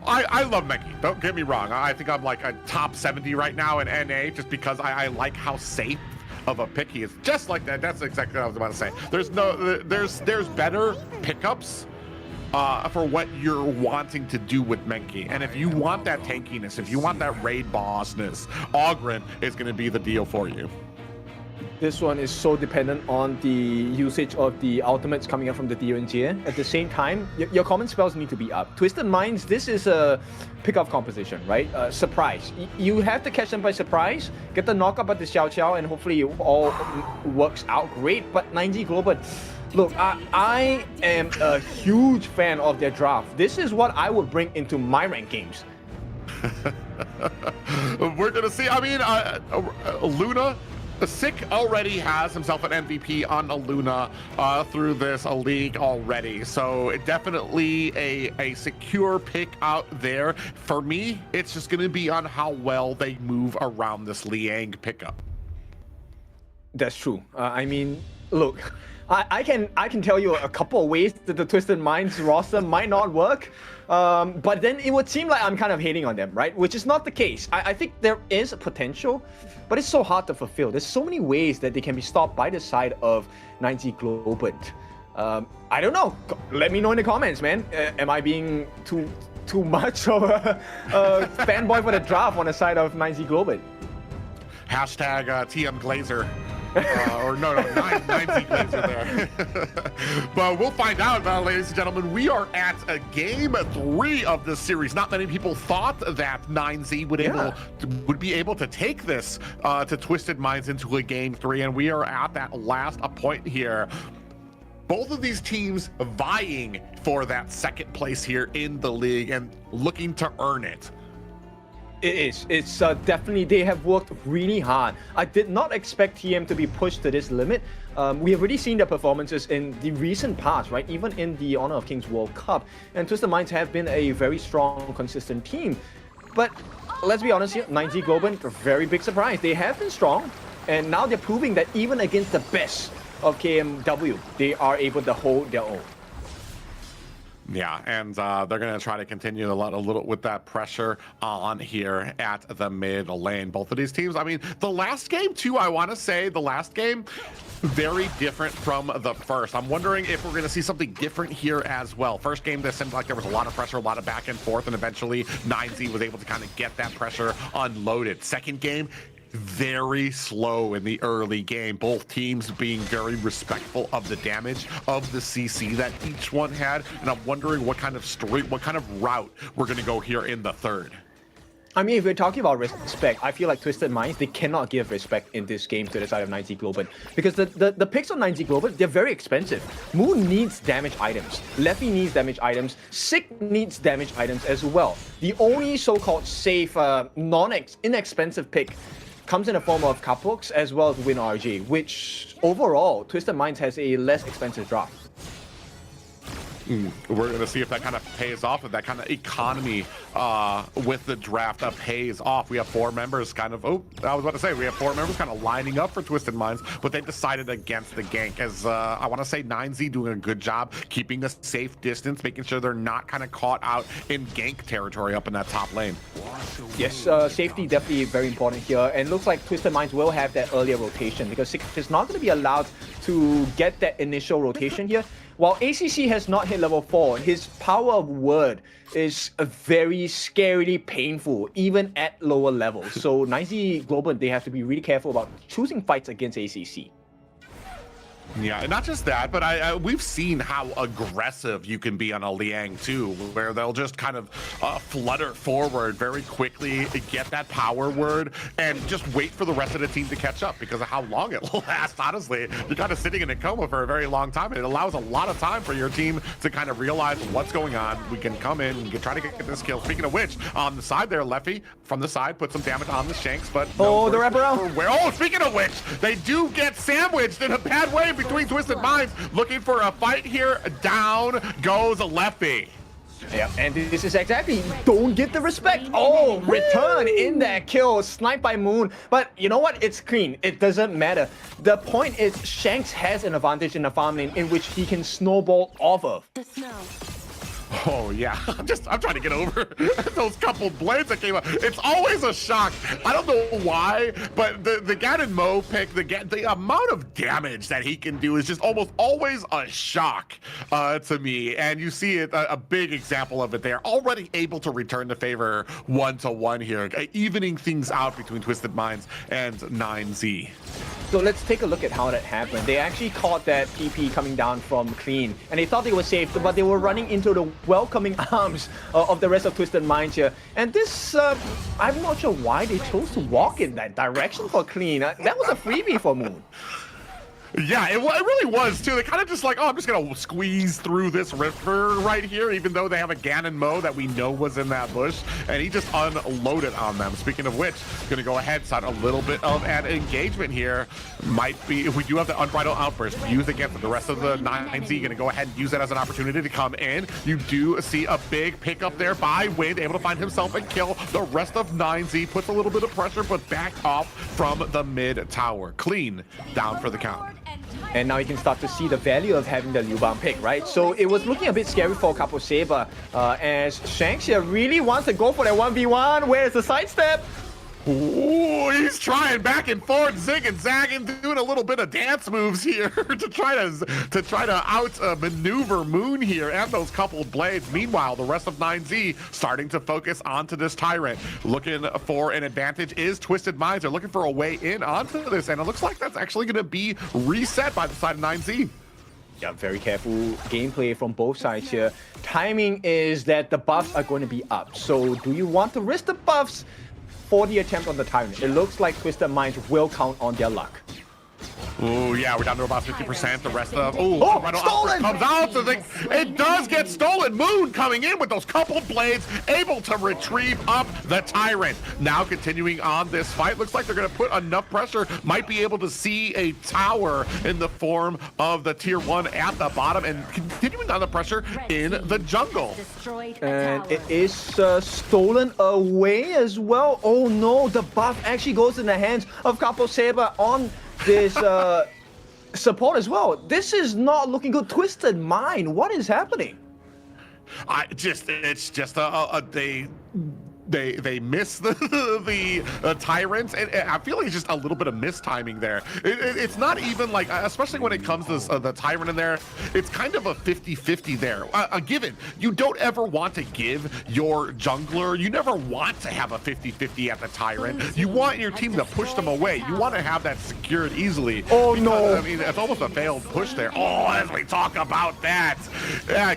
I love Menki, don't get me wrong. I think I'm like a top 70 right now in NA just because I like how safe of a pick he is. Just like that, that's exactly what I was about to say. There's better pickups for what you're wanting to do with Menki. And if you want that tankiness, if you want that raid bossness, Oghren is going to be the deal for you. This one is so dependent on the usage of the ultimates coming up from the DNG. At the same time, your common spells need to be up. Twisted Minds, this is a pick-off composition, right? Surprise. You have to catch them by surprise, get the knock-up at the Xiao Xiao, and hopefully it all works out great. But 9Z Globant, look, I am a huge fan of their draft. This is what I would bring into my ranked games. We're going to see. I mean, Luna, Sick already has himself an MVP on a Luna through this league already. So definitely a secure pick out there. For me, it's just going to be on how well they move around this Liang pickup. That's true. I mean, look, I can tell you a couple of ways that the Twisted Minds roster might not work. But then it would seem like I'm kind of hating on them, right? Which is not the case. I think there is a potential, but it's so hard to fulfill. There's so many ways that they can be stopped by the side of 9Z Globant. I don't know. Let me know in the comments, man. Am I being too much of a fanboy for the draft on the side of 9Z Globant? Hashtag TM Glazer. Or no, 9Z Glazer there. But we'll find out, ladies and gentlemen. We are at game 3 of this series. Not many people thought that 9Z would be able to take this to Twisted Minds into a game 3, and we are at that last point here. Both of these teams vying for that second place here in the league and looking to earn it. It is. It's definitely, they have worked really hard. I did not expect TM to be pushed to this limit. We have already seen their performances in the recent past, right? Even in the Honor of Kings World Cup. And Twisted Minds have been a very strong, consistent team. But let's be honest here, 9Z Globant, a very big surprise. They have been strong, and now they're proving that even against the best of KMW, they are able to hold their own. Yeah, and they're going to try to continue a little with that pressure on here at the mid lane. Both of these teams, I mean, the last game too, I want to say the last game, very different from the first. I'm wondering if we're going to see something different here as well. First game, this seemed like there was a lot of pressure, a lot of back and forth, and eventually 9Z was able to kind of get that pressure unloaded. Second game, very slow in the early game, both teams being very respectful of the damage of the CC that each one had, and I'm wondering what kind of story, what kind of route we're going to go here in the third. I mean, if we're talking about respect, I feel like Twisted Minds, they cannot give respect in this game to the side of 9Z Globant, because the picks on 9Z Globant, they're very expensive. Moon needs damage items, Leffy needs damage items, Sick needs damage items as well. The only so-called safe, inexpensive pick comes in the form of Cupworks as well as Win RG, which overall, Twisted Minds has a less expensive draft. We're going to see if that kind of pays off, if that kind of economy with the draft pays off. We have 4 members kind of, I was about to say, we have 4 members kind of lining up for Twisted Minds, but they decided against the gank, as I want to say 9Z doing a good job keeping a safe distance, making sure they're not kind of caught out in gank territory up in that top lane. Yes, safety definitely very important here, and looks like Twisted Minds will have that earlier rotation, because Sick is not going to be allowed to get that initial rotation here. While ACC has not hit level 4, his power of word is very scarily painful, even at lower levels. So 9Z Globant, they have to be really careful about choosing fights against ACC. Yeah, and not just that, but we've seen how aggressive you can be on a Liang too, where they'll just kind of flutter forward very quickly, get that power word, and just wait for the rest of the team to catch up because of how long it lasts. Honestly, you're kind of sitting in a coma for a very long time, and it allows a lot of time for your team to kind of realize what's going on. We can come in, we can try to get this kill. Speaking of which, on the side there, Leffy from the side put some damage on the Shanks, but no, the wraparound. Oh, speaking of which, they do get sandwiched in a bad way between Twisted Minds, looking for a fight here. Down goes Leffy. Yeah, and this is exactly, don't get the respect. Oh, return in that kill, sniped by Moon. But you know what? It's clean. It doesn't matter. The point is, Shanks has an advantage in the farm lane in which he can snowball off of. Oh yeah, I'm trying to get over those couple blades that came up. It's always a shock. I don't know why, but the Ganon Mo pick, the amount of damage that he can do is just almost always a shock to me. And you see it, a big example of it there. Already able to return the favor 1-1 here, evening things out between Twisted Minds and 9Z. So let's take a look at how that happened. They actually caught that PP coming down from Clean, and they thought they were safe, but they were running into the welcoming arms of the rest of Twisted Minds here. And this, I'm not sure why they chose to walk in that direction for Clean. That was a freebie for Moon. Yeah, it really was too. They kind of just like, oh, I'm just gonna squeeze through this river right here, even though they have a Ganon Mo that we know was in that bush, and he just unloaded on them. Speaking of which, gonna go ahead, start a little bit of an engagement here. Might be, if we do have the Unbridled Outburst used against the rest of the 9Z, gonna go ahead and use that as an opportunity to come in. You do see a big pickup there by Wind, able to find himself and kill the rest of 9Z, puts a little bit of pressure, but back off from the mid tower. Clean down for the count. And now you can start to see the value of having the Liu Bang pick, right? So it was looking a bit scary for Capo Saber as Shanks here really wants to go for that 1v1. Where's the sidestep? Ooh, he's trying back and forth, zig and zagging, doing a little bit of dance moves here to try to out maneuver Moon here and those coupled blades. Meanwhile, the rest of 9Z starting to focus onto this Tyrant. Looking for an advantage is Twisted Minds. They're looking for a way in onto this, and it looks like that's actually going to be reset by the side of 9Z. Yeah, very careful gameplay from both sides here. Timing is that the buffs are going to be up. So do you want to risk the buffs for the attempt on the Tyrant? It looks like Twisted Minds will count on their luck. Oh yeah, we're down to about 50%. The rest of stolen comes out. So it does get stolen. Moon coming in with those coupled blades, able to retrieve up the Tyrant. Now continuing on this fight, looks like they're going to put enough pressure. Might be able to see a tower in the form of the tier 1 at the bottom, and continuing on the pressure in the jungle. And it is stolen away as well. Oh no, the buff actually goes in the hands of Capo Saber on this support as well. This is not looking good. Twisted Mind, what is happening? It's just they miss the Tyrants, and I feel like it's just a little bit of mistiming there. It's not even like, especially when it comes to the Tyrant in there, it's kind of a 50-50 there. Given, you don't ever want to give your jungler, you never want to have a 50-50 at the Tyrant. You want your team to push them away. You want to have that secured easily. Oh no! I mean, it's almost a failed push there. Oh, as we talk about that,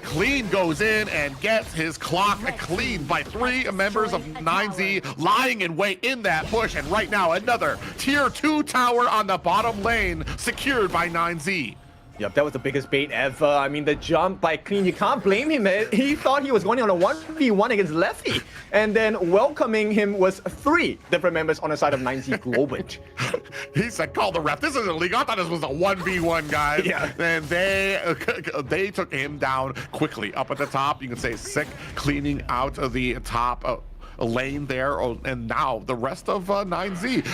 Clean goes in and gets his clock cleaned by 3 members of 9Z, lying in wait in that push, and right now another tier 2 tower on the bottom lane secured by 9Z. Yep, that was the biggest bait ever. I mean, the jump by Clean, you can't blame him. He thought he was going on a 1v1 against Lefty, and then welcoming him was 3 different members on the side of 9Z Globant. He said, call the ref. This isn't a league. I thought this was a 1v1, guys. Yeah. And they took him down quickly. Up at the top, you can say Sick cleaning out of the top lane there, and now the rest of 9Z.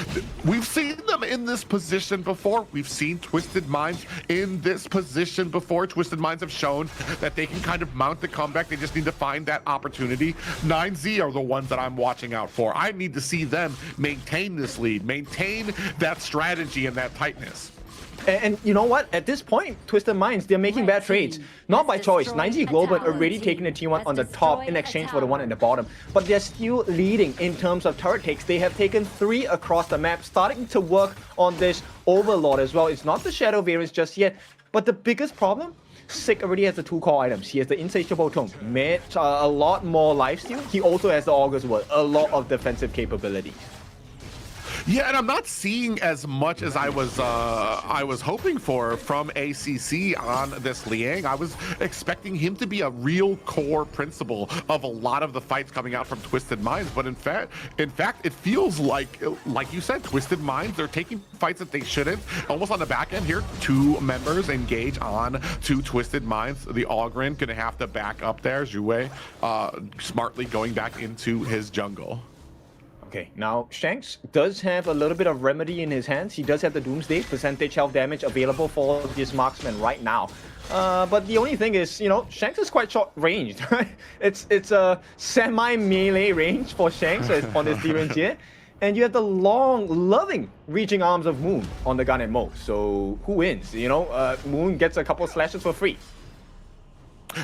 We've seen them in this position before. We've seen Twisted Minds in this position before. Twisted Minds have shown that they can kind of mount the comeback. They just need to find that opportunity. 9Z are the ones that I'm watching out for. I need to see them maintain this lead, maintain that strategy and that tightness. And you know what? At this point, Twisted Minds, they're making bad trades. Not by choice. 9Z Globant already taking the T1 on the top in exchange for the one in the bottom. But they're still leading in terms of turret takes. They have taken 3 across the map, starting to work on this Overlord as well. It's not the Shadow variants just yet. But the biggest problem, Sick already has the 2 core items. He has the Insatiable Tome, a lot more lifesteal. He also has the Augur's Word, a lot of defensive capabilities. Yeah, and I'm not seeing as much as I was hoping for from ACC on this Liang. I was expecting him to be a real core principle of a lot of the fights coming out from Twisted Minds, but in fact, it feels like you said, Twisted Minds, they're taking fights that they shouldn't. Almost on the back end here, 2 members engage on 2 Twisted Minds. The Ogren gonna have to back up there. Zhuwei smartly going back into his jungle. Okay, now Shanks does have a little bit of remedy in his hands. He does have the Doomsday percentage health damage available for this marksman right now. But the only thing is, you know, Shanks is quite short ranged, right? It's a semi-melee range for Shanks on this D-range here. And you have the long, loving reaching arms of Moon on the gun and Mo. So who wins? You know, Moon gets a couple slashes for free.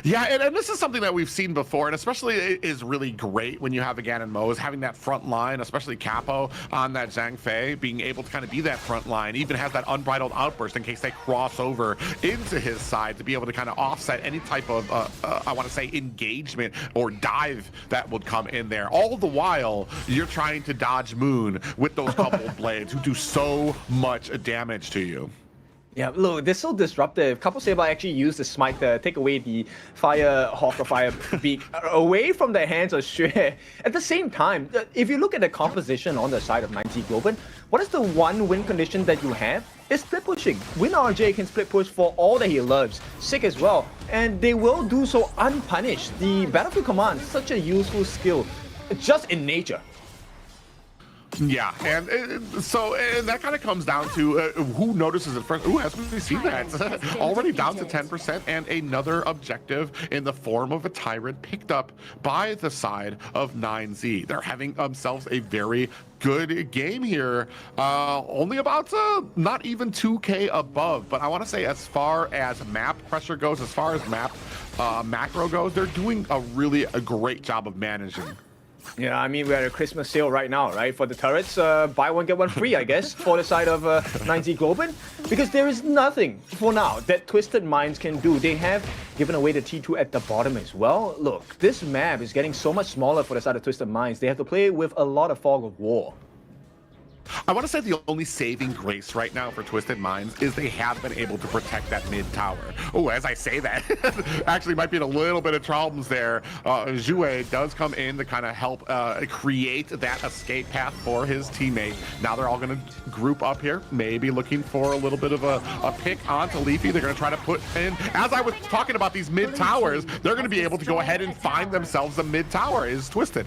Yeah, and this is something that we've seen before, and especially it is really great when you have again and Mo is having that front line, especially Capo on that Zhang Fei, being able to kind of be that front line, even has that unbridled outburst in case they cross over into his side to be able to kind of offset any type of, I want to say, engagement or dive that would come in there. All the while, you're trying to dodge Moon with those couple blades who do so much damage to you. Yeah, look, they're so disruptive. Couple Saber actually used the smite to take away the fire hawk or fire beak away from the hands of Xue. At the same time, if you look at the composition on the side of 9Z Globant, what is the one win condition that you have? It's split pushing. Win RJ can split push for all that he loves. Sick as well. And they will do so unpunished. The Battlefield Command is such a useful skill, just in nature. Yeah, and so that kind of comes down to who notices it first. Ooh, hasn't we seen that? Already down to 10%, and another objective in the form of a Tyrant picked up by the side of 9Z. They're having themselves a very good game here. Only about not even 2K above, but I want to say as far as map pressure goes, as far as map macro goes, they're doing a great job of managing. Yeah, I mean, we're at a Christmas sale right now, right? For the turrets, buy one, get one free, I guess, for the side of 9Z Globant. Because there is nothing, for now, that Twisted Minds can do. They have given away the T2 at the bottom as well. Look, this map is getting so much smaller for the side of Twisted Minds. They have to play with a lot of fog of war. I want to say the only saving grace right now for Twisted Minds is they have been able to protect that mid tower. Oh, as I say that, actually might be in a little bit of problems there. Xue does come in to kind of help create that escape path for his teammate. Now they're all going to group up here, maybe looking for a little bit of a pick onto Leafy. They're going to try to put in, as I was talking about these mid towers, they're going to be able to go ahead and find themselves a mid tower is Twisted.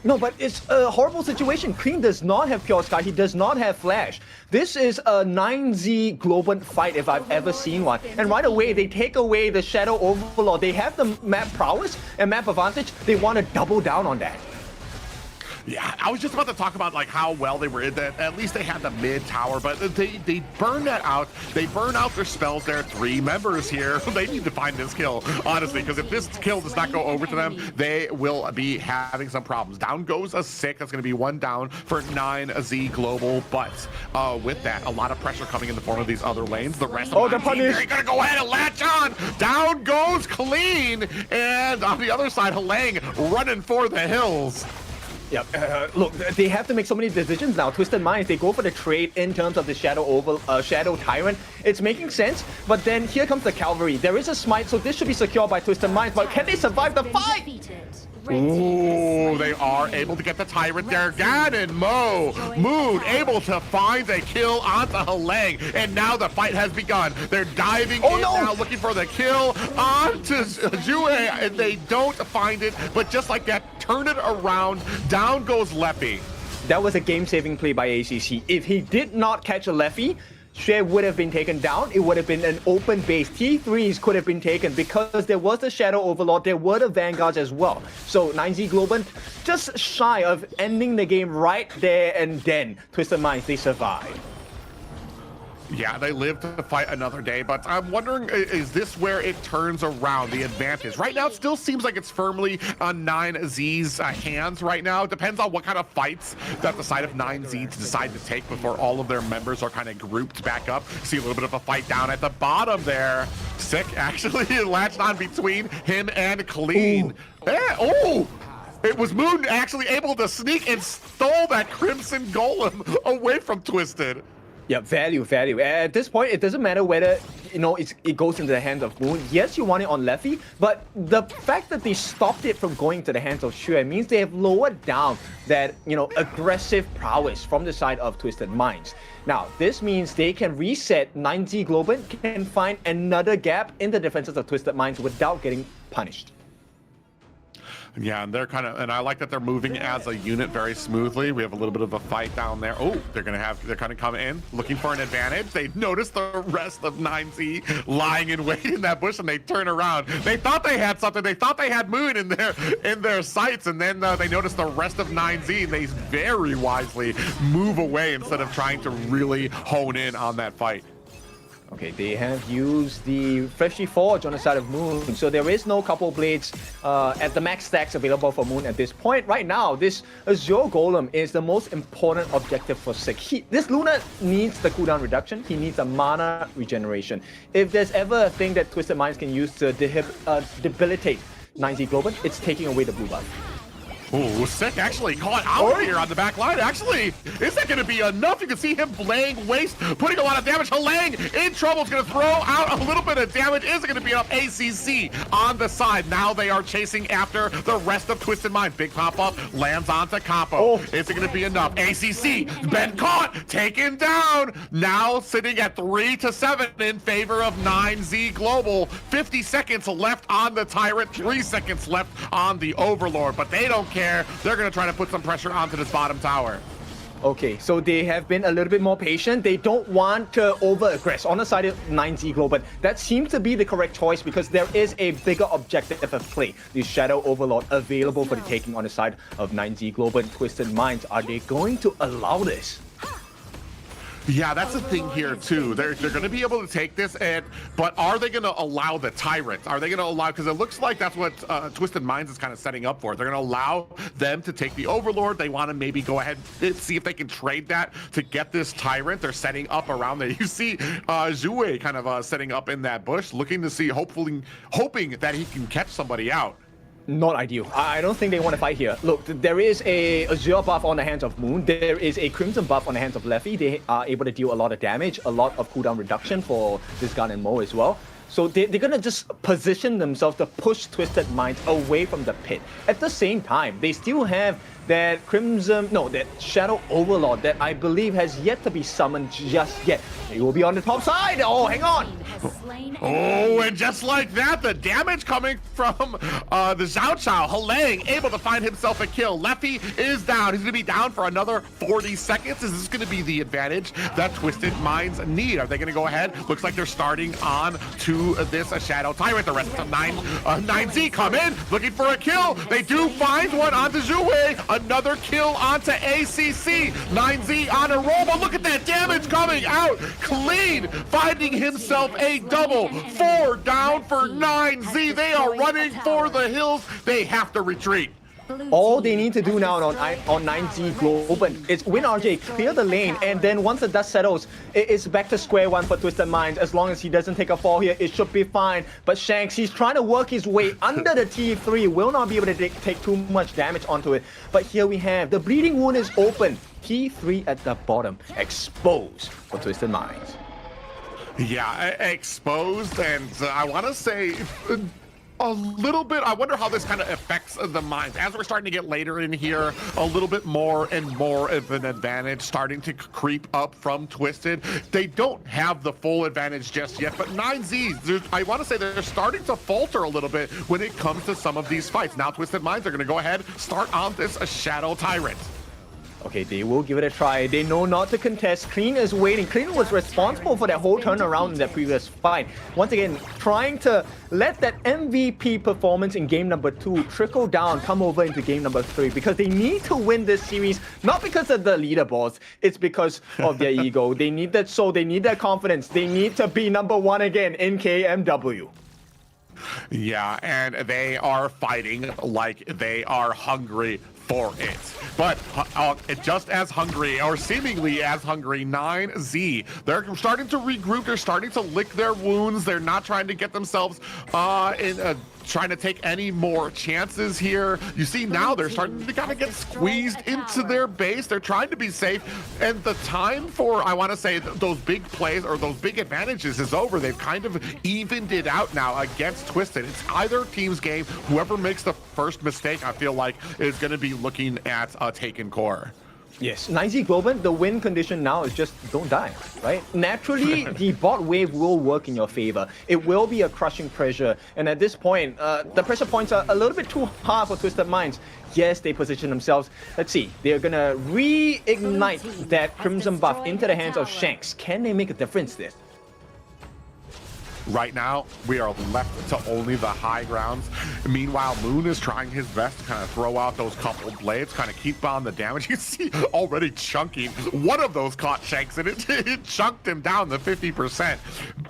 No, but it's a horrible situation. Cream does not have Pure Sky. He does not have Flash. This is a 9Z Globant fight if I've ever seen one. And right away, they take away the Shadow Overlord. They have the map prowess and map advantage. They want to double down on that. Yeah, I was just about to talk about like how well they were in that. At least they had the mid tower, but they burn that out. They burn out their spells. There are 3 members here. They need to find this kill, honestly, because if this kill does not go over to them, they will be having some problems. Down goes a 6. That's going to be 1 down for 9Z Global. But with that, a lot of pressure coming in the form of these other lanes. The rest of the team, they're going to go ahead and latch on. Down goes Clean, and on the other side, Halang running for the hills. Yep. Look, they have to make so many decisions now. Twisted Minds, they go for the trade in terms of the Shadow Tyrant. It's making sense, but then here comes the Cavalry. There is a smite, so this should be secured by Twisted Minds, but can they survive the fight? Ooh, they are able to get the Tyrant there. Gan and Mo. Moon able to find a kill onto Halang, and now the fight has begun. They're diving in now, looking for the kill onto Xue, and they don't find it, but just like that, turn it around. Down goes Leffy. That was a game-saving play by ACC. If he did not catch a Leffy, Xue would have been taken down. It would have been an open base. T3s could have been taken because there was the Shadow Overlord. There were the Vanguards as well. So 9Z Globant just shy of ending the game right there and then. Twisted Minds, they survived. Yeah, they live to fight another day, but I'm wondering, is this where it turns around, the advantage? Right now, it still seems like it's firmly on 9Z's hands right now. It depends on what kind of fights that the side of 9Z decide to take before all of their members are kind of grouped back up. See a little bit of a fight down at the bottom there. Sick, actually, latched on between him and Clean. Yeah, oh! It was Moon actually able to sneak and stole that Crimson Golem away from Twisted. Yeah, value. At this point, it doesn't matter whether, you know, it goes into the hands of Moon. Yes, you want it on Leffy, but the fact that they stopped it from going to the hands of Xue means they have lowered down that, you know, aggressive prowess from the side of Twisted Minds. Now, this means they can reset. 9Z Globant can find another gap in the defenses of Twisted Minds without getting punished. Yeah, and they're kind of, and I like that they're moving as a unit very smoothly. We have a little bit of a fight down there. Oh, they're kind of coming in, looking for an advantage. They notice the rest of 9Z lying in wait in that bush, and they turn around. They thought they had something. They thought they had Moon in their sights, and then they notice the rest of 9Z, and they very wisely move away instead of trying to really hone in on that fight. Okay, they have used the Freshly Forge on the side of Moon, so there is no couple blades at the max stacks available for Moon at this point. Right now, this Azure Golem is the most important objective for Sick. This Luna needs the cooldown reduction, he needs a mana regeneration. If there's ever a thing that Twisted Minds can use to debilitate 9Z Globant, it's taking away the blue buff. Ooh, Sick actually caught out here on the back line. Actually, is that going to be enough? You can see him laying waste, putting a lot of damage. Halang in trouble, is going to throw out a little bit of damage. Is it going to be enough? ACC on the side. Now they are chasing after the rest of Twisted Mind. Big pop-up lands onto Capo. Is it going to be enough? ACC been caught, taken down. Now sitting at 3-7 in favor of 9Z Global. 50 seconds left on the Tyrant, 3 seconds left on the Overlord, but they don't care. They're going to try to put some pressure onto this bottom tower. Okay, so they have been a little bit more patient. They don't want to over-aggress on the side of 9Z Global. That seems to be the correct choice because there is a bigger objective at play. The Shadow Overlord available for the taking on the side of 9Z Global. Twisted Minds, are they going to allow this? Yeah, that's the thing here too. They're going to be able to take this, but are they going to allow the Tyrant? Are they going to allow? Because it looks like that's what Twisted Minds is kind of setting up for. They're going to allow them to take the Overlord. They want to maybe go ahead and see if they can trade that to get this Tyrant. They're setting up around there. You see Zhue kind of setting up in that bush, looking to see, hoping that he can catch somebody out. Not ideal. I don't think they want to fight here. Look, there is a Azure buff on the hands of Moon. There is a Crimson buff on the hands of Leffy. They are able to deal a lot of damage, a lot of cooldown reduction for this gun and Mo as well. So they're going to just position themselves to push Twisted Minds away from the pit. At the same time, they still have that that Shadow Overlord that I believe has yet to be summoned just yet. He will be on the top side. Oh, hang on. Oh, and just like that, the damage coming from the Zhao Chao. Halang able to find himself a kill. Leffy is down. He's going to be down for another 40 seconds. Is this going to be the advantage that Twisted Minds need? Are they going to go ahead? Looks like they're starting on to this Shadow Tyrant. The rest of 9Z come in, looking for a kill. They do find one onto Zhue. Another kill onto ACC. 9Z on a roll, but look at that damage coming out. Clean, finding himself a double. 4 down for 9Z. They are running for the hills. They have to retreat. All they need to do now on 9Z Globant is win RJ, clear the lane, and then once the dust settles, it's back to square one for Twisted Minds. As long as he doesn't take a fall here, it should be fine. But Shanks, he's trying to work his way under the T3, will not be able to take too much damage onto it. But here we have, the Bleeding Wound is open. T3 at the bottom, exposed for Twisted Minds. Yeah, exposed, and I want to say a little bit. I wonder how this kind of affects the Minds. As we're starting to get later in here, a little bit more and more of an advantage starting to creep up from Twisted. They don't have the full advantage just yet, but 9Z, I want to say they're starting to falter a little bit when it comes to some of these fights. Now Twisted Minds are going to go ahead, start on this Shadow Tyrant. Okay, they will give it a try. They know not to contest. Clean is waiting. Clean was responsible for that whole turnaround in that previous fight. Once again, trying to let that MVP performance in game number 2 trickle down, come over into game number 3, because they need to win this series, not because of the leaderboards, it's because of their ego. They need that soul, they need that confidence. They need to be number 1 again in KMW. Yeah, and they are fighting like they are hungry for it. But just as hungry, or seemingly as hungry, 9Z, they're starting to regroup, they're starting to lick their wounds, they're not trying to get themselves trying to take any more chances here. You see now they're starting to kind of get squeezed into their base. They're trying to be safe, and the time for, I want to say, those big plays or those big advantages is over. They've kind of evened it out now against Twisted. It's either team's game. Whoever makes the first mistake, I feel like, is going to be looking at a taken core. Yes, 9Z Globant, the win condition now is just don't die, right? Naturally, the bot wave will work in your favor. It will be a crushing pressure. And at this point, the pressure points are a little bit too hard for Twisted Minds. Yes, they position themselves. Let's see. They're going to reignite that Crimson buff into the hands of Shanks. Can they make a difference there? Right now, we are left to only the high grounds. Meanwhile, Moon is trying his best to kind of throw out those couple blades, kind of keep on the damage. You see already chunking. One of those caught Shanks, and it chunked him down to 50%.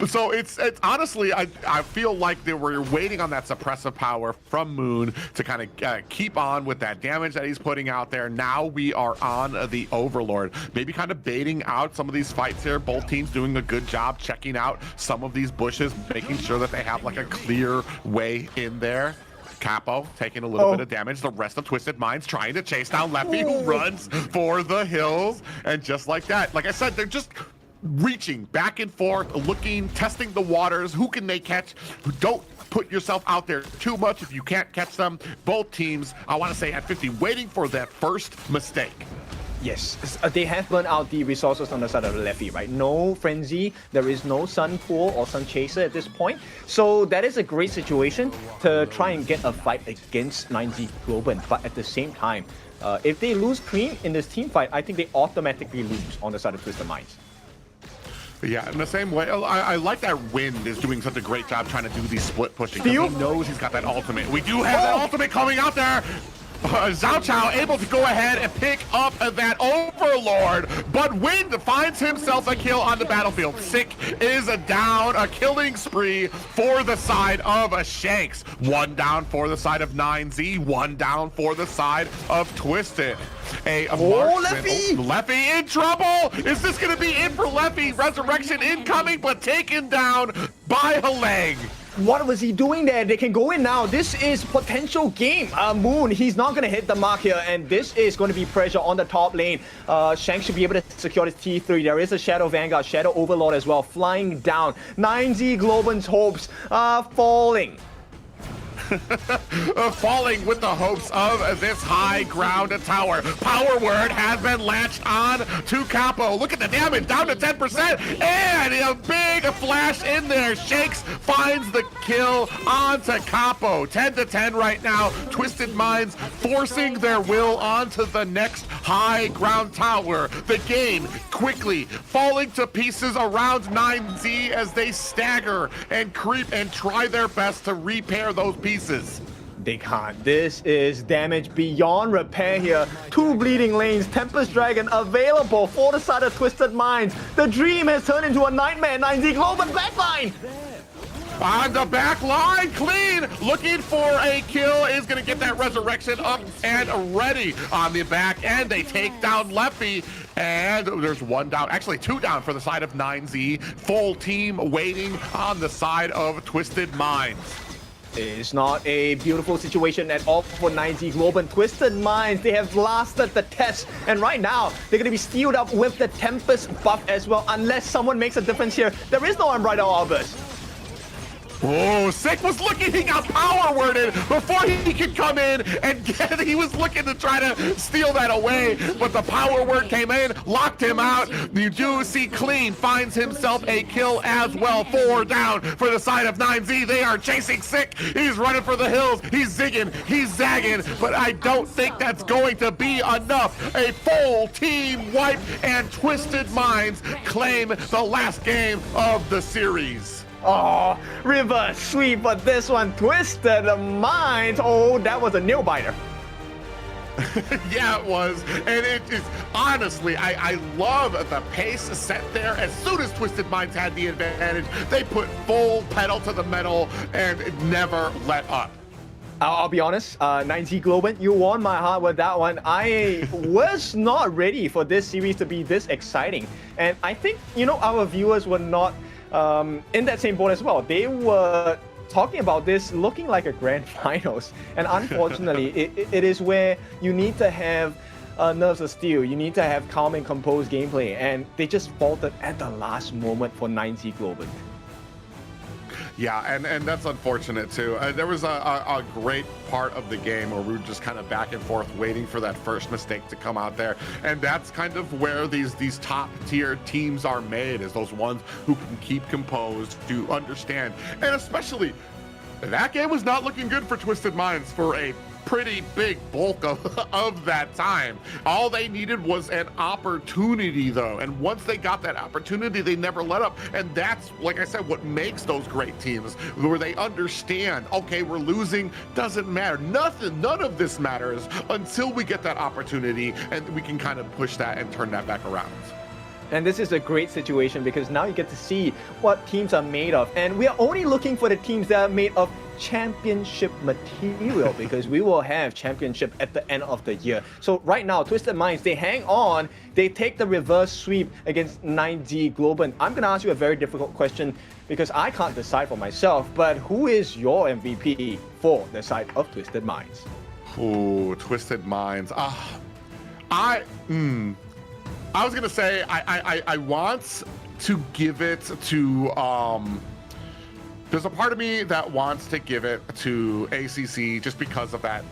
So it's honestly, I feel like they were waiting on that suppressive power from Moon to kind of keep on with that damage that he's putting out there. Now we are on the Overlord. Maybe kind of baiting out some of these fights here. Both teams doing a good job checking out some of these bushes, making sure that they have like a clear way in there. Capo taking a little bit of damage. The rest of Twisted Minds trying to chase down Leffy, who runs for the hills. And just like that, like I said, they're just reaching back and forth, looking, testing the waters. Who can they catch? Don't put yourself out there too much if you can't catch them. Both teams, I want to say at 50, waiting for that first mistake. Yes, they have burned out the resources on the side of the Leffy, right? No Frenzy, there is no Sun Pool or Sun Chaser at this point. So that is a great situation to try and get a fight against 9Z Globant. But at the same time, if they lose clean in this team fight, I think they automatically lose on the side of Twisted Minds. Yeah, in the same way, I like that Wind is doing such a great job trying to do these split pushing. He knows he's got that ultimate. We do have that ultimate coming out there. Zhao Chao able to go ahead and pick up that Overlord, but Wind finds himself a kill on the battlefield. Sick is down, a killing spree for the side of Shanks. One down for the side of 9Z, one down for the side of Twisted. Leffy in trouble! Is this gonna be it for Leffy? Resurrection incoming, but taken down by Halang. What was he doing there? They can go in now. This is potential game. Moon, he's not going to hit the mark here, and this is going to be pressure on the top lane. Shanks should be able to secure this T3. There is a Shadow Vanguard, Shadow Overlord as well, flying down. 9Z Globant's hopes are falling. Falling with the hopes of this high ground tower. Power Word has been latched on to Capo. Look at the damage, down to 10%, and a big flash in there. Shakes finds the kill onto Capo. 10-10 right now. Twisted Minds forcing their will onto the next high ground tower. The game quickly falling to pieces around 9Z as they stagger and creep and try their best to repair those pieces. They can't. This is damage beyond repair here. Two bleeding lanes, Tempest Dragon available for the side of Twisted Minds. The dream has turned into a nightmare. 9Z Globant backline. On the back line, clean, looking for a kill, is going to get that resurrection up and ready on the back end. They take down Leffy, and there's one down, actually two down for the side of 9Z. Full team waiting on the side of Twisted Minds. It's not a beautiful situation at all for 9Z Globant. Twisted Minds, they have lasted the test, and right now they're going to be steeled up with the Tempest buff as well, unless someone makes a difference here. There is no Unbridled Arbors. Oh, Sick was looking, he got Power Worded before he could come in and he was looking to try to steal that away, but the Power Word came in, locked him out. You do see Clean finds himself a kill as well. 4 down for the side of 9Z. They are chasing Sick. He's running for the hills. He's zigging, he's zagging, but I don't think that's going to be enough. A full team wipe, and Twisted Minds claim the last game of the series. Oh, reverse sweep, but this one Twisted Minds. Oh, that was a nail biter. Yeah, it was. And it is, honestly, I love the pace set there. As soon as Twisted Minds had the advantage, they put full pedal to the metal and never let up. I'll be honest, 9Z Globant, you won my heart with that one. I was not ready for this series to be this exciting. And I think, you know, our viewers were not in that same boat as well. They were talking about this looking like a grand finals, and unfortunately it is where you need to have nerves of steel, you need to have calm and composed gameplay, and they just faltered at the last moment for 9Z Globant. Yeah, and that's unfortunate too. There was a great part of the game where we were just kind of back and forth waiting for that first mistake to come out there. And that's kind of where these top tier teams are made, is those ones who can keep composed, to understand. And especially that game was not looking good for Twisted Minds for a pretty big bulk of that time. All they needed was an opportunity, though. And once they got that opportunity, they never let up. And that's, like I said, what makes those great teams, where they understand, okay, we're losing, doesn't matter. None of this matters until we get that opportunity and we can kind of push that and turn that back around. And this is a great situation because now you get to see what teams are made of. And we are only looking for the teams that are made of championship material because we will have championship at the end of the year. So right now, Twisted Minds, they hang on. They take the reverse sweep against 9Z Globant. I'm going to ask you a very difficult question because I can't decide for myself, but who is your MVP for the side of Twisted Minds? Oh, Twisted Minds. I was gonna say I want to give it to there's a part of me that wants to give it to ACC just because of that.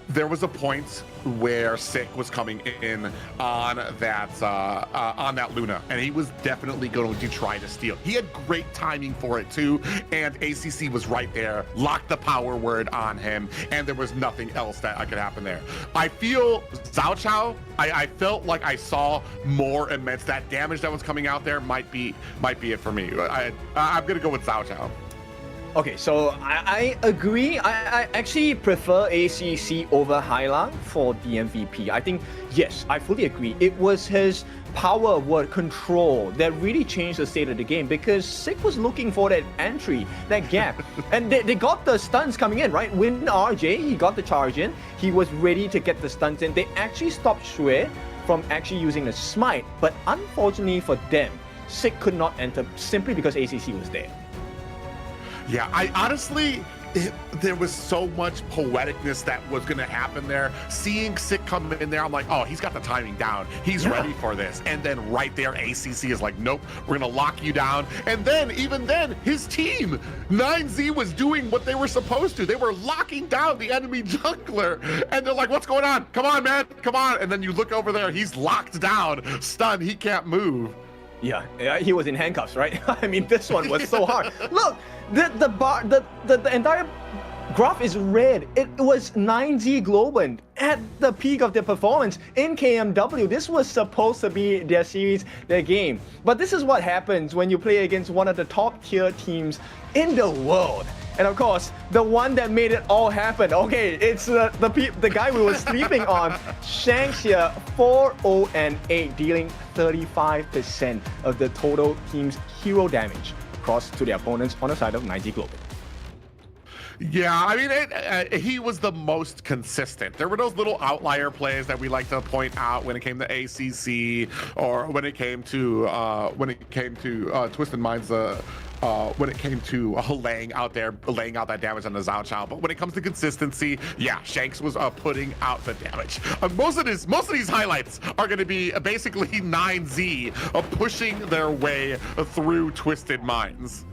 There was a point where Sick was coming in on that Luna, and he was definitely going to try to steal. He had great timing for it too, and ACC was right there, locked the power word on him, and there was nothing else that could happen there. I feel Zhao Chao, I felt like I saw more immense. That damage that was coming out there might be it for me. I'm gonna go with Zhao Chao. Okay, so I agree. I actually prefer ACC over Hylang for the MVP. I think, yes, I fully agree. It was his power word control that really changed the state of the game because Sick was looking for that entry, that gap. And they got the stuns coming in, right? Win RJ, he got the charge in. He was ready to get the stuns in. They actually stopped Shui from actually using the smite. But unfortunately for them, Sick could not enter simply because ACC was there. Yeah, I honestly, there was so much poeticness that was going to happen there. Seeing Sick come in there, I'm like, oh, he's got the timing down. He's ready for this. And then right there, ACC is like, nope, we're going to lock you down. And then, even then, his team, 9Z, was doing what they were supposed to. They were locking down the enemy jungler. And they're like, what's going on? Come on, man, come on. And then you look over there, he's locked down, stunned, he can't move. Yeah, he was in handcuffs, right? I mean, this one was so hard. Look, the entire graph is red. It was 9Z Globant at the peak of their performance in KMW. This was supposed to be their series, their game. But this is what happens when you play against one of the top tier teams in the world. And of course, the one that made it all happen. Okay, it's the guy we were sleeping on. Shanks here, 4-0-8, dealing 35% of the total team's hero damage across to the opponents on the side of 9Z Global. Yeah, I mean, he was the most consistent. There were those little outlier plays that we like to point out when it came to ACC or when it came to Twisted Minds. When it came to laying out that damage on the Zhao Chao. But when it comes to consistency, yeah, Shanks was putting out the damage. Most of these highlights are going to be basically 9Z pushing their way through Twisted Minds.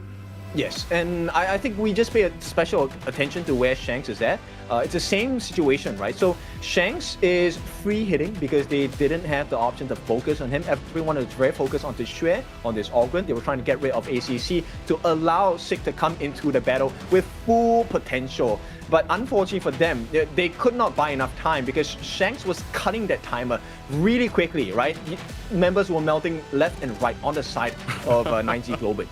Yes, and I think we just pay a special attention to where Shanks is at. It's the same situation, right? So Shanks is free hitting because they didn't have the option to focus on him. Everyone was very focused on this Xue, on this Ogren. They were trying to get rid of ACC to allow Sick to come into the battle with full potential. But unfortunately for them, they could not buy enough time because Shanks was cutting that timer really quickly, right? Members were melting left and right on the side of 9Z Globant.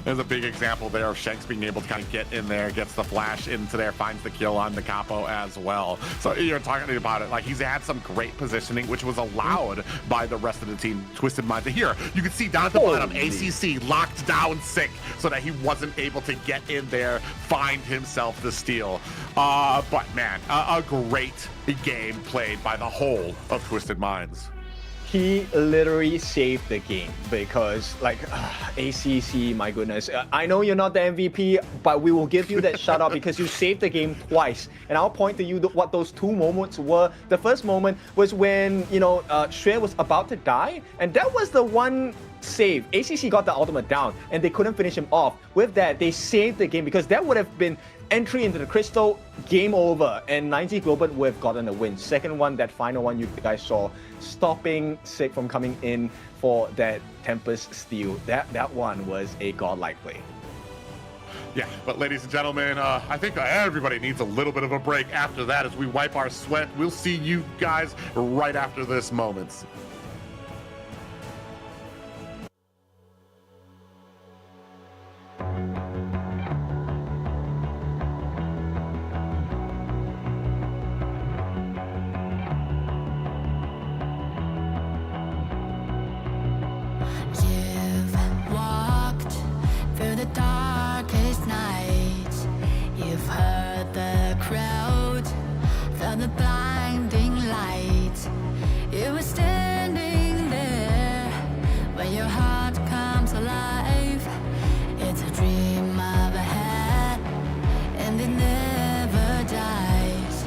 There's a big example there of Shanks being able to kind of get in there, gets the flash into there, finds the kill on the capo as well. So you're talking about it, like he's had some great positioning, which was allowed by the rest of the team. Twisted Minds. Here, you can see down at the bottom, ACC locked down Sick so that he wasn't able to get in there, find himself the steal. But man, a great game played by the whole of Twisted Minds. He literally saved the game because, like, ACC, my goodness. I know you're not the MVP, but we will give you that shout out because you saved the game twice. And I'll point to you what those two moments were. The first moment was when, Xue was about to die, and that was the one save. ACC got the ultimate down, and they couldn't finish him off. With that, they saved the game because that would have been entry into the crystal, game over, and 9Z Globant would have gotten a win. Second one, that final one you guys saw, stopping Sick from coming in for that Tempest steal. That one was a godlike play. Yeah, but ladies and gentlemen, I think everybody needs a little bit of a break after that as we wipe our sweat. We'll see you guys right after this moment. You've walked through the darkest nights. You've heard the crowd, felt the blinding light. You were standing there when your heart comes alive. It's a dream of a hat, and it never dies.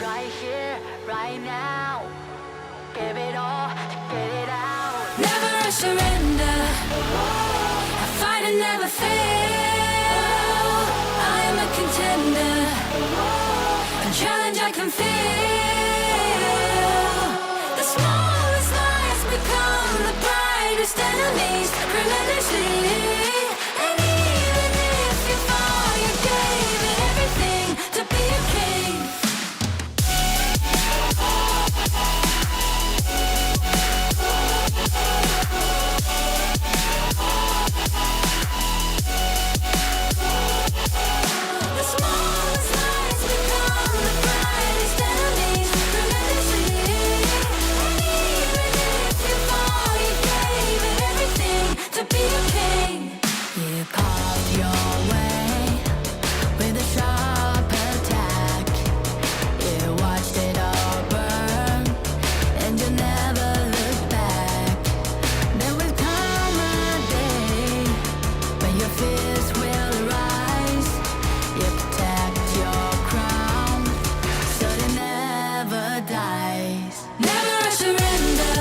Right here, right now, give it all, get it out. Never surrender, I fight and never fail. I am a contender, a challenge I can feel. The smallest lies become the brightest enemies, relentlessly. And even if you fall, you gave it everything to be a king. The smallest lies become the brightest enemies, relentlessly. And even if you fall, you gave it everything to be a king. You carved your way with a sharp attack. You watched it all burn, and you never looked back. There will come a day when your fears will rise. You protect your crown, so it never dies. Never a surrender,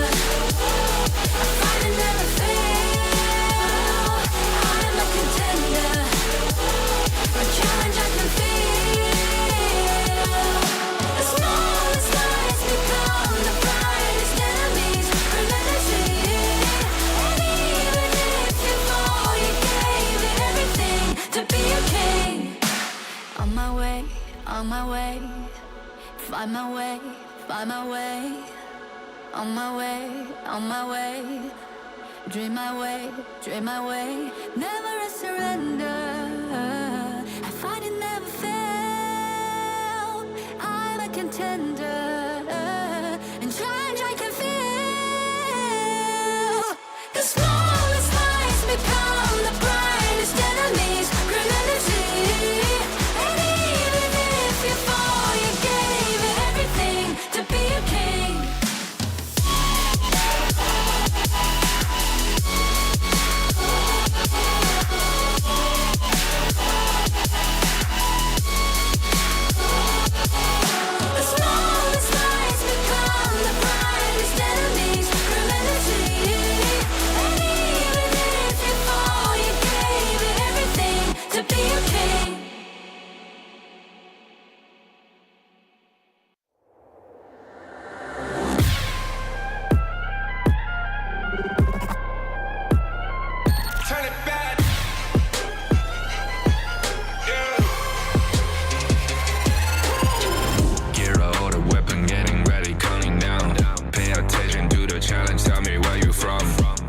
I fight and never fail. I am a contender, a challenge I can feel. The smallest lies become the brightest enemies, relentlessly. And even if you fall, you gave it everything to be a king. On my way, on my way, find my way, find my way. On my way, on my way, dream my way, dream my way. Never a surrender, I fight and never fail. I'm a contender, and challenge I can feel. The smallest lies become the brightest enemies, relentlessly. And even if you fall, you gave it everything to be a king. The smallest lies become the brightest enemies, relentlessly. And even if you fall, you gave it everything to be a king. Turn it back. Gear out a weapon, getting ready, counting down. Pay attention to the challenge, tell me where you from.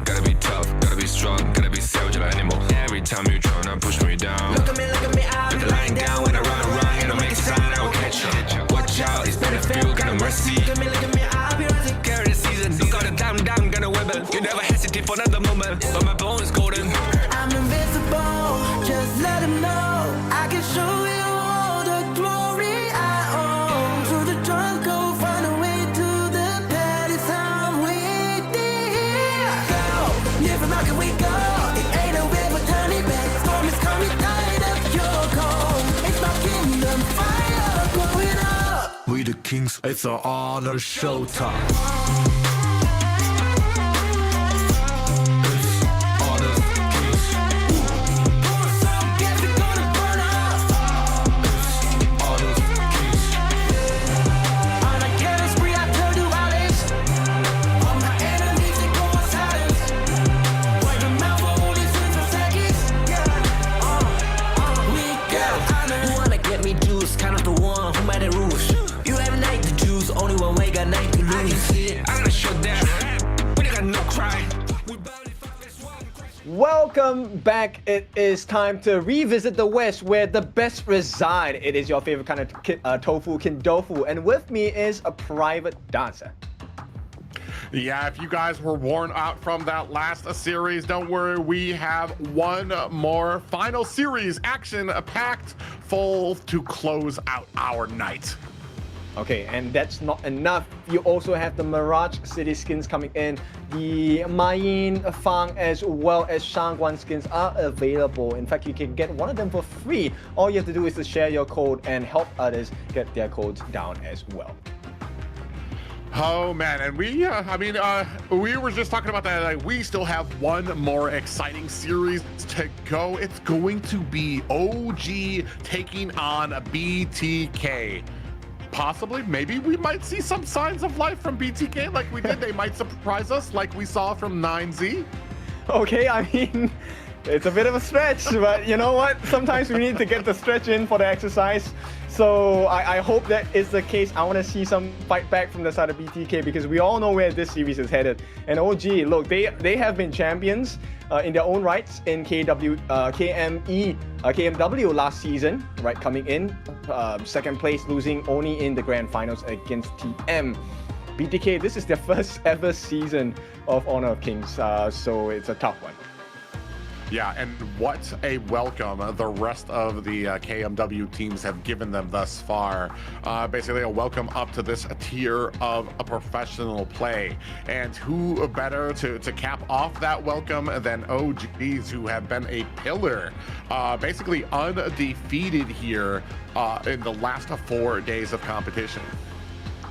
Gotta be tough, gotta be strong, gotta be savage like animal. Every time you tryna push me down. Look at me, I'll Put the line down when I run around, and I'll make a sign, I will catch you. Watch out, it's better feel, got no mercy. Look at me, I'll be rising. Carry the season, look out the down, gonna wibble. You never hesitate for another moment, but my bone is golden. I'm invincible, just let him know. I can show you all the glory I own. Through the jungle, find a way to the palace. I'm waiting here. Go, live and rock and we go. It ain't a river turning back. Storm is coming, tired of your cold. It's my kingdom, fire going up. We the kings, it's our honor showtime. Welcome back. It is time to revisit the West where the best reside. It is your favorite kind of tofu, kindofu, and with me is a private dancer. Yeah, if you guys were worn out from that last series, don't worry, we have one more final series, action-packed, full to close out our night. Okay, and that's not enough. You also have the Mirage City skins coming in. The Mayin, Fang, as well as Shangguan skins are available. In fact, you can get one of them for free. All you have to do is to share your code and help others get their codes down as well. Oh man, and we were just talking about that. Like, we still have one more exciting series to go. It's going to be OG taking on BTK. Possibly, maybe we might see some signs of life from BTK like we did. They might surprise us like we saw from 9Z. Okay, I mean, it's a bit of a stretch, but you know what? Sometimes we need to get the stretch in for the exercise. So I hope that is the case. I want to see some fight back from the side of BTK because we all know where this series is headed. And OG, look, they have been champions in their own rights in KMW last season, right? Coming in second place, losing only in the grand finals against TM. BTK, this is their first ever season of Honor of Kings, so it's a tough one. Yeah, and what a welcome the rest of the KMW teams have given them thus far. Basically a welcome up to this tier of a professional play. And who better to cap off that welcome than OGs, who have been a pillar, basically undefeated here in the last 4 days of competition.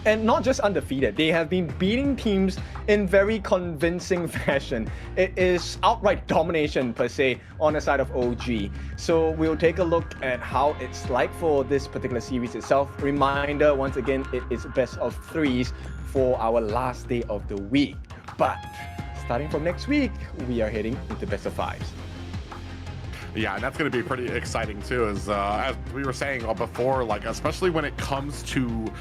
And not just undefeated, they have been beating teams in very convincing fashion. It is outright domination per se on the side of OG. So we'll take a look at how it's like for this particular series itself. Reminder, once again, it is best of threes for our last day of the week. But starting from next week, we are heading into best of fives. Yeah, and that's going to be pretty exciting too, as we were saying before, like especially when it comes to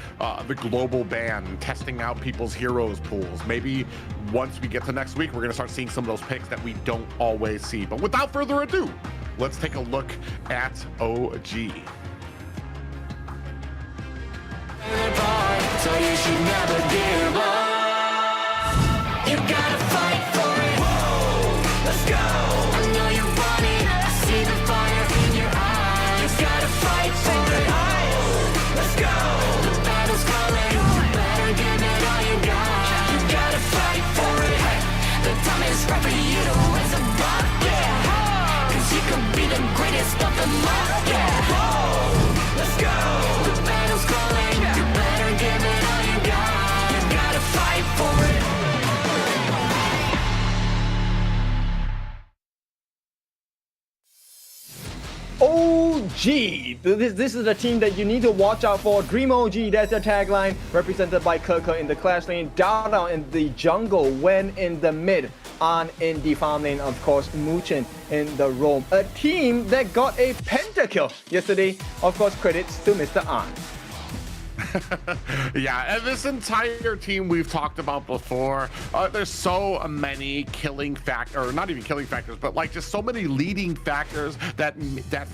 the global ban, testing out people's heroes pools. Maybe once we get to next week, we're going to start seeing some of those picks that we don't always see. But without further ado, let's take a look at OG. So you should never give up. You gotta fight for it. Whoa, let's go. I know you want it. I see the fire in your eyes. You gotta fight for it. Let's go. The battle's calling. You better give it all you got. You gotta fight for it. The time is right for you to raise a bar. Yeah. Cause you could be the greatest of them all. Yeah. Let's go. The battle's calling. You better give it all you got. You gotta fight for it. OG! This is the team that you need to watch out for. Dream OG, that's their tagline, represented by Kirker in the clash lane, Dao in the jungle, Wen in the mid, An in the farm lane, of course, Muchen in the roam. A team that got a pentakill yesterday. Of course, credits to Mr. An. Yeah, and this entire team we've talked about before, there's so many killing factors, or not even killing factors, but like just so many leading factors that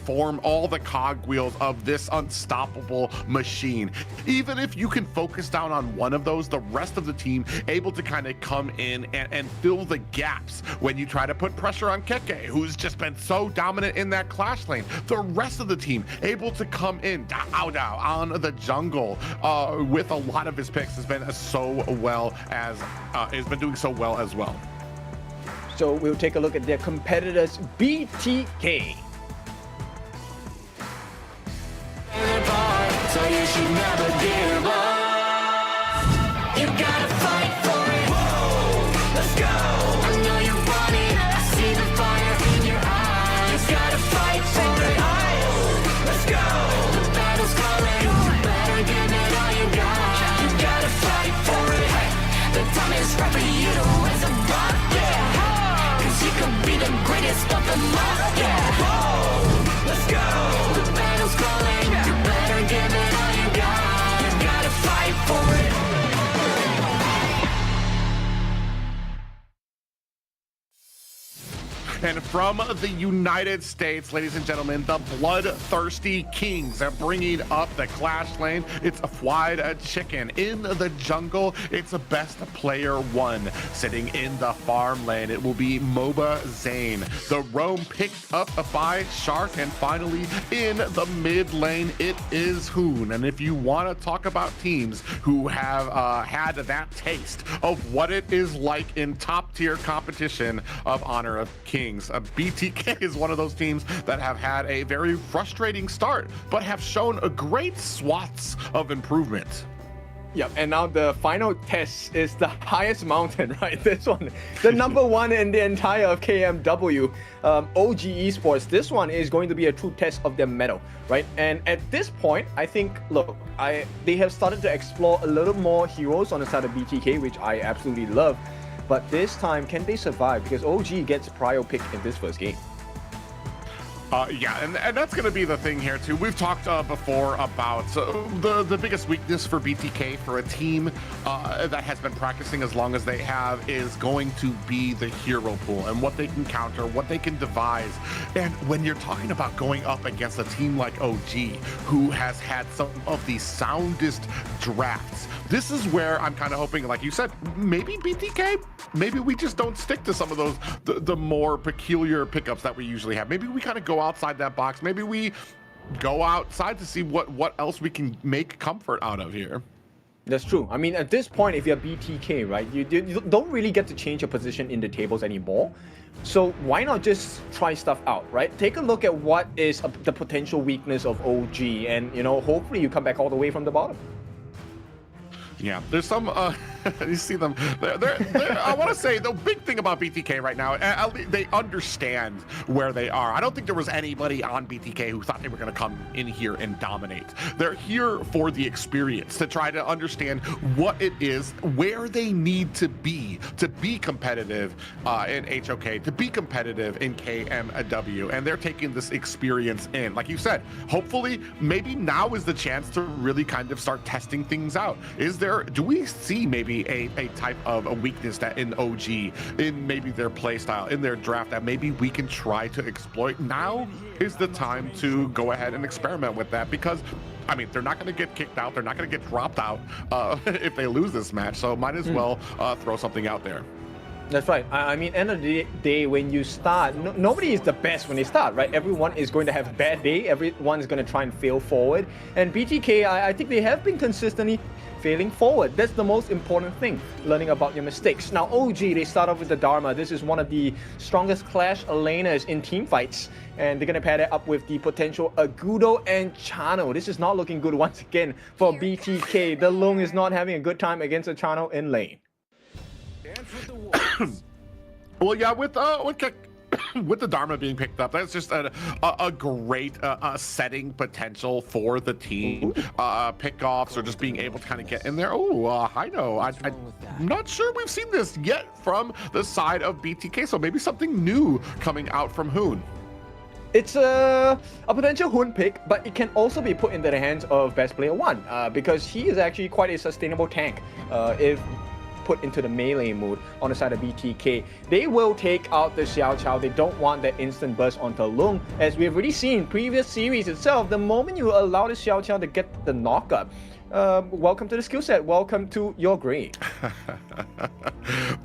form all the cogwheels of this unstoppable machine. Even if you can focus down on one of those, the rest of the team able to kind of come in and fill the gaps when you try to put pressure on Keke, who's just been so dominant in that clash lane. The rest of the team able to come in, Dao on the jungle, with a lot of his picks has been doing so well as well. So we'll take a look at their competitors, BTK. So you should never give up. You gotta fight for it. Whoa, let's go. I know you want it. I see the fire in your eyes. You gotta fight for it. Let's go. The battle's calling. You better give it all you got. You gotta fight for it. The time is right for you to raise a bar. Yeah. Cause you could be the greatest of them all. Yeah. Let's go. The battle's calling. You better give it all you got. You gotta fight for it. And from the United States, ladies and gentlemen, the Bloodthirsty Kings are bringing up the Clash lane. It's a fried chicken. In the jungle, it's a best player one. Sitting in the farm lane, it will be MOBA Zane. The roam picked up by Shark. And finally, in the mid lane, it is Hoon. And if you want to talk about teams who have had that taste of what it is like in top tier competition of Honor of Kings, BTK is one of those teams that have had a very frustrating start, but have shown a great swaths of improvement. Yep, and now the final test is the highest mountain, right? This one, the number one in the entire of KMW, OG Esports. This one is going to be a true test of their mettle, right? And at this point, I think, look, they have started to explore a little more heroes on the side of BTK, which I absolutely love. But this time, can they survive? Because OG gets prio pick in this first game. Yeah, and that's going to be the thing here too. We've talked before about the biggest weakness for BTK, for a team that has been practicing as long as they have, is going to be the hero pool and what they can counter, what they can devise. And when you're talking about going up against a team like OG, who has had some of the soundest drafts, this is where I'm kind of hoping, like you said, maybe BTK, maybe we just don't stick to some of those the more peculiar pickups that we usually have. Maybe we kind of go outside that box. Maybe we go outside to see what else we can make comfort out of here. That's true. I mean, at this point, if you're BTK, right, you don't really get to change your position in the tables anymore. So why not just try stuff out, right? Take a look at what is the potential weakness of OG, and, you know, hopefully you come back all the way from the bottom. Yeah, there's some, you see them, I want to say the big thing about BTK right now, they understand where they are. I don't think there was anybody on BTK who thought they were going to come in here and dominate. They're here for the experience, to try to understand what it is, where they need to be competitive in HOK, to be competitive in KMW, and they're taking this experience in. Like you said, hopefully, maybe now is the chance to really kind of start testing things out. Do we see maybe a type of a weakness that in OG, in maybe their play style, in their draft, that maybe we can try to exploit? Now is the time to go ahead and experiment with that, because I mean, they're not going to get kicked out, they're not going to get dropped out if they lose this match, so might as well throw something out there. That's right. I mean, end of the day, when you start, nobody is the best when they start, right? Everyone is going to have a bad day. Everyone is going to try and fail forward. And BTK, I think they have been consistently failing forward. That's the most important thing, learning about your mistakes. Now, OG, they start off with the Dharma. This is one of the strongest Clash laners in team fights. And they're going to pair that up with the potential Agudo and Chano. This is not looking good once again for BTK. The Lung is not having a good time against the Chano in lane. Well, yeah, with the Dharma being picked up, that's just a great setting potential for the team. Pickoffs, or just being able to kind of get in there. Oh, Hino, I'm not sure we've seen this yet from the side of BTK, so maybe something new coming out from Hoon. It's a potential Hoon pick, but it can also be put into the hands of Best Player 1, because he is actually quite a sustainable tank if put into the melee mode on the side of BTK. They will take out the Xiao Chao. They don't want that instant burst onto Lung. As we've already seen previous series itself, the moment you allow the Xiao Chao to get the knockup, welcome to the skill set. Welcome to your grade.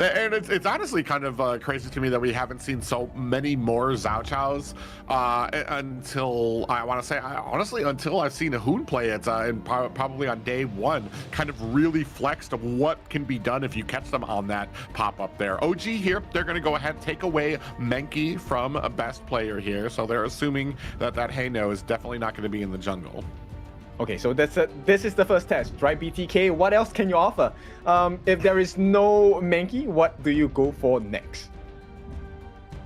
And it's honestly kind of crazy to me that we haven't seen so many more Xiao Chaos until, I want to say, honestly, until I've seen a Hoon play it, and probably on day one, kind of really flexed of what can be done if you catch them on that pop-up there. OG here, they're going to go ahead and take away Menki from a best player here, so they're assuming that Heino is definitely not going to be in the jungle. Okay, so this is the first test, right? BTK, what else can you offer? If there is no Menki, what do you go for next?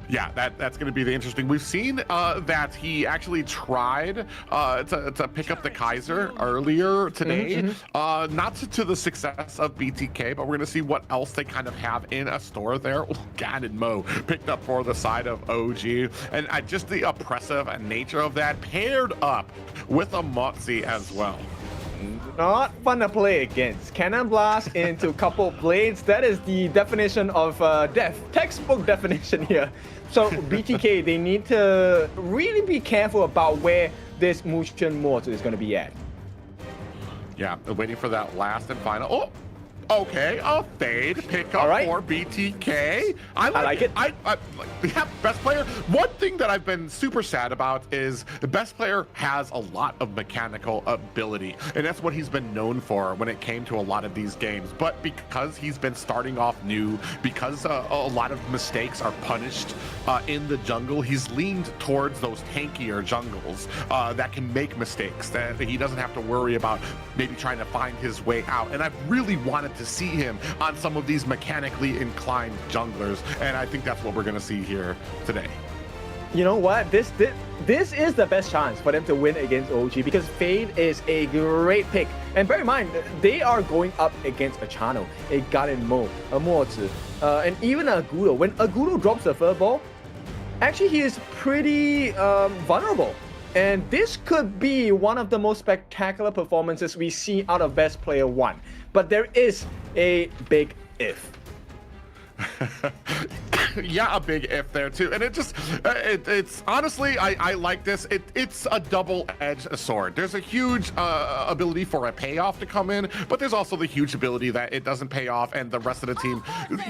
Yeah, that's going to be the interesting. We've seen that he actually tried to pick up the Kaiser earlier today. Not to the success of BTK, but we're going to see what else they kind of have in a store there. Oh, God, and Mo picked up for the side of OG. And just the oppressive nature of that, paired up with a Motzi as well. Not fun to play against. Cannon blast into couple blades. That is the definition of death. Textbook definition here. So BTK, they need to really be careful about where this Mushin mortar is going to be at. Yeah, waiting for that last and final. Oh, okay, a fade pickup for BTK. I like it. Yeah, best player. One thing that I've been super sad about is the best player has a lot of mechanical ability, and that's what he's been known for when it came to a lot of these games. But because he's been starting off new, because a lot of mistakes are punished in the jungle, he's leaned towards those tankier jungles that can make mistakes, that he doesn't have to worry about maybe trying to find his way out. And I've really wanted to see him on some of these mechanically inclined junglers, and I think that's what we're going to see here today. You know what? This is the best chance for them to win against OG, because Fade is a great pick. And bear in mind, they are going up against a Chano, a Garden Mo, a Mozi, and even a Agudo. When Agudo drops the fur ball, actually he is pretty vulnerable. And this could be one of the most spectacular performances we see out of Best Player 1. But there is a big if. Yeah, a big if there too, and it's honestly, I like this. It's a double-edged sword. There's a huge ability for a payoff to come in, but there's also the huge ability that it doesn't pay off, and the rest of the team,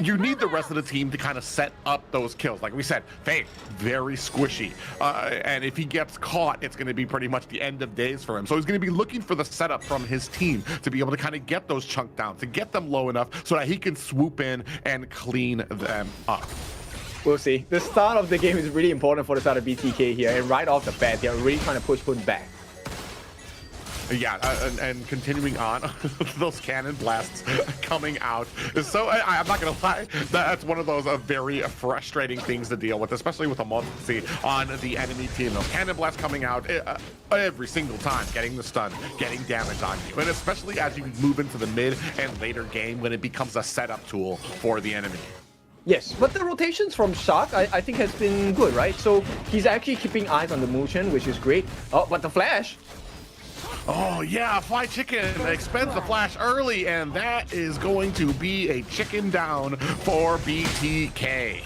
you need the rest of the team to kind of set up those kills. Like we said, Faye, very squishy, and if he gets caught, it's going to be pretty much the end of days for him. So he's going to be looking for the setup from his team to be able to kind of get those chunk downs, to get them low enough so that he can swoop in and clean them up. We'll see. The start of the game is really important for the side of BTK here, and right off the bat, they're really trying to push back. Yeah, and continuing on, those cannon blasts coming out. So I'm not gonna lie, that's one of those very frustrating things to deal with, especially with a multi on the enemy team. Those cannon blasts coming out every single time, getting the stun, getting damage on you, and especially as you move into the mid and later game when it becomes a setup tool for the enemy. Yes, but the rotations from Shark, I think, has been good, right? So he's actually keeping eyes on the Mushin, which is great. Oh, but the flash. Oh yeah, Fly Chicken expends the flash early, and that is going to be a chicken down for BTK.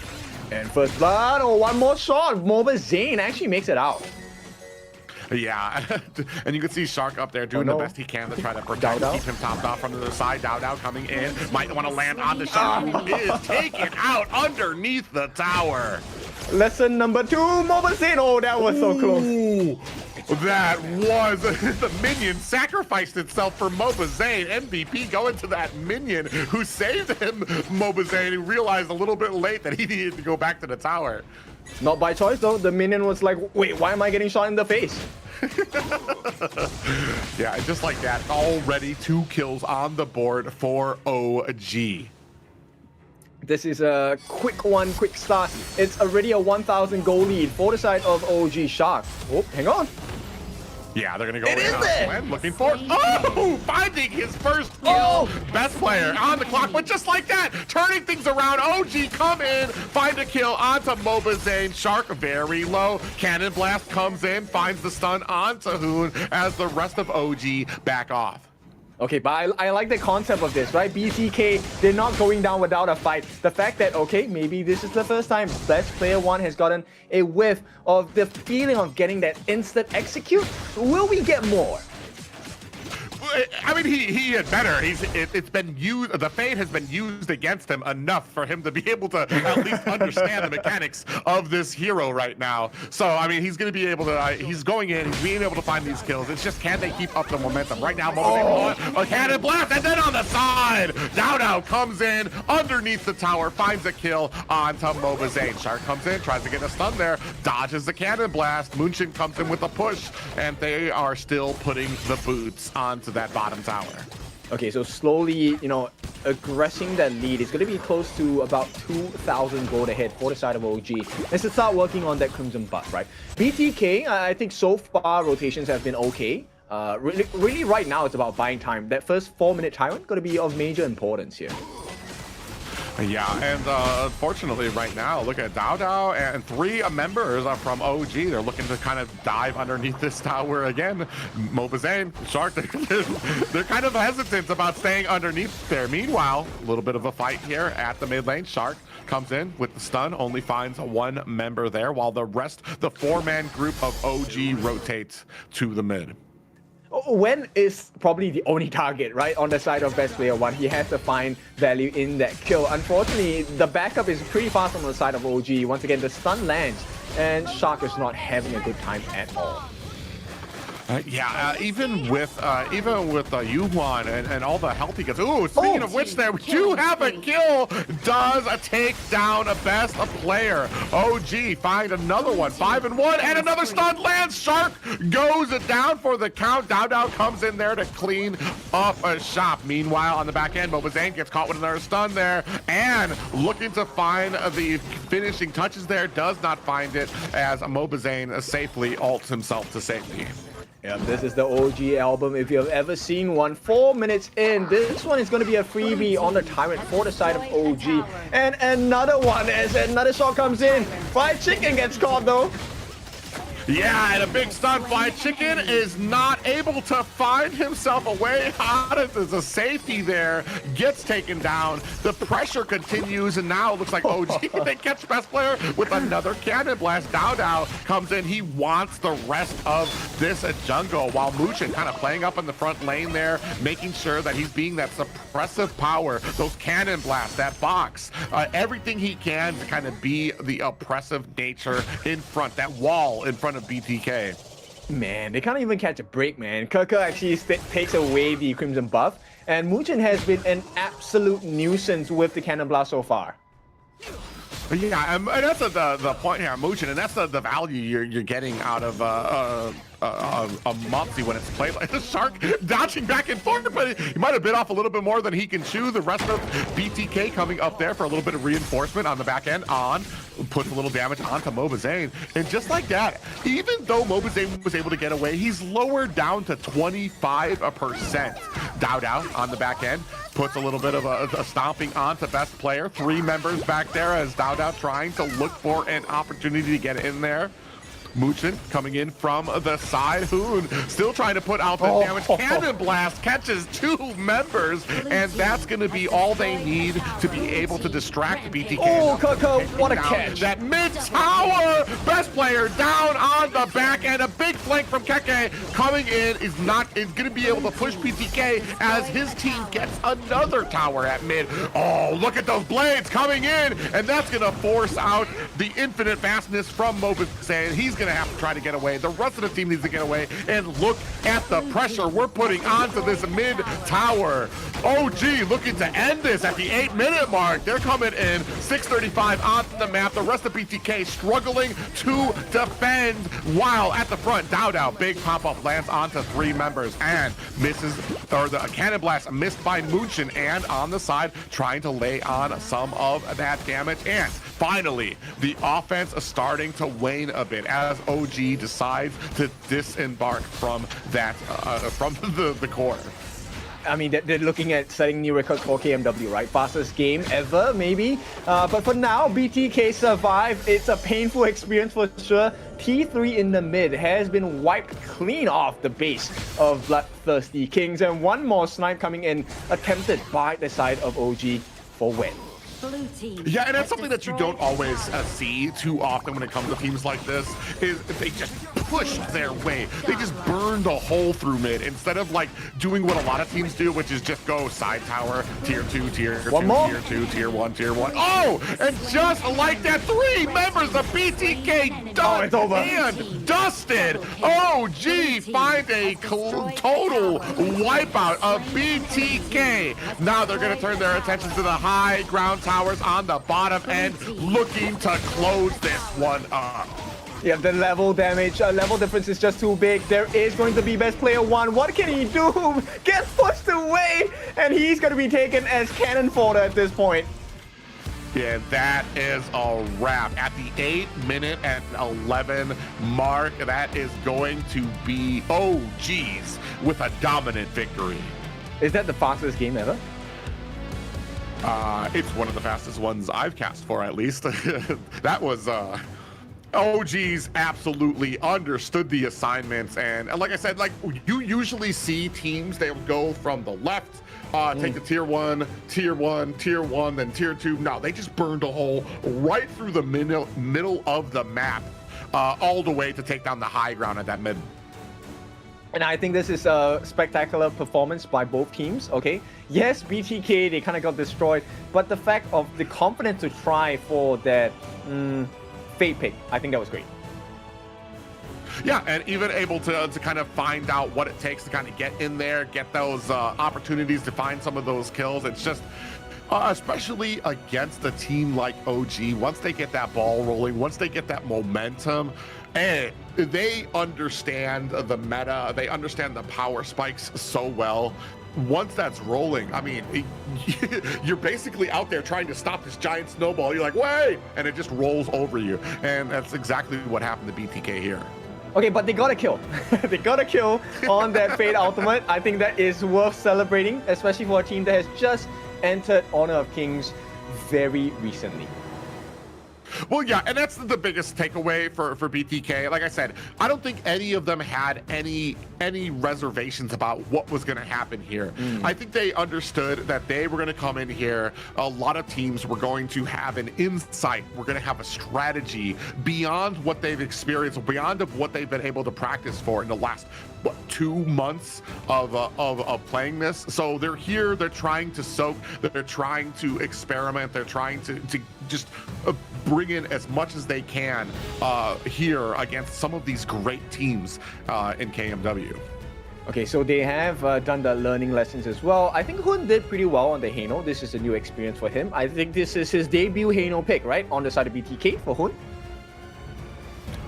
And first blood, oh, one more shot. Mobile Zane actually makes it out. Yeah, and you can see Shark up there doing the best he can to try to protect, keep him topped off from the other side. Dow coming in, might want to land on the Shark, who is taken out underneath the tower. Lesson number 2, Mobile Zane. Oh, that was so close. That was the minion sacrificed itself for Mobazane. MVP going to that minion who saved him. Mobazane, who realized a little bit late that he needed to go back to the tower. Not by choice though. The minion was like, wait, why am I getting shot in the face? Yeah, just like that, already 2 kills on the board for OG. This is a quick start. It's already a 1,000 goal lead for the side of OG Shark. Oh, hang on. Yeah, they're gonna go in on Glenn, looking for finding his first kill. Best player on the clock, but just like that, turning things around. OG come in, find a kill onto Mobazane. Shark very low. Cannon blast comes in, finds the stun onto Hoon as the rest of OG back off. Okay, but I like the concept of this, right? BTK, they're not going down without a fight. The fact that, okay, maybe this is the first time Best Player 1 has gotten a whiff of the feeling of getting that instant execute. Will we get more? I mean, he had better. It's been used. The Fade has been used against him enough for him to be able to at least understand the mechanics of this hero right now. So I mean, he's going to be able to. He's going in. He's being able to find these kills. It's just, can they keep up the momentum right now? A cannon blast, and then on the side, Dow comes in underneath the tower, finds a kill onto Mobazane. Shark comes in, tries to get a stun there, dodges the cannon blast. Mushin comes in with a push, and they are still putting the boots onto that bottom tower. Okay, so slowly, aggressing that lead. It's going to be close to about 2,000 gold ahead for the side of OG. Let's start working on that Crimson buff, right? BTK, I think so far rotations have been okay. Really right now it's about buying time. That first 4-minute tyrant going to be of major importance here. Yeah, and unfortunately right now, look at Dao and 3 members from OG. They're looking to kind of dive underneath this tower again. Mobazane, Shark, they're kind of hesitant about staying underneath there. Meanwhile, a little bit of a fight here at the mid lane. Shark comes in with the stun, only finds 1 member there, while the rest, the 4-man group of OG rotates to the mid. Wen is probably the only target, right, on the side of best player 1. He has to find value in that kill. Unfortunately, the backup is pretty fast on the side of OG. Once again, the stun lands, and Shark is not having a good time at all. Even with Yuhuan and all the health he gets. Ooh, speaking of which, there we do have a kill. Does take down a best player. OG find another one. 5-1, and another stun lands. Shark goes down for the count. Dao comes in there to clean up a shop. Meanwhile, on the back end, Mobazane gets caught with another stun there, and looking to find the finishing touches there. Does not find it as Mobazane safely ults himself to safety. Yeah, this is the OG album if you have ever seen one. 4 minutes in, this one is going to be a freebie on the Tyrant for the side of OG. And another one as another shot comes in. Fried Chicken gets caught though. Yeah, and a big stun. Fried Chicken is not able to find himself a way out of the safety there. Gets taken down. The pressure continues, and now it looks like OG, they catch best player with another cannon blast. Dao comes in. He wants the rest of this jungle, while Muchin kind of playing up in the front lane there, making sure that he's being that suppressive power, those cannon blasts, that box, everything he can to kind of be the oppressive nature in front, that wall in front of BTK. Man, they can't even catch a break, man. Keke actually takes away the Crimson buff, and Muchin has been an absolute nuisance with the Cannon Blast so far. Yeah, and that's the point here, Muchin, and that's the value you're getting out of a Mopsy when it's played like the Shark dodging back and forth, but he might have bit off a little bit more than he can chew. The rest of BTK coming up there for a little bit of reinforcement on the back end. Puts a little damage onto Mobazane, and just like that, even though Mobazane was able to get away, he's lowered down to 25%. Dao on the back end puts a little bit of a stomping onto best player. 3 members back there as Dao trying to look for an opportunity to get in there. Muchin coming in from the side. Hoon still trying to put out the damage. Cannon Blast catches 2 members, and that's going to be all they need to be able to distract BTK. Oh, Keke, what a catch. That mid-tower, best player down on the back end. A big flank from Keke coming in is going to be able to push BTK as his team gets another tower at mid. Oh, look at those blades coming in, and that's going to force out the infinite fastness from Mobazane. He's going to have to try to get away. The rest of the team needs to get away, and look at the pressure we're putting onto this mid tower. OG looking to end this at the 8-minute mark. They're coming in 6:35 on the map. The rest of BTK struggling to defend, while at the front, Dao, big pop-up lands onto 3 members and misses, or the cannon blast missed by Muchin, and on the side trying to lay on some of that damage. And finally, the offense is starting to wane a bit as OG decides to disembark from that from the core. I mean, they're looking at setting new records for KMW, right? Fastest game ever, maybe. But for now, BTK survived. It's a painful experience for sure. T3 in the mid has been wiped clean off the base of BloodThirstyKings, and one more snipe coming in, attempted by the side of OG for Wen. Yeah, and that's something that you don't always see too often when it comes to teams like this, is they just push their way. They just burn the hole through mid instead of like doing what a lot of teams do, which is just go side tower, tier 2, tier 2, tier 2, tier 1, tier 1. Oh, and just like that, 3 members of BTK done and dusted. OG find a total wipeout of BTK. Now they're going to turn their attention to the high ground towers on the bottom end, looking to close this one up. Yeah, the level damage, level difference is just too big. There is going to be best player 1. What can he do? Gets pushed away, and he's going to be taken as cannon fodder at this point. Yeah, that is a wrap. At the 8-minute and 11 mark, that is going to be OGs with a dominant victory. Is that the fastest game ever? It's one of the fastest ones I've cast for, at least. That was OGs absolutely understood the assignments, and like I said, like you usually see teams, they'll go from the left, take the tier 1, then tier 2. No, they just burned a hole right through the middle of the map, all the way to take down the high ground at that mid. And I think this is a spectacular performance by both teams, okay? Yes, BTK, they kind of got destroyed, but the fact of the confidence to try for that fade pick, I think that was great. Yeah, and even able to kind of find out what it takes to kind of get in there, get those opportunities to find some of those kills. It's just, especially against a team like OG, once they get that ball rolling, once they get that momentum, and they understand the meta, they understand the power spikes so well. Once that's rolling, I mean, you're basically out there trying to stop this giant snowball. You're like, wait, and it just rolls over you. And that's exactly what happened to BTK here. Okay, but they got a kill. They got a kill on that Fade Ultimate. I think that is worth celebrating, especially for a team that has just entered Honor of Kings very recently. Well, yeah, and that's the biggest takeaway for BTK. Like I said, I don't think any of them had any reservations about what was going to happen here. I think they understood that they were going to come in here. A lot of teams were going to have an insight. We're going to have a strategy beyond what they've experienced, beyond of what they've been able to practice for in the last 2 months of playing this. So they're here. They're trying to soak. They're trying to experiment. They're trying to just bring in as much as they can here against some of these great teams in KMW. Okay, so they have done the learning lessons as well. I think Hun did pretty well on the Hano. This is a new experience for him. I think this is his debut Hano pick, right? On the side of BTK for Hun.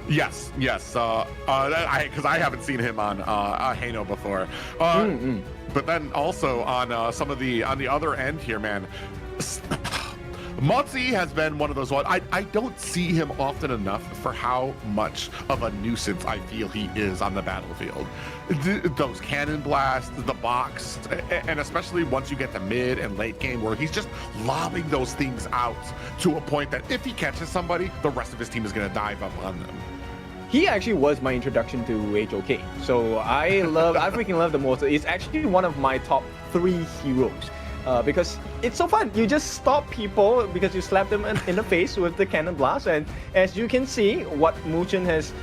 Yes, because I haven't seen him on Hano before. But then also on on the other end here, man. Motzi has been one of those ones. I don't see him often enough for how much of a nuisance I feel he is on the battlefield. Those cannon blasts, the box, and especially once you get to mid and late game where he's just lobbing those things out to a point that if he catches somebody, the rest of his team is going to dive up on them. He actually was my introduction to HOK. So I freaking love the Mortar. It's actually one of my top 3 heroes. Because it's so fun. You just stop people because you slap them in the face with the cannon blast, and as you can see, what Muchen has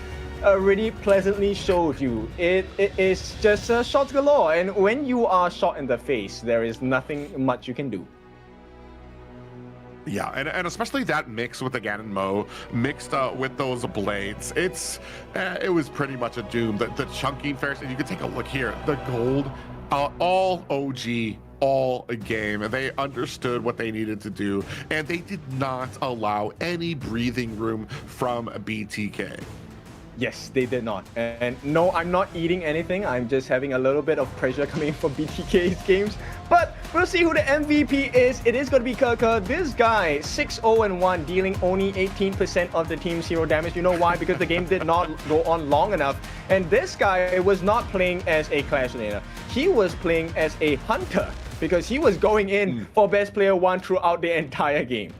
already pleasantly showed you, it is just shots galore, and when you are shot in the face, there is nothing much you can do. Yeah, and especially that mix with the Ganon Mo, mixed with those blades, it was pretty much a doom. The chunking first, and you can take a look here, the gold, all OG, all a game, and they understood what they needed to do, and they did not allow any breathing room from BTK. Yes, they did not. And no, I'm not eating anything. I'm just having a little bit of pressure coming from BTK's games. But we'll see who the MVP is. It is going to be Kaka. This guy, 6-0-1, dealing only 18% of the team's hero damage. You know why? Because the game did not go on long enough. And this guy was not playing as a Clash laner. He was playing as a Hunter because he was going in for Best Player 1 throughout the entire game.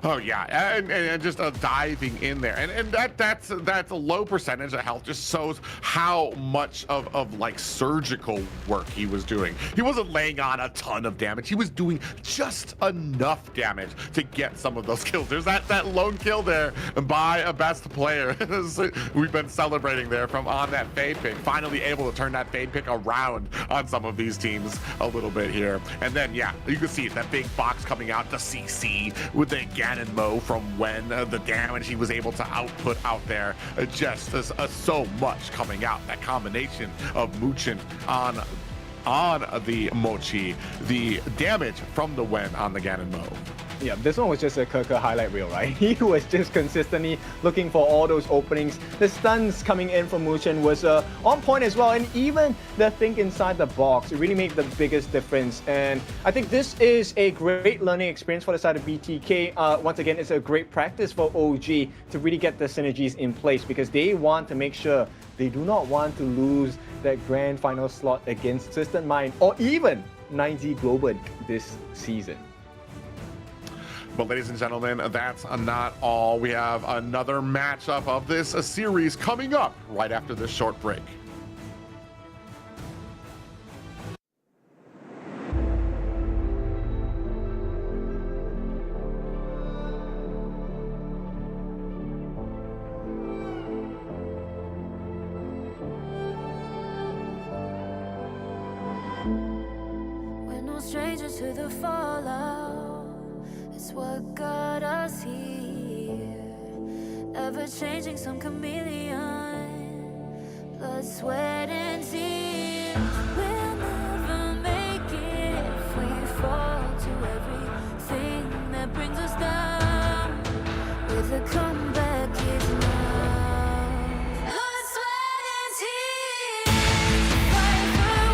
Oh yeah, and just diving in there, and that's a low percentage of health just shows how much of like surgical work he was doing. He wasn't laying on a ton of damage. He was doing just enough damage to get some of those kills. There's that lone kill there by a best player. We've been celebrating there from on that fade pick, finally able to turn that fade pick around on some of these teams a little bit here. And then yeah, you can see that big box coming out, the CC with the Ganon Mo from when the damage he was able to output out there, just so much coming out. That combination of Muchen on the Mochi, the damage from the Wen on the Ganon Mo. Yeah, this one was just a Kirker highlight reel, right? He was just consistently looking for all those openings. The stuns coming in from Muchen was on point as well, and even the think inside the box, it really made the biggest difference. And I think this is a great learning experience for the side of BTK. Once again, it's a great practice for OG to really get the synergies in place because they want to make sure they do not want to lose that grand final slot against Twisted Mind or even 9Z Globant this season. But ladies and gentlemen, that's not all. We have another matchup of this series coming up right after this short break. We're no strangers to the fallout. It's what got us here. Ever changing, some chameleon. Blood, sweat, and tears. We'll never make it if we fall to everything that brings us down. With a comeback is now. Blood, sweat, and tears. Fight for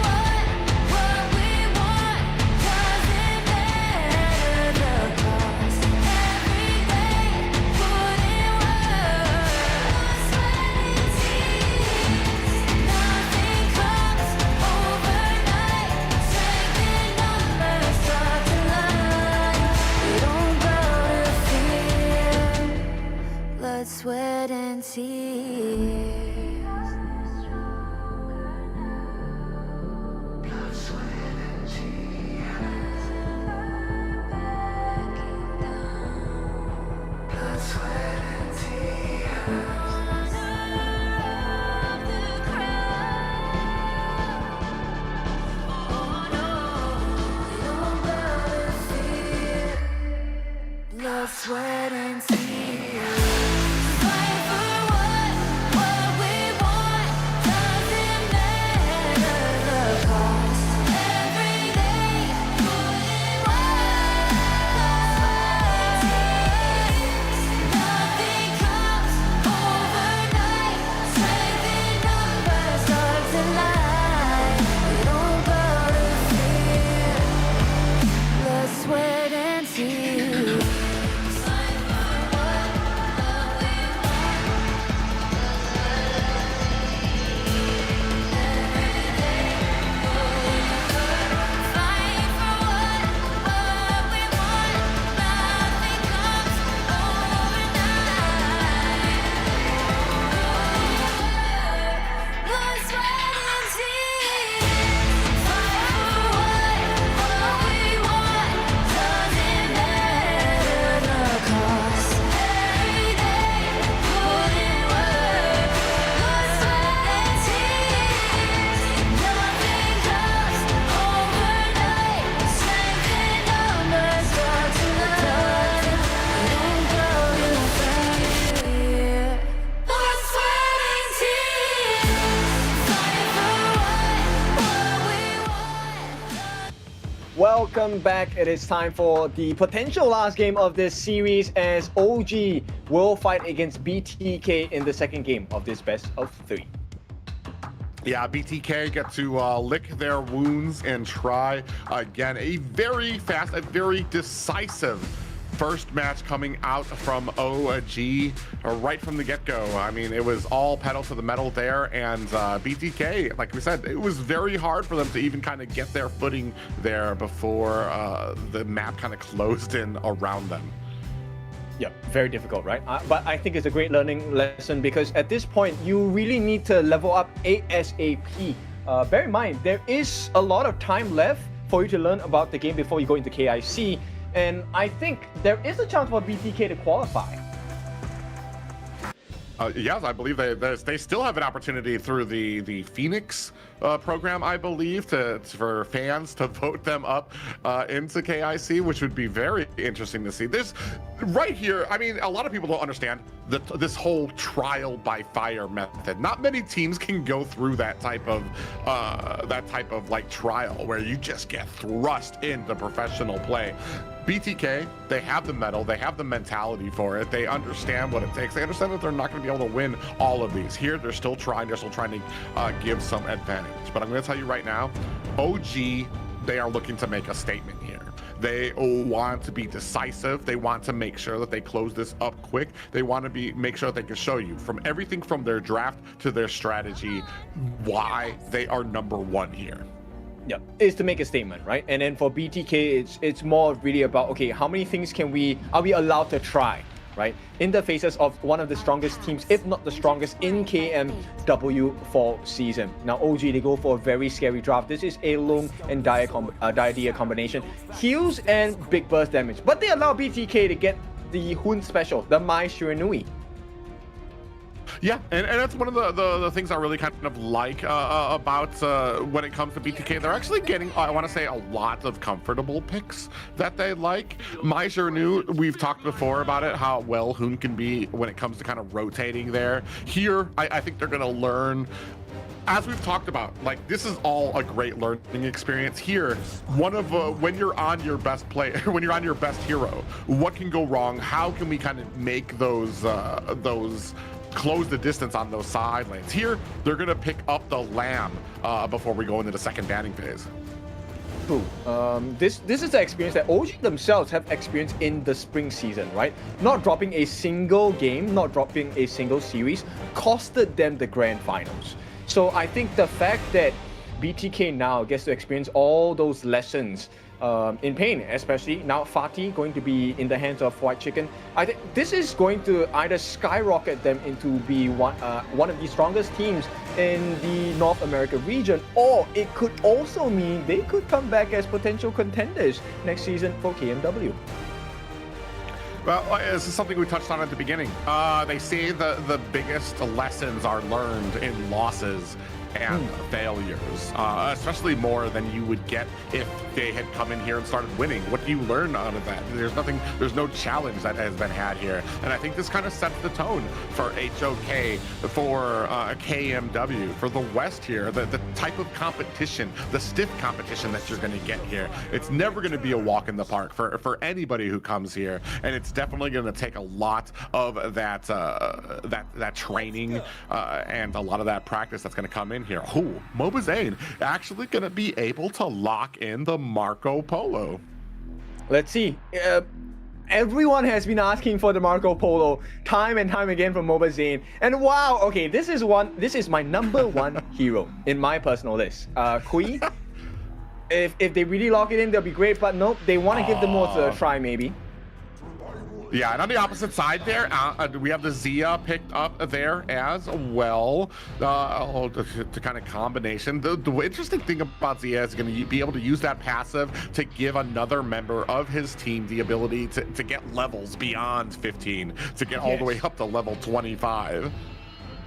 what we want. Doesn't matter the cost. Every day, put in work. Blood, sweat, and tears. Nothing comes overnight. Strength in numbers start to line. We don't bow to fear. Blood, sweat, and tears. Blood, sweat, and tears. Fight for what we want. Doesn't matter the cost. Every day, put in work. Blood, sweat, and tears. Nothing comes overnight. Strength in numbers start to line. We don't bow to fear. Blood, sweat, and tears. Welcome back. It is time for the potential last game of this series as OG will fight against BTK in the second game of this best of 3. Yeah, BTK get to lick their wounds and try again. A very fast, a very decisive first match coming out from OG right from the get-go. I mean, it was all pedal to the metal there, and BTK, like we said, it was very hard for them to even kind of get their footing there before the map kind of closed in around them. Yeah, very difficult, right? But I think it's a great learning lesson because at this point, you really need to level up ASAP. Bear in mind, there is a lot of time left for you to learn about the game before you go into KIC. And I think there is a chance for BTK to qualify. Yes, I believe they still have an opportunity through the Phoenix program, I believe, for fans to vote them up into KIC, which would be very interesting to see. This right here, I mean, a lot of people don't understand this whole trial by fire method. Not many teams can go through that type of like trial where you just get thrust into professional play. BTK, they have the metal, they have the mentality for it, they understand what it takes, they understand that they're not going to be able to win all of these. Here, they're still trying to give some advantage. But I'm going to tell you right now, OG, they are looking to make a statement here. They want to be decisive. They want to make sure that they close this up quick. They want to make sure that they can show you from everything from their draft to their strategy why they are #1 here. Yeah, is to make a statement, right? And then for BTK, it's more really about, okay, how many things are we allowed to try, right? In the faces of one of the strongest teams, if not the strongest in KMW Fall season. Now OG, they go for a very scary draft. This is a Lung and Dia combination, heals and big burst damage, but they allow BTK to get the Hun special, the Mai Shiranui. Yeah, and that's one of the things I really kind of like about when it comes to BTK. They're actually getting, I want to say, a lot of comfortable picks that they like. Mai Shiranui, we've talked before about it, how well Hun can be when it comes to kind of rotating there. Here, I think they're going to learn, as we've talked about, like, this is all a great learning experience here. One of when you're on your best player, when you're on your best hero, what can go wrong? How can we kind of make those close the distance on those side lanes? Here, they're gonna pick up the Lamb before we go into the second banning phase. True. This is the experience that OG themselves have experienced in the spring season, right? Not dropping a single game, not dropping a single series, costed them the grand finals. So I think the fact that BTK now gets to experience all those lessons in pain, especially now Fatih going to be in the hands of White Chicken, I think this is going to either skyrocket them into be one of the strongest teams in the North America region, or it could also mean they could come back as potential contenders next season for KMW. Well, this is something we touched on at the beginning. They say the biggest lessons are learned in losses and failures, especially more than you would get if they had come in here and started winning. What do you learn out of that? There's no challenge that has been had here. And I think this kind of sets the tone for HOK, for KMW, for the West here, the type of competition, the stiff competition that you're going to get here. It's never going to be a walk in the park for anybody who comes here. And it's definitely going to take a lot of that training and a lot of that practice that's going to come in here. Oh, Mobazane actually going to be able to lock in the Marco Polo. Let's see. Everyone has been asking for the Marco Polo time and time again from Mobazane. And wow, okay, this is my number one hero in my personal list. Kui, if they really lock it in, they'll be great, but nope, they want to give the more a try maybe. Yeah, and on the opposite side there, we have the Zia picked up there as well. To kind of combination. The interesting thing about Zia is going to be able to use that passive to give another member of his team the ability to get levels beyond 15, to get all the way up to level 25.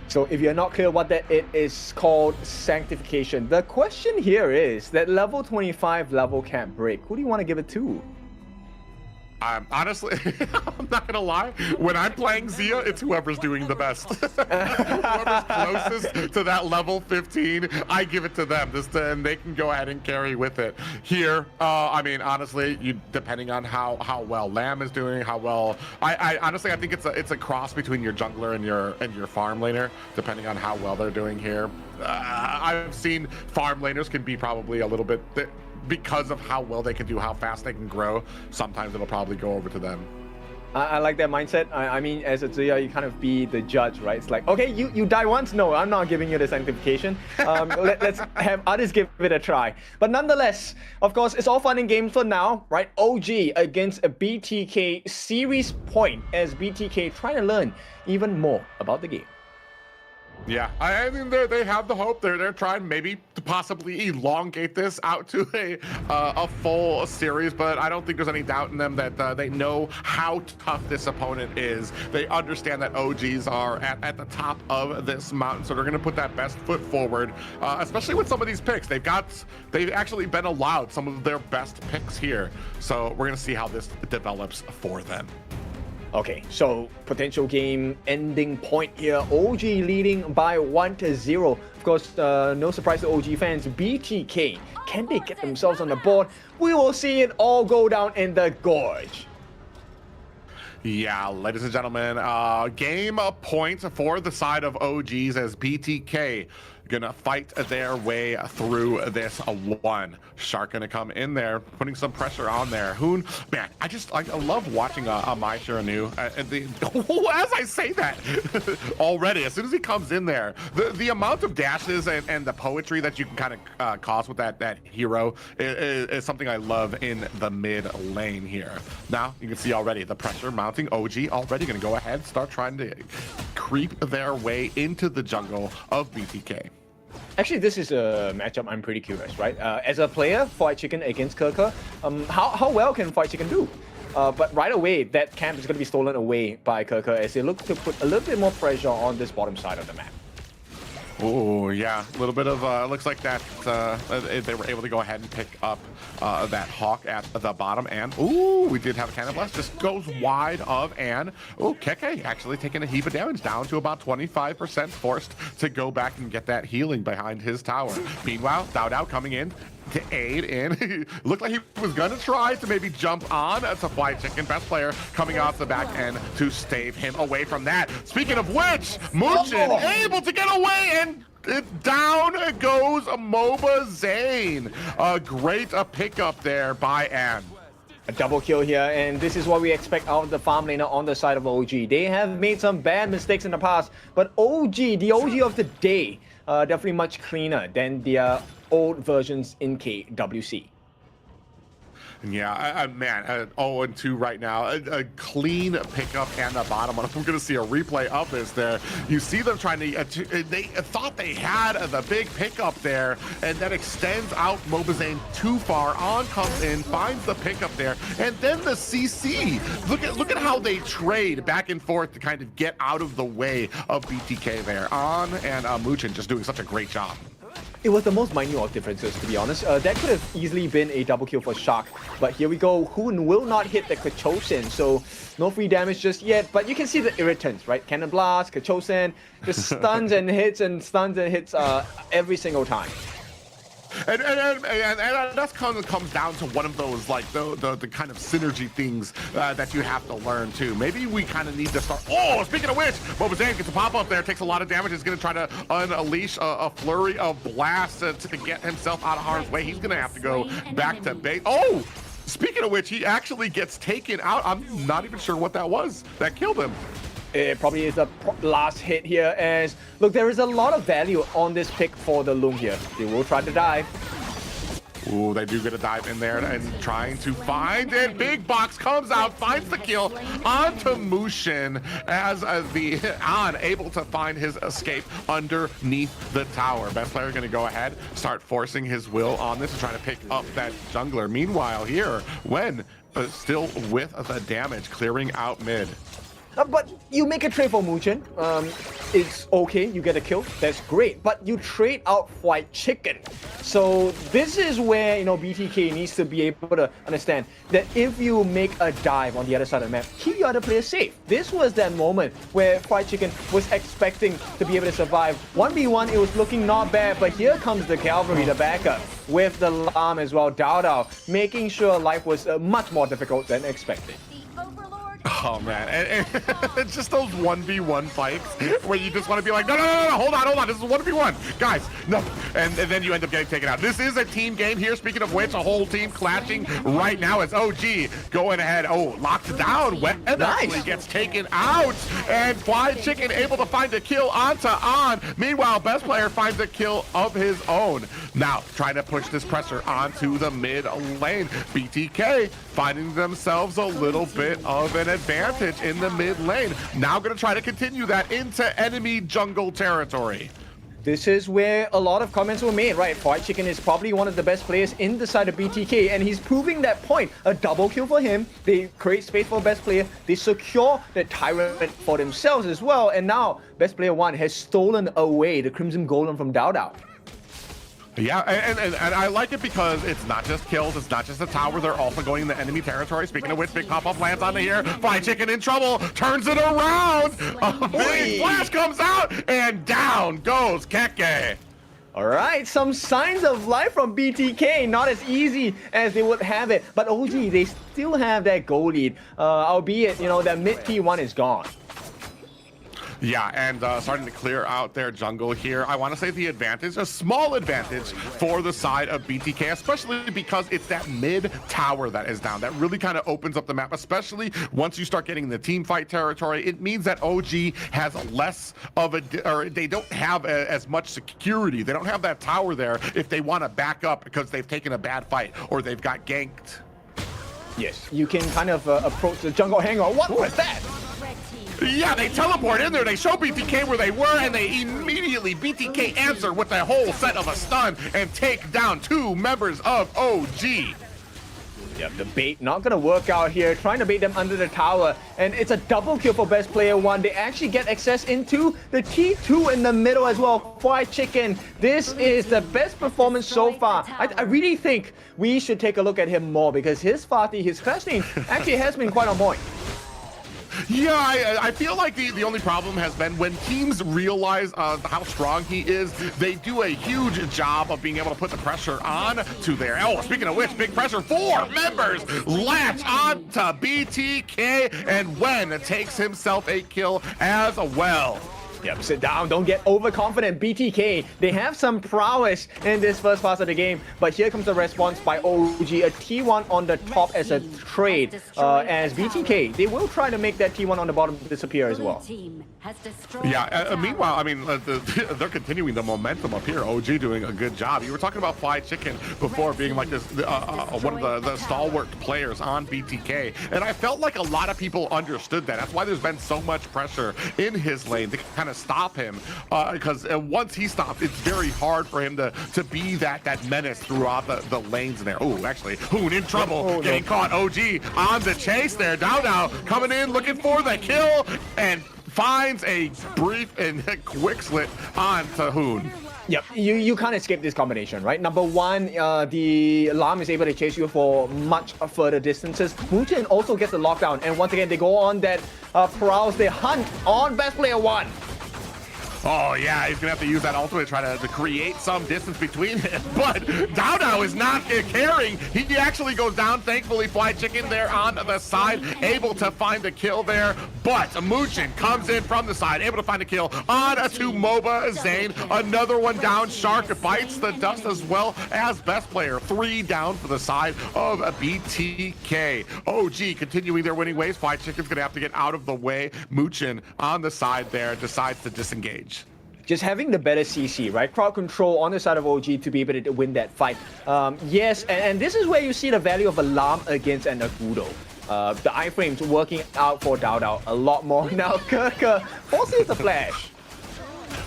So if you're not clear what that is called sanctification. The question here is that level 25 level can't break. Who do you want to give it to? Honestly, I'm not gonna lie. When I'm playing Zia, it's whoever's doing the best. Whoever's closest to that level 15, I give it to them. And they can go ahead and carry with it. Here, I mean, honestly, depending on how well Lamb is doing, how well, I honestly, I think it's a cross between your jungler and your farm laner, depending on how well they're doing here. I've seen farm laners can be probably a little bit. Because of how well they can do, how fast they can grow, sometimes it'll probably go over to them. I like that mindset. I mean, as a Zia, you kind of be the judge, right? It's like, okay, you die once. No, I'm not giving you the sanctification. Let's have others give it a try. But nonetheless, of course, it's all fun and games for now, right? OG against a BTK series point as BTK trying to learn even more about the game. Yeah, I mean, they have the hope. They're trying maybe to possibly elongate this out to a full series, but I don't think there's any doubt in them that they know how tough this opponent is. They understand that OGs are at the top of this mountain, so they're going to put that best foot forward, especially with some of these picks. They've actually been allowed some of their best picks here, so we're going to see how this develops for them. Okay, so potential game ending point here. OG leading by 1-0. Of course, no surprise to OG fans. BTK, can they get themselves on the board? We will see it all go down in the gorge. Yeah, ladies and gentlemen, game point for the side of OGs as BTK gonna fight their way through this one. Shark gonna come in there, putting some pressure on there. Hoon, man, I love watching Mai Shiranu. As I say that, already, as soon as he comes in there, the amount of dashes and the poetry that you can kind of cause with that hero is something I love in the mid lane here. Now you can see already the pressure mounting. OG already gonna go ahead, start trying to creep their way into the jungle of BTK. Actually, this is a matchup I'm pretty curious, right? As a player, Fried Chicken against Kerker, how well can Fried Chicken do? But right away, that camp is going to be stolen away by Kerker as they look to put a little bit more pressure on this bottom side of the map. Oh, yeah, a little bit of, looks like that they were able to go ahead and pick up that Hawk at the bottom. And, ooh, we did have a Cannon Blast, just goes wide of Ann. Oh, Keke actually taking a heap of damage, down to about 25%, forced to go back and get that healing behind his tower. Meanwhile, Dao coming in to aid in. Looked like he was gonna try to maybe jump on to Fried Chicken. Best player coming off the back end to stave him away from that. Speaking of which, Muchin able to get away, and down goes MOBA Zane. A great pickup there by Ann. A double kill here, and this is what we expect out of the farm laner on the side of OG. They have made some bad mistakes in the past, but OG, the OG of the day, definitely much cleaner than the old versions in KWC. Yeah, man, 0-2 right now. A clean pickup and the bottom one. We're going to see a replay of this there. You see them trying to, they thought they had the big pickup there, and that extends out Mobazane too far. On comes in, finds the pickup there, and then the CC. Look at how they trade back and forth to kind of get out of the way of BTK there. On and Muchin just doing such a great job. It was the most minute of differences, to be honest. That could have easily been a double kill for Shark, but here we go. Hoon will not hit the Kachosen, so no free damage just yet, but you can see the irritants, right? Cannon Blast, Kachosen, just stuns and hits every single time. And that comes down to one of those, like, the kind of synergy things that you have to learn, too. Maybe we kind of need to start... Oh, speaking of which, Mobazane gets a pop-up there, takes a lot of damage, is going to try to unleash a flurry of blasts to get himself out of harm's way. He's going to have to go back to base. Oh! Speaking of which, he actually gets taken out. I'm not even sure what that was that killed him. It probably is the last hit here, as look, there is a lot of value on this pick for the Loom here. They will try to dive. Ooh, they do get a dive in there and trying to find it. Big Box comes out, finds the kill onto Mushin as the An able to find his escape underneath the tower. Best player going to go ahead, start forcing his will on this and trying to pick up that jungler. Meanwhile here, Wen still with the damage, clearing out mid. But you make a trade for Muchin. It's okay, you get a kill, that's great. But you trade out Fried Chicken. So this is where, BTK needs to be able to understand that if you make a dive on the other side of the map, keep your other players safe. This was that moment where Fried Chicken was expecting to be able to survive. 1v1, it was looking not bad, but here comes the Cavalry, the backup, with the Lam as well, Dao, making sure life was much more difficult than expected. Oh man, and it's just those 1v1 fights where you just want to be like, no, hold on, this is 1v1, guys, no, and then you end up getting taken out. This is a team game here. Speaking of which, a whole team clashing right now as OG going ahead. Oh, locked down, Wet actually gets taken out, and Fried Chicken able to find a kill onto An. Meanwhile, Best Player finds a kill of his own. Now, trying to push this pressure onto the mid lane. BTK finding themselves a little bit of an advantage in the mid lane. Now going to try to continue that into enemy jungle territory. This is where a lot of comments were made, right? Fried Chicken is probably one of the best players in the side of BTK, and he's proving that point. A double kill for him. They create space for best player. They secure the Tyrant for themselves as well. And now, best player 1 has stolen away the Crimson Golem from Dao. Yeah, and I like it because it's not just kills, it's not just the tower, they're also going in the enemy territory. Speaking of which, big pop-up lands on the here. Fried Chicken in trouble, turns it around. A big flash comes out, and down goes Keke. All right, some signs of life from BTK. Not as easy as they would have it, but OG, they still have that goal lead. Albeit, that mid T1 is gone. Yeah, and starting to clear out their jungle here. I want to say the advantage, a small advantage for the side of BTK, especially because it's that mid tower that is down. That really kind of opens up the map, especially once you start getting the team fight territory. It means that OG has less of or they don't have as much security. They don't have that tower there if they want to back up because they've taken a bad fight or they've got ganked. Yes, you can kind of approach the jungle hangar. What was that? Yeah, they teleport in there, they show BTK where they were, and they immediately, BTK answer with a whole set of a stun and take down 2 members of OG. Yep, the bait not gonna work out here, trying to bait them under the tower, and it's a double kill for best player 1. They actually get access into the T2 in the middle as well. Fried Chicken, this is the best performance so far. I really think we should take a look at him more because his Fatih, his questioning actually has been quite on point. Yeah, I feel like the only problem has been when teams realize how strong he is, they do a huge job of being able to put the pressure on to there. Oh, speaking of which, big pressure, 4 members latch on to BTK, and Wen takes himself a kill as well. Yep, sit down, don't get overconfident. BTK, they have some prowess in this first part of the game, but here comes the response by OG, a T1 on the top as a trade. As BTK, they will try to make that T1 on the bottom disappear as well. Yeah, meanwhile, I mean, they're continuing the momentum up here. OG doing a good job. You were talking about Fried Chicken before being like this, one of the stalwart players on BTK, and I felt like a lot of people understood that. That's why there's been so much pressure in his lane to kind of stop him, because once he stops, it's very hard for him to be that menace throughout the lanes there. Oh, actually, Hoon in trouble, getting caught. OG on the chase there. Down coming in, looking for the kill, and finds a brief and quick slit on to Hoon. Yep, you can't escape this combination, right? Number 1, the alarm is able to chase you for much further distances. Mutin also gets the lockdown, and once again, they go on that prowls, they hunt on best player 1. Oh yeah, he's gonna have to use that ultimate to try to create some distance between him. But Dao is not caring. He actually goes down. Thankfully, Fried Chicken there on the side, able to find the kill there. But Muchin comes in from the side, able to find a kill on to MOBA Zane. Another one down. Shark bites the dust as well as best player. 3 down for the side of BTK. OG continuing their winning ways. Fried Chicken's gonna have to get out of the way. Muchin on the side there decides to disengage. Just having the better CC, right? Crowd control on the side of OG to be able to win that fight. Yes, and this is where you see the value of Alarm against an Agudo. The iframes working out for Dao a lot more. Now Kirker forces the flash.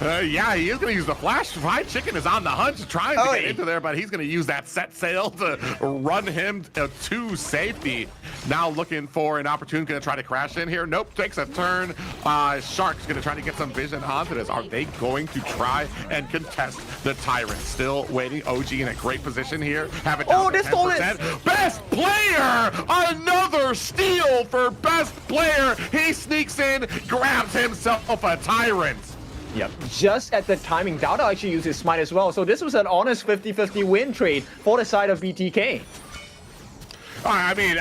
Yeah, he is going to use the flash. Fried Chicken is on the hunt, trying to get into there, but he's going to use that set sail to run him to safety. Now looking for an opportunity, going to try to crash in here. Nope, takes a turn. Shark's going to try to get some vision onto this. Are they going to try and contest the Tyrant? Still waiting. OG in a great position here. Have it down to 10%. Best player! Another steal for best player. He sneaks in, grabs himself a Tyrant. Yep, just at the timing, Dao actually used his smite as well. So this was an honest 50-50 win trade for the side of BTK. I mean,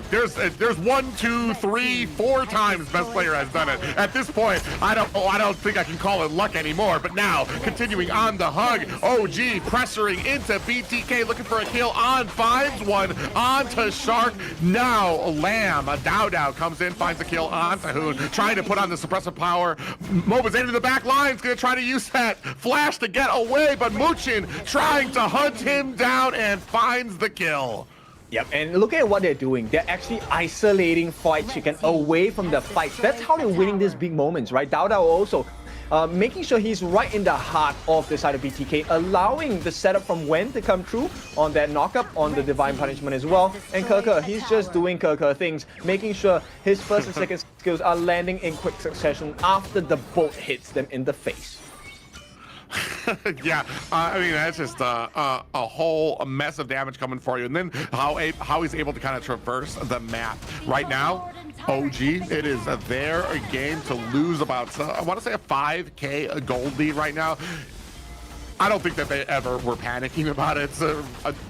there's 1, 2, 3, 4 times best player has done it. At this point, I don't think I can call it luck anymore. But now, continuing on the hug, OG pressuring into BTK, looking for a kill on, finds one onto Shark. Now Lamb, Dao comes in, finds a kill onto Hoon, trying to put on the suppressive power. Moba's into the back line, is going to try to use that flash to get away, but Muchin trying to hunt him down and finds the kill. Yep, and look at what they're doing. They're actually isolating Fried Chicken away from the fight. That's how they're winning these big moments, right? Dao also making sure he's right in the heart of the side of BTK, allowing the setup from Wen to come through on that knockup on the Divine Punishment as well. And Kirker, he's just doing Kirker things, making sure his first and second skills are landing in quick succession after the bolt hits them in the face. Yeah, I mean, that's just a whole mess of damage coming for you. And then how he's able to kind of traverse the map. Right now, OG, it is their game to lose about, I want to say a 5K gold lead right now. I don't think that they ever were panicking about it. So,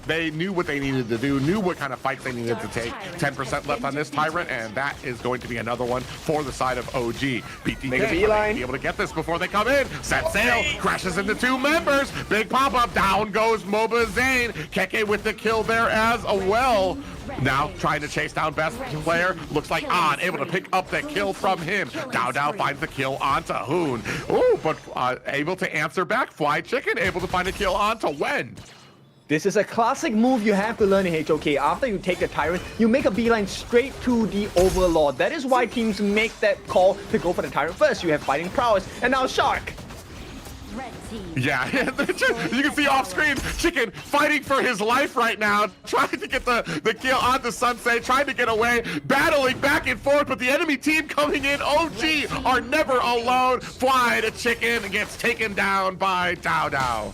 they knew what they needed to do, knew what kind of fights they needed to take. 10% left on this Tyrant, and that is going to be another one for the side of OG. BTK beeline. be able to get this before they come in. Set sail, crashes into 2 members. Big pop-up, down goes Moba Zane. Keke with the kill there as well. Now trying to chase down best player. Looks like On able to pick up the kill from him. Dow finds the kill onto Hoon. Ooh, but able to answer back. Fly Chicken able to find a kill onto Wen. This is a classic move you have to learn in HOK. After you take the Tyrant, you make a beeline straight to the Overlord. That is why teams make that call to go for the Tyrant first. You have fighting prowess, and now Shark. Yeah, you can see off screen, Chicken fighting for his life right now, trying to get the kill onto Sunsei, trying to get away, battling back and forth, but the enemy team coming in, OG are never alone. Fly to Chicken and gets taken down by Dow.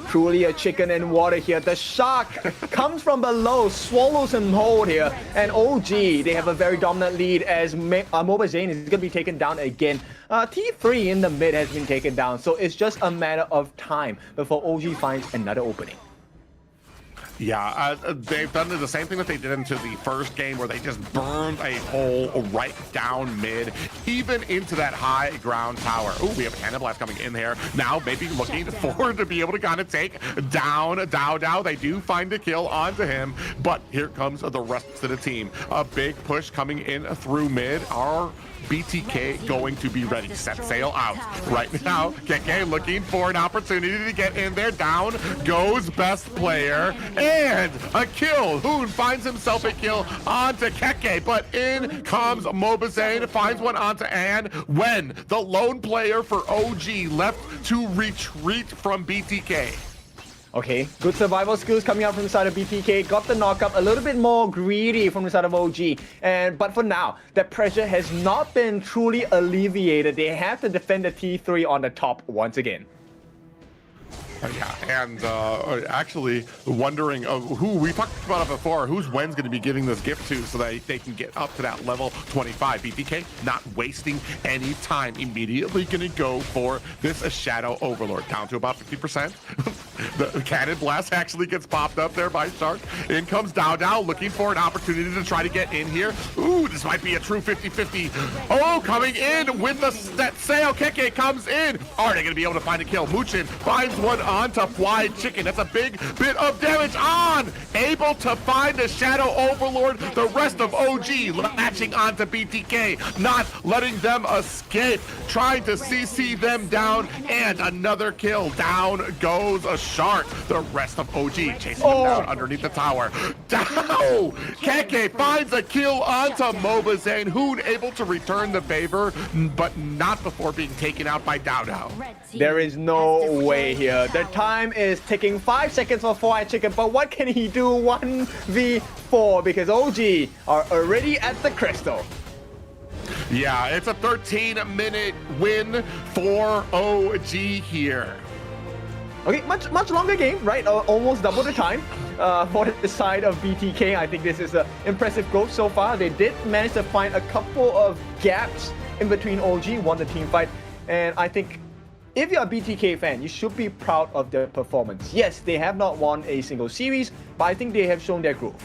Truly a chicken in water here. The Shark comes from below, swallows him whole here. And OG, they have a very dominant lead as Moba Zane is going to be taken down again. T3 in the mid has been taken down, so it's just a matter of time before OG finds another opening. Yeah, they've done the same thing that they did into the first game where they just burned a hole right down mid, even into that high ground tower. Oh, we have Cannon Blast coming in there. Now maybe looking forward to be able to kind of take down Dow. They do find a kill onto him, but here comes the rest of the team. A big push coming in through mid. Our BTK going to be ready. Set sail out right now. Keke looking for an opportunity to get in there. Down goes best player and a kill. Hoon finds himself a kill onto Keke, but in comes Moba Zane, finds one onto Ann. When the lone player for OG left to retreat from BTK. Okay, good survival skills coming out from the side of BTK. Got the knockup, a little bit more greedy from the side of OG. But for now, that pressure has not been truly alleviated. They have to defend the T3 on the top once again. Yeah, and actually wondering who we talked about it before, who's Wen's going to be giving this gift to so that they can get up to that level 25. BTK not wasting any time, immediately going to go for this Shadow Overlord, down to about 50%. The Cannon Blast actually gets popped up there by Shark. In comes Dow looking for an opportunity to try to get in here. Ooh, this might be a true 50-50. Oh, coming in with the set sail. Keke comes in. Are they going to be able to find a kill? Muchin finds one onto Fly Chicken. That's a big bit of damage on. Able to find the Shadow Overlord. The rest of OG latching onto BTK, not letting them escape. Trying to CC them down, and another kill. Down goes a Shark. The rest of OG chasing them down underneath the tower. Down! Keke finds a kill onto Moba Zane. Hoon able to return the favor, but not before being taken out by Dow. There is no way here. The time is ticking. 5 seconds for Fly Chicken, but what can he do? 1v4 because OG are already at the crystal. Yeah, it's a 13-minute win for OG here. Okay, much longer game, right? Almost double the time for the side of BTK. I think this is an impressive growth so far. They did manage to find a couple of gaps in between OG, won the team fight. And I think if you're a BTK fan, you should be proud of their performance. Yes, they have not won a single series, but I think they have shown their growth.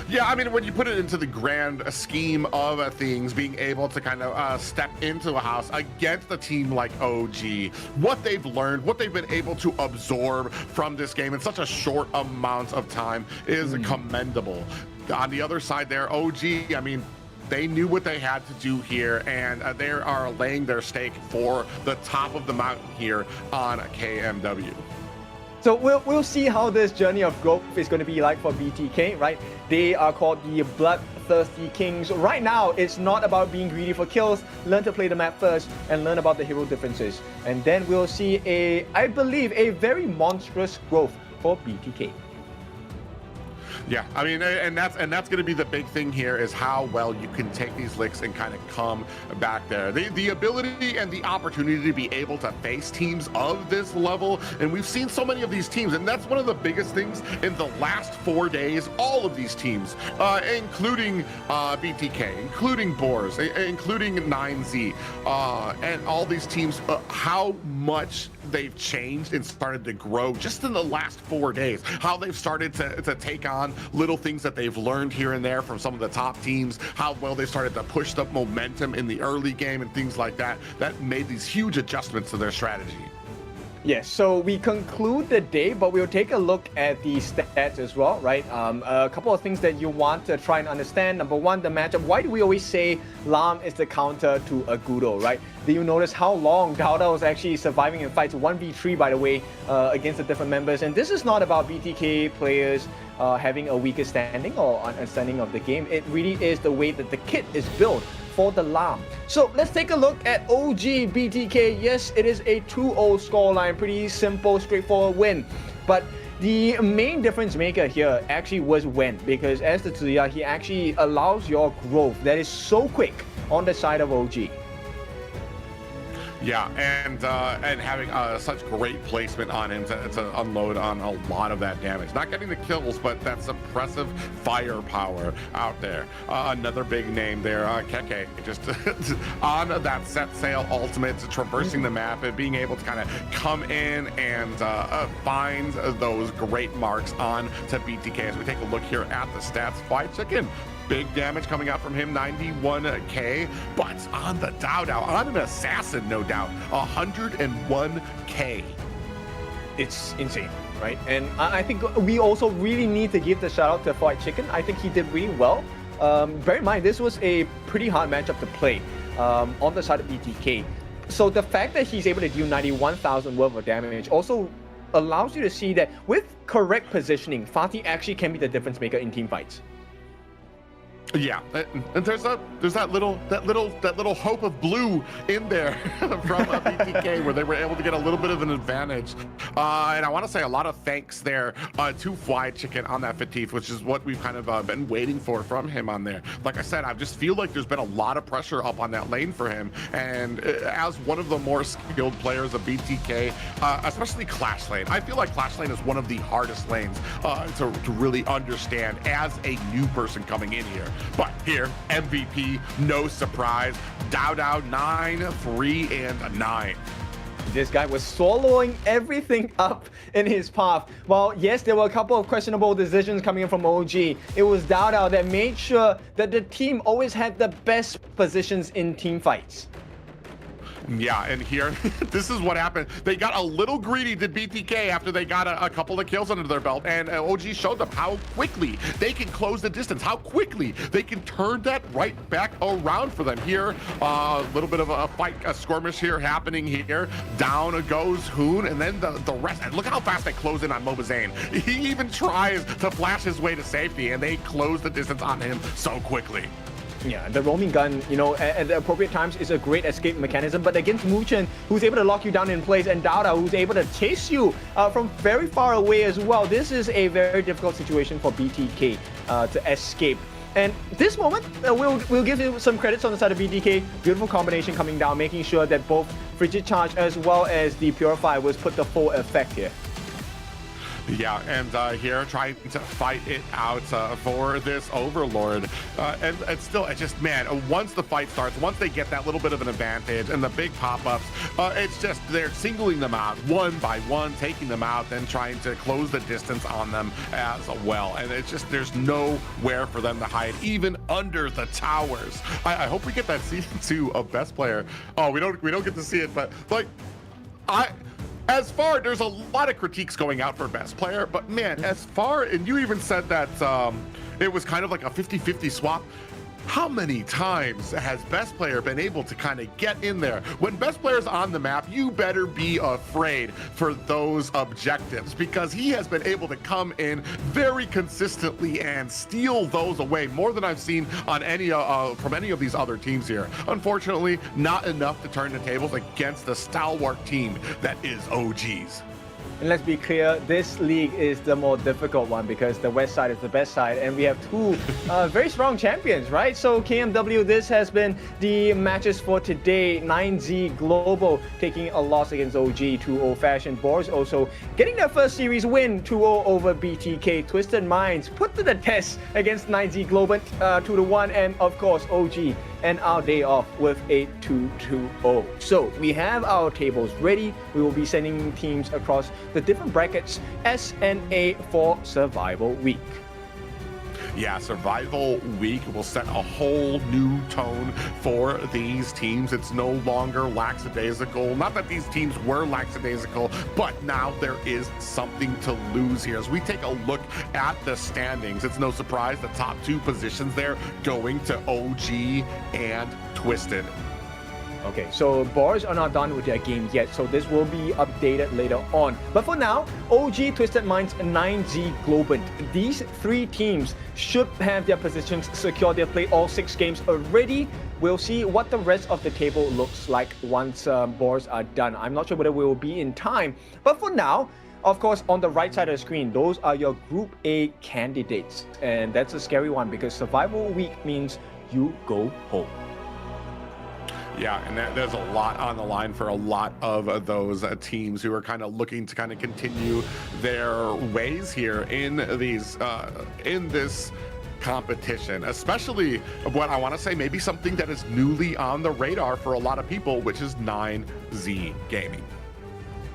Yeah, I mean, when you put it into the grand scheme of things, being able to kind of step into a house against a team like OG, what they've learned, what they've been able to absorb from this game in such a short amount of time is commendable. On the other side there, OG, I mean, they knew what they had to do here, and they are laying their stake for the top of the mountain here on KMW. So we'll see how this journey of growth is going to be like for BTK, right? They are called the BloodThirstyKings. Right now, it's not about being greedy for kills. Learn to play the map first and learn about the hero differences. And then we'll see I believe, a very monstrous growth for BTK. Yeah, I mean, and that's going to be the big thing here is how well you can take these licks and kind of come back there. The ability and the opportunity to be able to face teams of this level, and we've seen so many of these teams, and that's one of the biggest things in the last 4 days. All of these teams, including BTK, including Boars, including 9Z, and all these teams, how much they've changed and started to grow just in the last 4 days, how they've started to take on little things that they've learned here and there from some of the top teams, how well they started to push the momentum in the early game and things like that, that made these huge adjustments to their strategy. Yes, so we conclude the day, but we'll take a look at the stats as well, right? A couple of things that you want to try and understand. Number one, the matchup. Why do we always say Lam is the counter to Agudo, right? Do you notice how long Dauda was actually surviving in fights 1v3, by the way, against the different members? And this is not about BTK players having a weaker standing or understanding of the game. It really is the way that the kit is built for the Lam. So let's take a look at OG BTK. Yes, it is a 2-0 scoreline, pretty simple, straightforward win. But the main difference maker here actually was Wen, because as the Tsuya, he actually allows your growth that is so quick on the side of OG. Yeah, and having such great placement on him to unload on a lot of that damage. Not getting the kills, but that suppressive firepower out there. Another big name there, Keke, just on that set sail ultimate, traversing the map and being able to kind of come in and find those great marks on to BTK. As we take a look here at the stats, Fight Chicken. Big damage coming out from him, 91k, but on the Dao, on an assassin, no doubt, 101k. It's insane, right? And I think we also really need to give the shout out to Fight Chicken. I think he did really well. Bear in mind, this was a pretty hard matchup to play on the side of BTK. So the fact that he's able to deal 91,000 worth of damage also allows you to see that with correct positioning, Fatih actually can be the difference maker in team fights. Yeah, and there's that little hope of blue in there from BTK where they were able to get a little bit of an advantage. And I want to say a lot of thanks there to Fly Chicken on that 15th, which is what we've kind of been waiting for from him on there. Like I said, I just feel like there's been a lot of pressure up on that lane for him. And as one of the more skilled players of BTK, especially Clash Lane, I feel like Clash Lane is one of the hardest lanes to really understand as a new person coming in here. But here, MVP, no surprise, Dao 9, 3, and 9. This guy was swallowing everything up in his path. Well, yes, there were a couple of questionable decisions coming in from OG. It was Dao that made sure that the team always had the best positions in team fights. Yeah, and here, this is what happened. They got a little greedy to BTK after they got a couple of kills under their belt, and OG showed them how quickly they can close the distance, how quickly they can turn that right back around for them. Here, a little bit of a fight, a skirmish here happening here. Down goes Hoon, and then the rest. And look at how fast they close in on Mobazane. He even tries to flash his way to safety, and they close the distance on him so quickly. Yeah, the roaming gun, you know, at the appropriate times is a great escape mechanism, but against Muchen, who's able to lock you down in place, and Dao, who's able to chase you from very far away as well, this is a very difficult situation for BTK to escape. And this moment, we'll give you some credits on the side of BTK. Beautiful combination coming down, making sure that both Frigid Charge as well as the Purify was put the full effect here. Yeah, and here trying to fight it out for this Overlord. And it's still, it's just, man, once the fight starts, once they get that little bit of an advantage and the big pop-ups, it's just, they're singling them out one by one, taking them out, then trying to close the distance on them as well. And it's just, there's nowhere for them to hide, even under the towers. I hope we get that season 2 of Best Player. Oh, we don't get to see it, but like, as far, there's a lot of critiques going out for Best Player, but man, as far, and you even said that it was kind of like a 50-50 swap. How many times has Best Player been able to kind of get in there? When Best Player's on the map, you better be afraid for those objectives, because he has been able to come in very consistently and steal those away more than I've seen on any from any of these other teams here. Unfortunately, not enough to turn the tables against the stalwart team that is OG's. And let's be clear, this league is the more difficult one because the west side is the best side, and we have two very strong champions, right? So KMW, this has been the matches for today. 9Z Global taking a loss against OG, 2-0 Fashion. Boars also getting their first series win, 2-0 over BTK. Twisted Minds put to the test against 9Z Globant, 2-1, and of course OG and our day off with a 2-2-0. So we have our tables ready. We will be sending teams across the different brackets S and A for Survival Week. Yeah, Survival Week will set a whole new tone for these teams. It's no longer lackadaisical. Not that these teams were lackadaisical, but now there is something to lose here. As we take a look at the standings, it's no surprise the top two positions there going to OG and Twisted. Okay, so Boars are not done with their game yet, so this will be updated later on. But for now, OG, Twisted Minds, and 9Z Globant. These three teams should have their positions secure. They've played all 6 games already. We'll see what the rest of the table looks like once Boars are done. I'm not sure whether we will be in time, but for now, of course, on the right side of the screen, those are your Group A candidates. And that's a scary one because Survival Week means you go home. Yeah, and there's a lot on the line for a lot of those teams who are kind of looking to kind of continue their ways here in these in this competition, especially what I want to say, maybe something that is newly on the radar for a lot of people, which is 9Z Gaming.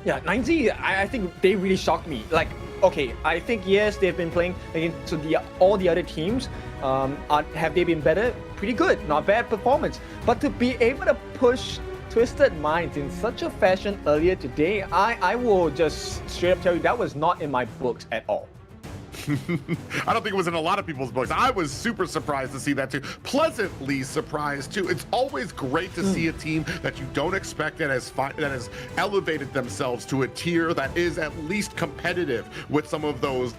Yeah, 9Z, I think they really shocked me. Like, okay, I think yes, they've been playing against all the other teams. Have they been better? Pretty good, not bad performance. But to be able to push Twisted Minds in such a fashion earlier today, I will just straight up tell you that was not in my books at all. I don't think it was in a lot of people's books. I was super surprised to see that too. Pleasantly surprised too. It's always great to see a team that you don't expect that has elevated themselves to a tier that is at least competitive with some of those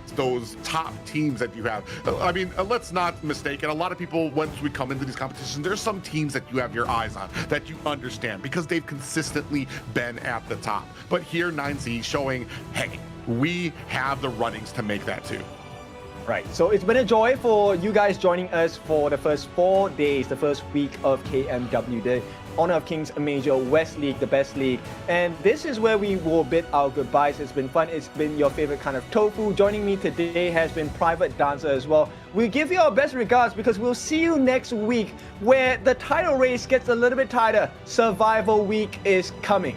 top teams that you have. I mean, let's not mistake it. A lot of people, once we come into these competitions, there's some teams that you have your eyes on that you understand because they've consistently been at the top. But here 9Z showing, hey, we have the runnings to make that too. Right, so it's been a joy for you guys joining us for the first 4 days, the first week of KMW, the Honor of Kings Major West League, the best league. And this is where we will bid our goodbyes. It's been fun. It's been your favorite kind of tofu. Joining me today has been Private Dancer as well. We give you our best regards because we'll see you next week where the title race gets a little bit tighter. Survival Week is coming.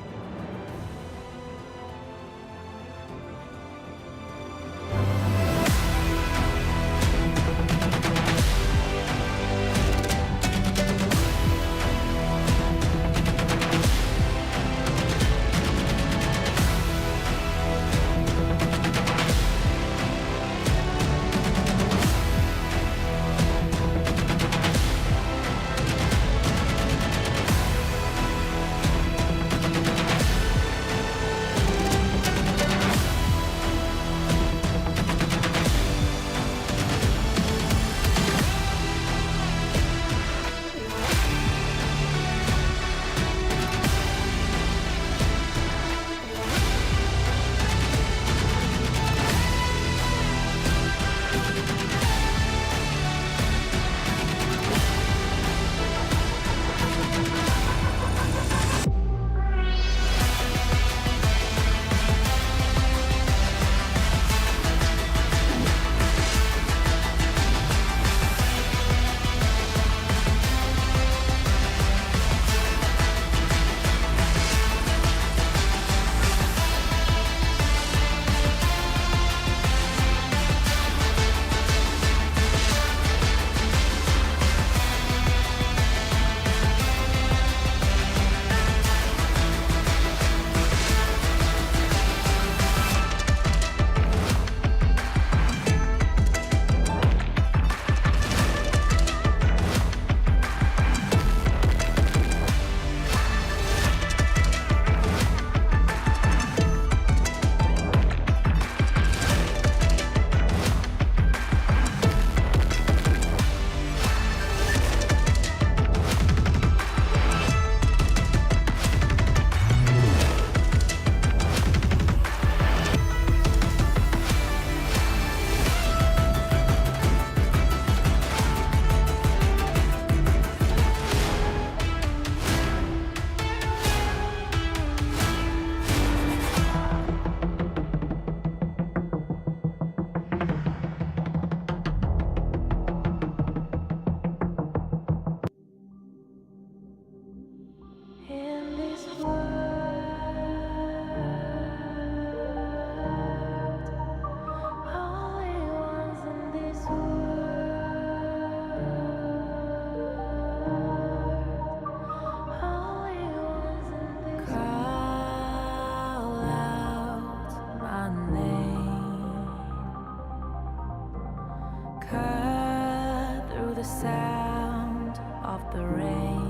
cut through the sound of the rain.